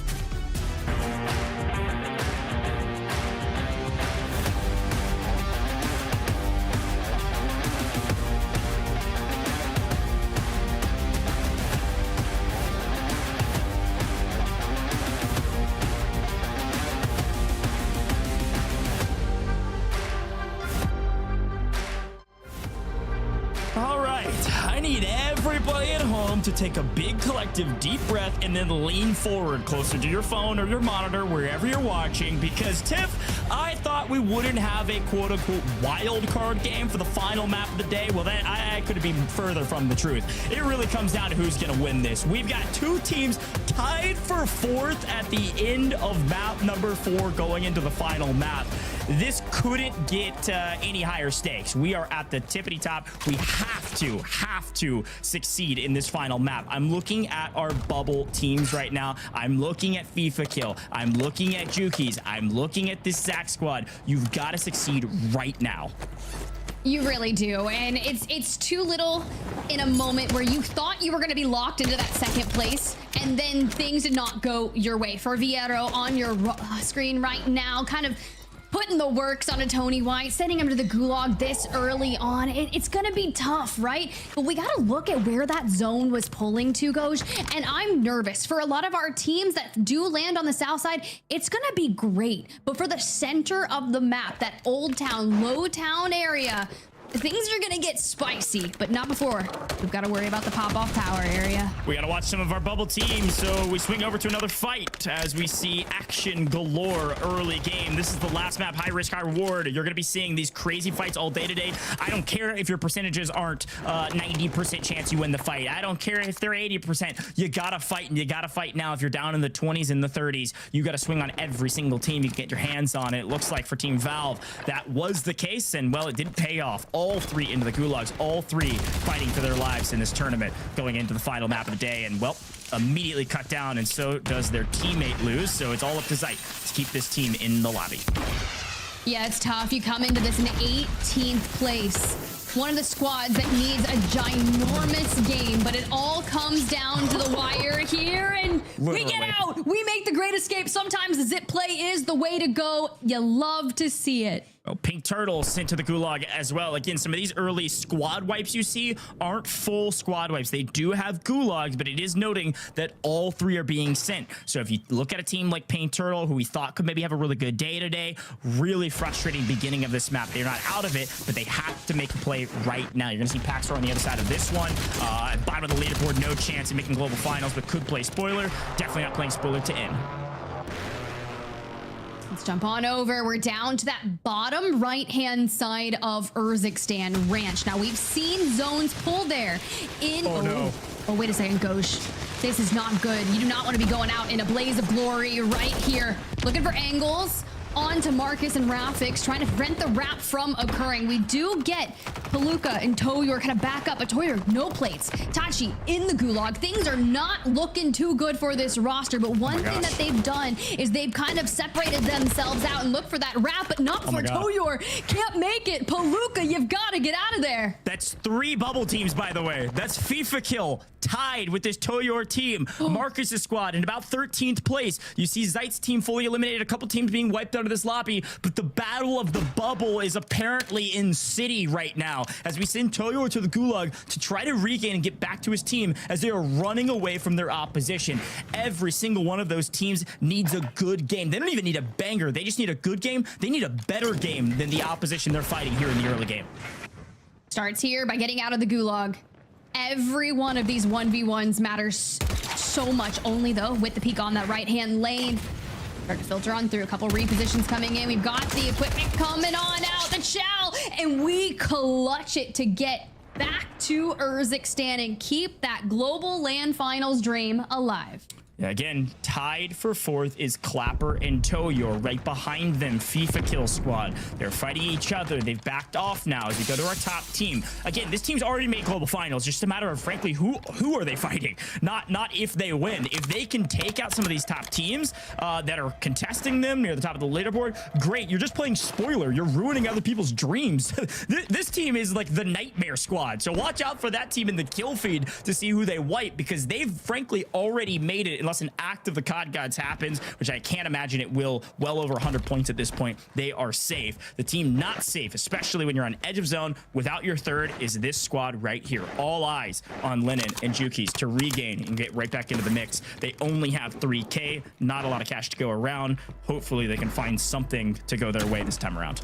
S5: To take a big collective deep breath and then lean forward closer to your phone or your monitor, wherever you're watching, because Tiff, I thought we wouldn't have a quote-unquote wild card game for the final map of the day. Well, that I couldn't be further from the truth. It really comes down to who's gonna win this. We've got 2 teams tied for 4th at the end of map number 4 going into the final map. This couldn't get any higher stakes. We are at the tippity top. We have to succeed in this final map. I'm looking at our bubble teams right now. I'm looking at FIFA Kill. I'm looking at Jukies. I'm looking at this Zach squad. You've got to succeed right now.
S4: You really do, and it's too little in a moment where you thought you were going to be locked into that 2nd place, and then things did not go your way. For Viero on your screen right now, kind of putting the works on a Tony White, sending him to the Gulag this early on. It's gonna be tough, right? But we gotta look at where that zone was pulling to, Goj, and I'm nervous. For a lot of our teams that do land on the south side, it's gonna be great. But for the center of the map, that Old Town, Low Town area, things are gonna get spicy, but not before we've got to worry about the pop-off power area.
S5: We got to watch some of our bubble teams, so we swing over to another fight as we see action galore early game. This is the last map, high risk, high reward. You're going to be seeing these crazy fights all day today. I don't care if your percentages aren't 90% chance you win the fight. I don't care if they're 80%. You got to fight, and you got to fight now. If you're down in the 20s and the 30s, you got to swing on every single team you can get your hands on. It looks like for Team Valve, that was the case, and well, it didn't pay off. All 3 into the Gulags, all 3 fighting for their lives in this tournament going into the final map of the day, and well, immediately cut down, and so does their teammate lose. So it's all up to Zeit to keep this team in the lobby.
S4: Yeah, it's tough. You come into this in 18th place. One of the squads that needs a ginormous game, but it all comes down to the wire here, and we get out. We make the great escape. Sometimes the zip play is the way to go. You love to see it.
S5: Oh, Pink Turtle sent to the Gulag as well. Again, some of these early squad wipes you see aren't full squad wipes. They do have Gulags, but it is noting that all 3 are being sent. So if you look at a team like Pink Turtle, who we thought could maybe have a really good day today, really frustrating beginning of this map. They're not out of it, but they have to make a play right now. You're going to see Paxor on the other side of this one. At bottom of the leaderboard, no chance of making global finals, but could play spoiler. Definitely not playing spoiler to end.
S4: Let's jump on over. We're down to that bottom right-hand side of Urzikstan Ranch. Now, we've seen zones pull there.
S1: No.
S4: Oh, wait a second, Ghosh. This is not good. You do not want to be going out in a blaze of glory right here. Looking for angles. On to Marcus and Rafic, trying to prevent the wrap from occurring. We do get Palooka and Toyor kind of back up, but Toyor, no plates. Tachi in the Gulag. Things are not looking too good for this roster, but one thing that they've done is they've kind of separated themselves out and looked for that wrap, but not for Toyor. Can't make it. Palooka, you've got to get out of there.
S5: That's 3 bubble teams, by the way. That's FIFA kill tied with this Toyor team. Marcus's squad in about 13th place. You see Zeit's team fully eliminated, a couple teams being wiped out of this lobby, but the battle of the bubble is apparently in city right now as we send Toyor to the Gulag to try to regain and get back to his team as they are running away from their opposition. Every single one of those teams needs a good game. They don't even need a banger. They just need a good game. They need a better game than the opposition they're fighting here in the early game.
S4: Starts here by getting out of the Gulag. Every one of these 1v1s matters so much, only though with the peek on that right-hand lane. Start to filter on through, a couple repositions coming in. We've got the equipment coming on out, the chow, and we clutch it to get back to Urzikstan and keep that global LAN finals dream alive.
S5: Yeah, again, tied for 4th is Clapper and Toyor. Right behind them, FIFA Kill Squad. They're fighting each other. They've backed off now as we go to our top team. Again, this team's already made global finals. Just a matter of, frankly, who are they fighting? Not if they win. If they can take out some of these top teams that are contesting them near the top of the leaderboard, great. You're just playing spoiler. You're ruining other people's dreams. This team is like the nightmare squad. So watch out for that team in the kill feed to see who they wipe, because they've, frankly, already made it. Unless an act of the COD gods happens, which I can't imagine it will, well over 100 points at this point, they are safe. The team not safe, especially when you're on edge of zone without your third, is this squad right here. All eyes on Lennon and Jukies to regain and get right back into the mix. They only have 3K, not a lot of cash to go around. Hopefully they can find something to go their way this time around.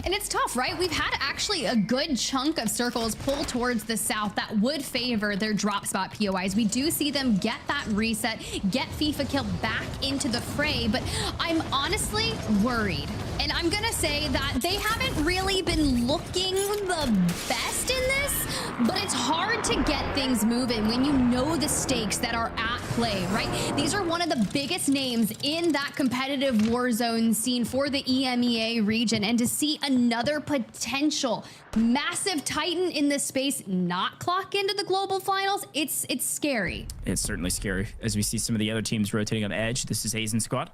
S4: And it's tough, right? We've had actually a good chunk of circles pull towards the south that would favor their drop spot POIs. We do see them get that reset, get FIFA Kill back into the fray, but I'm honestly worried. And I'm gonna say that they haven't really been looking the best in this, but it's hard to get things moving when you know the stakes that are at play, right? These are one of the biggest names in that competitive Warzone scene for the EMEA region, and to see another potential massive titan in this space not clock into the global finals, it's scary.
S5: It's certainly scary as we see some of the other teams rotating on edge. This is Hazen's squad.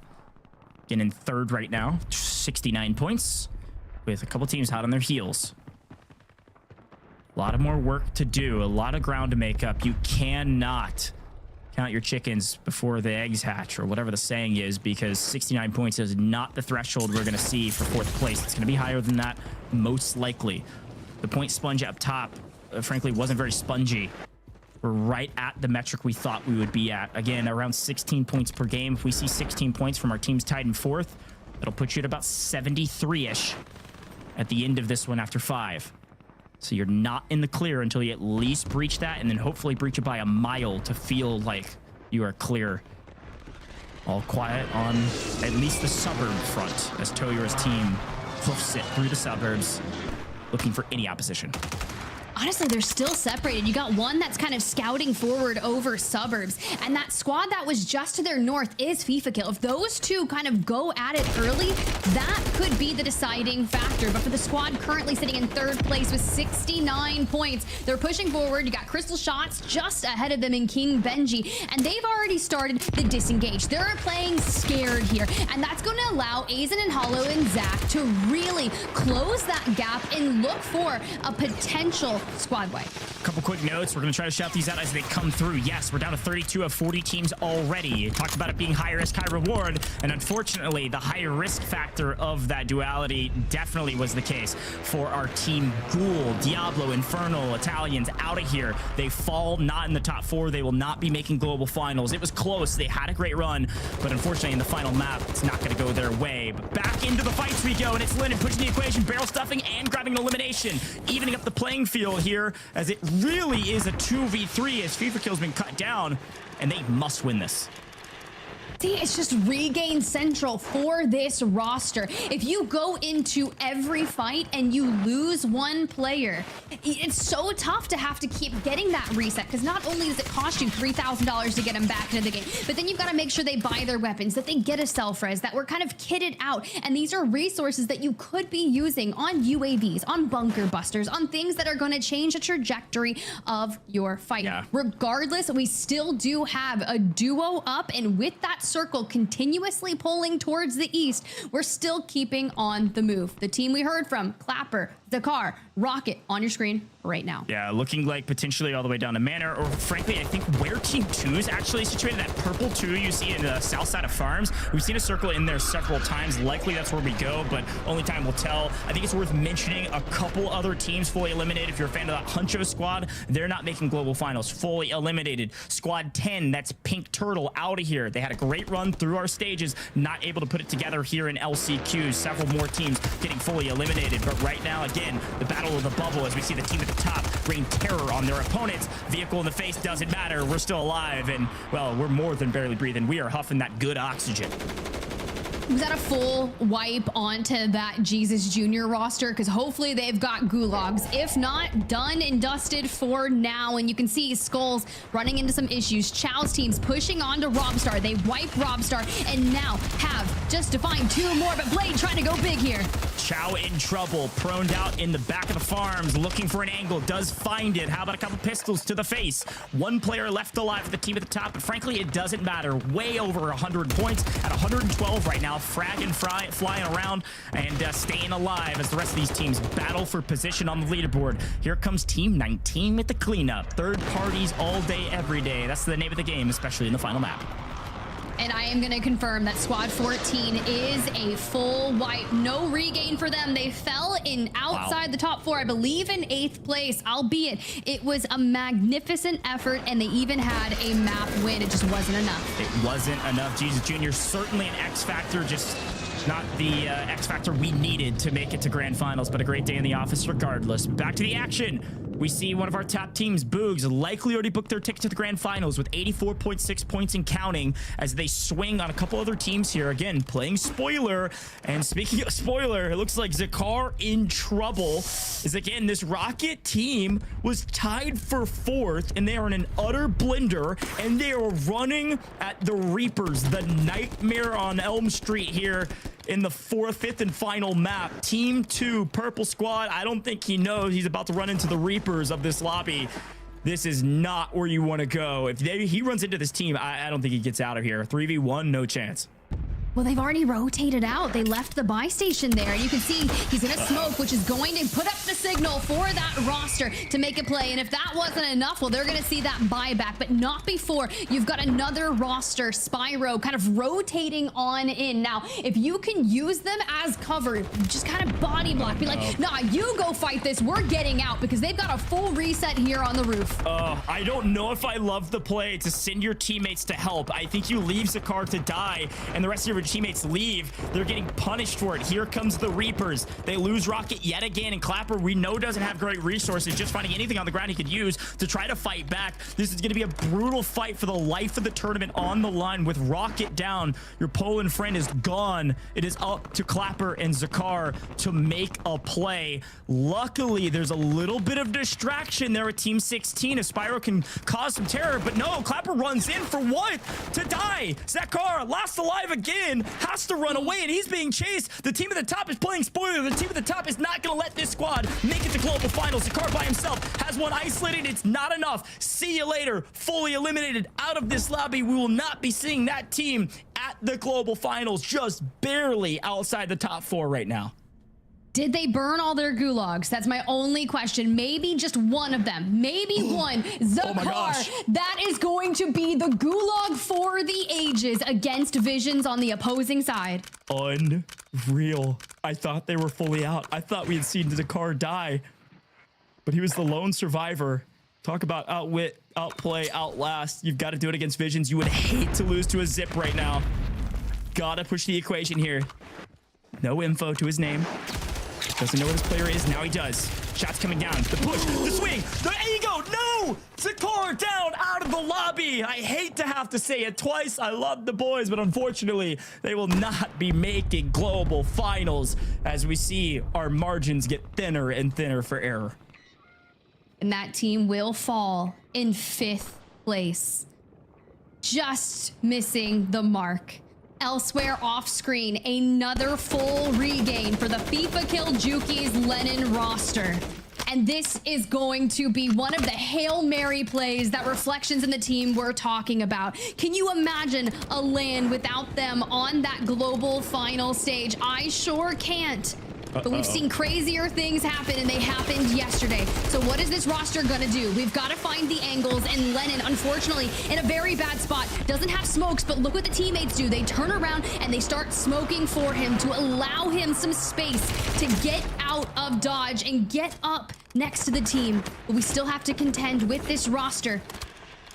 S5: Getting in 3rd right now, 69 points, with a couple teams hot on their heels. A lot of more work to do, a lot of ground to make up. You cannot count your chickens before the eggs hatch, or whatever the saying is, because 69 points is not the threshold we're going to see for 4th place. It's going to be higher than that, most likely. The point sponge up top, frankly, wasn't very spongy. We're right at the metric we thought we would be at. Again, around 16 points per game. If we see 16 points from our teams tied in 4th, that'll put you at about 73-ish at the end of this one after 5. So you're not in the clear until you at least breach that, and then hopefully breach it by a mile to feel like you are clear. All quiet on at least the suburb front as Toyor's team hoofs it through the suburbs, looking for any opposition.
S4: Honestly, they're still separated. You got one that's kind of scouting forward over suburbs, and that squad that was just to their north is FIFA Kill. If those two kind of go at it early, that could be the deciding factor. But for the squad currently sitting in 3rd place with 69 points, they're pushing forward. You got Crystal Shots just ahead of them in King Benji, and they've already started the disengage. They're playing scared here, and that's going to allow Azen and Hollow and Zach to really close that gap and look for a potential squad wipe.
S13: Couple quick notes. We're going to try to shout these out as they come through. Yes, we're down to 32 of 40 teams already. Talked about it being high risk, high reward. And unfortunately, the higher risk factor of that duality definitely was the case for our team Ghoul, Diablo, Infernal, Italians out of here. They fall not in the top 4. They will not be making global finals. It was close. They had a great run, but unfortunately in the final map, it's not going to go their way. But back into the fights we go, and it's Linden pushing the equation, barrel stuffing and grabbing an elimination, evening up the playing field here as it really is a 2v3 as FIFA kill's been cut down, and they must win this.
S4: See, it's just regain central for this roster. If you go into every fight and you lose one player, it's so tough to have to keep getting that reset, because not only does it cost you $3,000 to get them back into the game, but then you've got to make sure they buy their weapons, that they get a self-res, that we're kind of kitted out. And these are resources that you could be using on UAVs, on bunker busters, on things that are going to change the trajectory of your fight.
S13: Yeah.
S4: Regardless, we still do have a duo up, and with that circle continuously pulling towards the east, we're still keeping on the move. The team we heard from, Clapper, Dakar, Rocket, on your screen right now.
S13: Yeah, looking like potentially all the way down to Manor, or frankly, I think where Team 2 is actually situated, that purple 2 you see in the south side of Farms. We've seen a circle in there several times. Likely that's where we go, but only time will tell. I think it's worth mentioning a couple other teams fully eliminated. If you're a fan of that Huncho squad, they're not making global finals. Fully eliminated. Squad 10, that's Pink Turtle, out of here. They had a great run through our stages, not able to put it together here in LCQ. Several more teams getting fully eliminated, but right now, again, the battle of the bubble as we see the team at the top rain terror on their opponents. Vehicle in the face doesn't matter. We're still alive, and, well, we're more than barely breathing. We are huffing that good oxygen.
S4: Was that a full wipe onto that Jesus Jr. roster? Because hopefully they've got gulags. If not, done and dusted for now. And you can see Skulls running into some issues. Chow's team's pushing on to Robstar. They wipe Robstar and now have just to find 2 more. But Blade trying to go big here.
S13: Chow in trouble, proned out in the back of the farms, looking for an angle, does find it. How about a couple pistols to the face? 1 player left alive for the team at the top, but frankly, it doesn't matter. Way over 100 points at 112 right now, fragging, flying around and staying alive as the rest of these teams battle for position on the leaderboard. Here comes Team 19 with the cleanup. Third parties all day, every day. That's the name of the game, especially in the final map.
S4: And I am going to confirm that Squad 14 is a full wipe. No regain for them. They fell in outside the top 4, I believe in 8th place, albeit it was a magnificent effort, and they even had a map win. It just wasn't enough.
S13: It wasn't enough. Jesus Jr. certainly an X factor, just not the X factor we needed to make it to grand finals, but a great day in the office regardless. Back to the action. We see one of our top teams, Boogs, likely already booked their ticket to the grand finals with 84.6 points and counting as they swing on a couple other teams here. Again, playing spoiler. And speaking of spoiler, it looks like Zakar in trouble. Is again, this Rocket team was tied for 4th, and they are in an utter blender, and they are running at the Reapers, the nightmare on Elm Street here in the 4th, 5th, and final map. Team 2, Purple Squad. I don't think he knows he's about to run into the Reapers of this lobby. This is not where you want to go. If he runs into this team, I don't think he gets out of here. 3v1, no chance.
S4: Well, they've already rotated out. They left the buy station there. You can see he's in a smoke, which is going to put up the signal for that roster to make a play. And if that wasn't enough, well, they're going to see that buyback, but not before you've got another roster, Spyro, kind of rotating on in. Now, if you can use them as cover, just kind of body block, be like, nah, you go fight this. We're getting out, because they've got a full reset here on the roof.
S13: I don't know if I love the play to send your teammates to help. I think you leave Zakar to die, and the rest of your teammates leave. They're getting punished for it. Here comes the Reapers. They lose Rocket yet again, and Clapper, we know, doesn't have great resources, just finding anything on the ground he could use to try to fight back. This is going to be a brutal fight for the life of the tournament on the line. With Rocket down, your Poland friend is gone. It is up to Clapper and Zakar to make a play. Luckily, there's a little bit of distraction there at Team 16 if Spyro can cause some terror, but no, Clapper runs in for what? To die. Zakar, last alive again, has to run away, and he's being chased. The team at the top is playing spoiler. The team at the top is not going to let this squad make it to global finals. Zakar by himself has one isolated. It's not enough. See you later. Fully eliminated out of this lobby. We will not be seeing that team at the global finals, just barely outside the top 4 right now.
S4: Did they burn all their gulags? That's my only question. Maybe just one of them. Maybe one.
S13: Oh my gosh.
S4: That is going to be the gulag for the ages against Visions on the opposing side.
S13: Unreal. I thought they were fully out. I thought we had seen Dakar die, but he was the lone survivor. Talk about outwit, outplay, outlast. You've got to do it against Visions. You would hate to lose to a Zip right now. Gotta push the equation here. No info to his name. Doesn't know what his player is. Now he does. Shots coming down. The push. The swing. The ego. No! Zakor down out of the lobby. I hate to have to say it twice. I love the boys, but unfortunately, they will not be making global finals as we see our margins get thinner and thinner for error.
S4: And that team will fall in 5th place. Just missing the mark. Elsewhere off screen, another full regain for the FIFA Kill Juki's Lennon roster. And this is going to be one of the Hail Mary plays that Reflections and the team were talking about. Can you imagine a LAN without them on that global final stage? I sure can't. But we've seen crazier things happen, and they happened yesterday. So what is this roster gonna do? We've got to find the angles, and Lennon, unfortunately, in a very bad spot. Doesn't have smokes, but look what the teammates do. They turn around, and they start smoking for him to allow him some space to get out of dodge and get up next to the team. But we still have to contend with this roster.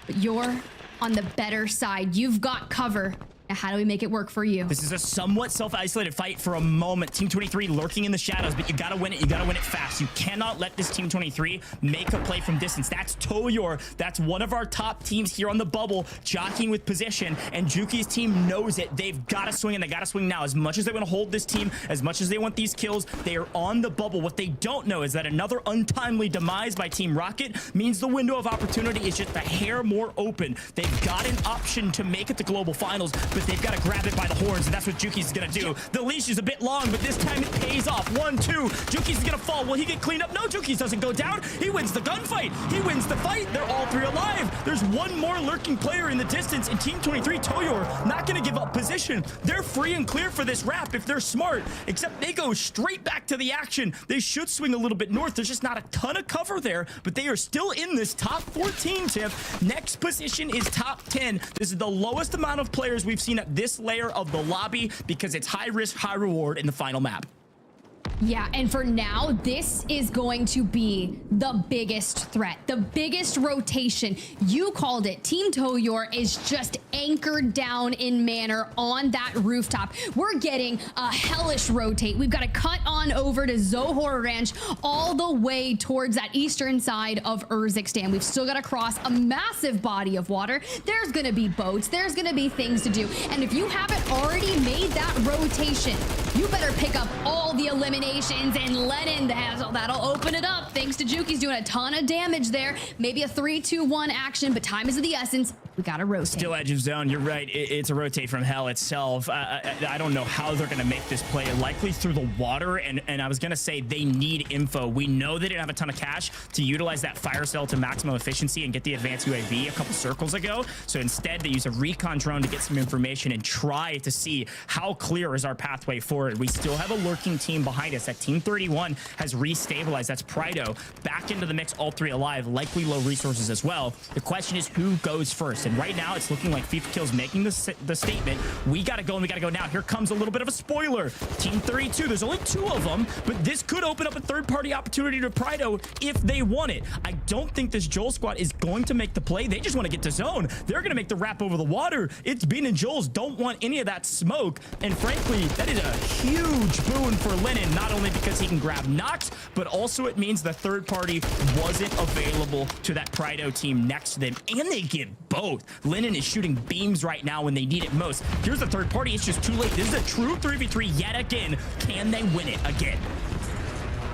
S4: But you're on the better side. You've got cover. Now, how do we make it work for you?
S13: This is a somewhat self-isolated fight for a moment. Team 23 lurking in the shadows, but you gotta win it. You gotta win it fast. You cannot let this Team 23 make a play from distance. That's Toyor. That's one of our top teams here on the bubble, jockeying with position, and Juki's team knows it. They've gotta swing, and they gotta swing now. As much as they want to hold this team, as much as they want these kills, they are on the bubble. What they don't know is that another untimely demise by Team Rocket means the window of opportunity is just a hair more open. They've got an option to make it to global finals, but they've got to grab it by the horns, and that's what Juki's gonna do. The leash is a bit long, but this time it pays off. 1-2. Juki's gonna fall. Will he get cleaned up? No, Juki's doesn't go down. He wins the gunfight. He wins the fight. They're all 3 alive. There's one more lurking player in the distance, and Team 23, Toyor, not gonna give up position. They're free and clear for this wrap if they're smart, except they go straight back to the action. They should swing a little bit north. There's just not a ton of cover there, but they are still in this top 14 tip. Next position is top 10. This is the lowest amount of players we've seen at this layer of the lobby because it's high risk, high reward in the final map.
S4: Yeah, and for now, this is going to be the biggest threat, the biggest rotation. You called it. Team Toyor is just anchored down in manner on that rooftop. We're getting a hellish rotate. We've got to cut on over to Zohor Ranch all the way towards that eastern side of Urzikstan. We've still got to cross a massive body of water. There's going to be boats. There's going to be things to do. And if you haven't already made that rotation, you better pick up all the eliminations, and Lennon that'll open it up. Thanks to Juki's doing a ton of damage there. Maybe a 3-2-1 action, but time is of the essence. We gotta rotate.
S13: Still edge of zone. You're right. It's a rotate from hell itself. I don't know how they're gonna make this play. Likely through the water, and I was gonna say they need info. We know they didn't have a ton of cash to utilize that fire cell to maximum efficiency and get the advanced UAV a couple circles ago. So instead, they use a recon drone to get some information and try to see how clear is our pathway forward. We still have a lurking team behind us. That Team 31 has restabilized. That's Prido back into the mix, all 3 alive, likely low resources as well. The question is who goes first, and right now it's looking like FIFA Kills making the statement. We gotta go, and we gotta go now. Here comes a little bit of a spoiler. Team 32, there's only 2 of them, but this could open up a third-party opportunity to Prido if they want it. I don't think this Joel squad is going to make the play. They just want to get to zone. They're gonna make the wrap over the water. It's Bean and Joel's don't want any of that smoke, and frankly, that is a huge boon for Lennon, not only because he can grab knocks, but also it means the third party wasn't available to that Prido team next to them, and they get both. Lennon is shooting beams right now when they need it most. Here's the third party. It's just too late. This is a true 3v3 yet again. Can they win it again?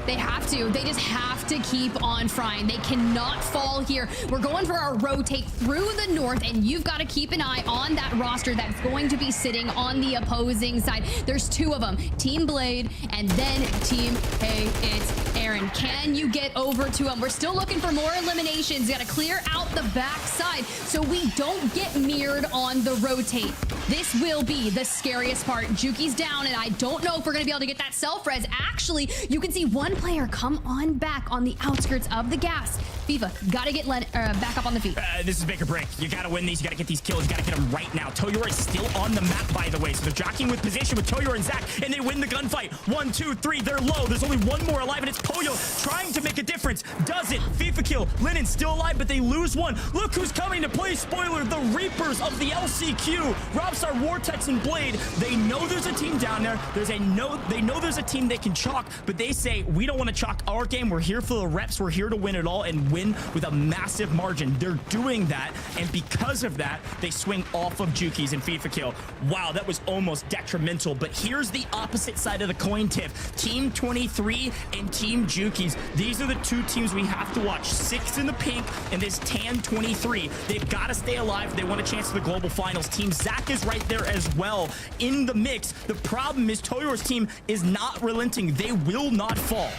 S4: They have to. They just have to keep on frying. They cannot fall here. We're going for our rotate through the north, and you've got to keep an eye on that roster that's going to be sitting on the opposing side. There's 2 of them, Team Blade and then Team Hey It's Aaron, can you get over to him? We're still looking for more eliminations. Got to clear out the backside so we don't get mirrored on the rotate. This will be the scariest part. Juki's down, and I don't know if we're going to be able to get that self-res. Actually, you can see one player come on back on the outskirts of the gas. Fifa, got to get back up on the feet.
S13: This is make or break. You got to win these. You got to get these kills. You got to get them right now. Toyor is still on the map, by the way. So they're jockeying with position with Toyor and Zach, and they win the gunfight. 1, 2, 3. They're low. There's only one more alive, and it's Poyo trying to make a difference. Does it? FIFA kill. Linen still alive, but they lose one. Look who's coming to play spoiler. The Reapers of the LCQ. Robstar, Vortex, and Blade. They know there's a team down there. They know there's a team they can chalk, but they say, we don't want to chalk our game. We're here for the reps. We're here to win it all and win with a massive margin. They're doing that, and because of that, they swing off of Juki's and FIFA kill. Wow, that was almost detrimental, but here's the opposite side of the coin tip. Team 23 and Team Juki's. These are the two teams we have to watch. 6 in the pink and this tan 23. They've got to stay alive. They want a chance to the global finals. Team Zach is right there as well in the mix. The problem is Toyor's team is not relenting. They will not fall.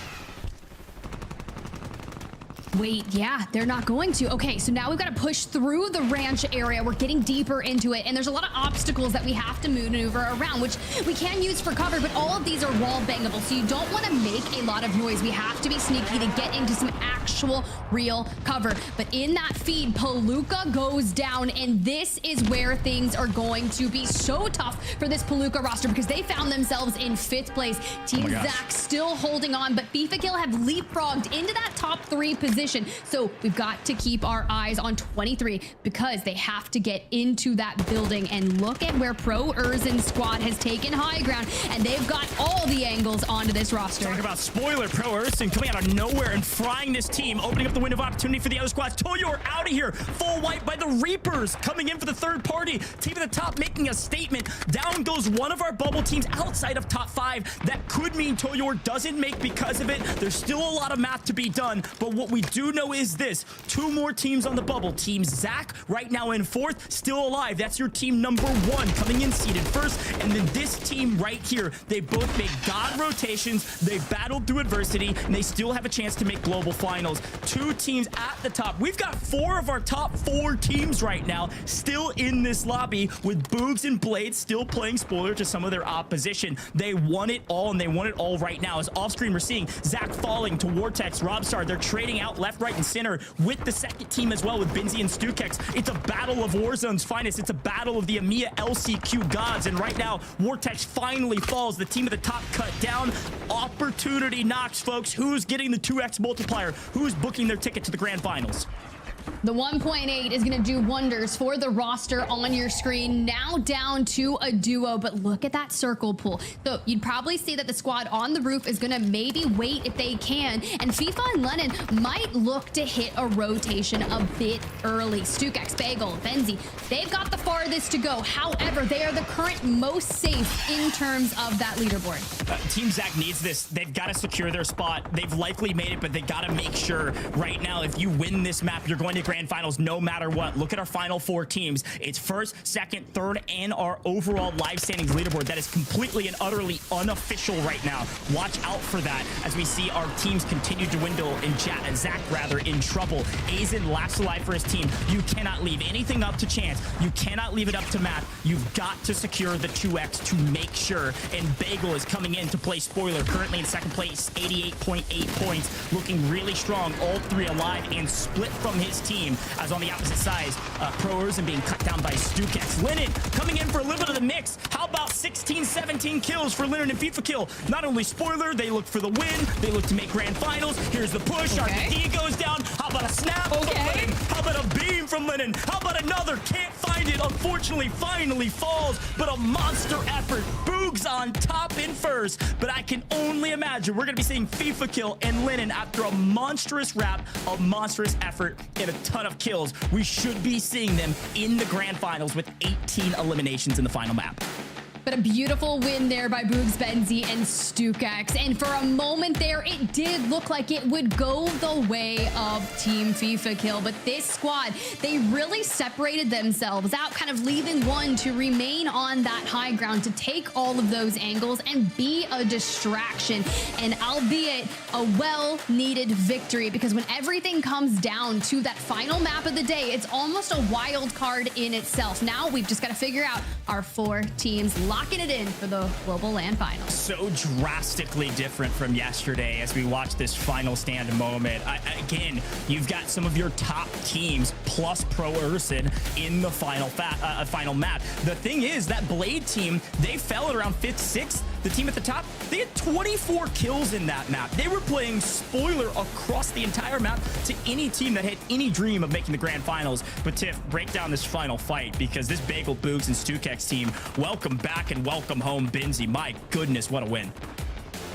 S4: Wait, yeah, they're not going to. Okay, so now we've got to push through the ranch area. We're getting deeper into it, and there's a lot of obstacles that we have to maneuver around, which we can use for cover, but all of these are wall bangable, so you don't want to make a lot of noise. We have to be sneaky to get into some actual real cover. But in that feed, Palooka goes down, and this is where things are going to be so tough for this Palooka roster because they found themselves in 5th place. Team Zach still holding on, but FIFA Kill have leapfrogged into that top 3 position. So we've got to keep our eyes on 23 because they have to get into that building. And look at where Pro Urzen squad has taken high ground, and they've got all the angles onto this roster.
S13: Talk about spoiler. Pro Urzen coming out of nowhere and frying this team, opening up the window of opportunity for the other squads. Toyor out of here. Full wipe by the Reapers coming in for the third party. Team at the top making a statement. Down goes one of our bubble teams outside of top 5. That could mean Toyor doesn't make because of it. There's still a lot of math to be done, but what we do know is this: 2 more teams on the bubble. Team Zach right now in 4th, still alive. That's your team number 1 coming in seated 1st, and then this team right here, they both made god rotations, they battled through adversity, and they still have a chance to make global finals. 2 teams at the top. We've got 4 of our top 4 teams right now still in this lobby, with Boogs and Blade still playing spoiler to some of their opposition. They want it all, and they want it all right now. As off screen, we're seeing Zach falling to Vortex, Robstar. They're trading out left, right, and center with the second team as well, with Benzi and Stukex. It's a battle of Warzone's finest. It's a battle of the EMEA LCQ gods, and right now Vortex finally falls. The team at the top cut down. Opportunity knocks, folks. Who's getting the 2x multiplier? Who's booking their ticket to the grand finals?
S4: The 1.8 is going to do wonders for the roster on your screen. Now down to a duo, but look at that circle pull. So you'd probably see that the squad on the roof is going to maybe wait if they can, and FIFA and Lennon might look to hit a rotation a bit early. Stukex, Bagel, Benzi, they've got the farthest to go. However, they are the current most safe in terms of that leaderboard.
S13: Team Zach needs this. They've got to secure their spot. They've likely made it, but they got to make sure right now, if you win this map, you're going to grand finals no matter what. Look at our final 4 teams. It's 1st, 2nd, 3rd, and our overall live standings leaderboard that is completely and utterly unofficial right now. Watch out for that as we see our teams continue to dwindle and Zach rather in trouble. Aizen last alive for his team. You cannot leave anything up to chance. You cannot leave it up to Matt. You've got to secure the 2x to make sure. And Bagel is coming in to play spoiler, currently in 2nd place, 88.8 points, looking really strong. All 3 alive and split from his team. As on the opposite side, Pro Urzen being cut down by Stukex. Linen coming in for a little bit of the mix. How about 16, 17 kills for Linen and FIFA Kill? Not only spoiler, they look for the win. They look to make grand finals. Here's the push.
S4: Okay.
S13: RPD goes down. How about a snap from Linen? How about a beam from Linen? How about another? Can't find it. Unfortunately, finally falls, but a monster effort. Boogs on top in 1st, but I can only imagine we're going to be seeing FIFA Kill and Linen after a monstrous wrap, a monstrous effort, and a ton of kills. We should be seeing them in the grand finals with 18 eliminations in the final map.
S4: But a beautiful win there by Boogs, Benzi, and StuKX. And for a moment there, it did look like it would go the way of Team FIFA Kill. But this squad, they really separated themselves out, kind of leaving one to remain on that high ground, to take all of those angles and be a distraction. And albeit a well-needed victory, because when everything comes down to that final map of the day, it's almost a wild card in itself. Now we've just got to figure out our 4 teams, locking it in for the Global LAN Finals.
S13: So drastically different from yesterday as we watch this final stand moment. Again, you've got some of your top teams plus Pro Urson in the final map. The thing is, that Blade team, they fell at around 5th, 6th. The team at the top, they had 24 kills in that map. They were playing spoiler across the entire map to any team that had any dream of making the grand finals. But Tiff, break down this final fight, because this Bagel, Boogs, and StuKX team, welcome back and welcome home, Benzi. My goodness, what a win.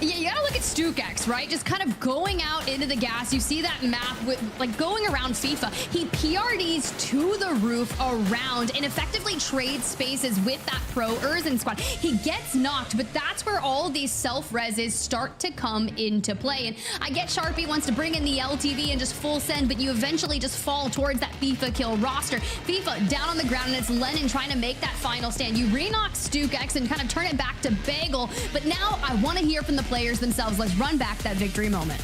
S4: Yeah, you gotta look at StuKX, right? Just kind of going out into the gas. You see that map with, like, going around FIFA. He PRDs to the roof around and effectively trades spaces with that Pro Urson squad. He gets knocked, but that's where all these self-reses start to come into play. And I get Sharpie wants to bring in the LTV and just full send, but you eventually just fall towards that FIFA Kill roster. FIFA down on the ground, and it's Lennon trying to make that final stand. You re-knock StuKX and kind of turn it back to Bagel, but now I want to hear from the players themselves. Let's run back that victory moment.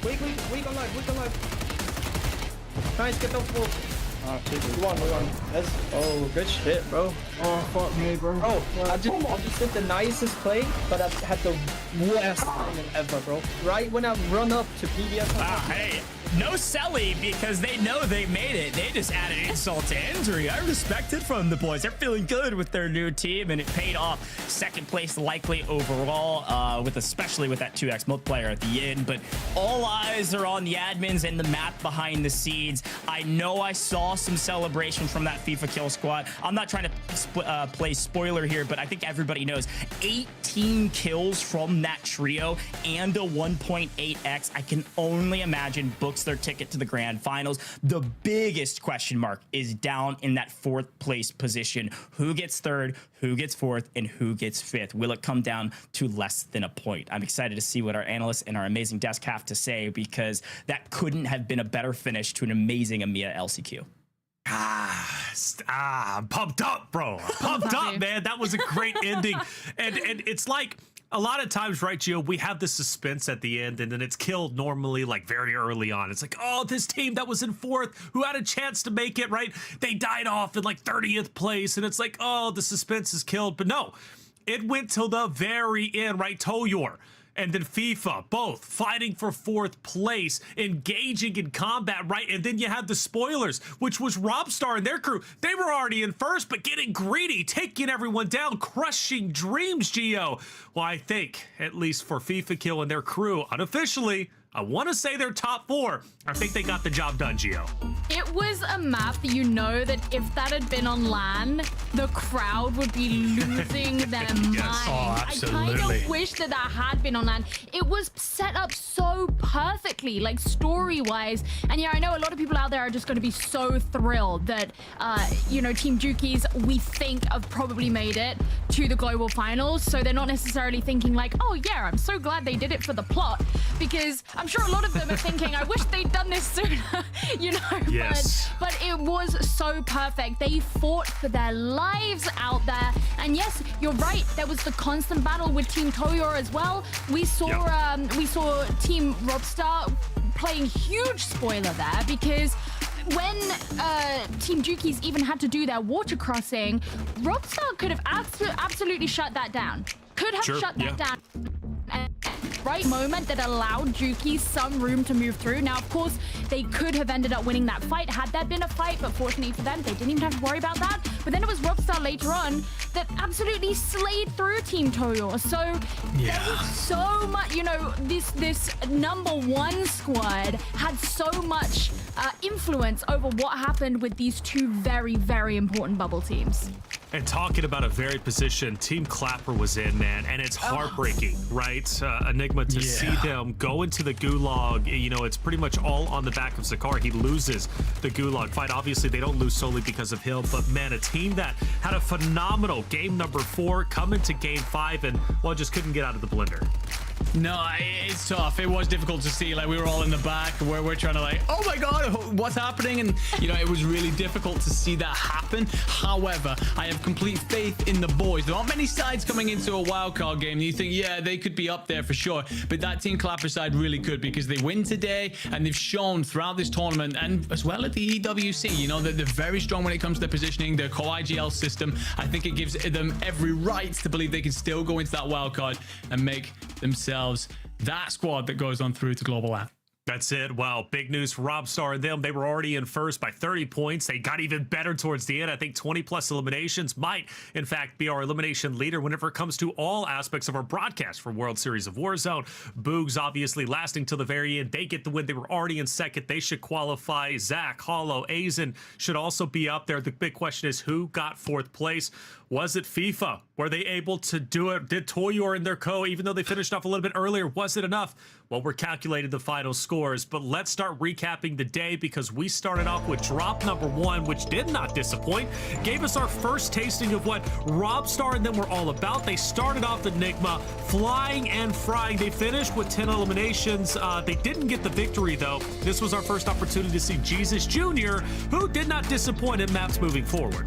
S14: Weak alive. Nice, get the full. We won. Oh, good shit, bro. Oh, fuck me, bro. Bro, I just did the nicest play, but I had the worst timing ever, bro. Right when I run up to PBS.
S13: Hey, no Selly, because they know they made it. They just added insult to injury. I respect it from the boys. They're feeling good with their new team, and it paid off. 2nd place likely overall, especially with that 2x multiplier at the end. But all eyes are on the admins and the map behind the scenes. I know I saw some celebration from that FIFA Kill squad. I'm not trying to play spoiler here, but I think everybody knows 18 kills from that trio and a 1.8x. I can only imagine books their ticket to the grand finals. The biggest question mark is down in that 4th place position. Who gets 3rd, who gets 4th, and who gets 5th? Will it come down to less than a point? I'm excited to see what our analysts and our amazing desk have to say, because that couldn't have been a better finish to an amazing EMEA LCQ.
S1: I'm pumped up, bro. I'm pumped up, man. That was a great ending. And it's like, a lot of times, right, Gio, we have the suspense at the end, and then it's killed normally like very early on. It's like, oh, this team that was in 4th, who had a chance to make it, right? They died off in like 30th place, and it's like, oh, the suspense is killed. But no, it went till the very end, right? Toyor and then FIFA, both fighting for 4th place, engaging in combat, right? And then you had the spoilers, which was Robstar and their crew. They were already in 1st, but getting greedy, taking everyone down, crushing dreams, Gio. Well, I think, at least for FIFA Kill and their crew, unofficially, I want to say they're top 4. I think they got the job done, Gio.
S3: It was a map that you know that if that had been on LAN, the crowd would be losing their mind.
S1: Oh, absolutely.
S3: I kind of wish that had been on LAN. It was set up so perfectly, like story-wise. And yeah, I know a lot of people out there are just going to be so thrilled that, you know, Team Jukies, we think, have probably made it to the global finals. So they're not necessarily thinking like, oh yeah, I'm so glad they did it for the plot, because I'm sure a lot of them are thinking, I wish they'd done this sooner, you know?
S1: Yes.
S3: But it was so perfect. They fought for their lives out there. And yes, you're right. There was the constant battle with Team Toyor as well. We saw Team Robstar playing huge spoiler there, because when Team Jukies even had to do their water crossing, Robstar could have absolutely shut that down. Could have shut that down. Right moment that allowed Jukies some room to move through. Now, of course, they could have ended up winning that fight had there been a fight, but fortunately for them, they didn't even have to worry about that. But then it was Robstar later on that absolutely slayed through Team Toyor. So there was so much, you know, this #1 squad had so much influence over what happened with these 2 very, very important bubble teams.
S1: And talking about a very position, Team Clapper was in, man, and it's heartbreaking, right? Enigma, to see them go into the Gulag, you know, it's pretty much all on the back of Zakar. He loses the Gulag fight. Obviously, they don't lose solely because of him, but man, a team that had a phenomenal game number 4, come into game 5, and, well, just couldn't get out of the blender.
S2: No, it's tough. It was difficult to see. Like, we were all in the back where we're trying to like, oh my god, what's happening? And you know, it was really difficult to see that happen. However, I have complete faith in the boys. There aren't many sides coming into a wildcard game. You think, yeah, they could be up there for sure, but that Team Clapper side really could, because they win today and they've shown throughout this tournament and as well at the EWC, you know, that they're very strong when it comes to their positioning, their co-IGL system. I think it gives them every right to believe they can still go into that wildcard and make themselves that squad that goes on through to Global Lab.
S1: That's it. Wow. Big news for Robstar and them. They were already in first by 30 points. They got even better towards the end. I think 20 plus eliminations might, in fact, be our elimination leader whenever it comes to all aspects of our broadcast for World Series of Warzone. Boogs obviously lasting till the very end. They get the win. They were already in second. They should qualify. Zach, Hollow, Azen should also be up there. The big question is, who got 4th place? Was it FIFA? Were they able to do it? Did Toyor and their co, even though they finished off a little bit earlier, was it enough? Well, we're calculating the final scores, but let's start recapping the day, because we started off with drop number 1, which did not disappoint. Gave us our first tasting of what Robstar and them were all about. They started off Enigma flying and frying. They finished with 10 eliminations. They didn't get the victory, though. This was our first opportunity to see Jesus Jr., who did not disappoint in maps moving forward.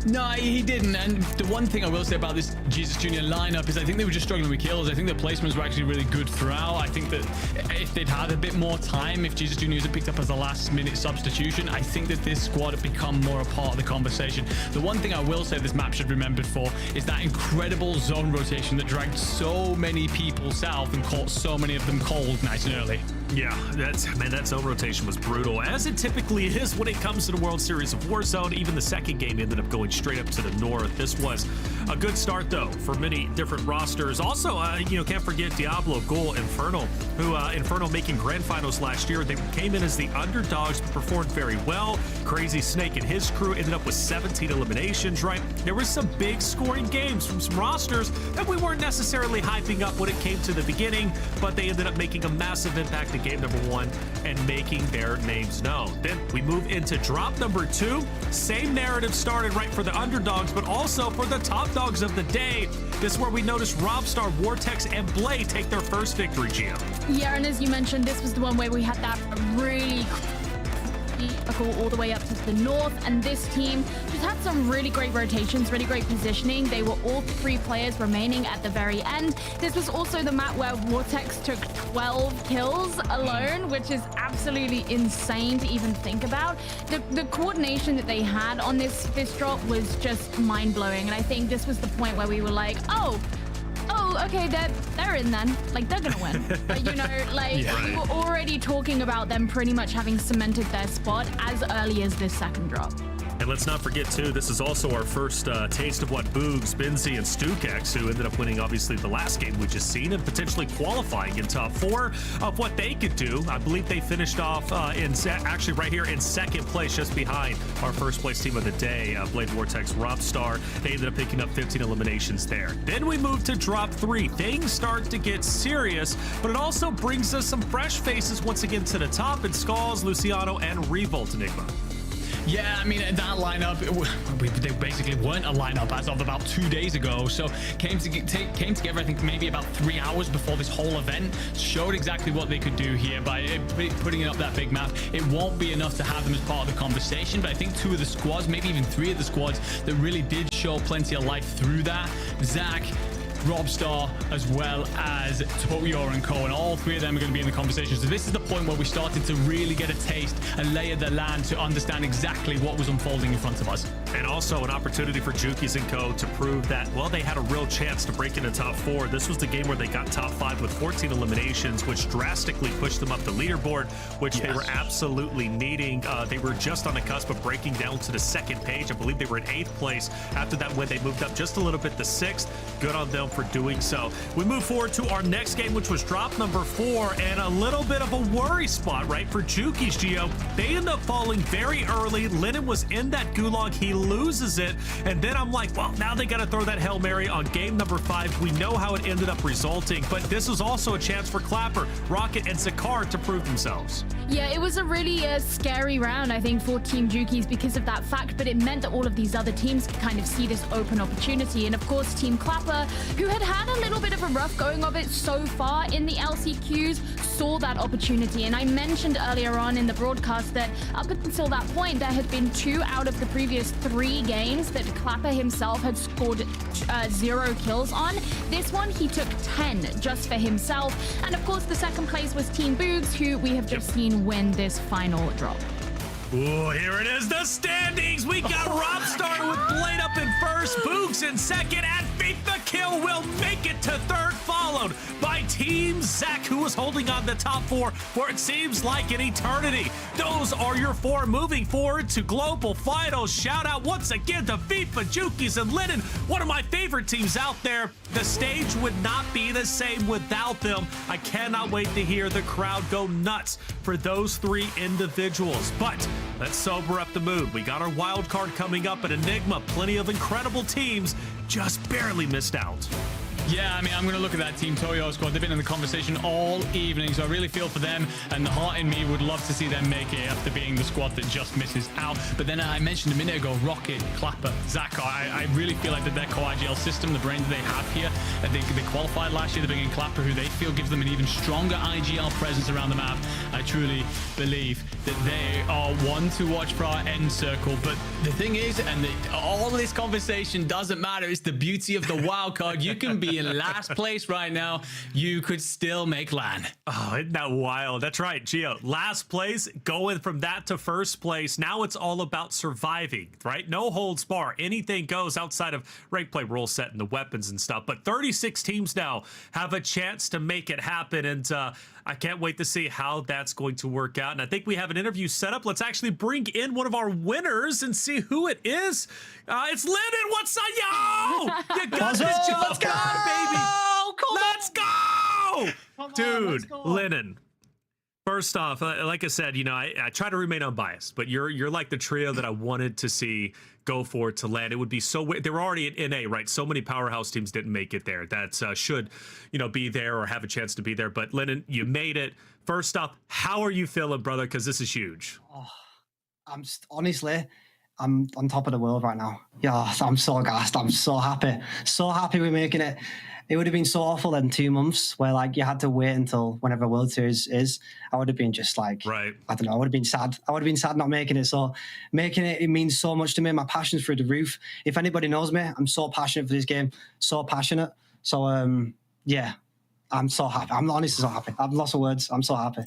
S2: No, he didn't. And the one thing I will say about this Jesus Jr. lineup is I think they were just struggling with kills. I think the placements were actually really good throughout. I think that if they'd had a bit more time, if Jesus Jr. had picked up as a last-minute substitution, I think that this squad had become more a part of the conversation. The one thing I will say this map should be remembered for is that incredible zone rotation that dragged so many people south and caught so many of them cold nice and early.
S1: Yeah, that zone rotation was brutal, as it typically is when it comes to the World Series of Warzone. Even the second game ended up going straight up to the north. This was a good start, though, for many different rosters. Also, you know, can't forget Diablo, Ghoul, Infernal, who Infernal making grand finals last year. They came in as the underdogs, but performed very well. Crazy Snake and his crew ended up with 17 eliminations, right? There were some big scoring games from some rosters that we weren't necessarily hyping up when it came to the beginning, but they ended up making a massive impact in game number 1 and making their names known. Then we move into drop number 2. Same narrative started right for the underdogs, but also for the top dogs of the day. This is where we noticed Robstar, Vortex, and Blade take their first victory, Gio.
S3: Yeah, and as you mentioned, this was the one where we had that really all the way up to the north, and this team just had some really great rotations, really great positioning. They were all 3 players remaining at the very end. This was also the map where Vortex took 12 kills alone, which is absolutely insane to even think about. The coordination that they had on this drop was just mind-blowing, and I think this was the point where we were like, oh, okay, they're in then. Like, they're gonna win. But, you know, like, we were already talking about them pretty much having cemented their spot as early as this second drop.
S1: And let's not forget, too, this is also our first taste of what Boogs, Benzie, and Stukex, who ended up winning, obviously, the last game we just seen, and potentially qualifying in top 4 of what they could do. I believe they finished off actually right here in second place, just behind our first place team of the day, Blade, Vortex, Robstar. They ended up picking up 15 eliminations there. Then we move to drop 3. Things start to get serious, but it also brings us some fresh faces once again to the top in Skulls, Luciano, and Revolt Enigma.
S2: Yeah, I mean, that lineup, they basically weren't a lineup as of about 2 days ago. So came together, I think, maybe about 3 hours before this whole event. Showed exactly what they could do here by putting it up that big map. It won't be enough to have them as part of the conversation, but I think 2 of the squads, maybe even 3 of the squads, that really did show plenty of life through that. Zach, Robstar, as well as Toyor and Co, and all 3 of them are going to be in the conversation. So this is the point where we started to really get a taste and lay the land to understand exactly what was unfolding in front of us.
S1: And also an opportunity for Jukies and Co to prove that, well, they had a real chance to break into top 4. This was the game where they got top 5 with 14 eliminations, which drastically pushed them up the leaderboard, which they were absolutely needing. They were just on the cusp of breaking down to the second page. I believe they were in 8th place. After that win, they moved up just a little bit to 6th. Good on them for doing so. We move forward to our next game, which was drop number 4, and a little bit of a worry spot, right, for Juki's, Gio. They end up falling very early. Lennon was in that Gulag. He loses it, and then I'm like, well, now they got to throw that Hail Mary on game number 5. We know how it ended up resulting, but this was also a chance for Clapper, Rocket, and Zakar to prove themselves.
S3: Yeah, it was a really scary round, I think, for Team Juki's because of that fact, but it meant that all of these other teams could kind of see this open opportunity. And of course, Team Clapper, who had had a little bit of a rough going of it so far in the LCQs, saw that opportunity. And I mentioned earlier on in the broadcast that up until that point, there had been 2 out of the previous 3 games that Clapper himself had scored 0 kills on. This one, he took 10 just for himself. And of course, the second place was Team Boogs, who we have just seen win this final drop.
S1: Ooh, here it is, the standings. We got Rob starting with Blade up in first, Boogs in second, and FIFA Kill will make it to third, followed by Team Zach, who is holding on the top 4 for it seems like an eternity. Those are your 4 moving forward to global finals. Shout out once again to FIFA, Juki's, and Lennon, one of my favorite teams out there. The stage would not be the same without them. I cannot wait to hear the crowd go nuts for those 3 individuals. But let's sober up the mood. We got our wild card coming up at Enigma. Plenty of incredible teams, just barely missed out.
S2: Yeah, I mean, I'm going to look at that Team Toyo squad. They've been in the conversation all evening, so I really feel for them, and the heart in me would love to see them make it after being the squad that just misses out. But then I mentioned a minute ago, Rocket, Clapper, Zakar. I really feel like that their co-IGL system, the brains that they have here, that they qualified last year, they're bringing Clapper, who they feel gives them an even stronger IGL presence around the map. I truly believe that they are one to watch for our end circle. But the thing is, and all this conversation doesn't matter, it's the beauty of the wild card. You can be in last place right now, you could still make LAN.
S1: Oh, isn't that wild? That's right, Gio. Last place, going from that to first place. Now it's all about surviving, right? No holds bar. Anything goes outside of rank play rule set and the weapons and stuff. But 36 teams now have a chance to make it happen. And I can't wait to see how that's going to work out. And I think we have an interview set up. Let's actually bring in one of our winners and see who it is. It's Lennon. What's up, yo? You got this. Let's go, baby. Let's go. Dude, Lennon. First off, like I said, you know, I try to remain unbiased, but you're like the trio that I wanted to see go for it to land. It would be so weird. They were already at NA, right? So many powerhouse teams didn't make it there. That should, you know, be there or have a chance to be there. But Lennon, you made it. First off, how are you feeling, brother? Because this is huge.
S14: Oh, honestly, I'm on top of the world right now. Yeah, I'm so gassed. I'm so happy. So happy we're making it. It would have been so awful then 2 months where like you had to wait until whenever World Series is. I would have been just like,
S1: right.
S14: I don't know. I would have been sad. I would have been sad not making it. So making it means so much to me. My passion's through the roof. If anybody knows me, I'm so passionate for this game. So passionate. So yeah, I'm so happy. I'm honestly so happy. I've lost of words. I'm so happy.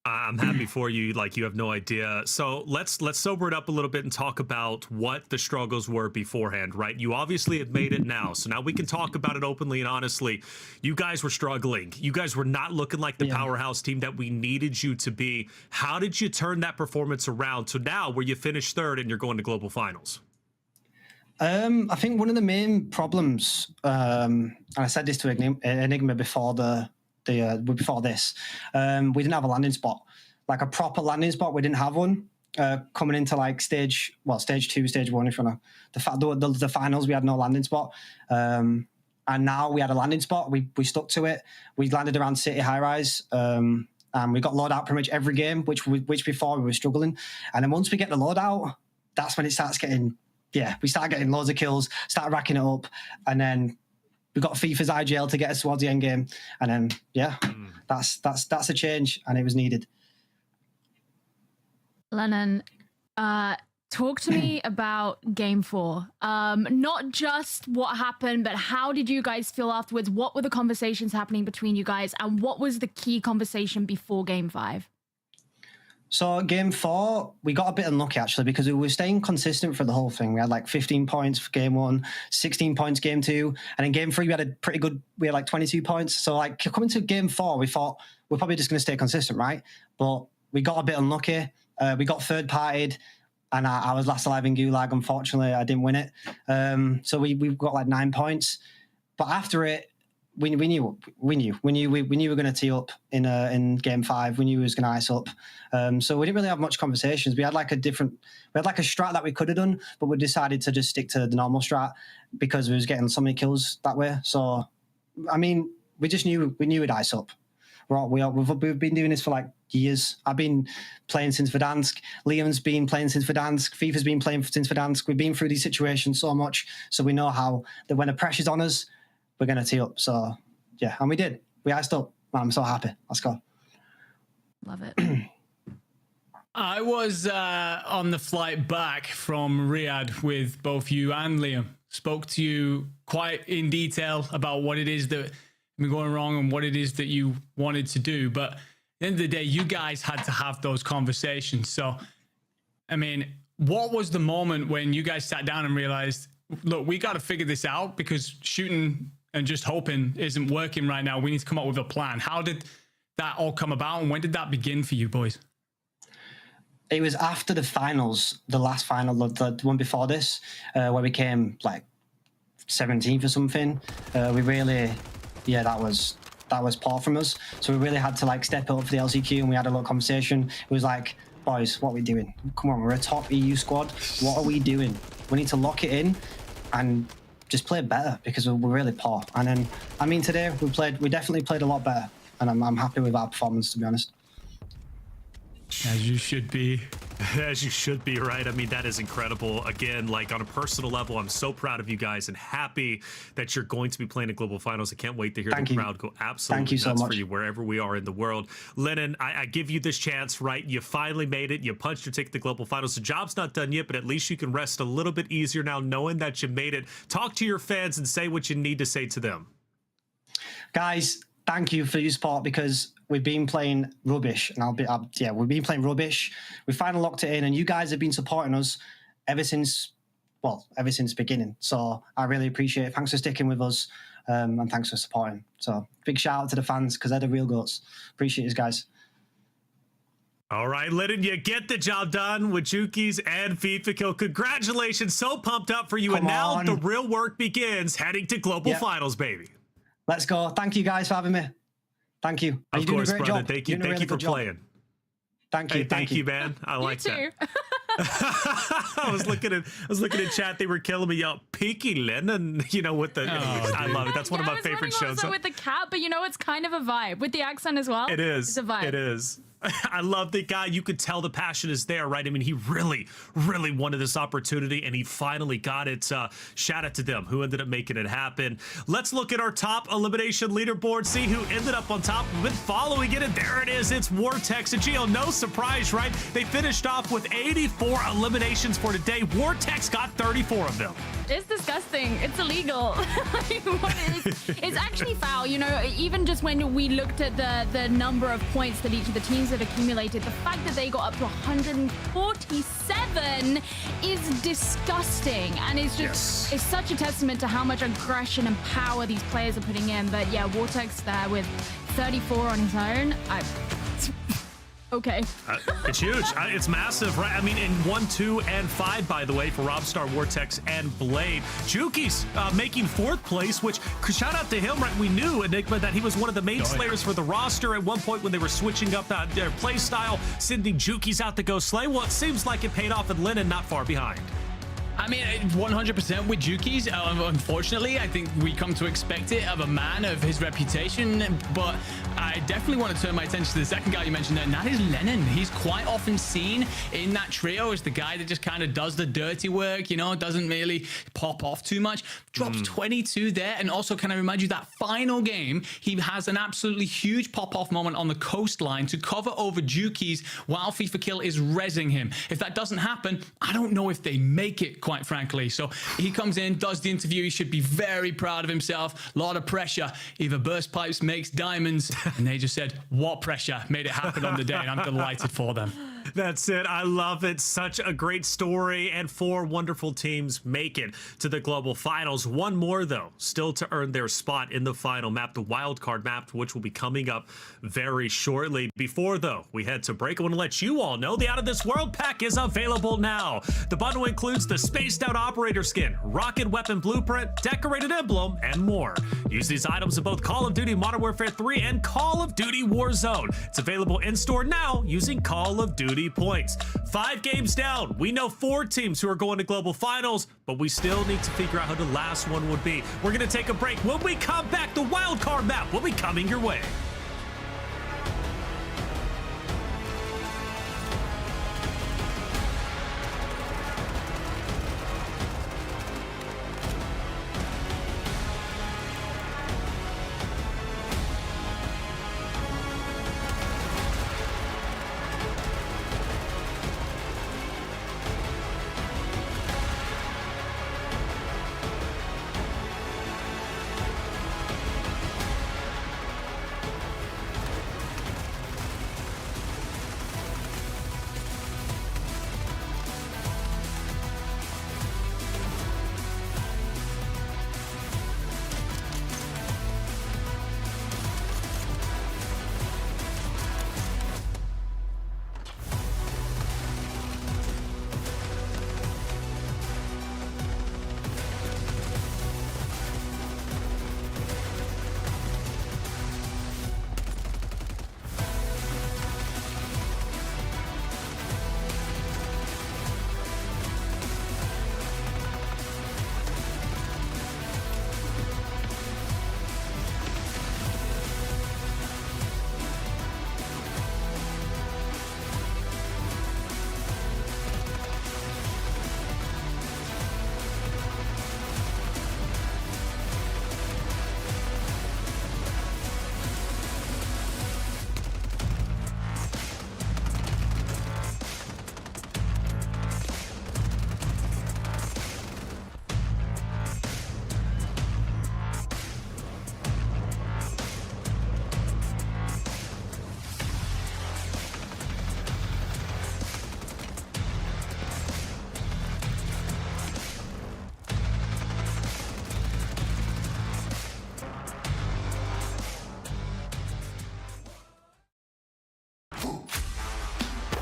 S1: I'm happy for you, like you have no idea. So let's sober it up a little bit and talk about what the struggles were beforehand, right? You obviously have made it now, so now we can talk about it openly and honestly. You guys were struggling. You guys were not looking like the powerhouse team that we needed you to be. How did you turn that performance around to now where you finished third and you're going to global finals?
S14: I think one of the main problems, and I said this to Enigma before before this, we didn't have a landing spot, like a proper landing spot. We didn't have one coming into like stage 2, stage 1. If you know the finals, we had no landing spot, and now we had a landing spot. We stuck to it. We landed around City high rise, and we got loadout pretty much every game, which before we were struggling. And then once we get the loadout, that's when it starts getting. Yeah, we started getting loads of kills, started racking it up, and then we got FIFA's IGL to get us towards the end game, and then that's a change, and it was needed.
S3: Lennon, talk to me about Game 4. Not just what happened, but how did you guys feel afterwards? What were the conversations happening between you guys, and what was the key conversation before Game 5?
S14: So Game 4, we got a bit unlucky actually because we were staying consistent for the whole thing. We had like 15 points for Game 1, 16 points Game 2, and in Game 3 we had like 22 points. So like coming to Game 4, we thought we're probably just going to stay consistent, right? But we got a bit unlucky. We got third-partied, and I was last alive in Gulag. Unfortunately, I didn't win it. So we got like 9 points. But after it, we knew we were going to tee up in game 5. We knew we was going to ice up. So we didn't really have much conversations. We had like a strat that we could have done, but we decided to just stick to the normal strat because we was getting so many kills that way. So, I mean, we knew we'd ice up. We've been doing this for like years. I've been playing since Verdansk. Liam's been playing since Verdansk. Fifa's been playing since Verdansk. We've been through these situations so much, so we know how that when the pressure's on us, we're going to tee up. So, yeah, and we did. We iced up. I'm so happy. Let's go.
S3: Love it.
S2: I was on the flight back from Riyadh with both you and Liam. Spoke to you quite in detail about what it is that been going wrong and what it is that you wanted to do. But at the end of the day, you guys had to have those conversations. So, I mean, what was the moment when you guys sat down and realized, look, we got to figure this out because shooting and just hoping isn't working right now. We need to come up with a plan. How did that all come about, and when did that begin for you boys?
S14: It was after the finals, the last final, the one before this, where we came like 17th or something. We really, that was poor from us. So we really had to like step up for the LCQ, and we had a little conversation. It was like, boys, what are we doing? Come on, we're a top EU squad. What are we doing? We need to lock it in and just play better because we're really poor. And then, I mean, today we definitely played a lot better, and I'm happy with our performance, to be honest.
S2: As you should be.
S1: As you should be, right? I mean, that is incredible. Again, like on a personal level, I'm so proud of you guys and happy that you're going to be playing in global finals. I can't wait to hear the crowd go absolutely nuts for you wherever we are in the world. Lennon, I give you this chance, right? You finally made it. You punched your ticket to global finals. The job's not done yet, but at least you can rest a little bit easier now knowing that you made it. Talk to your fans and say what you need to say to them.
S14: Guys, thank you for your support because we've been playing rubbish, and we've been playing rubbish. We finally locked it in, and you guys have been supporting us ever since beginning. So I really appreciate it. Thanks for sticking with us, and thanks for supporting. So big shout out to the fans because they're the real goats. Appreciate you guys.
S1: All right, Lennon, you get the job done with Jukies and FIFA Kill. Congratulations. So pumped up for you.
S14: Come
S1: and now
S14: on.
S1: the real work begins, heading to global finals, baby.
S14: Let's go. Thank you guys for having me. Thank you.
S1: Of course, brother. Thank you for playing.
S14: Thank you.
S1: Thank you, man. I like that. I was looking at chat. They were killing me out. Peaky Lennon, with the. I love it. That's one of my favorite shows.
S3: Also with the cat, but it's kind of a vibe with the accent as well.
S1: It is.
S3: It's a vibe.
S1: It is. I love the guy. You could tell the passion is there, right? I mean, he really, really wanted this opportunity, and he finally got it. Shout out to them who ended up making it happen. Let's look at our top elimination leaderboard, see who ended up on top. We've been following it, and there it is. It's Vortex and Geo. No surprise, right? They finished off with 84 eliminations for today. Vortex got 34 of them.
S3: It's disgusting. It's illegal. It's actually foul. Even just when we looked at the number of points that each of the teams had accumulated, the fact that they got up to 147 is disgusting. And it's just, it's such a testament to how much aggression and power these players are putting in. But yeah, Vortex there with 34 on his own. Okay.
S1: It's huge. It's massive, right? I mean, in 1, 2, and 5, by the way, for Robstar, Vortex, and Blade. Juki's making 4th place, which, shout out to him, right? We knew, Enigma, that he was one of the main slayers for the roster at one point when they were switching up their play style, sending Juki's out to go slay. Well, it seems like it paid off, and Lennon not far behind.
S2: I mean, 100% with Juki's. Unfortunately, I think we come to expect it of a man of his reputation, but I definitely want to turn my attention to the second guy you mentioned there, and that is Lennon. He's quite often seen in that trio as the guy that just kind of does the dirty work, doesn't really pop off too much. Drops 22 there, and also can I remind you that final game, he has an absolutely huge pop-off moment on the coastline to cover over Juki's while FIFA Kill is rezzing him. If that doesn't happen, I don't know if they make it, quite frankly. So he comes in, does the interview. He should be very proud of himself. A lot of pressure. Either burst pipes makes diamonds. And they just said, what pressure? Made it happen on the day. And I'm delighted for them.
S1: That's it. I love it. Such a great story, and 4 wonderful teams make it to the global finals. One more, though, still to earn their spot in the final map, the wildcard map, which will be coming up very shortly. Before, though, we head to break, I want to let you all know the Out of This World pack is available now. The bundle includes the Spaced Out Operator skin, Rocket Weapon Blueprint, Decorated Emblem, and more. Use these items in both Call of Duty Modern Warfare 3 and Call of Duty Warzone. It's available in-store now using Call of Duty points. 5 games down. We know 4 teams who are going to global finals, but we still need to figure out who the last one would be. We're going to take a break. When we come back, the wildcard map will be coming your way.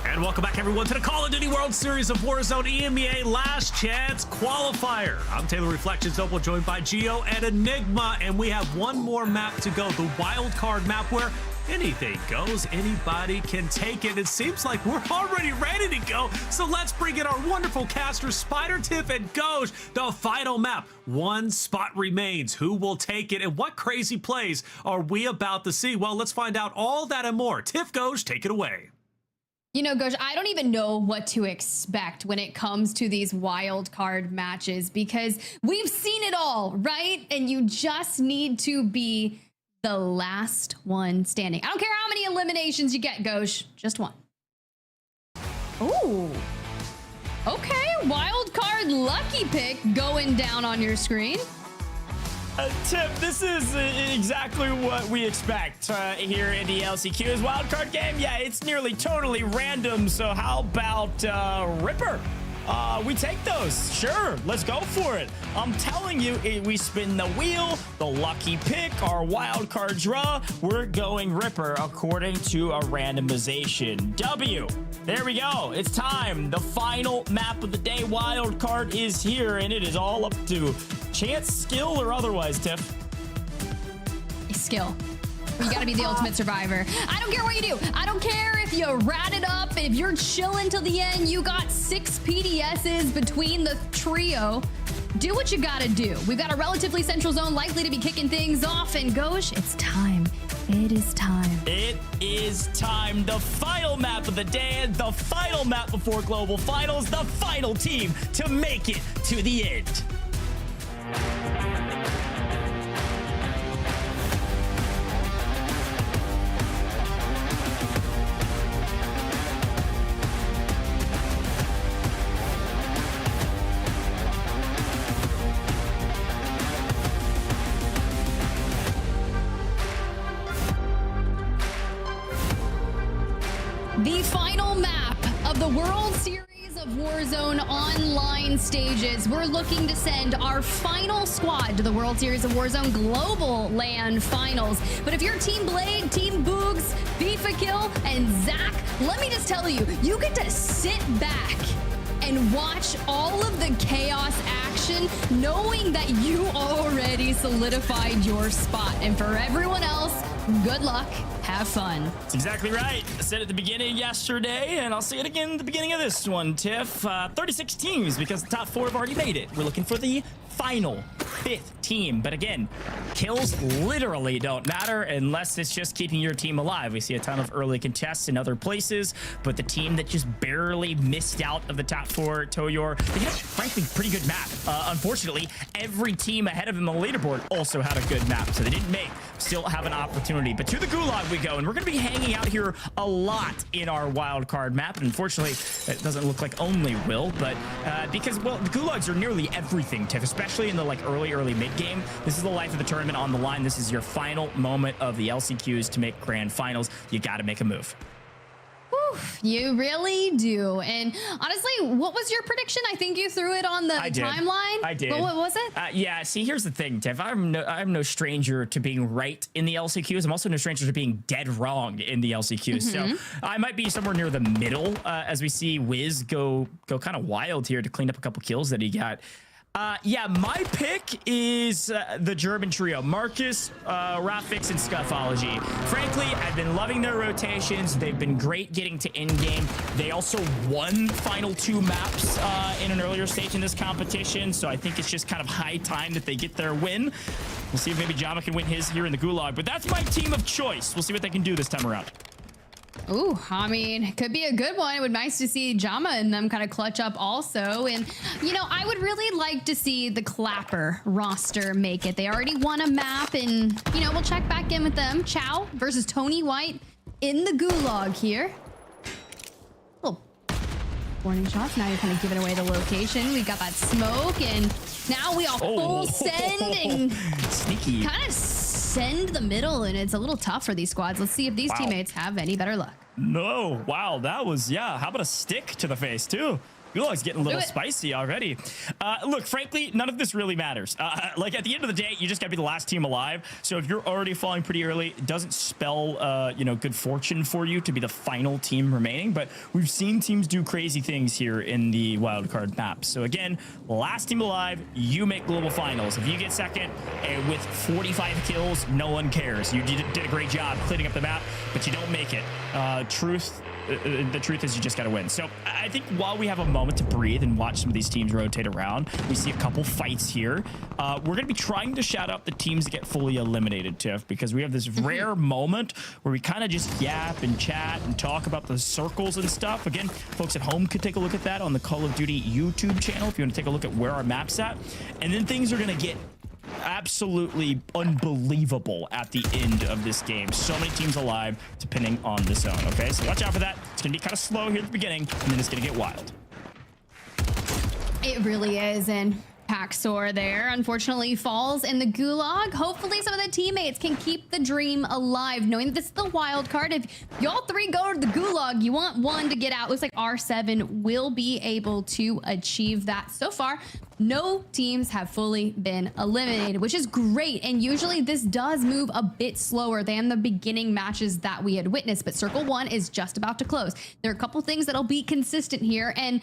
S1: And welcome back, everyone, to the Call of Duty World Series of Warzone EMEA Last Chance Qualifier. I'm Taylor Reflections Opal, joined by Geo and Enigma, and we have one more map to go, the wildcard map, where anything goes, anybody can take it. It seems like we're already ready to go, so let's bring in our wonderful casters, Spider, Tiff, and Goj. The final map, 1 spot remains. Who will take it, and what crazy plays are we about to see? Well, let's find out all that and more. Tiff, Goj, take it away.
S4: You know, Goj, I don't even know what to expect when it comes to these wild card matches, because we've seen it all, right? And you just need to be the last one standing. I don't care how many eliminations you get, Goj, just one. Ooh. Okay, wild card lucky pick going down on your screen.
S13: Tip, this is exactly what we expect here in the LCQ's wildcard game. Yeah, it's nearly totally random, so how about Ripper? We take those. Sure, let's go for it. I'm telling you, we spin the wheel, the lucky pick, our wildcard draw. We're going Ripper according to a randomization. W. There we go. It's time. The final map of the day wildcard is here, and it is all up to chance, skill, or otherwise, Tiff.
S4: Skill. You gotta be the ultimate survivor. I don't care what you do. I don't care if you rat it up, if you're chilling till the end, you got 6 PDSs between the trio. Do what you gotta do. We've got a relatively central zone likely to be kicking things off, and Goj, it's time. It is time.
S13: It is time. The final map of the day, the final map before global finals, the final team to make it to the end.
S4: The final map of the World Series of Warzone online stages. We're looking to send our final squad to the World Series of Warzone Global LAN Finals. But if you're Team Blade, Team Boogs, Fifa Kill, and Zach, let me just tell you, you get to sit back and watch all of the chaos action, knowing that you already solidified your spot. And for everyone else, good luck. Have fun.
S13: That's exactly right. I said it at the beginning yesterday, and I'll say it again at the beginning of this one, Tiff. 36 teams because the top 4 have already made it. We're looking for the final 5th team. But again, kills literally don't matter unless it's just keeping your team alive. We see a ton of early contests in other places, but the team that just barely missed out of the top 4, Toyor, they had a frankly pretty good map. Unfortunately, every team ahead of them on the leaderboard also had a good map, so they didn't still have an opportunity. But to the Gulag we go, and we're going to be hanging out here a lot in our wild card map. And unfortunately, it doesn't look like only will, but because, well, the Gulags are nearly everything, Tiff, especially in the like early mid game. This is the life of the tournament on the line. This is your final moment of the LCQs to make grand finals. You got to make a move.
S4: You really do. And honestly, what was your prediction? I think you threw it on the timeline.
S13: I did.
S4: What was it?
S13: Yeah, see, here's the thing, Tiff. I'm no stranger to being right in the LCQs. I'm also no stranger to being dead wrong in the LCQs. So I might be somewhere near the middle as we see Wiz go kind of wild here to clean up a couple kills that he got. Yeah, my pick is the German trio, Marcus, Rafic, and Scuffology. Frankly, I've been loving their rotations. They've been great getting to endgame. They also won final 2 maps in an earlier stage in this competition, so I think it's just kind of high time that they get their win. We'll see if maybe Jama can win his here in the Gulag, but that's my team of choice. We'll see what they can do this time around.
S4: Ooh, I mean, it could be a good one. It would be nice to see Jama and them kind of clutch up also. And, you know, I would really like to see the Clapper roster make it. They already won a map, and, you know, we'll check back in with them. Chow versus Tony White in the Gulag here. Little warning shots. Now you're kind of giving away the location. We got that smoke, and now we all full send and
S13: sneaky.
S4: kind of send the middle, and it's a little tough for these squads. Let's see if these teammates have any better luck.
S13: No, wow, that was, yeah, how about a stick to the face too? Gulag's getting a little spicy already. Look, frankly, none of this really matters. Like at the end of the day, you just gotta be the last team alive. So if you're already falling pretty early, it doesn't spell, you know, good fortune for you to be the final team remaining. But we've seen teams do crazy things here in the wildcard map. So again, last team alive, you make global finals. If you get second and with 45 kills, no one cares. You did a great job cleaning up the map, but you don't make it. The truth is you just got to win. So I think while we have a moment to breathe and watch some of these teams rotate around, we see a couple fights here. We're going to be trying to shout out the teams that get fully eliminated, Tiff, because we have this rare moment where we kind of just yap and chat and talk about the circles and stuff. Again, folks at home could take a look at that on the Call of Duty YouTube channel if you want to take a look at where our map's at. And then things are going to get absolutely unbelievable at the end of this game. So many teams alive depending on the zone. Okay, so watch out for that. It's gonna be kind of slow here at the beginning, and then it's gonna get wild.
S4: It really is. And Paxor there unfortunately falls in the Gulag. Hopefully some of the teammates can keep the dream alive, knowing that this is the wild card. If y'all 3 go to the Gulag, you want one to get out. Looks like R7 will be able to achieve that. So far, no teams have fully been eliminated, which is great. And usually this does move a bit slower than the beginning matches that we had witnessed. But Circle 1 is just about to close. There are a couple things that'll be consistent here, and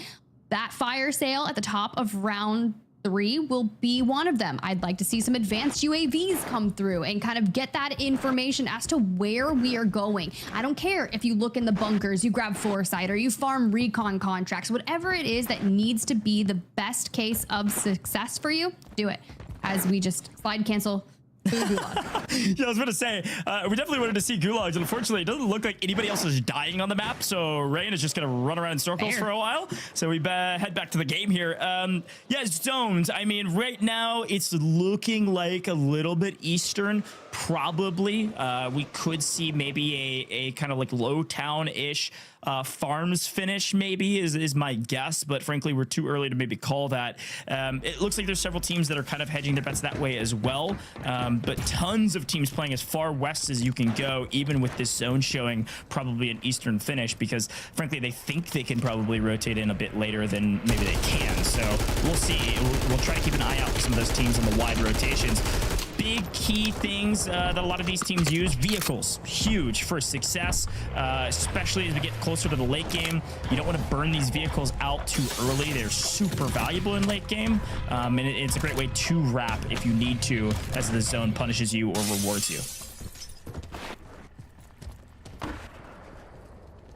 S4: that fire sale at the top of round 3 will be one of them. I'd like to see some advanced UAVs come through and kind of get that information as to where we are going. I don't care if you look in the bunkers, you grab foresight, or you farm recon contracts, whatever it is that needs to be the best case of success for you, do it. As we just slide cancel Gulag.
S13: Yeah, I was going to say, we definitely wanted to see Gulags. Unfortunately, it doesn't look like anybody else is dying on the map, so Rain is just going to run around in circles for a while. So we head back to the game here. Yeah, zones. I mean, right now, it's looking like a little bit Eastern, probably. We could see maybe a kind of like low town-ish farms finish maybe is my guess, but frankly we're too early to maybe call that. It looks like there's several teams that are kind of hedging their bets that way as well. but tons of teams playing as far west as you can go, even with this zone showing probably an eastern finish, because frankly they think they can probably rotate in a bit later than maybe they can. So we'll see. We'll try to keep an eye out for some of those teams on the wide rotations. Big key things that a lot of these teams use: vehicles, huge for success, especially as we get closer to the late game. You don't want to burn these vehicles out too early. They're super valuable in late game, and it's a great way to wrap if you need to, as the zone punishes you or rewards you.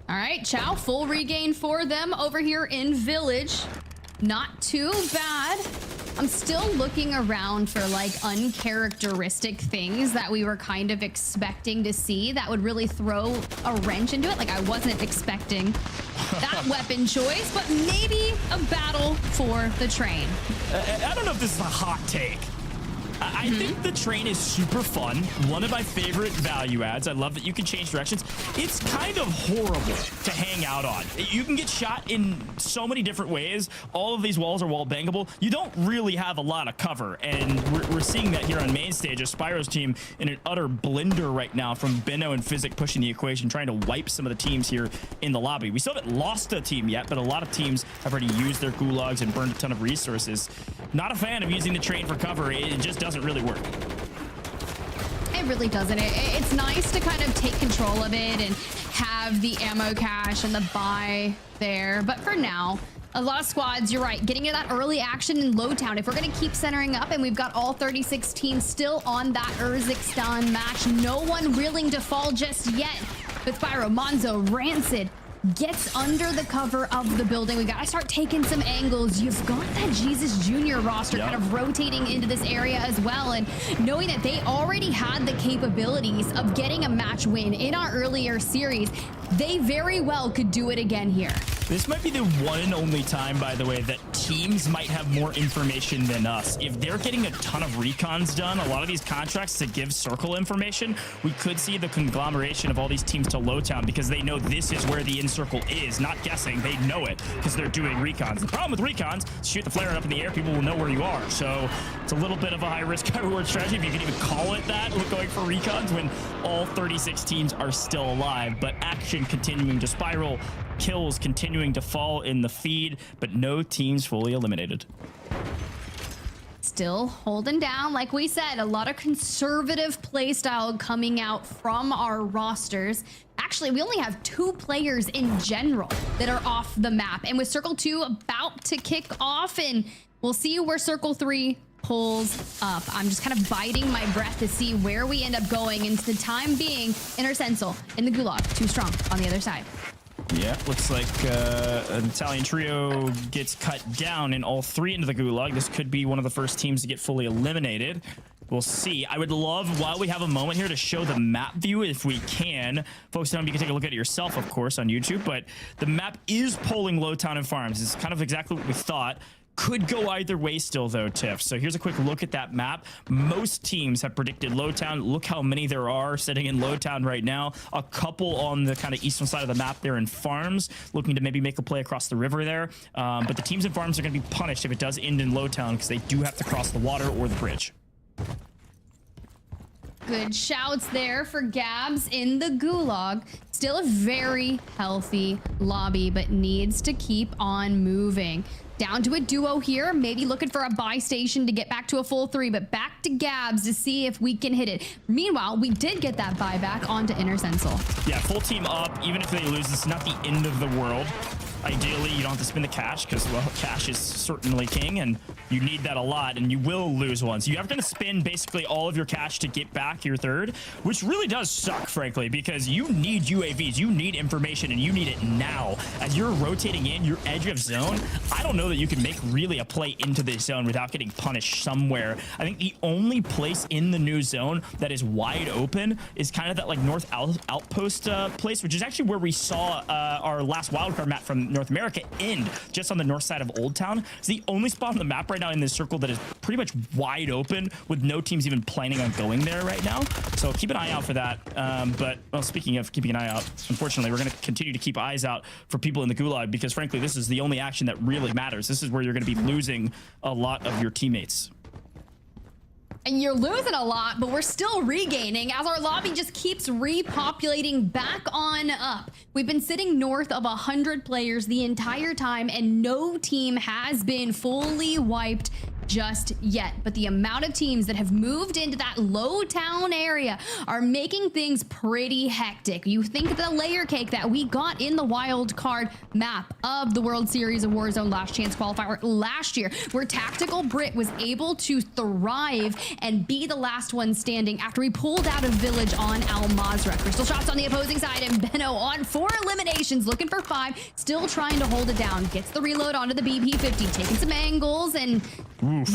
S4: All right, Chow, full regain for them over here in Village. Not too bad. I'm still looking around for like uncharacteristic things that we were kind of expecting to see that would really throw a wrench into it. Like, I wasn't expecting that weapon choice, but maybe a battle for the train.
S13: I don't know if this is a hot take. I think the train is super fun. One of my favorite value adds. I love that you can change directions. It's kind of horrible to hang out on. You can get shot in so many different ways. All of these walls are wall bangable. You don't really have a lot of cover, and we're seeing that here on main stage. A Spyro's team in an utter blender right now from Benno and Physic pushing the equation, trying to wipe some of the teams here in the lobby. We still haven't lost a team yet, but a lot of teams have already used their gulags and burned a ton of resources. Not a fan of using the train for cover. It just doesn't really work.
S4: It really doesn't. It's nice to kind of take control of it and have the ammo cache and the buy there. But for now, a lot of squads, you're right, getting into that early action in Lowtown. If we're going to keep centering up and we've got all 36 teams still on that Urzikstan match, no one willing to fall just yet. With Spyro, Monzo, Rancid gets under the cover of the building. We gotta start taking some angles. You've got that Jesus Jr. roster kind of rotating into this area as well, and knowing that they already had the capabilities of getting a match win in our earlier series, they very well could do it again here.
S13: This might be the one and only time, by the way, that teams might have more information than us. If they're getting a ton of recons done, a lot of these contracts to give circle information, we could see the conglomeration of all these teams to Lowtown, because they know this is where the in-circle is. Not guessing, they know it because they're doing recons. The problem with recons, shoot the flare up in the air, people will know where you are. So it's a little bit of a high-risk, high-reward strategy, if you can even call it that, going for recons when all 36 teams are still alive. But action continuing to spiral, kills continuing to fall in the feed, but no teams fully eliminated.
S4: Still holding down, like we said, a lot of conservative playstyle coming out from our rosters. Actually, we only have 2 players in general that are off the map, and with Circle 2 about to kick off, and we'll see where Circle 3 pulls up. I'm just kind of biting my breath to see where we end up going. And for the time being, Intercensal in the Gulag, too strong on the other side.
S13: Yeah, looks like an Italian trio gets cut down and all 3 into the Gulag. This could be one of the first teams to get fully eliminated. We'll see. I would love, while we have a moment here, to show the map view if we can. Folks, you can take a look at it yourself, of course, on YouTube, but the map is polling Lowtown and Farms. It's kind of exactly what we thought. Could go either way still, though, Tiff. So here's a quick look at that map. Most teams have predicted Lowtown. Look how many there are sitting in Lowtown right now. A couple on the kind of eastern side of the map there in Farms, looking to maybe make a play across the river there. But the teams in Farms are going to be punished if it does end in Lowtown, because they do have to cross the water or the bridge.
S4: Good shouts there for Gabs in the Gulag. Still a very healthy lobby, but needs to keep on moving. Down to a duo here, maybe looking for a buy station to get back to a full 3, but back to Gabs to see if we can hit it. Meanwhile, we did get that buyback onto Intercensal.
S13: Yeah, full team up. Even if they lose, it's not the end of the world. Ideally, you don't have to spend the cash because, well, cash is certainly king, and you need that a lot, and you will lose one. So you have to spend basically all of your cash to get back your third, which really does suck, frankly, because you need UAVs, you need information, and you need it now. As you're rotating in your edge of zone, I don't know that you can make really a play into this zone without getting punished somewhere. I think the only place in the new zone that is wide open is kind of that like North Outpost place, which is actually where we saw our last wildcard map from North America end, just on the north side of Old Town. It's the only spot on the map right now in this circle that is pretty much wide open, with no teams even planning on going there right now. So keep an eye out for that. But, well, speaking of keeping an eye out, unfortunately, we're going to continue to keep eyes out for people in the Gulag, because frankly, this is the only action that really matters. This is where you're going to be losing a lot of your teammates.
S4: And you're losing a lot, but we're still regaining as our lobby just keeps repopulating back on up. We've been sitting north of 100 players the entire time, and no team has been fully wiped just yet. But the amount of teams that have moved into that low town area are making things pretty hectic. You think of the layer cake that we got in the wild card map of the World Series of Warzone Last Chance qualifier last year, where Tactical Brit was able to thrive and be the last one standing after we pulled out a village on Al Mazrah. Crystal shots on the opposing side, and Benno on 4 eliminations, looking for 5, still trying to hold it down. Gets the reload onto the BP-50, taking some angles and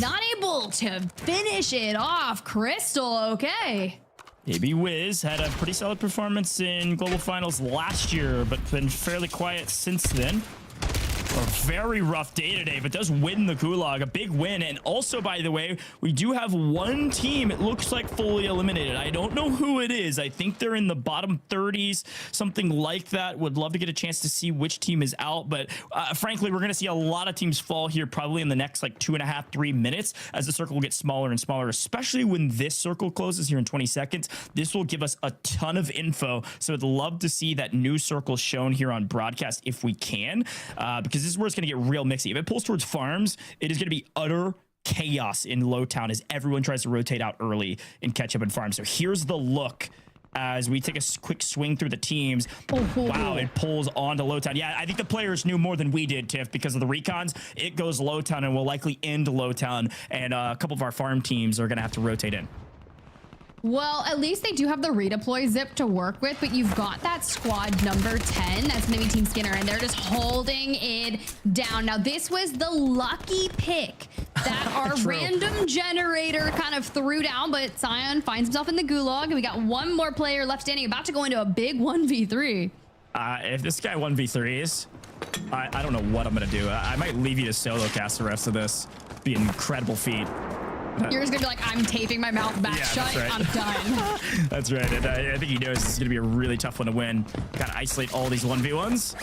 S4: not able to finish it off. Crystal, okay.
S13: AB Wiz had a pretty solid performance in Global Finals last year, but been fairly quiet since then. A very rough day today, but does win the Gulag, a big win. And also, by the way, we do have one team, it looks like, fully eliminated. I don't know who it is. I think they're in the bottom 30s, something like that. Would love to get a chance to see which team is out, but frankly, we're going to see a lot of teams fall here probably in the next like 2.5, 3 minutes as the circle gets smaller and smaller, especially when this circle closes here in 20 seconds. This will give us a ton of info, so I'd love to see that new circle shown here on broadcast if we can, because this is where it's going to get real mixy. If it pulls towards farms, it is going to be utter chaos in low town as everyone tries to rotate out early and catch up in farms. So here's the look as we take a quick swing through the teams. Wow, it pulls onto low town. Yeah, I think the players knew more than we did, Tiff, because of the recons. It goes low town and will likely end low town, and a couple of our farm teams are going to have to rotate in.
S4: Well, at least they do have the redeploy zip to work with, but you've got that squad number 10. That's going to be Team Skinner, and they're just holding it down. Now, this was the lucky pick that our random generator kind of threw down, but Sion finds himself in the Gulag, and we got one more player left standing, about to go into a big 1v3.
S13: If this guy 1v3s, I don't know what I'm going to do. I might leave you to solo cast the rest of this. It'd be an incredible feat.
S4: You're just gonna be like, I'm taping my mouth back shut. Right. I'm done.
S13: That's right. And I think he knows this is gonna be a really tough one to win. Gotta isolate all these 1v1s.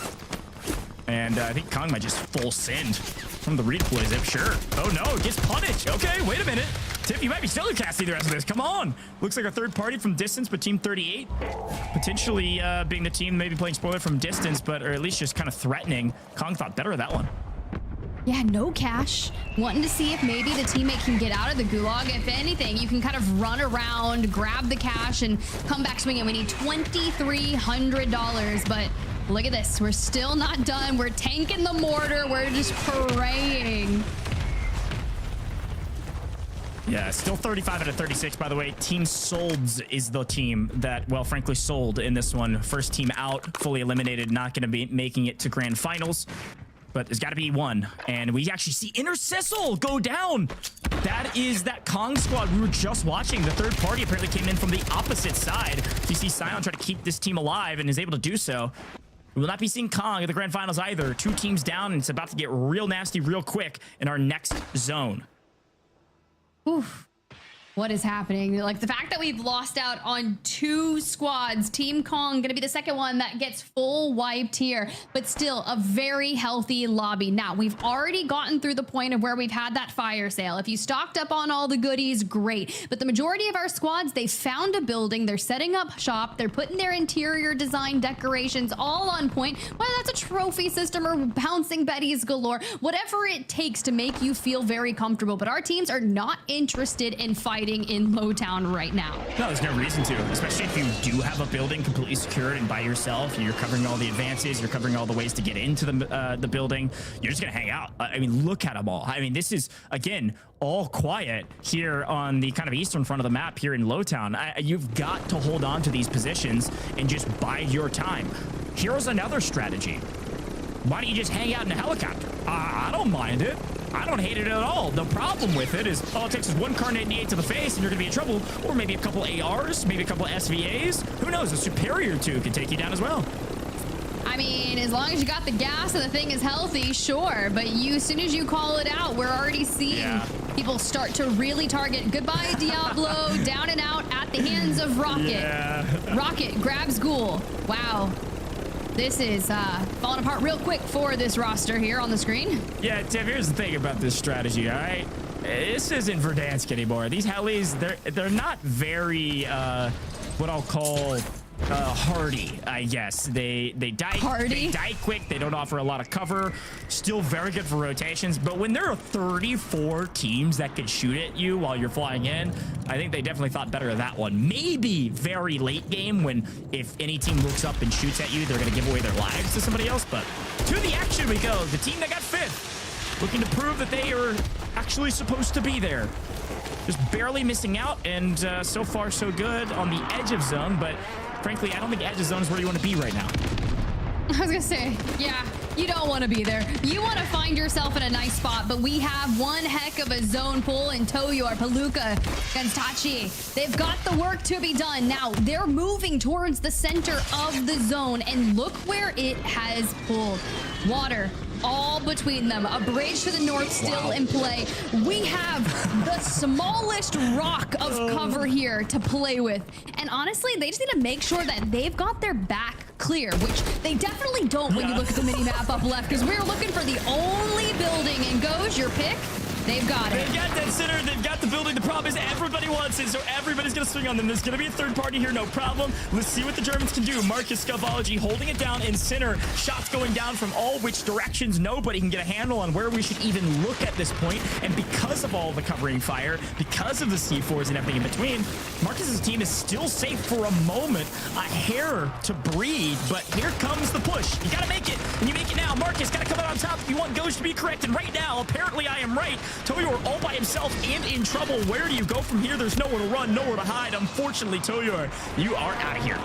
S13: And I think Kong might just full send from the redeploy zip. Sure. Oh no, it gets punished. Okay, wait a minute. Tiff, you might be solo casting the rest of this. Come on. Looks like a third party from distance, but Team 38 potentially being the team maybe playing spoiler from distance, but or at least just kind of threatening. Kong thought better of that one.
S4: Yeah, no cash. Wanting to see if maybe the teammate can get out of the Gulag. If anything, you can kind of run around, grab the cash, and come back swinging. We need $2,300, but look at this. We're still not done. We're tanking the mortar. We're just praying.
S13: Yeah, still 35 out of 36, by the way. Team Solds is the team that, well, frankly, sold in this one. First team out, fully eliminated, not going to be making it to grand finals. But there's got to be one. And we actually see Intercessal go down. That is that Kong squad we were just watching. The third party apparently came in from the opposite side. So you see Sion try to keep this team alive and is able to do so. We will not be seeing Kong at the grand finals either. 2 teams down, and it's about to get real nasty real quick in our next zone.
S4: Oof. What is happening? Like, the fact that we've lost out on 2 squads. Team Kong gonna be the second one that gets full wiped here, but still a very healthy lobby. Now, we've already gotten through the point of where we've had that fire sale. If you stocked up on all the goodies, great. But the majority of our squads, they found a building, they're setting up shop, they're putting their interior design decorations all on point. Whether that's a trophy system or bouncing Betties galore, whatever it takes to make you feel very comfortable. But our teams are not interested in fighting in low town right now.
S13: No, there's no reason to, especially if you do have a building completely secured and by yourself, and you're covering all the advances, you're covering all the ways to get into the building. You're just gonna hang out. I mean, look at them all. I mean, this is, again, all quiet here on the kind of eastern front of the map here in Lowtown. You've got to hold on to these positions and just bide your time. Here's another strategy. Why don't you just hang out in a helicopter? I don't mind it. I don't hate it at all. The problem with it is all it takes is one Kar 98 to the face and you're gonna be in trouble, or maybe a couple ARs, maybe a couple SVAs. Who knows? A superior 2 can take you down as well.
S4: I mean, as long as you got the gas and the thing is healthy, sure. But as soon as you call it out, we're already seeing people start to really target. Goodbye, Diablo, down and out at the hands of Rocket.
S13: Yeah.
S4: Rocket grabs Ghoul. Wow. This is falling apart real quick for this roster here on the screen.
S13: Yeah, Tim, here's the thing about this strategy, all right? this isn't Verdansk anymore. These helis, they're not very what I'll call hardy, I guess. They die quick. They don't offer a lot of cover. Still very good for rotations. But when there are 34 teams that can shoot at you while you're flying in, I think they definitely thought better of that one. Maybe very late game when if any team looks up and shoots at you, they're going to give away their lives to somebody else. But to the action we go. The team that got 5th, looking to prove that they are actually supposed to be there. Just barely missing out, and so far so good on the edge of zone, but frankly, I don't think edge of zone is where you want to be right now.
S4: I was gonna say, yeah, you don't want to be there. You want to find yourself in a nice spot, but we have one heck of a zone pull in Toyo or Palooka against Tachi. They've got the work to be done. Now, they're moving towards the center of the zone, and look where it has pulled. Water all between them. A bridge to the north still in play. We have the smallest rock of cover here to play with. And honestly, they just need to make sure that they've got their back clear, which they definitely don't when you look at the mini map up left, because we're looking for the only building, and goes your pick. They've got it.
S13: They've got that center. They've got the building. The problem is everybody wants it, so everybody's going to swing on them. There's going to be a third party here, no problem. Let's see what the Germans can do. Marcus Scavology holding it down in center. Shots going down from all which directions. Nobody can get a handle on where we should even look at this point. And because of all the covering fire, because of the C4s and everything in between, Marcus's team is still safe for a moment. A hair to breathe, but here comes the push. You got to make it, and you make it now. Marcus got to come out on top if you want Ghost to be correct. And right now, apparently I am right. Toyor all by himself and in trouble. Where do you go from here? There's nowhere to run, nowhere to hide. Unfortunately, Toyor, you are out of here.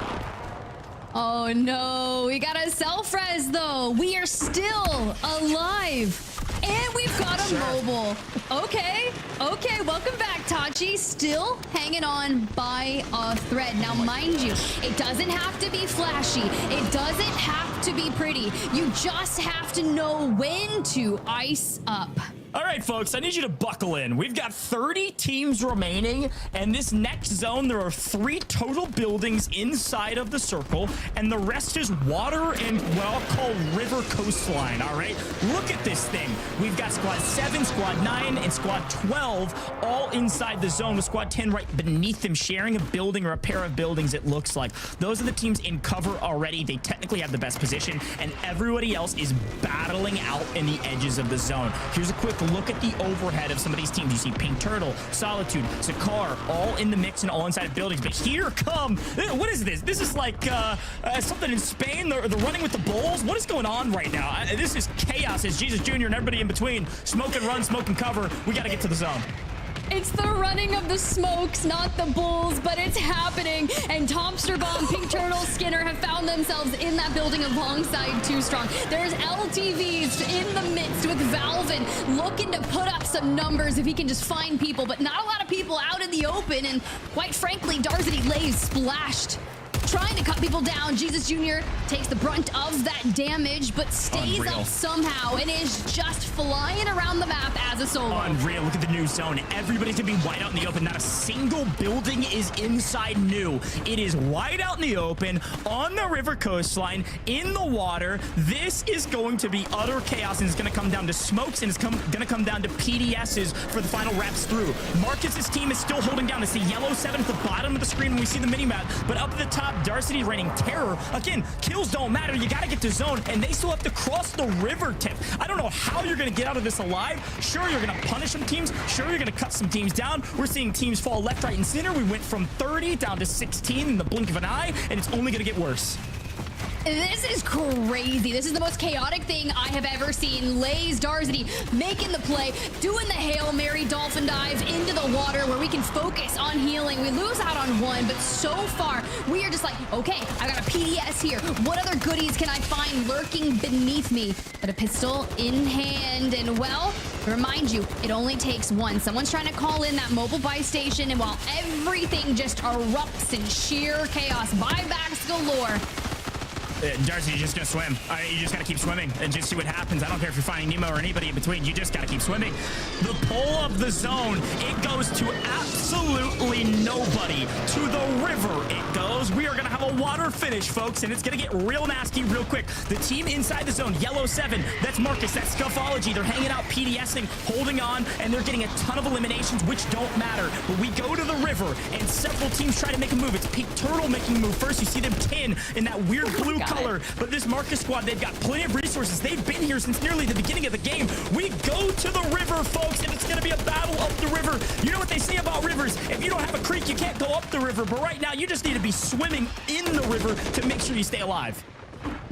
S4: Oh no, we got a self-res though. We are still alive. And we've got a mobile. Okay, welcome back, Tachi. Still hanging on by a thread. Now, mind you, it doesn't have to be flashy. It doesn't have to be pretty. You just have to know when to ice up.
S13: All right, folks, I need you to buckle in. We've got 30 teams remaining, and this next zone, there are 3 total buildings inside of the circle, and the rest is water and what I'll call river coastline, all right? Look at this thing. We've got Squad 7, Squad 9, and Squad 12 all inside the zone, with Squad 10 right beneath them, sharing a building or a pair of buildings, it looks like. Those are the teams in cover already. They technically have the best position, and everybody else is battling out in the edges of the zone. Here's a quick look at the overhead of some of these teams. You see Pink Turtle, Solitude, Sakar, all in the mix and all inside of buildings. But here come, what is this? This is like something in Spain. They're running with the Bulls. What is going on right now? This is chaos as Jesus Jr. and everybody in between. Smoke and run, smoke and cover. We got to get to the zone.
S4: It's the running of the smokes, not the bulls, but it's happening. And Tomster Bomb, Pink Turtle, Skinner have found themselves in that building alongside Too Strong. There's LTVs in the midst with Valvin looking to put up some numbers if he can just find people, but not a lot of people out in the open. And quite frankly, Darzity lays splashed, trying to cut people down. Jesus Jr. takes the brunt of that damage, but stays up somehow and is just flying around the map as a solo.
S13: Unreal. Look at the new zone. Everybody's gonna be wide out in the open. Not a single building is inside new. It is wide out in the open, on the river coastline, in the water. This is going to be utter chaos, and it's gonna come down to smokes, and it's gonna come down to PDSs for the final wraps through. Marcus's team is still holding down. It's the yellow 7 at the bottom of the screen when we see the mini-map, but up at the top, Darzity raining terror. Again, kills don't matter. You got to get to zone, and they still have to cross the river tip. I don't know how you're going to get out of this alive. Sure, you're going to punish some teams. Sure, you're going to cut some teams down. We're seeing teams fall left, right, and center. We went from 30 down to 16 in the blink of an eye, and it's only going to get worse.
S4: This is crazy. This is the most chaotic thing I have ever seen. Lays Darzity making the play, doing the Hail Mary dolphin dive into the water where we can focus on healing. We lose out on one, but so far we are just like, okay, I got a PDS here. What other goodies can I find lurking beneath me? But a pistol in hand, and well, remind you, it only takes one. Someone's trying to call in that mobile buy station, and while everything just erupts in sheer chaos, buybacks galore,
S13: Darcy, you're just gonna swim. You just gotta keep swimming and just see what happens. I don't care if you're finding Nemo or anybody in between. You just gotta keep swimming. The pull of the zone, it goes to absolutely nobody. To the river it goes. We are gonna have a water finish, folks, and it's gonna get real nasty real quick. The team inside the zone, yellow 7, that's Marcus, that's Scuffology. They're hanging out, PDSing, holding on, and they're getting a ton of eliminations, which don't matter. But we go to the river, and several teams try to make a move. It's Pink Turtle making a move first. You see them tin in that weird blue color. But this Marcus squad, they've got plenty of resources. They've been here since nearly the beginning of the game. We go to the river, folks, and it's going to be a battle up the river. You know what they say about rivers? If you don't have a creek, you can't go up the river. But right now, you just need to be swimming in the river to make sure you stay alive.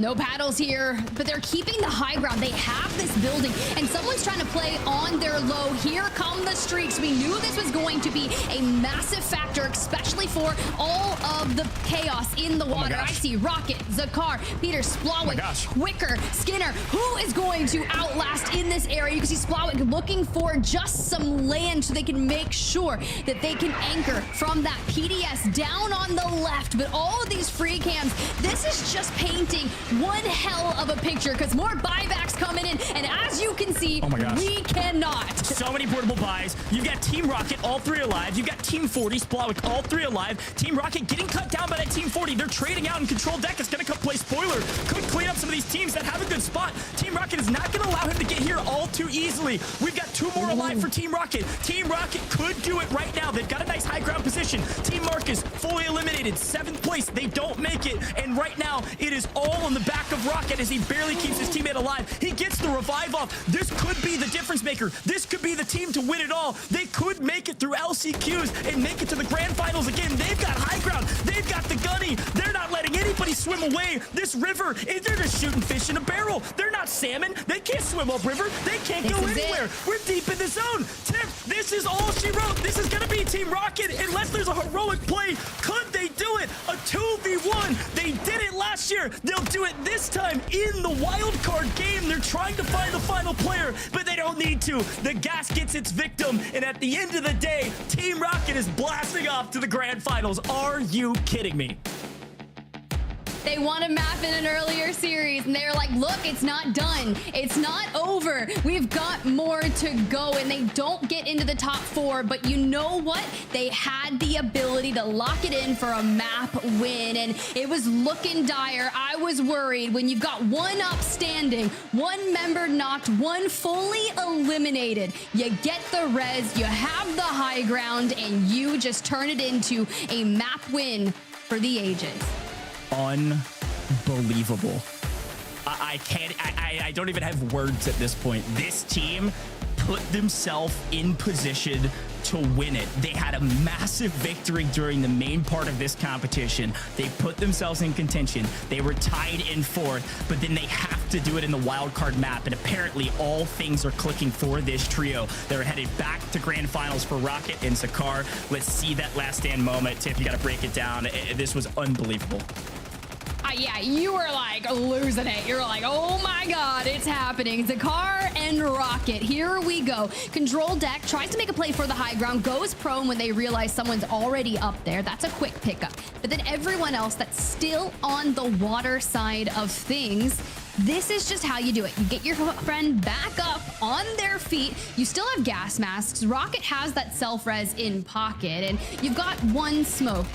S4: No paddles here, but they're keeping the high ground. They have this building, and someone's trying to play on their low. Here come the streaks. We knew this was going to be a massive factor, especially for all of the chaos in the water. I see Rocket, Zakar, Peter, Splawick, Wicker, Skinner. Who is going to outlast in this area? You can see Splawick looking for just some land so they can make sure that they can anchor from that PDS down on the left. But all of these free cams, this is just painting one hell of a picture because more buybacks coming in, and as you can see, we cannot.
S13: So many portable buys. You've got Team Rocket, all 3 alive. You've got Team 40, Splawick, all 3 alive. Team Rocket getting cut down by that Team 40. They're trading out in control deck. It's going to come play spoiler. Could clean up some of these teams that have a good spot. Team Rocket is not going to allow him to get here all too easily. We've got 2 more alive for Team Rocket. Team Rocket could do it right now. They've got a nice high ground position. Team Marcus fully eliminated, 7th place. They don't make it, and right now it is all on the back of Rocket as he barely keeps his teammate alive. He gets the revive off. This could be the difference maker. This could be the team to win it all. They could make it through LCQs and make it to the grand finals again. They've got high ground. They've got the gunny. They're not letting anybody swim away. This river, they're just shooting fish in a barrel. They're not salmon. They can't swim upriver. They can't go anywhere. We're deep in the zone. Tim, this is all she wrote. This is going to be Team Rocket unless there's a heroic play. Could they do it? A 2v1. They did it last year. They'll do it this time in the wild card game. They're trying to find the final player, but they don't need to. The gas gets its victim, and at the end of the day, Team Rocket is blasting off to the grand finals. Are you kidding me?
S4: They won a map in an earlier series, and they're like, look, it's not done. It's not over. We've got more to go, and they don't get into the top 4, but you know what? They had the ability to lock it in for a map win, and it was looking dire. I was worried when you've got 1 up standing, 1 member knocked, 1 fully eliminated. You get the res, you have the high ground, and you just turn it into a map win for the ages.
S13: Unbelievable. I don't even have words at this point. This team put themselves in position to win it. They had a massive victory during the main part of this competition. They put themselves in contention. They were tied in 4th, but then they have to do it in the wildcard map, and apparently all things are clicking for this trio. They're headed back to grand finals for Rocket and Zakar. Let's see that last stand moment. Tiff, you got to break it down. This was unbelievable.
S4: Yeah, you were like losing it. You're like, oh my God, it's happening. Zakar and Rocket, here we go. Control deck tries to make a play for the high ground, goes prone when they realize someone's already up there. That's a quick pickup. But then everyone else that's still on the water side of things, this is just how you do it. You get your friend back up on their feet. You still have gas masks. Rocket has that self-res in pocket, and you've got 1 smoke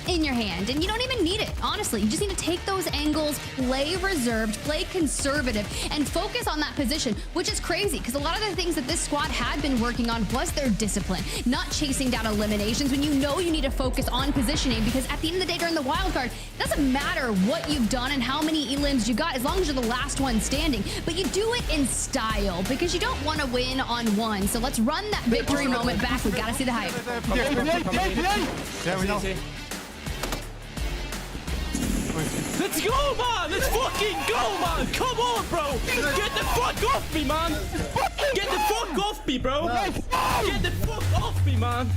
S4: in your hand, and you don't even need it. Honestly, you just need to take those angles, play reserved, play conservative, and focus on that position, which is crazy because a lot of the things that this squad had been working on was their discipline, not chasing down eliminations when you know you need to focus on positioning, because at the end of the day during the wild card, it doesn't matter what you've done and how many elims you got as long as you're the last one standing, but you do it in style because you don't want to win on 1. So let's run that victory moment back. We gotta see the hype.
S7: Yeah, we know.
S14: Let's go, man! Let's fucking go, man! Come on, bro! Get the fuck off me, man! Get the fuck off me, bro! Get the fuck off me, man!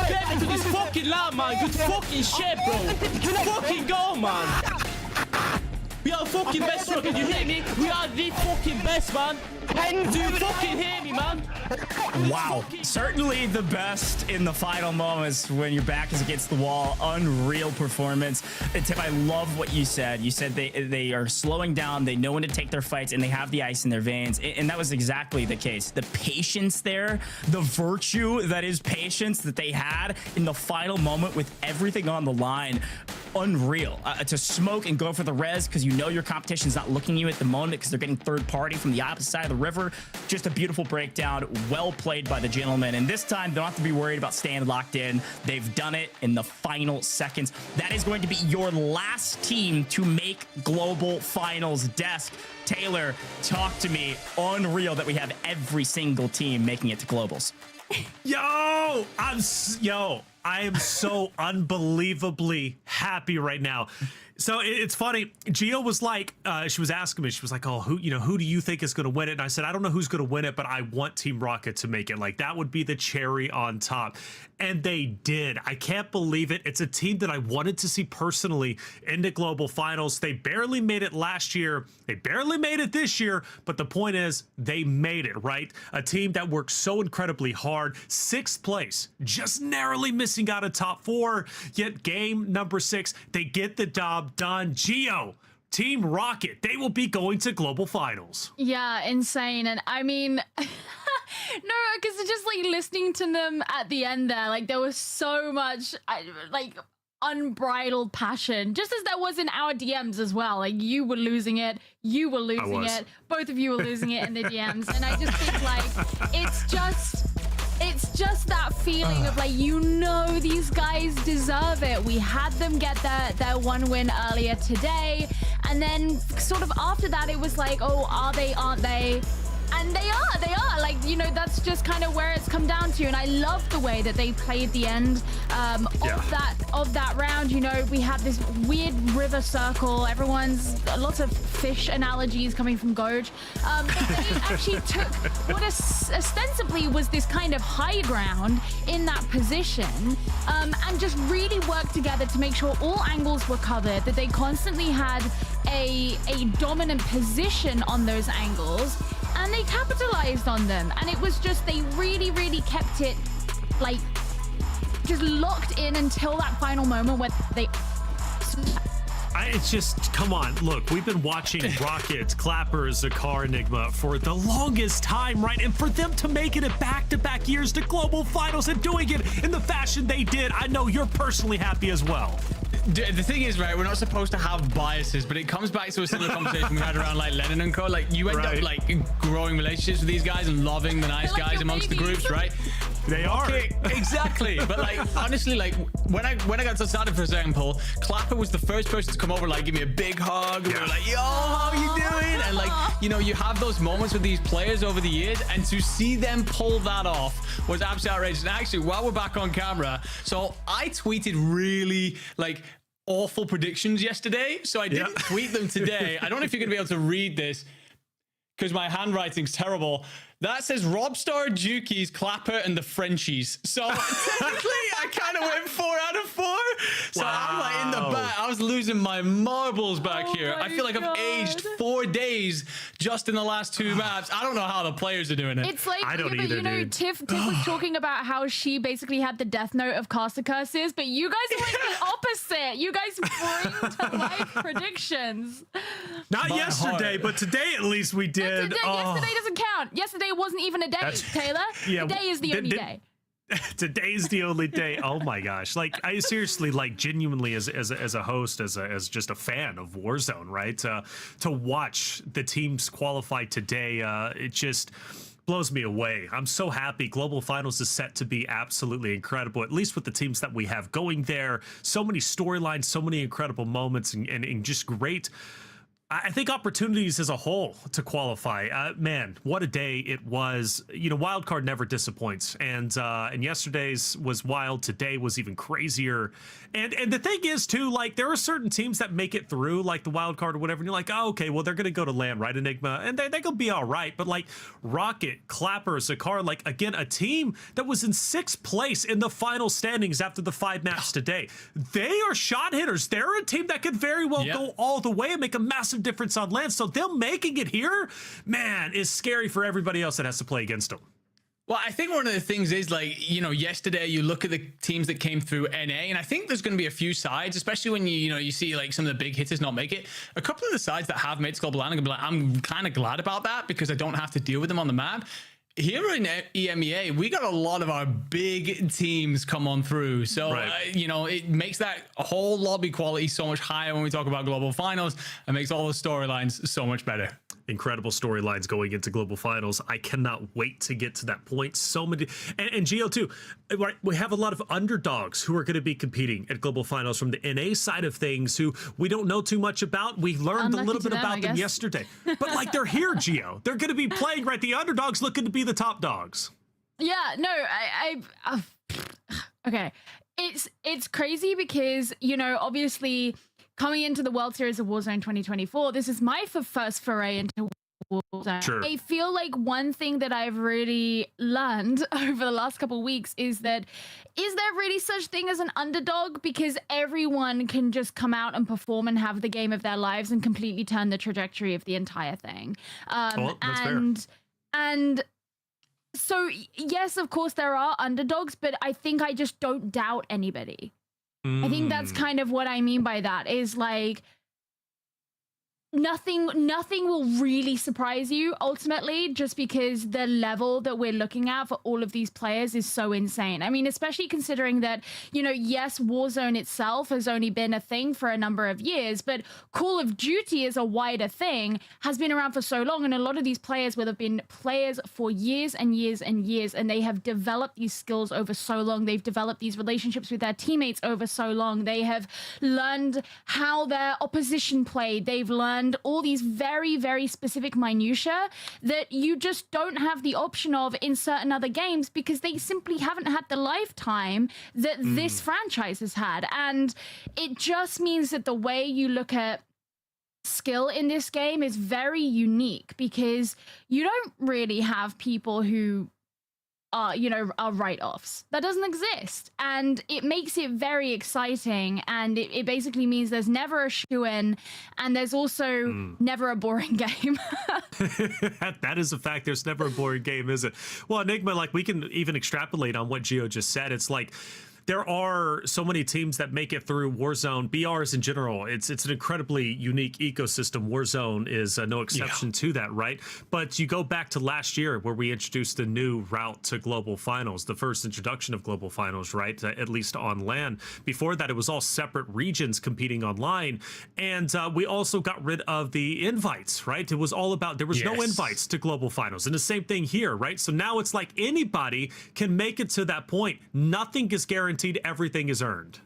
S14: Get into this fucking lab, man! Good fucking shit, bro! Fucking go, man! We are fucking best, Rocket, you hear me? We are the fucking best, man! Dude, fucking hear me, man.
S13: Wow. Certainly the best in the final moments when your back is against the wall. Unreal performance. And Tim, I love what you said. You said they are slowing down. They know when to take their fights, and they have the ice in their veins. And that was exactly the case. The patience there, the virtue that is patience that they had in the final moment with everything on the line. Unreal. To smoke and go for the res because you know your competition's not looking at you at the moment because they're getting third party from the opposite side of the river. Just a beautiful breakdown. Well played by the gentleman. And this time, they don't have to be worried about staying locked in. They've done it in the final seconds. That is going to be your last team to make global finals. Desk. Taylor, talk to me. Unreal that we have every single team making it to globals.
S1: Yo, I am so unbelievably happy right now. So it's funny. Gio was like, she was asking me, she was like, oh, who do you think is going to win it? And I said, I don't know who's going to win it, but I want Team Rocket to make it. Like, that would be the cherry on top. And they did. I can't believe it. It's a team that I wanted to see personally into global finals. They barely made it last year. They barely made it this year. But the point is, they made it, right? A team that worked so incredibly hard. 6th place, just narrowly missing out of top 4. Yet game number 6, they get the job done. Gio, Team Rocket, they will be going to global finals.
S3: Yeah, insane. And I mean, no, because just like listening to them at the end there, like there was so much like unbridled passion, just as there was in our DMs as well. Like you were losing it, you were losing it, both of you were losing it in the DMs. And I just think like it's just that feeling of like, these guys deserve it. We had them get their one win earlier today, and then sort of after that it was like, oh, are they, aren't they? And they are like, that's just kind of where it's come down to. And I love the way that they played the end of that round. We have this weird river circle. Lots of fish analogies coming from Goj. But they actually took what ostensibly was this kind of high ground in that position, and just really worked together to make sure all angles were covered, that they constantly had a dominant position on those angles. And they capitalized on them. And it was just, they really, really kept it, like, just locked in until that final moment where they...
S1: It's just, come on, look, we've been watching Rocket, Clapper, Zakar, Enigma for the longest time, right? And for them to make it in back-to-back years to global finals and doing it in the fashion they did, I know you're personally happy as well.
S2: The thing is, right, we're not supposed to have biases, but it comes back to a similar conversation we had around like Lennon and Co. Like you end up like growing relationships with these guys and loving the nice guys amongst the groups, right?
S1: They are.
S2: Exactly. But like honestly, like when I got started, for example, Clapper was the first person to come over, like give me a big hug. We were like, yo, how you doing? And like, you have those moments with these players over the years, and to see them pull that off was absolutely outrageous. And actually, while we're back on camera, so I tweeted really like awful predictions yesterday, so I didn't tweet them today. I don't know if you're gonna be able to read this because my handwriting's terrible. That says Robstar, Jukies, Clapper, and the Frenchies. So technically, I kind of went 4 out of 4. So I'm like in the back. I was losing my marbles back here. I feel like I've aged 4 days just in the last 2 maps. I don't know how the players are doing it.
S3: It's like,
S1: I don't either,
S3: Tiff was talking about how she basically had the death note of caster curses, but you guys are like the opposite. You guys bring to life predictions.
S1: Not yesterday, but today at least we did.
S3: Yesterday doesn't count. Yesterday wasn't even a day, Taylor. Today is the only day.
S1: Today's the only day. Oh my gosh! Like I seriously, like genuinely, as a host, as just a fan of Warzone, right? To watch the teams qualify today, it just blows me away. I'm so happy. Global Finals is set to be absolutely incredible, at least with the teams that we have going there. So many storylines, so many incredible moments, and just great. I think opportunities as a whole to qualify. Man, what a day it was. Wildcard never disappoints, and yesterday's was wild. Today was even crazier. And the thing is too, like there are certain teams that make it through, like the wildcard or whatever, and you're like, oh, okay, well they're gonna go to LAN, right? Enigma, and they gonna be all right. But like Rocket, Clapper, Zakar, like again, a team that was in 6th place in the final standings after the 5 maps today. They are shot hitters. They're a team that could very well go all the way and make a massive massive difference on land. So them making it here, man, is scary for everybody else that has to play against them.
S2: Well, I think one of the things is, like, you know, yesterday you look at the teams that came through NA, and I think there's going to be a few sides, especially when you see like some of the big hitters not make it. A couple of the sides that have made it to Global Land, I'm kind of glad about that because I don't have to deal with them on the map. Here in EMEA, we got a lot of our big teams come on through. So, you know, it makes that whole lobby quality so much higher when we talk about global finals and makes all the storylines so much better.
S1: Incredible storylines going into global finals. I cannot wait to get to that point. So many, and Gio too, right? We have a lot of underdogs who are going to be competing at global finals from the NA side of things who we don't know too much about. We learned a little bit about them yesterday, but like they're here, Gio. They're going to be playing, right? The underdogs looking to be the top dogs.
S3: Yeah, no, okay. It's crazy because, you know, obviously coming into the World Series of Warzone 2024, this is my first foray into Warzone.
S1: Sure.
S3: I feel like one thing that I've really learned over the last couple of weeks is that, is there really such thing as an underdog? Because everyone can just come out and perform and have the game of their lives and completely turn the trajectory of the entire thing.
S1: Well, that's fair.
S3: And so, yes, of course, there are underdogs, but I think I just don't doubt anybody. I think that's kind of what I mean by that, is like nothing will really surprise you ultimately, just because the level that we're looking at for all of these players is so insane. I mean, especially considering that, you know, yes, Warzone itself has only been a thing for a number of years, but Call of Duty as a wider thing has been around for so long, and a lot of these players will have been players for years and years and years, and they have developed these skills over so long. They've developed these relationships with their teammates over so long. They have learned how their opposition played. They've learned all these very, very specific minutiae that you just don't have the option of in certain other games because they simply haven't had the lifetime that this franchise has had. And it just means that the way you look at skill in this game is very unique, because you don't really have people who are write-offs. That doesn't exist. And it makes it very exciting. And it basically means there's never a shoo-in, and there's also never a boring game.
S1: That is a fact. There's never a boring game, is it? Well, Enigma, like, we can even extrapolate on what Gio just said. It's like, there are so many teams that make it through Warzone, BRs in general. It's an incredibly unique ecosystem. Warzone is no exception to that, right? But you go back to last year where we introduced a new route to global finals, the first introduction of global finals, right? At least on LAN. Before that, it was all separate regions competing online. And we also got rid of the invites, right? It was all about, there was no invites to global finals. And the same thing here, right? So now it's like anybody can make it to that point. Nothing is guaranteed. Everything is earned.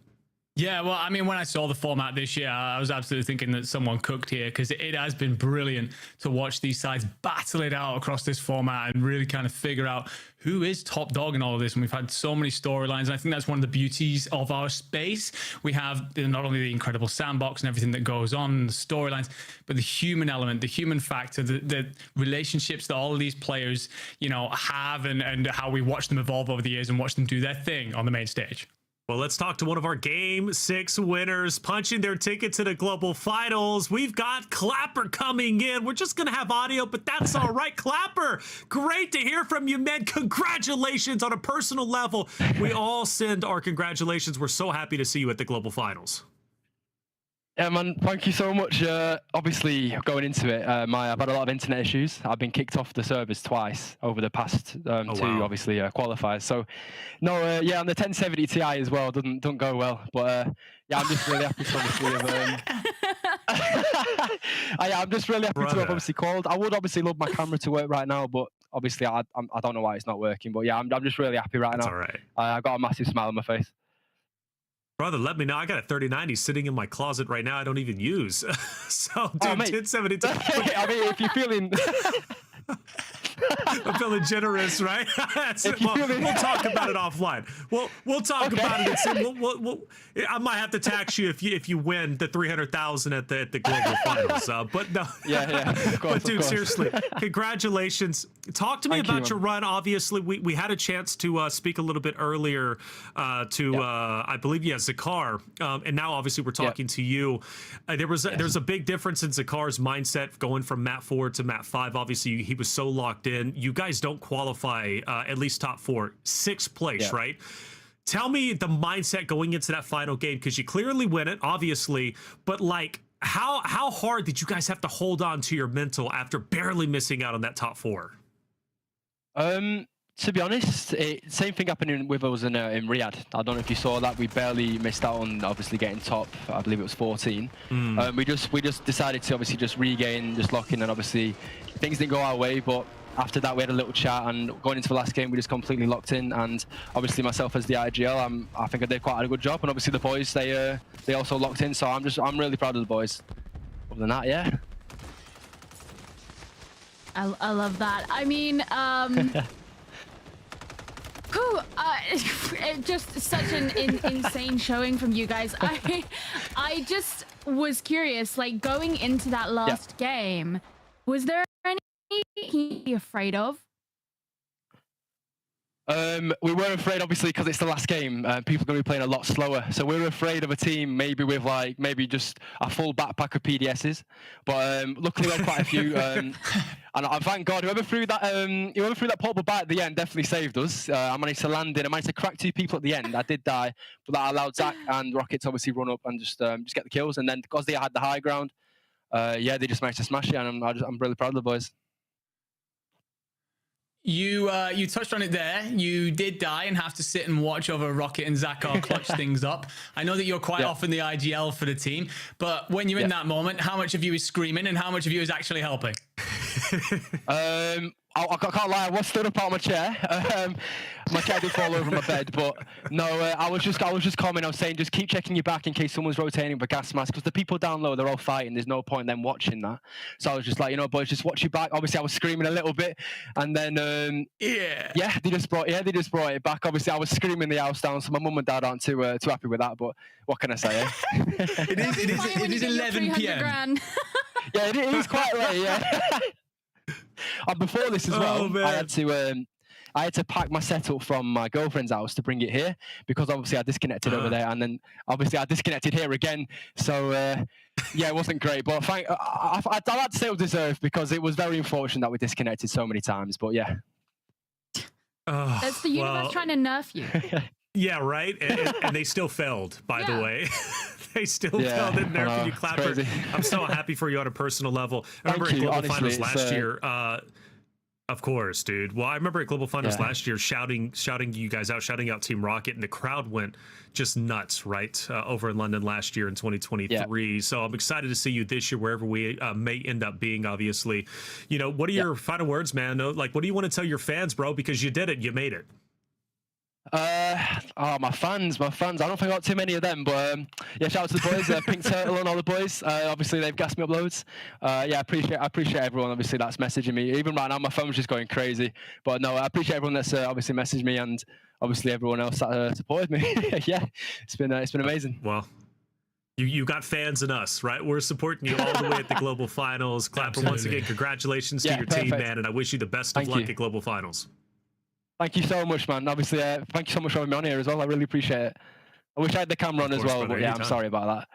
S2: Yeah, well, I mean, when I saw the format this year, I was absolutely thinking that someone cooked here, because it has been brilliant to watch these sides battle it out across this format and really kind of figure out who is top dog in all of this. And we've had so many storylines, and I think that's one of the beauties of our space. We have not only the incredible sandbox and everything that goes on, the storylines, but the human element, the human factor, the relationships that all of these players, you know, have, and how we watch them evolve over the years and watch them do their thing on the main stage.
S1: Well, let's talk to one of our Game 6 winners punching their ticket to the global finals. We've got Clapper coming in. We're just going to have audio, but that's all right. Clapper, great to hear from you, man. Congratulations on a personal level. We all send our congratulations. We're so happy to see you at the global finals.
S15: Yeah, man, thank you so much. Obviously, going into it, I've had a lot of internet issues. I've been kicked off the servers twice over the past obviously, qualifiers. So, no, on the 1070 Ti as well, doesn't go well. But yeah, I'm just really happy to I'm just really happy to have obviously called. I would obviously love my camera to work right now, but obviously I don't know why it's not working. But yeah, I'm just really happy right now.
S1: All right.
S15: I've got a massive smile on my face.
S1: Brother, let me know. I got a 3090 sitting in my closet right now. I don't even use. So, dude, 1072.
S15: I mean, if you're feeling...
S1: I'm feeling generous, right? We'll talk about it offline. We'll talk about it. And I might have to tax you if you win the 300,000 at the global finals. But no,
S15: yeah, of course,
S1: but dude, seriously, congratulations. Talk to me about your run. Obviously, we had a chance to speak a little bit earlier to I believe Zakar, and now obviously we're talking to you. There's a big difference in Zakar's mindset going from map 4 to map 5. Obviously, he was so locked in. You guys don't qualify at least top 4, 6th place, right? Tell me the mindset going into that final game, because you clearly win it, obviously, but like how hard did you guys have to hold on to your mental after barely missing out on that top 4?
S15: To be honest, same thing happened with us in Riyadh. I don't know if you saw that. We barely missed out on obviously getting top. I believe it was 14. We just decided to obviously just regain, just lock in, and obviously things didn't go our way. But after that, we had a little chat, and going into the last game, we just completely locked in. And obviously myself as the IGL, I think I did quite a good job. And obviously the boys, they also locked in. So I'm really proud of the boys. Other than that, yeah.
S3: I love that. I mean, just such an insane showing from you guys. I just was curious, like going into that last game, was there anything to be afraid of?
S15: We weren't afraid, obviously, because it's the last game. People are going to be playing a lot slower. So we were afraid of a team maybe with maybe just a full backpack of PDSs. But luckily we had quite a few. And thank God, whoever threw that portable bat at the end definitely saved us. I managed to land in. I managed to crack 2 people at the end. I did die, but that allowed Zach and Rocket to obviously run up and just get the kills. And then because they had the high ground, they just managed to smash it. And I'm really proud of the boys.
S2: You touched on it there. You did die and have to sit and watch over Rocket and Zakar clutch things up. I know that you're quite often the IGL for the team, but when you're in that moment, how much of you is screaming and how much of you is actually helping?
S15: I can't lie, I was stood up out of my chair. My chair did fall over my bed, but no, I was just calming. I was saying, just keep checking your back in case someone's rotating with a gas mask, because the people down low, they're all fighting. There's no point in them watching that. So I was just like, boys, just watch your back. Obviously, I was screaming a little bit, and then they just brought it back. Obviously, I was screaming the house down, so my mum and dad aren't too happy with that. But what can I say?
S2: It is 11 p.m.
S15: Yeah, it is quite late. Yeah. And before this as well, I had to pack my setup from my girlfriend's house to bring it here, because obviously I disconnected over there, and then obviously I disconnected here again. So it wasn't great, but I'd like to say it was deserved, because it was very unfortunate that we disconnected so many times. But yeah,
S3: that's the universe trying to nerf you.
S1: Yeah, right. And they still failed, by the way. They still failed and nerfed you, Clapper. I'm so happy for you on a personal level. I remember at Global Finals last year. Of course, dude. Well, I remember at Global Finals last year shouting you guys out, shouting out Team Rocket, and the crowd went just nuts, right? Over in London last year in 2023. Yeah. So I'm excited to see you this year, wherever we may end up being, obviously. What are your final words, man? Like, what do you want to tell your fans, bro? Because you did it. You made it.
S15: My fans. I don't think I got too many of them, but shout out to the boys, Pink Turtle and all the boys. Obviously they've gassed me up loads. I appreciate everyone obviously that's messaging me. Even right now my phone's just going crazy, but no, I appreciate everyone that's obviously messaged me, and obviously everyone else that supported me. It's been amazing.
S1: Well, you got fans in us, right? We're supporting you all the way at the Global Finals. Clapper, once again, congratulations to your team, man, and I wish you the best of luck at Global Finals.
S15: Thank you so much, man. Obviously, thank you so much for having me on here as well. I really appreciate it. I wish I had the camera on as well, but I'm sorry about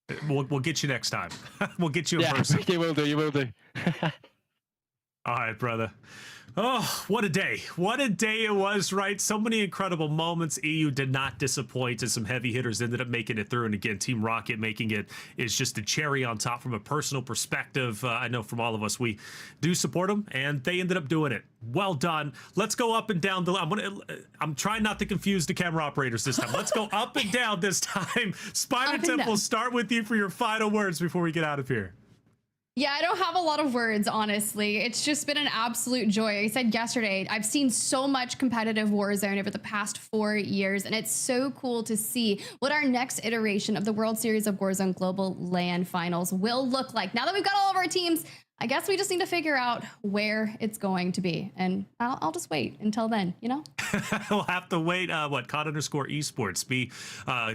S1: that. We'll get you next time. We'll get you in person.
S15: You will do.
S1: All right, brother. Oh, what a day. What a day it was, right? So many incredible moments. EU did not disappoint, and some heavy hitters ended up making it through. And again, Team Rocket making it is just a cherry on top from a personal perspective. I know from all of us, we do support them, and they ended up doing it. Well done. Let's go up and down. I'm trying not to confuse the camera operators this time. Let's go up and down this time. Spider Temple, start with you for your final words before we get out of here.
S4: Yeah, I don't have a lot of words, honestly. It's just been an absolute joy. I said yesterday, I've seen so much competitive Warzone over the past 4 years, and it's so cool to see what our next iteration of the World Series of Warzone Global LAN Finals will look like. Now that we've got all of our teams I guess we just need to figure out where it's going to be, and I'll just wait until then, you know?
S1: We'll have to wait. COD_esports.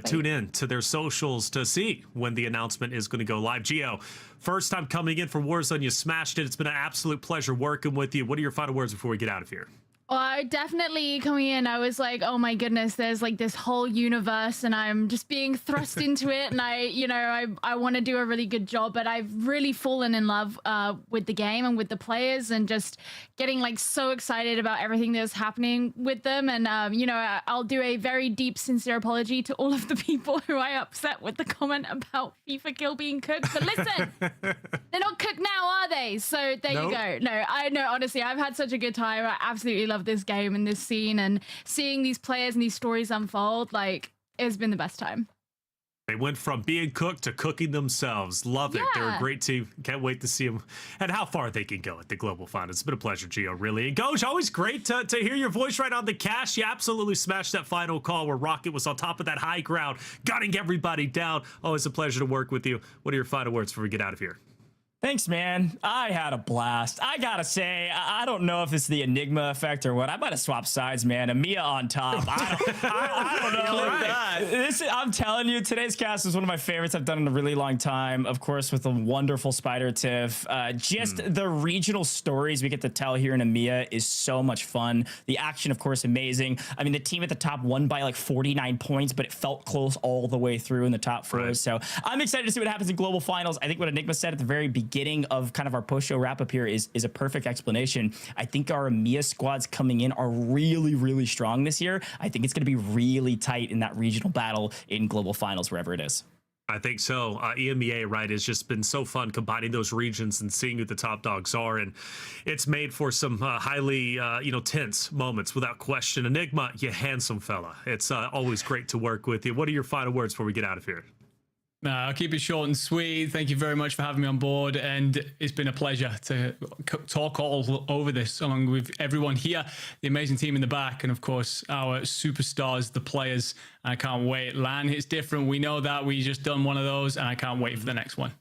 S1: Tune in to their socials to see when the announcement is going to go live. Gio, first time coming in for Warzone, you smashed it. It's been an absolute pleasure working with you. What are your final words before we get out of here?
S3: Well, definitely coming in, I was like, oh my goodness, there's like this whole universe and I'm just being thrust into it. And I want to do a really good job, but I've really fallen in love with the game and with the players and just getting like so excited about everything that's happening with them. And, I'll do a very deep, sincere apology to all of the people who I upset with the comment about FIFA kill being cooked. But listen, they're not cooked now, are they? So there you go. No, I know, honestly, I've had such a good time. I absolutely love this game and this scene, and seeing these players and these stories unfold, like, it's been the best time.
S1: They went from being cooked to cooking themselves. Love it. They're a great team. Can't wait to see them and how far they can go at the Global Finals. It's been a pleasure, Gio, really. And Goj, always great to hear your voice right on the cash. You absolutely smashed that final call where Rocket was on top of that high ground, gunning everybody down. Always a pleasure to work with you. What are your final words before we get out of here?
S13: Thanks, man. I had a blast. I gotta say, I don't know if it's the Enigma effect or what. I might have swapped sides, man. EMEA on top. I don't know. I'm telling you, today's cast is one of my favorites I've done in a really long time. Of course, with a wonderful Spider Tiff. The regional stories we get to tell here in EMEA is so much fun. The action, of course, amazing. I mean, the team at the top won by like 49 points, but it felt close all the way through in the top four. Right. So I'm excited to see what happens in Global Finals. I think what Enigma said at the very beginning of kind of our post-show wrap-up here is a perfect explanation. I think our EMEA squads coming in are really, really strong this year. I think it's going to be really tight in that regional battle in Global Finals, wherever it is.
S1: I think so. EMEA, right, has just been so fun combining those regions and seeing who the top dogs are. And it's made for some highly, tense moments without question. Enigma, you handsome fella. It's always great to work with you. What are your final words before we get out of here?
S2: I'll keep it short and sweet. Thank you very much for having me on board, and it's been a pleasure to talk all over this along with everyone here, the amazing team in the back, and of course our superstars, the players. I can't wait. LAN hits different. We know that. We just done one of those, and I can't wait for the next one.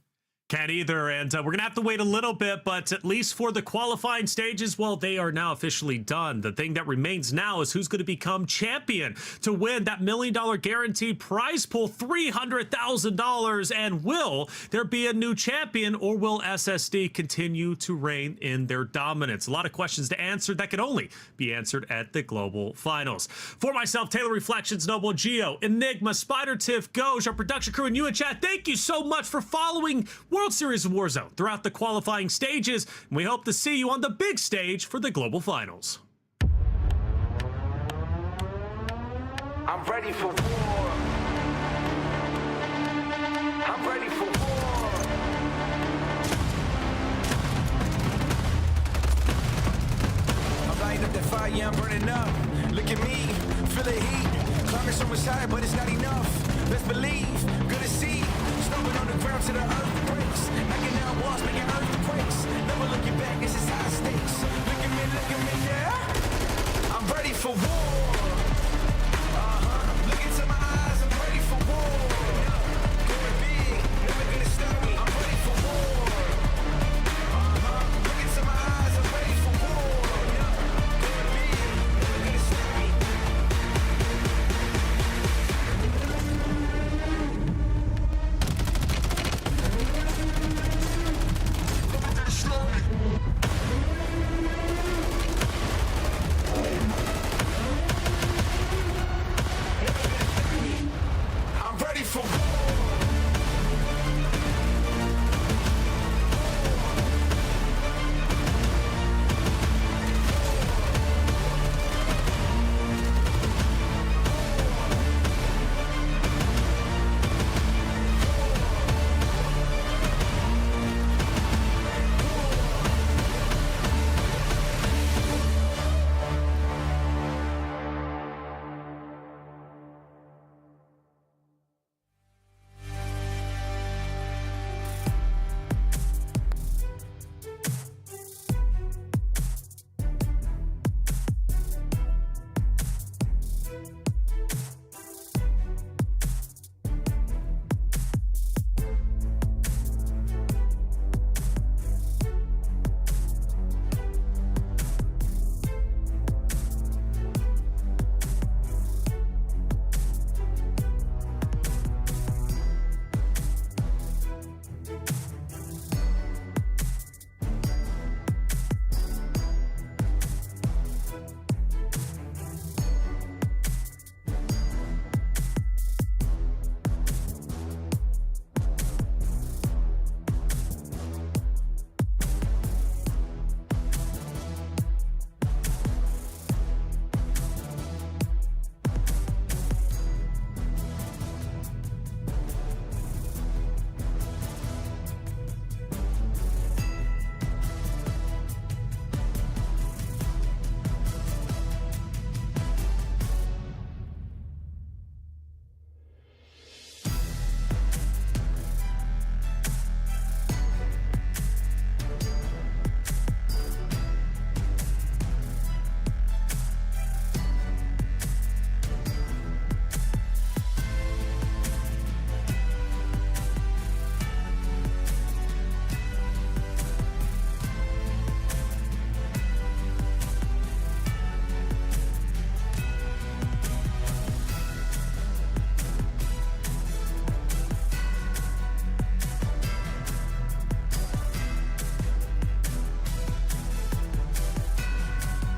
S1: Can't either, and we're going to have to wait a little bit, but at least for the qualifying stages, well, they are now officially done. The thing that remains now is who's going to become champion to win that $1 million guaranteed prize pool, $300,000, and will there be a new champion, or will SSD continue to reign in their dominance? A lot of questions to answer that can only be answered at the Global Finals. For myself, Taylor Reflections, Noble, Geo, Enigma, Spider Tiff, Goj, our production crew, and you in chat, thank you so much for following World Series of Warzone throughout the qualifying stages, and we hope to see you on the big stage for the Global Finals.
S12: I'm ready for war. I'm ready for war. I'm lighting up the fire, yeah, I'm burning up. Look at me, feel the heat. Climbing so much higher, but it's not enough. Let's believe, good to see. Stomping on the ground to the earth.